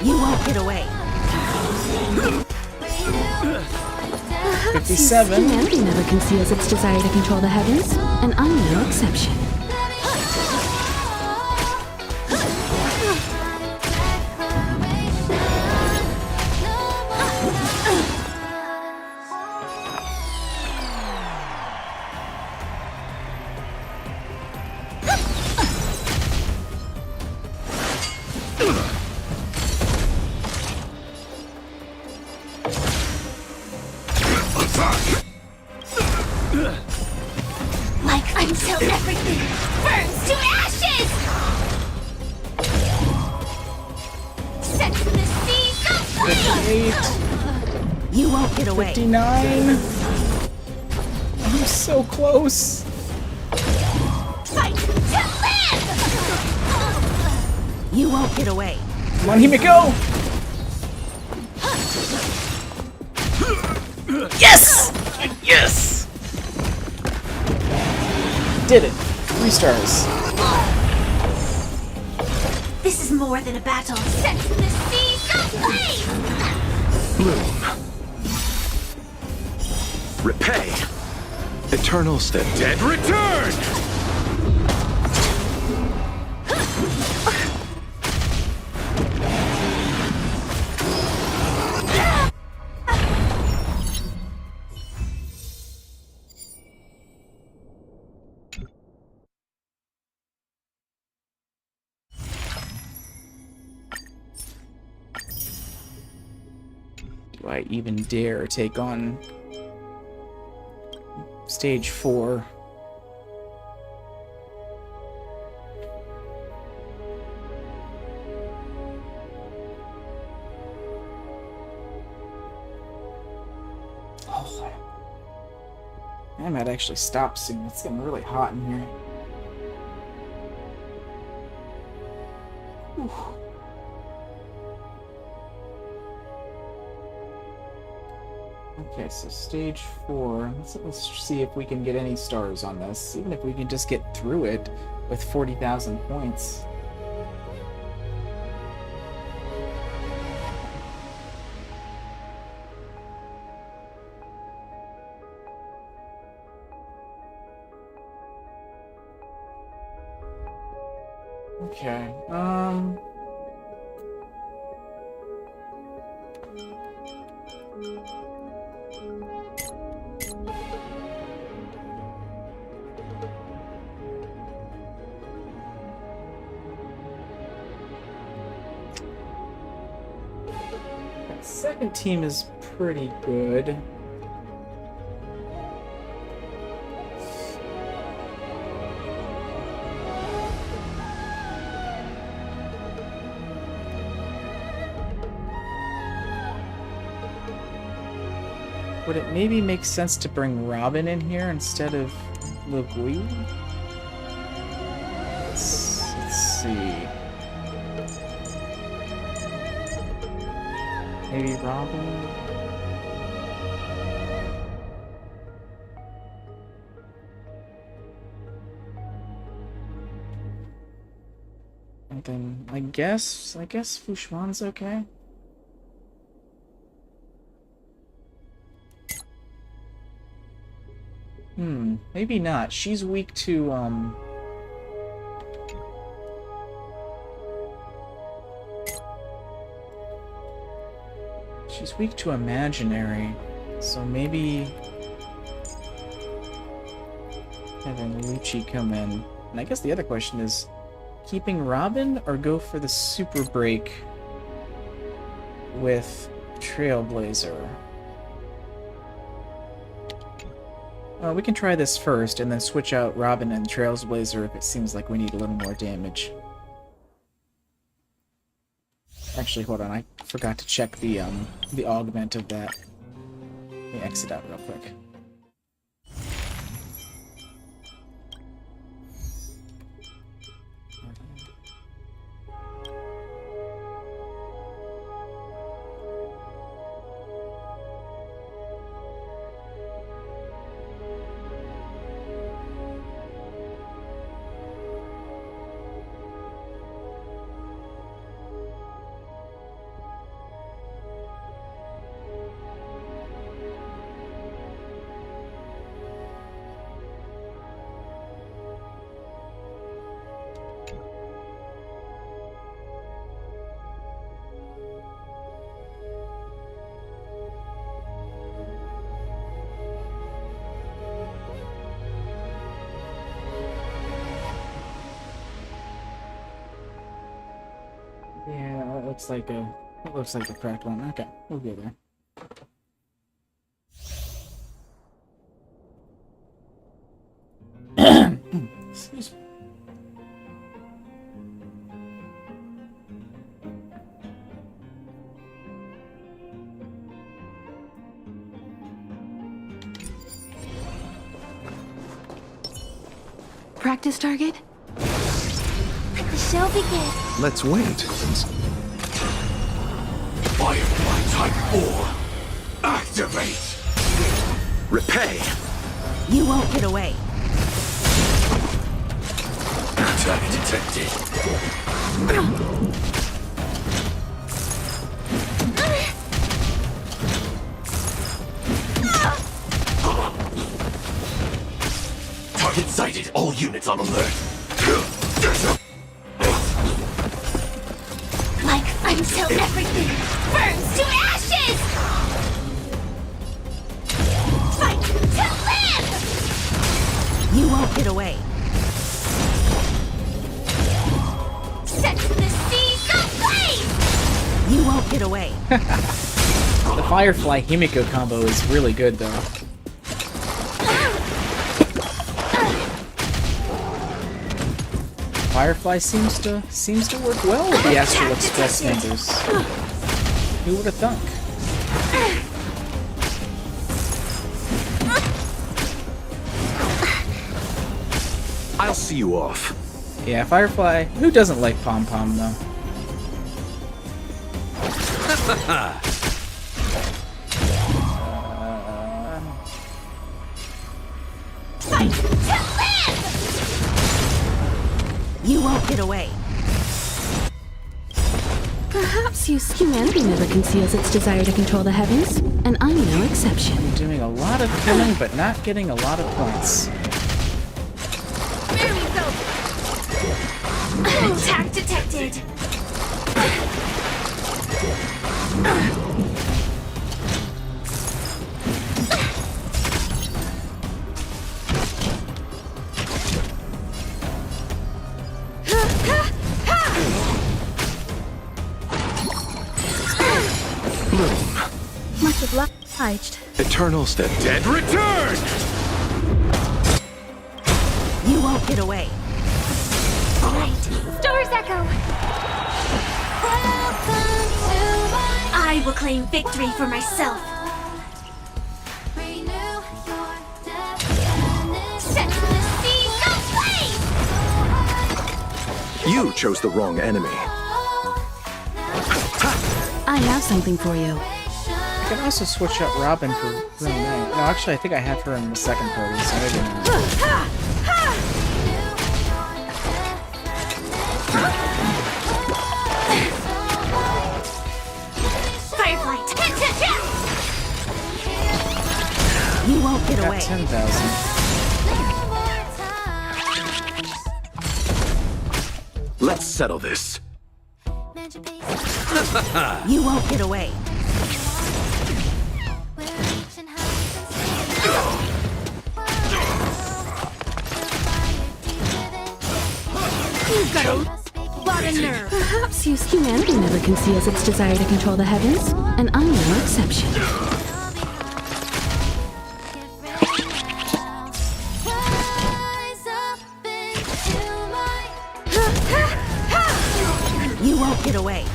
You won't get away. 57. Humanity never conceals its desire to control the heavens, and I'm no exception. Like until everything burns to ashes! Set the seas ablaze! 58. You won't get away. 59. I'm so close. Fight to live! You won't get away. Come on, Himiko! Yes! Yes! Did it. 3 stars. This is more than a battle. Set the seas ablaze! Bloom. Repay. Eternal The dead return! Do I even dare take on stage 4? Oh, I might actually stop soon. It's getting really hot in here. Whew. Okay, so stage 4. Let's see if we can get any stars on this. Even if we can just get through it with 40,000 points. Okay, that second team is pretty good. Would it maybe make sense to bring Robin in here instead of Lugui? Let's see. Maybe Robin? And then I guess Fushwan's okay. Maybe not. She's weak to, she's weak to imaginary, so maybe having Lucci come in. And I guess the other question is, keeping Robin or go for the super break with Trailblazer? We can try this first, and then switch out Robin and Trailblazer if it seems like we need a little more damage. Actually, hold on, I forgot to check the augment of that. Let me exit out real quick. Yeah, that looks like the correct one. Okay, we'll go there. Excuse me. Practice target? Let the show begin. Let's wait. Firefly Type 4, activate! Repay! You won't get away. Attack detected. Target sighted. All units on alert. Like until everything burns to ashes! Fight to live! You won't get away. Set the seas ablaze! You won't get away. The Firefly Himiko combo is really good, though. Firefly seems to work well with the Astral Express members. Who would have thunk? I'll see you off. Yeah, Firefly. Who doesn't like Pom Pom though? You won't get away. Perhaps humanity never conceals its desire to control the heavens, and I'm no exception. I'm doing a lot of killing, but not getting a lot of points. Attack detected. Much obliged. Eternal step. Dead return! You won't get away. Right. Stars Echo. I will claim victory for myself. Set the seas aflame! You chose the wrong enemy. I have something for you. I can also switch out Robin for Room 9. No, actually, I think I have her in the second party, so I didn't know. Firefly. You won't get Got away. 10,000. Let's settle this. You won't get away. You've got a lot of nerve. Perhaps humanity never conceals its desire to control the heavens, and I'm no exception. You won't get away.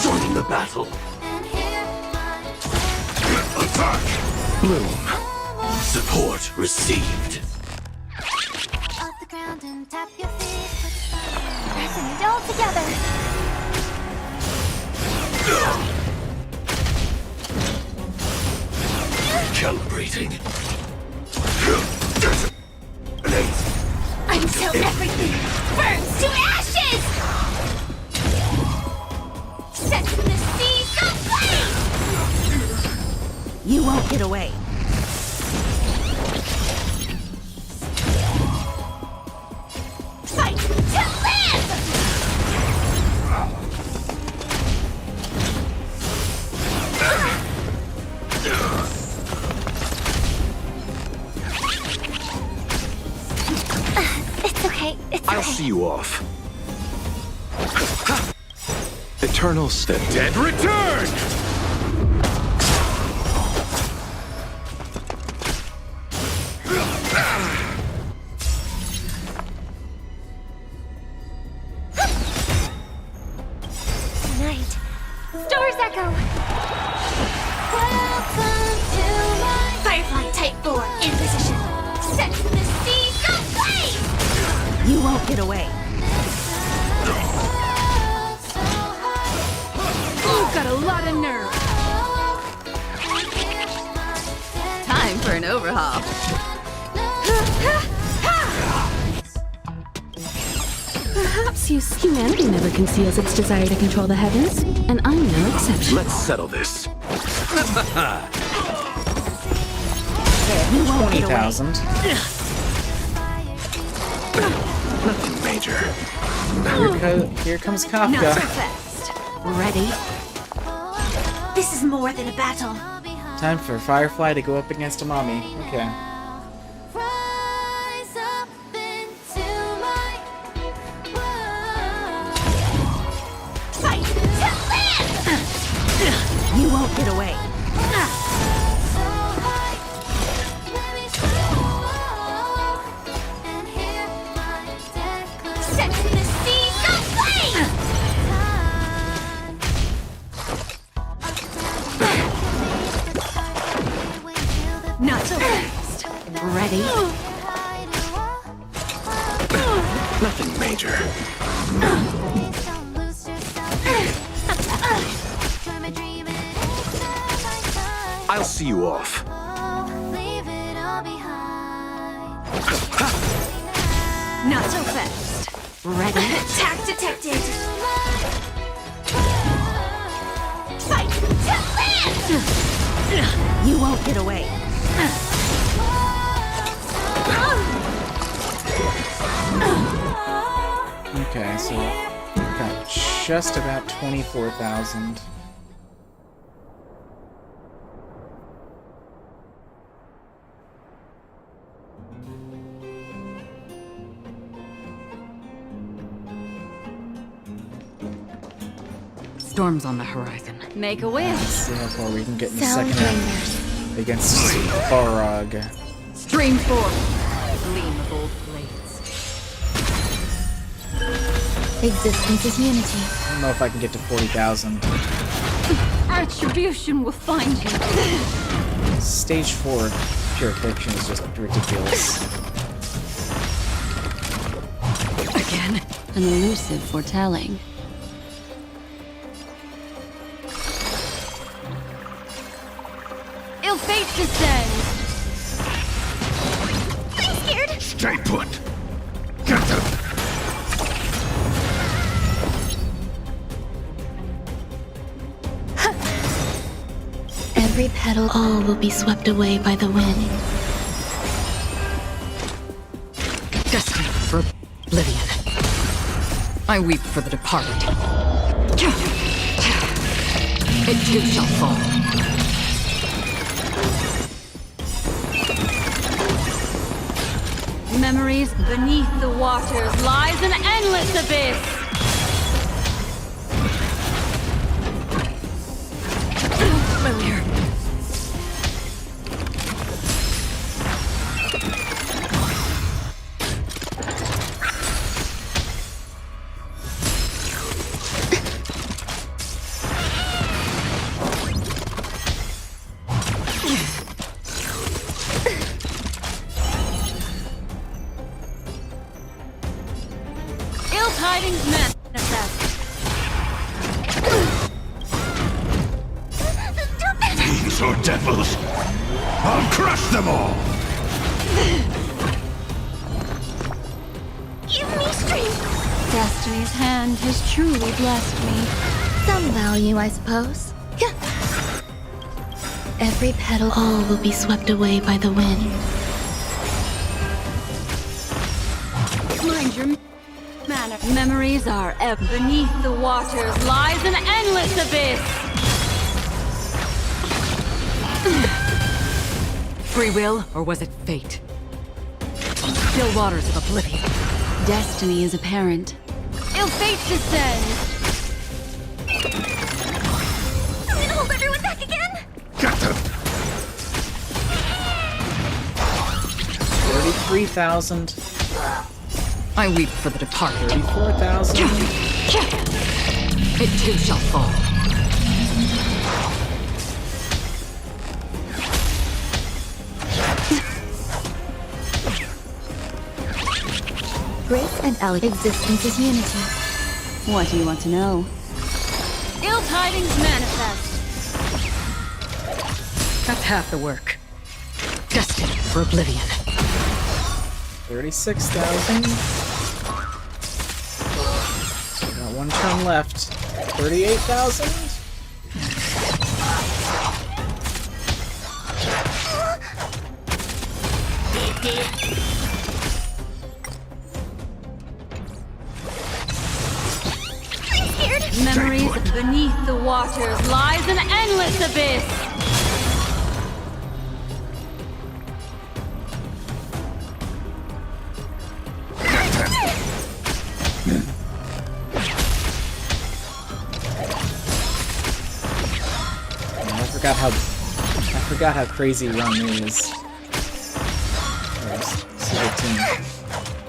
Joining the battle. Attack! Bloom. Support received. Off the ground and tap your feet. Pressing it all together. Calibrating. Until everything burns to ashes! Set the seas aflame! You won't get away. Fight to live! It's okay. It's okay. I'll see you off. Eternal step. Dead return! Tonight, Stars Echo. Welcome to my Firefly Type 4 in position. Set the seas aflame! You won't get away. You've got a lot of nerve. Time for an overhaul. Perhaps humanity never conceals its desire to control the heavens, and I'm no exception. Let's settle this. You won't get away. 20,000. Nothing major. Here comes Not so Kafka. fast. Ready? This is more than a battle. Time for Firefly to go up against a mommy. Okay. Rise up into Ready? Nothing major. I'll see you off. Not so fast. Ready? Attack detected. Fight to live! You won't get away. Okay, so got just about 24,000. Storm's on the horizon. Make a wish. See how far we can get in the Sound second round against Barog. Stream forth. Gleam of old blades. Existence is unity. I don't know if I can get to 40,000. Retribution will find you. Stage 4 Pure Fiction is just ridiculous. Again. An elusive foretelling. Ill fate descends. I'm scared. Stay put. Get them. Every petal, all will be swept away by the wind. Destiny for oblivion. I weep for the departed. It too shall fall. Memories beneath the waters lies an endless abyss. Familiar. Ill tidings manifest. Fiends or devils, I'll crush them all. Give me strength. Destiny's hand has truly blessed me. Some value, I suppose. Every petal, all will be swept away by the wind. Mind your manner. Memories are ever beneath the waters lies an endless abyss. Free will, or was it fate? Still waters of oblivion. Destiny is apparent. Ill fate descends. I'm gonna hold everyone back again. Get them. 33,000. I weep for the departed. 34,000. It too shall fall. Grace and elegance. Existence is unity. What do you want to know? Ill tidings manifest. That's half the work. Destiny for oblivion. 36,000. Got one turn left. 38,000. Memories beneath the waters lies an endless abyss. I forgot how crazy Rum is.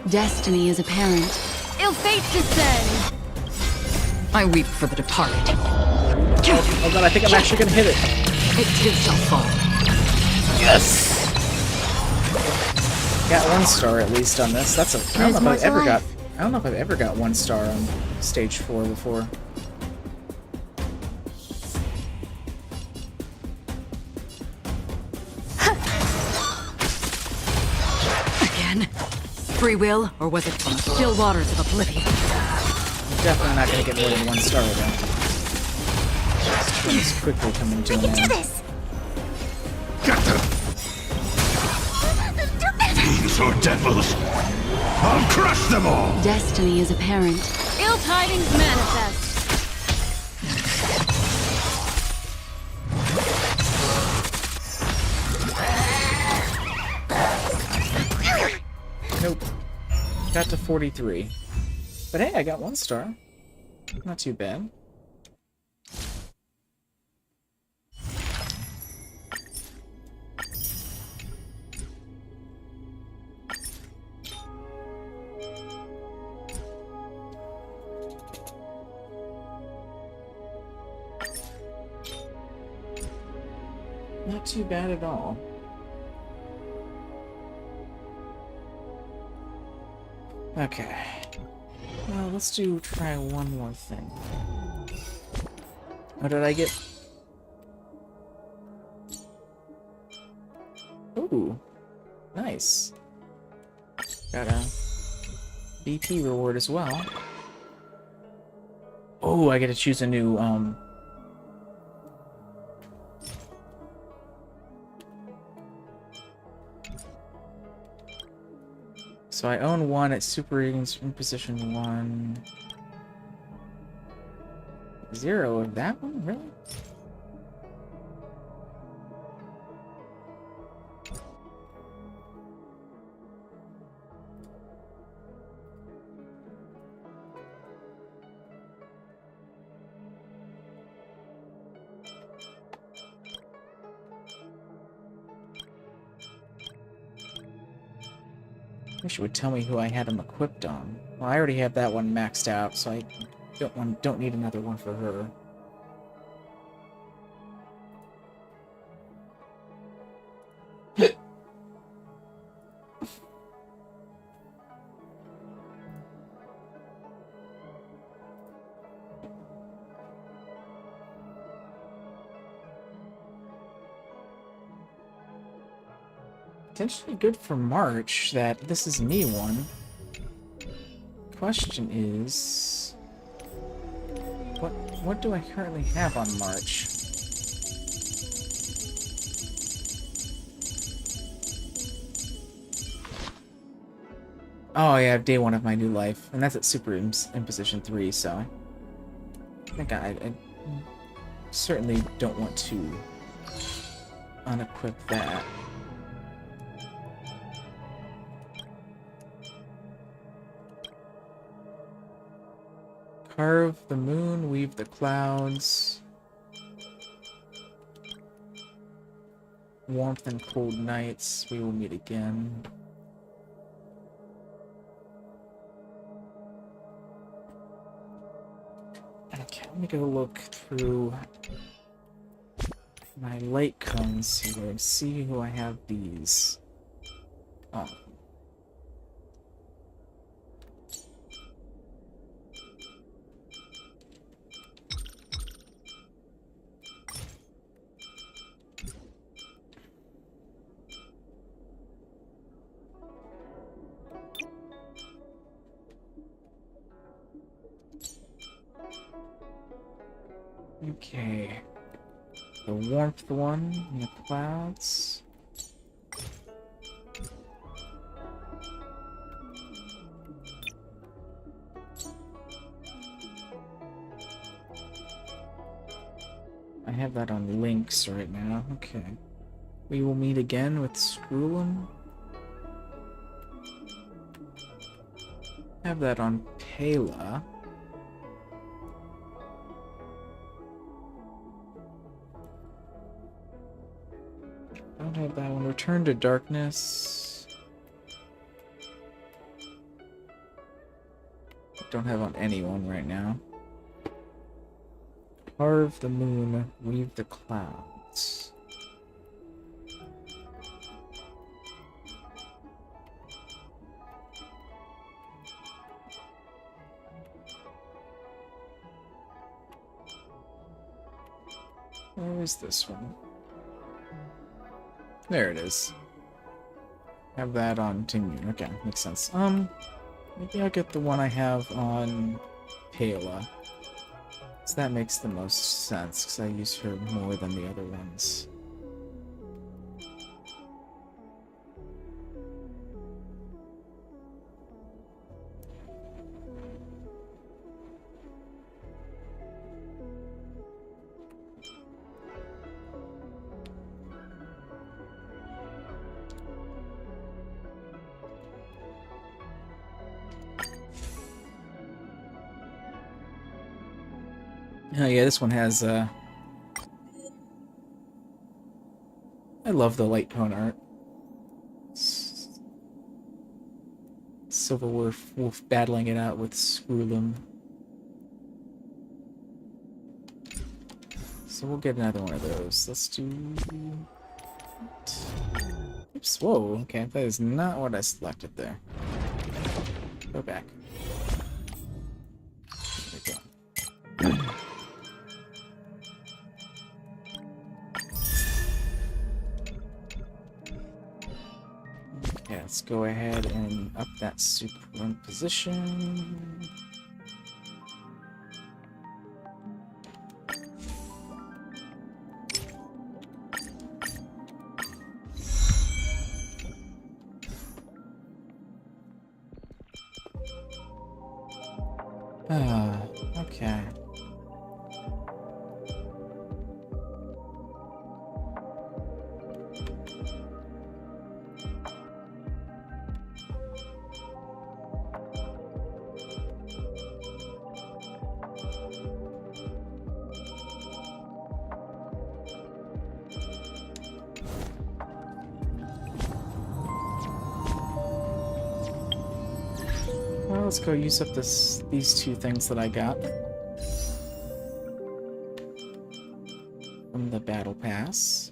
Destiny is apparent. Ill fate descends. I weep for the departed. Oh god, I think I'm actually gonna hit it. It too shall fall. Yes! Got 1 star at least on this. That's a. I don't know if I've ever got. I don't know if I've ever got 1 star on stage 4 before. Again? Free will, or was it from the still waters of oblivion? I'm definitely not going to get more than 1 star with that. This turn is quickly coming to an end. Do this! Fiends or devils, I'll crush them all! Destiny is apparent. Ill tidings manifest. Nope. Got to 43. But hey, I got 1 star. Not too bad. Not too bad at all. Okay. Well, let's try one more thing. What did I get? Ooh. Nice. Got a BP reward as well. Oh, I get to choose a new, So I own 1 at Super Ratings in position 1. 0 of that one? Really? Wish it would tell me who I had him equipped on. Well, I already have that one maxed out, so I don't need another one for her. Potentially good for March that this is me one. Question is, what do I currently have on March? Oh yeah, I have day 1 of my new life, and that's at Super Imposition 3, so I think I certainly don't want to unequip that. Carve the moon, weave the clouds. Warmth and cold nights, we will meet again. Okay, let me go look through my light cones here and see who I have these. Oh. Okay. The warmth one in the clouds. I have that on links right now. Okay. We will meet again with Scroolum. Have that on Pela. Don't have that one. Return to Darkness. Don't have on anyone right now. Carve the moon, weave the clouds. Where's this one? There it is. Have that on continue. Okay, makes sense. Maybe I'll get the one I have on Pela. So that makes the most sense, because I use her more than the other ones. Oh yeah, this one has, I love the light tone art. Silver Wolf battling it out with Screwlum. So we'll get another one of those. Let's do... Oops, whoa, okay, that is not what I selected there. Go back. There we go. Okay, let's go ahead and up that super position. Okay. Well, let's go use up these two things that I got from the battle pass.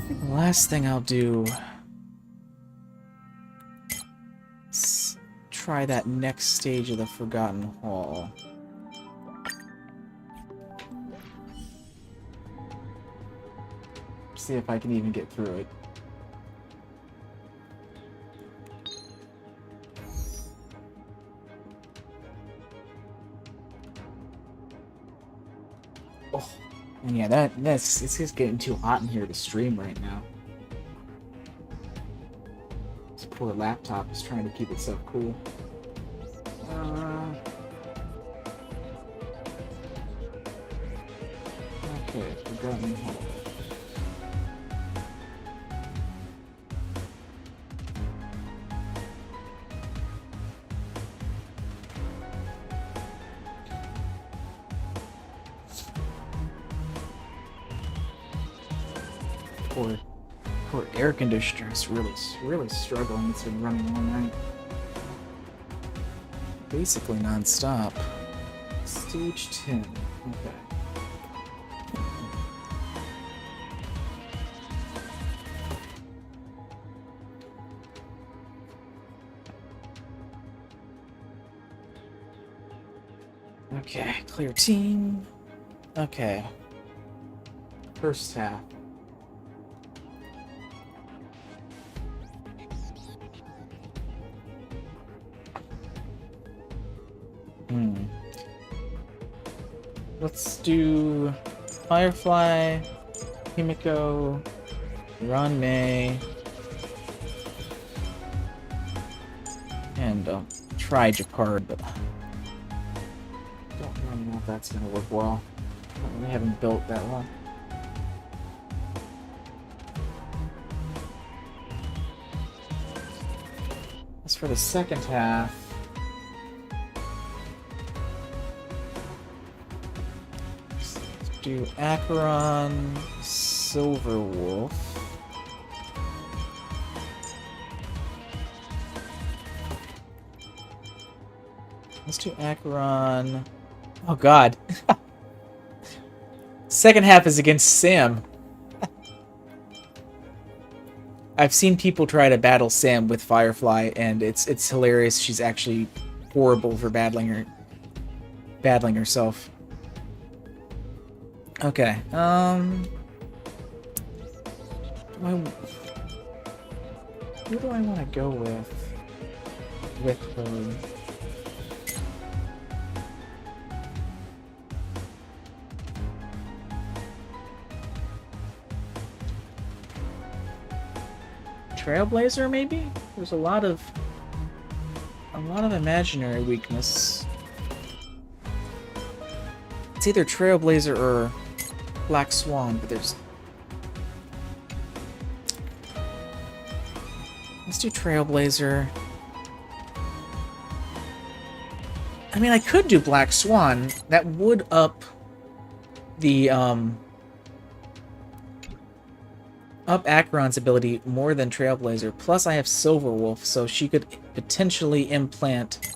The last thing I'll do is try that next stage of the Forgotten Hall. See if I can even get through it. Oh, and yeah, it's just getting too hot in here to stream right now. This poor laptop is trying to keep itself cool. Okay, Forgotten Hall. Poor air conditioner is really struggling. It's been running all night. Basically non-stop. Stage 10. Okay. Okay, clear team. Okay. First half. Let's do Firefly, Himiko, Ranmei, and try Japard, but don't really know if that's gonna work well. We haven't built that one. As for the second half, let's do Acheron, Silverwolf. Let's do Acheron. Oh god. Second half is against Sam. I've seen people try to battle Sam with Firefly, and it's hilarious. She's actually horrible for battling herself. Okay. Who do I want to go with her? Trailblazer, maybe? There's a lot of imaginary weakness. It's either Trailblazer or Black Swan, but there's... Let's do Trailblazer. I mean, I could do Black Swan. That would up the, up Acheron's ability more than Trailblazer. Plus, I have Silverwolf, so she could potentially implant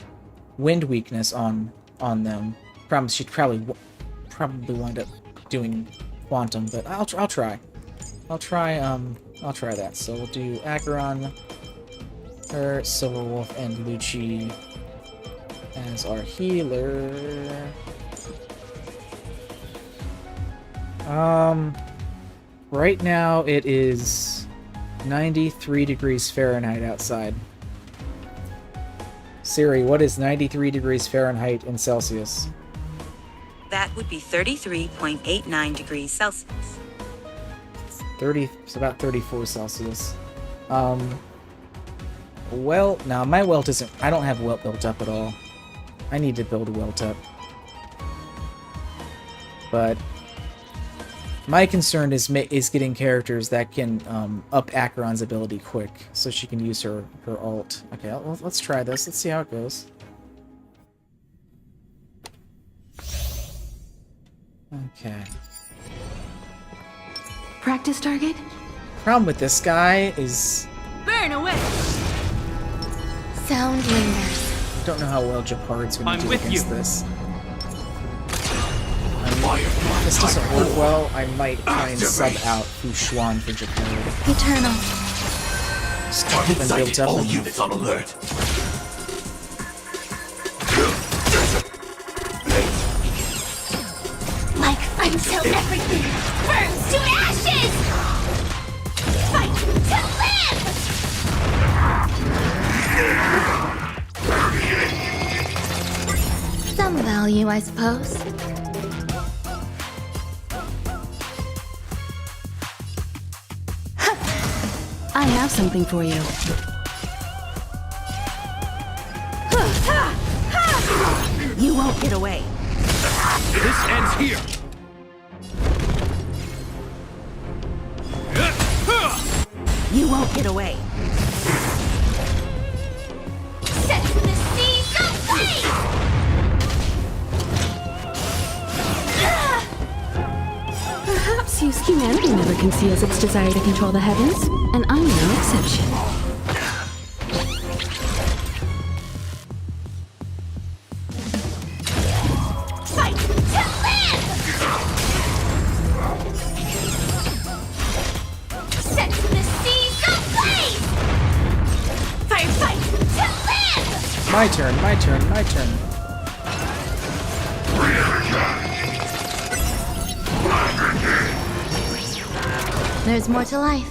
wind weakness on them. Promise she'd probably wind up doing Quantum, but I'll try. I'll try that. So we'll do Acheron, her, Silverwolf, and Lucci as our healer. Right now it is 93 degrees Fahrenheit outside. Siri, what is 93 degrees Fahrenheit in Celsius? That would be 33.89 degrees Celsius. It's about 34 Celsius. Well, now my welt isn't... I don't have welt built up at all. I need to build a welt up. But my concern is getting characters that can up Acheron's ability quick, so she can use her ult. Okay, let's try this. Let's see how it goes. Okay. Practice target? Problem with this guy is... Burn away! Sound lingers. I don't know how well Japard's going to do against this. If this doesn't work well, I might try and sub out Fushuan for Japard. Eternal. Started built up all enough. units on alert. Like until everything burns to ashes! Fight to live! Some value, I suppose. I have something for you. You won't get away. This ends here. You won't get away. Set the seas ablaze! Perhaps use humanity never conceals its desire to control the heavens, and I'm no exception. Fight to live! Set the seas ablaze! Fight to live! My turn, my turn, my turn. There's more to life.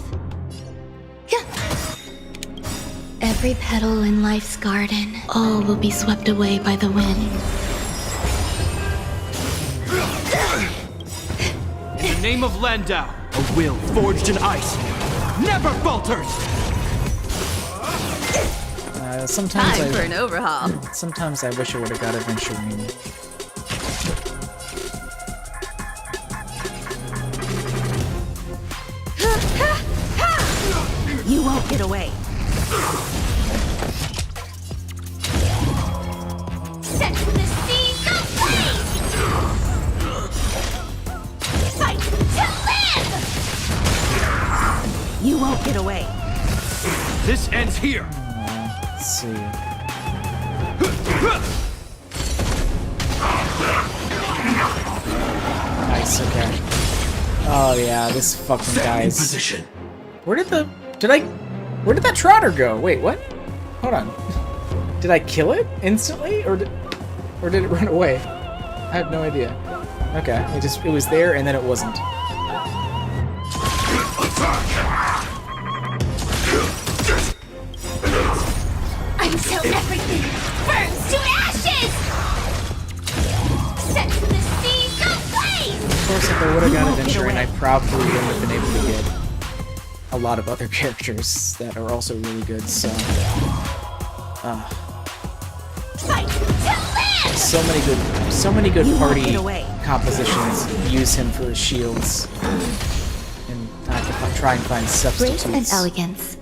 Every petal in life's garden, all will be swept away by the wind. In the name of Landau, a will forged in ice never falters. Sometimes Time for an overhaul. Sometimes I wish I would have got Adventurine. You won't get away. You won't get away. This ends here. Let's see. Nice, okay. Oh yeah, this fucking guy's... Position. Where did that trotter go? Wait, what? Hold on. Did I kill it instantly? Or did it run away? I have no idea. Okay, it was there and then it wasn't. Until everything burns to ashes! Set the seas ablaze! Of course, if I would have got Adventuring, I probably wouldn't have been able to get a lot of other characters that are also really good, so... Fight to live! So many good party compositions use him for his shields. And I have to try and find substitutes. Grace and elegance.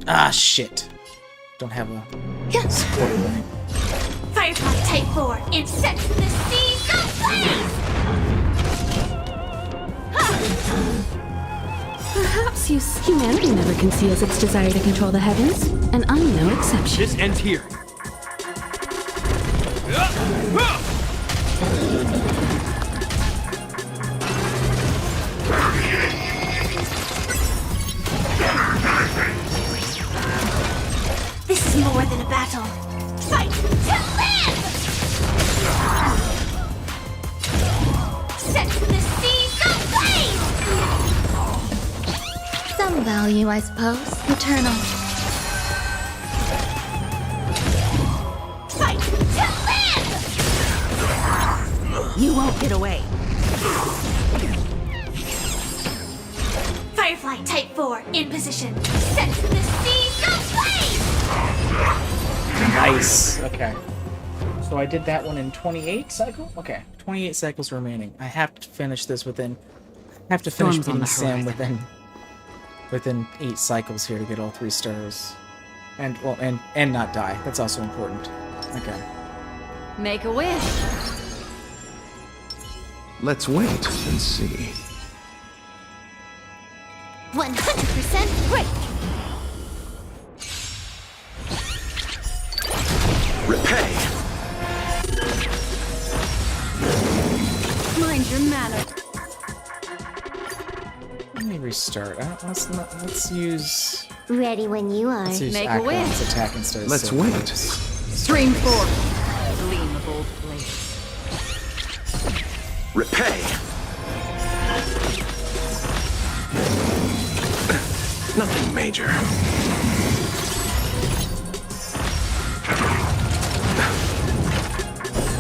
Ah, shit. Don't have a support line. Firefly Type 4 and set the seas ablaze! Perhaps humanity never conceals its desire to control the heavens, and I'm no exception. This ends here. This is more than a battle. Fight to live! Set the seas ablaze! Some value, I suppose. Eternal. Fight to live! You won't get away. Firefly Type 4 in position. Set the seas ablaze! Nice. Okay. So I did that one in 28 cycles? Okay. 28 cycles remaining. I have to finish this within... I have to finish Storms on beating the Sam horizon. within 8 cycles here to get all 3 stars. And, well, and not die. That's also important. Okay. Make a wish. Let's wait and see. 100% break! Repay! Mind your manner. Let me restart. Let's use... Ready when you are. Let's use Make a Akron's wish. attack instead of Let's Silver. wait. Stream forth. Gleam of old blades. Repay! Nothing major.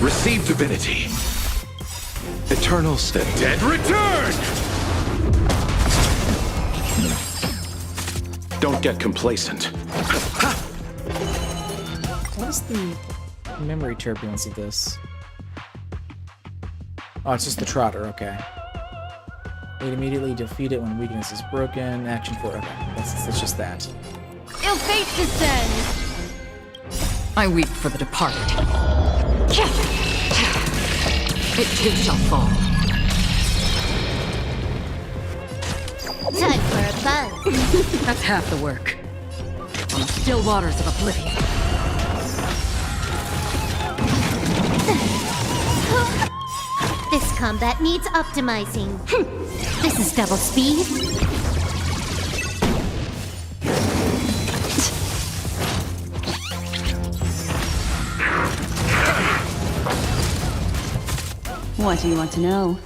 Receive divinity. Eternal stead. Dead return! Don't get complacent. What is the memory turbulence of this? Oh, it's just the trotter, okay. Wait, immediately defeat it when weakness is broken. Action 4, okay. That's just that. Ill fate descends. I weep for the departed. It too shall fall. Time for a buzz. That's half the work. On the still waters of oblivion. This combat needs optimizing. This is double speed. What do you want to know?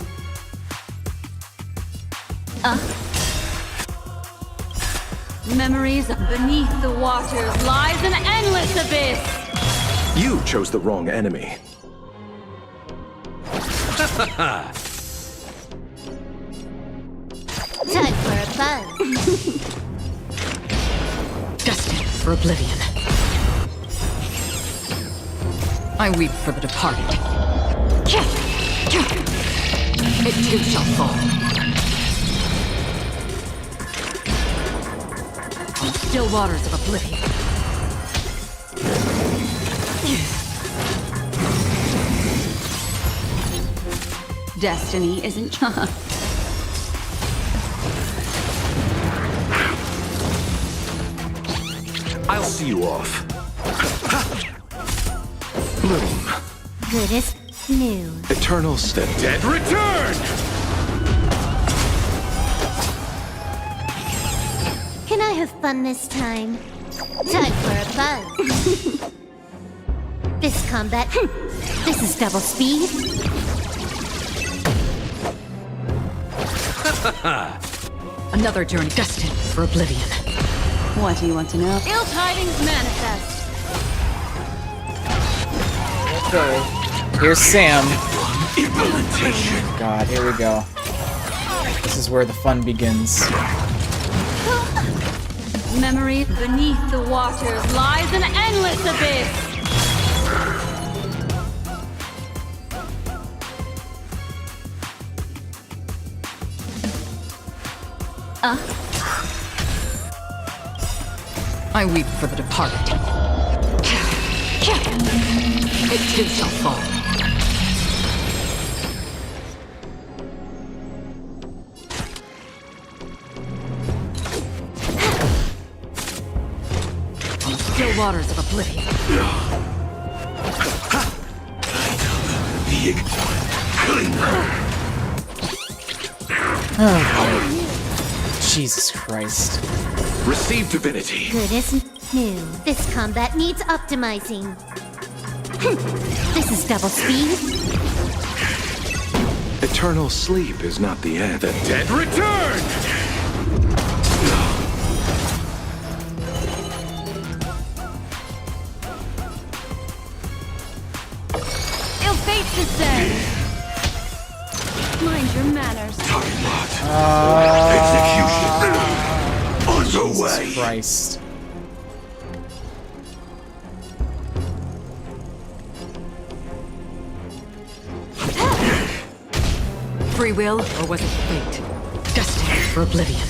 Memories of beneath the waters lies an endless abyss. You chose the wrong enemy. Time for a buzz. Destined for oblivion. I weep for the departed. It too shall fall. On the still waters of oblivion. Destiny isn't... I'll see you off. Bloom. Good as new. Eternal step. Dead return! Can I have fun this time? Time for a buzz. This combat. This is double speed. Another journey destined for oblivion. What do you want to know? Ill tidings manifest. Okay. Here's Sam. God, here we go. This is where the fun begins. Memory beneath the waters lies an endless abyss. I weep for the departed. It too shall fall. On the still waters of oblivion. Oh, Jesus Christ. Receive divinity. Good as new. This combat needs optimizing. This is double speed. Eternal sleep is not the end. The dead return! Ill fates descend. Mind your manners. Jesus Christ. Free will, or was it fate? Destined for oblivion.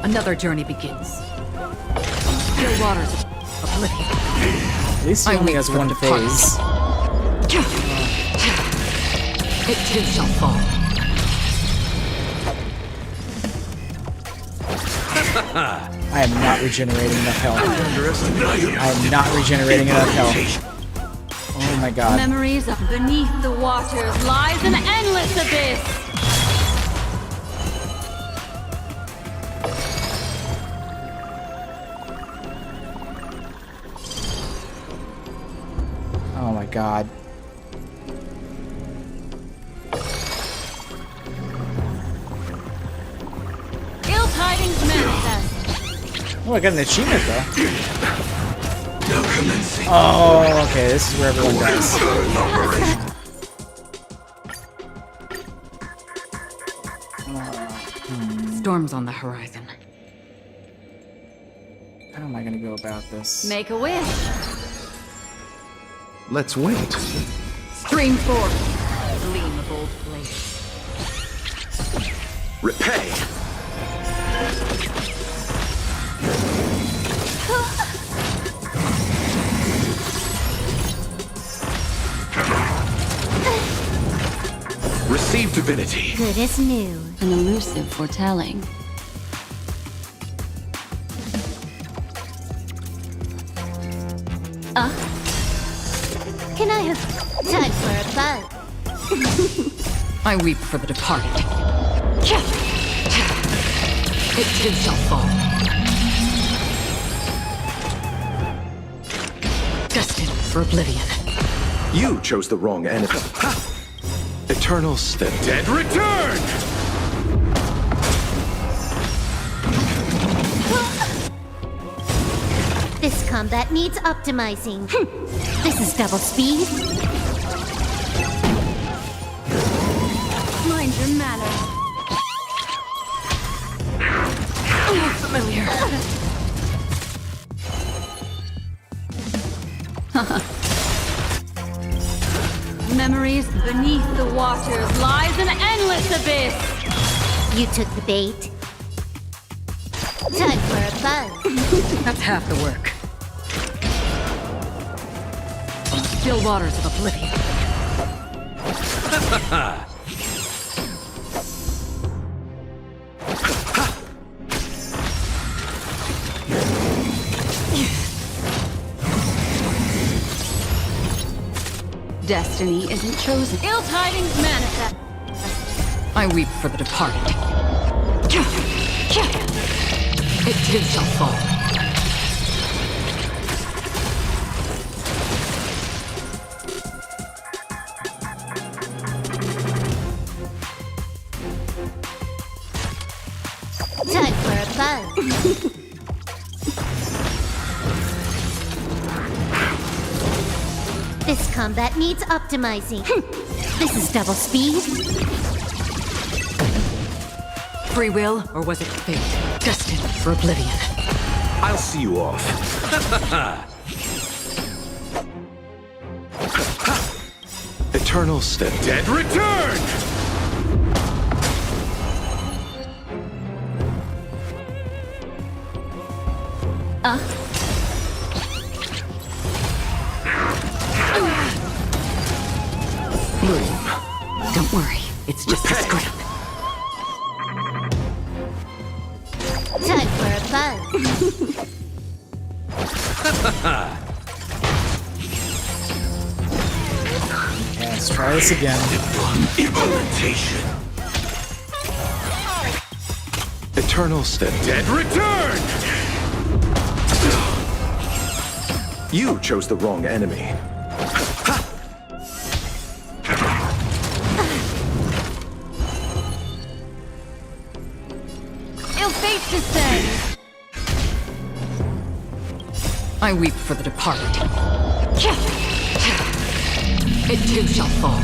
Another journey begins. On the still waters of oblivion. At least he only has one phase. It too shall fall. I am not regenerating enough health. I am not regenerating enough health. Oh my god. Memories of beneath the waters lies an endless abyss. Oh my god. Ill tidings manifest. Oh, I got an achievement though. Oh, okay, this is where everyone dies. Storms on the horizon. How am I gonna go about this? Make a wish. Let's wait. Stream forth. Gleam of old flame. Repay. Receive divinity. Good as new. An elusive foretelling. Can I have time for a buzz? I weep for the departed. It too shall fall. Destined for oblivion. You chose the wrong enemy. Eternal step. Dead return! This combat needs optimizing. This is double speed. Mind your manners. Oh, familiar. Memories beneath the waters lies an endless abyss. You took the bait. Time for a buzz. That's half the work. On the still waters of oblivion. Destiny isn't chosen. Ill tidings manifest. I weep for the departed. It too shall fall. Time for a buzz. This combat needs optimizing. This is double speed. Free will, or was it fate? Destined for oblivion. I'll see you off. Eternal step. Dead return! Don't worry, it's just a scrap. Time for a buzz. Yeah, let's try this again. Implementation. Eternal step. Dead return! You chose the wrong enemy. Ill fate descends. I weep for the departed. It too shall fall.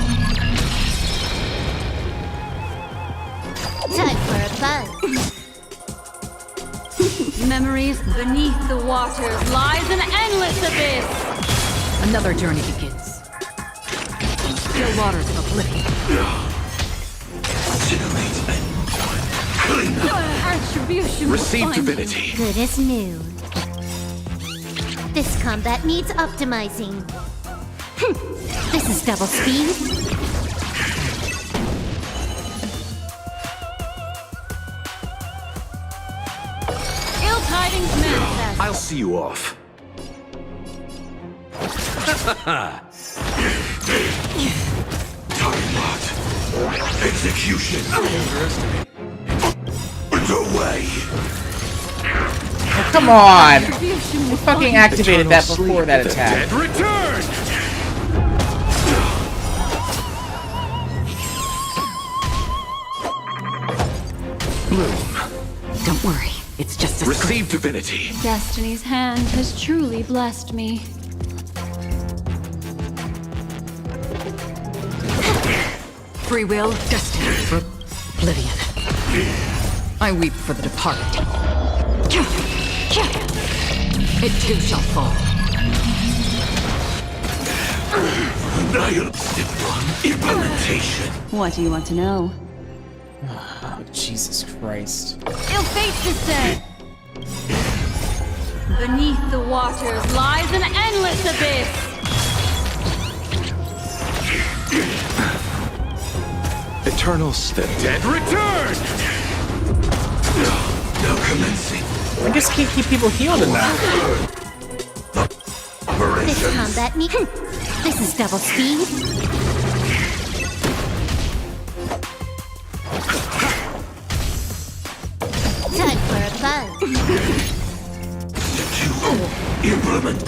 Time for a buzz. Memories beneath the waters lies an endless abyss. Another journey begins. Still waters of oblivion. Attribution. Receive divinity. Good as new. This combat needs optimizing. This is double speed. Ill tidings manifest. I'll see you off. Time locked. Execution. Away. Oh, come on! We fucking activated that before that attack. Dead return! Bloom. Don't worry, it's just a Receive divinity. Destiny's hand has truly blessed me. free will, destined for oblivion. I weep for the departed. It too shall fall. Implementation. What do you want to know? Oh, Jesus Christ. Ill fate descend. Beneath the waters lies an endless abyss. Eternal step. Dead return! Now commencing. I just can't keep people healed enough. This combat me. This is double speed. Time for a buzz. Implement.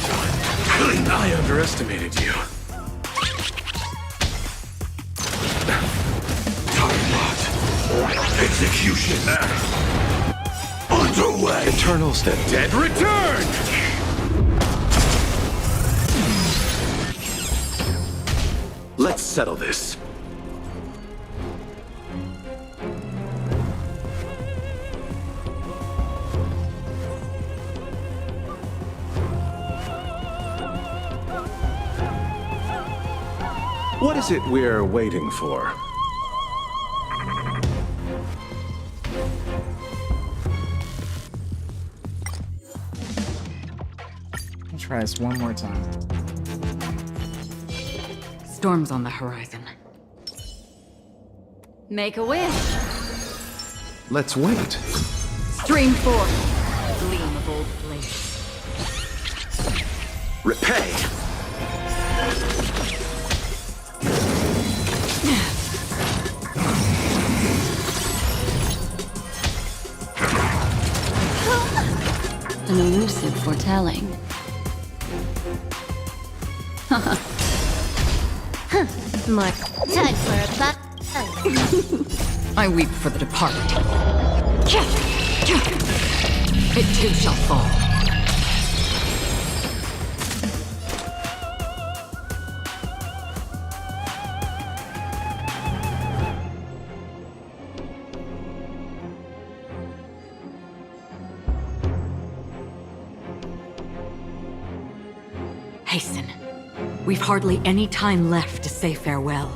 I underestimated you. Time locked. Execution. Underway. Eternal step. Dead return! Let's settle this. What is it we're waiting for? I'll try this one more time. Storm's on the horizon. Make a wish. Let's wait. Stream forth. Gleam of old flames. Repay. An elusive foretelling. More time for a buck. I weep for the departed. It too shall fall. Hasten. We've hardly any time left to say farewell.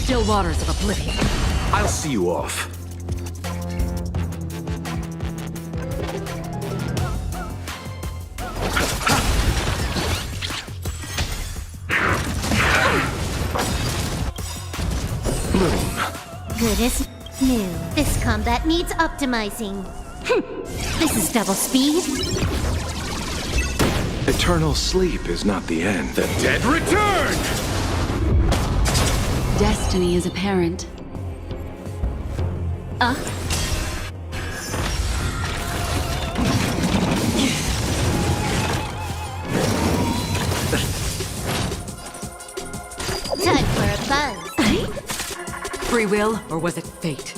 Still waters of oblivion. I'll see you off. Good as new. This combat needs optimizing. This is double speed. Eternal sleep is not the end. The dead return! Destiny is apparent. Time for a buzz. Free will, or was it fate?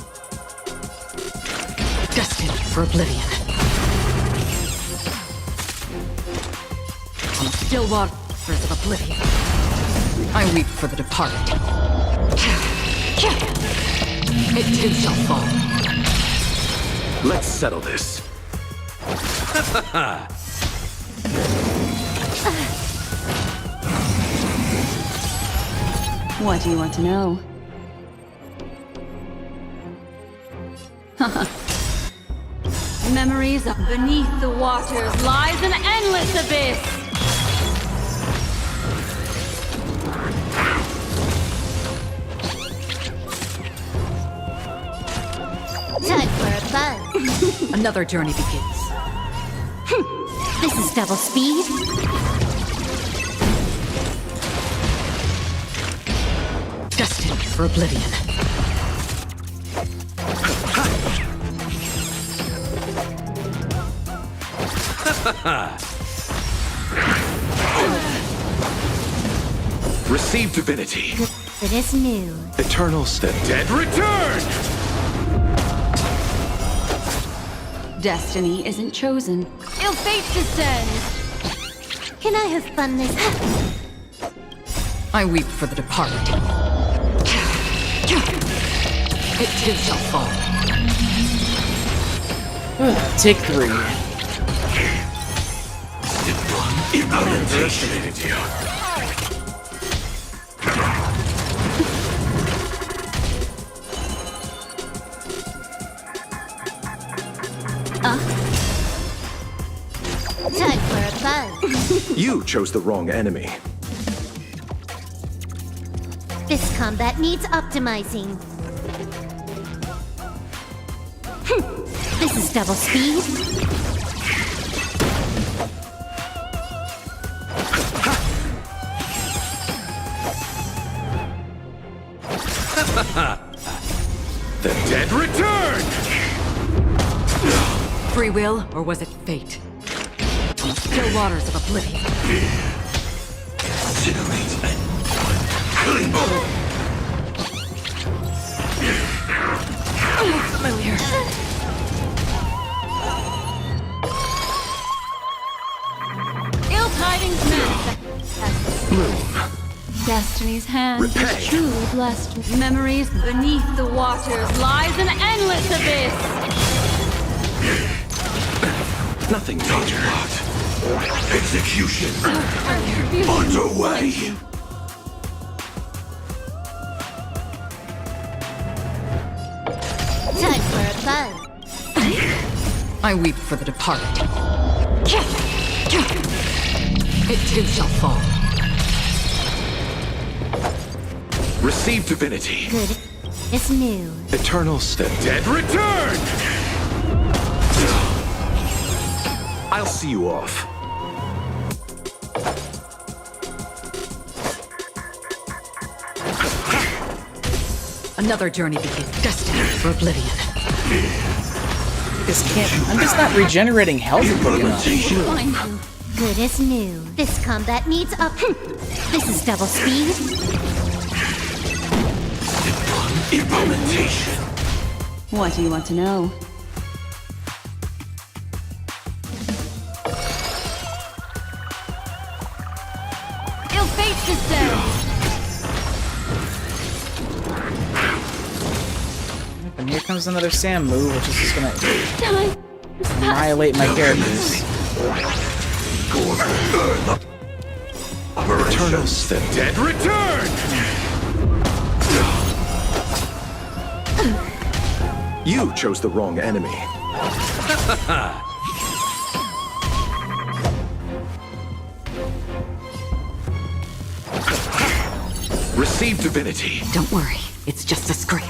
Destined for oblivion. On still waters of oblivion, I weep for the departed. It too shall fall. Let's settle this. What do you want to know? Memories of beneath the waters lies an endless abyss. Time for a buzz. Another journey begins. This is double speed. Destined for oblivion. Receive divinity. It is new. Eternal the dead return! Destiny isn't chosen. Ill fate descends. Can I have fun this? I weep for the departed. It too shall fall. Take 3. I underestimated you. Time for a buzz. You chose the wrong enemy. This combat needs optimizing. This is double speed. The dead return! Free will, or was it fate? On still waters of oblivion. Familiar. Ill tidings manifest. Destiny's hand is truly blessed. Memories beneath the waters lies an endless abyss. Nothing major. Execution underway. Time for a buzz. I weep for the departed. It too shall fall. Receive divinity. Good is new. Eternal the dead return! I'll see you off. Another journey begins, destined for oblivion. I'm just not regenerating health quick enough. Find you. Good as new. This combat needs up. This is double speed. Implementation. What do you want to know? Ill fates descend. And here comes another Sam move, which is just gonna annihilate my characters. Eternals, the dead return! You chose the wrong enemy. Receive divinity. Don't worry, it's just a scrape.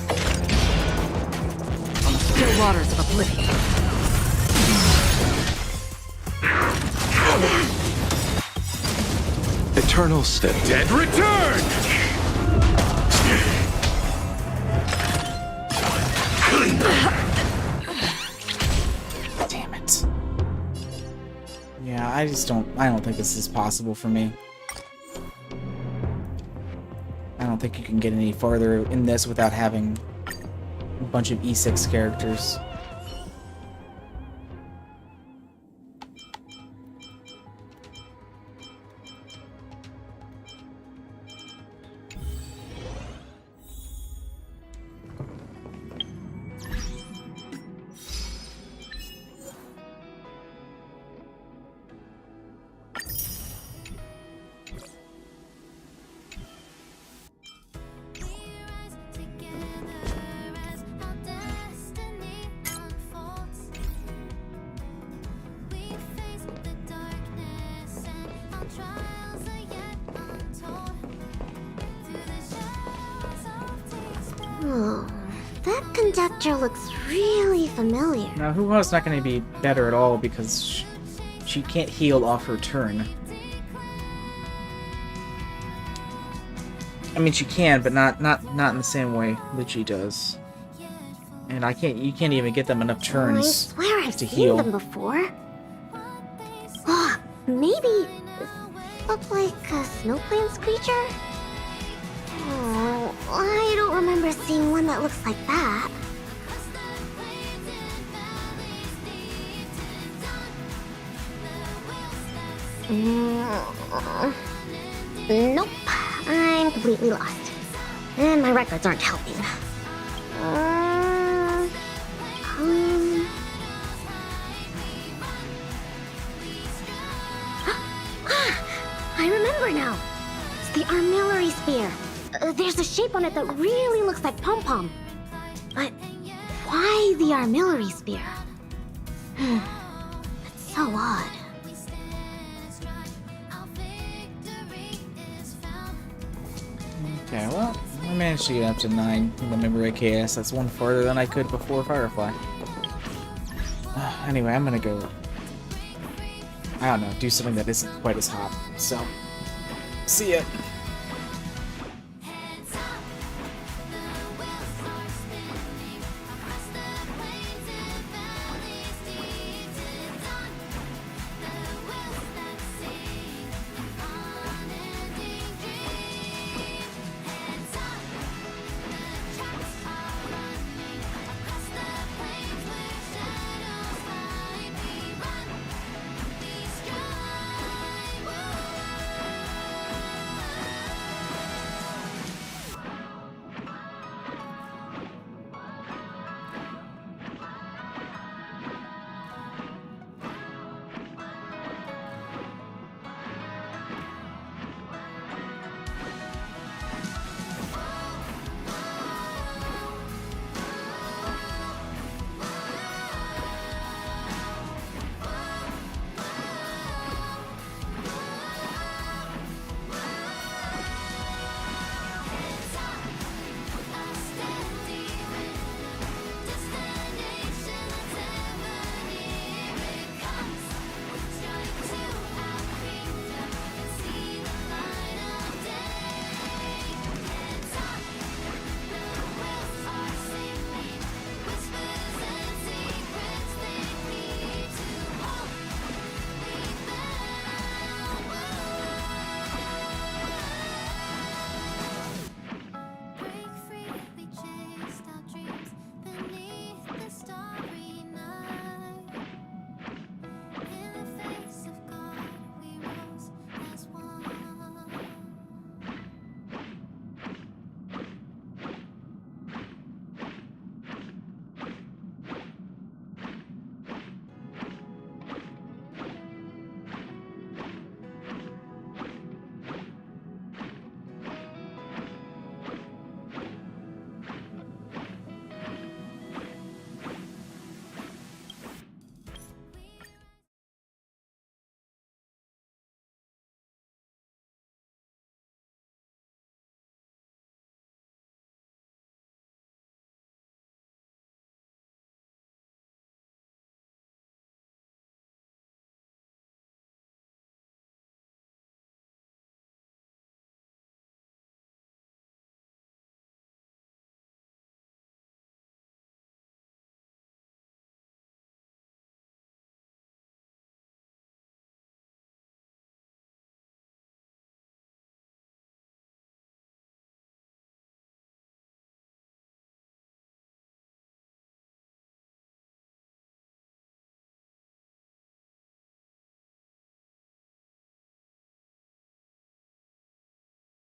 On the still waters of oblivion. Eternals, the dead return! Damn it. Yeah, I don't think this is possible for me. I don't think you can get any farther in this without having a bunch of E6 characters. Oh, that conductor looks really familiar. Now, Huha's not going to be better at all because she can't heal off her turn. I mean, she can, but not in the same way that she does. And you can't even get them enough turns I swear I've to seen heal. them before. Oh, maybe look like a Snow Plains creature? Oh, I don't remember seeing one that looks like that. Nope, I'm completely lost. And my records aren't helping. I remember now. It's the armillary spear. There's a shape on it that really looks like pom-pom. But why the armillary spear? It's so odd. Okay, well, I managed to get up to 9 in the memory KS. That's one farther than I could before Firefly. Anyway, I'm gonna go, I don't know, do something that isn't quite as hot. So, see ya.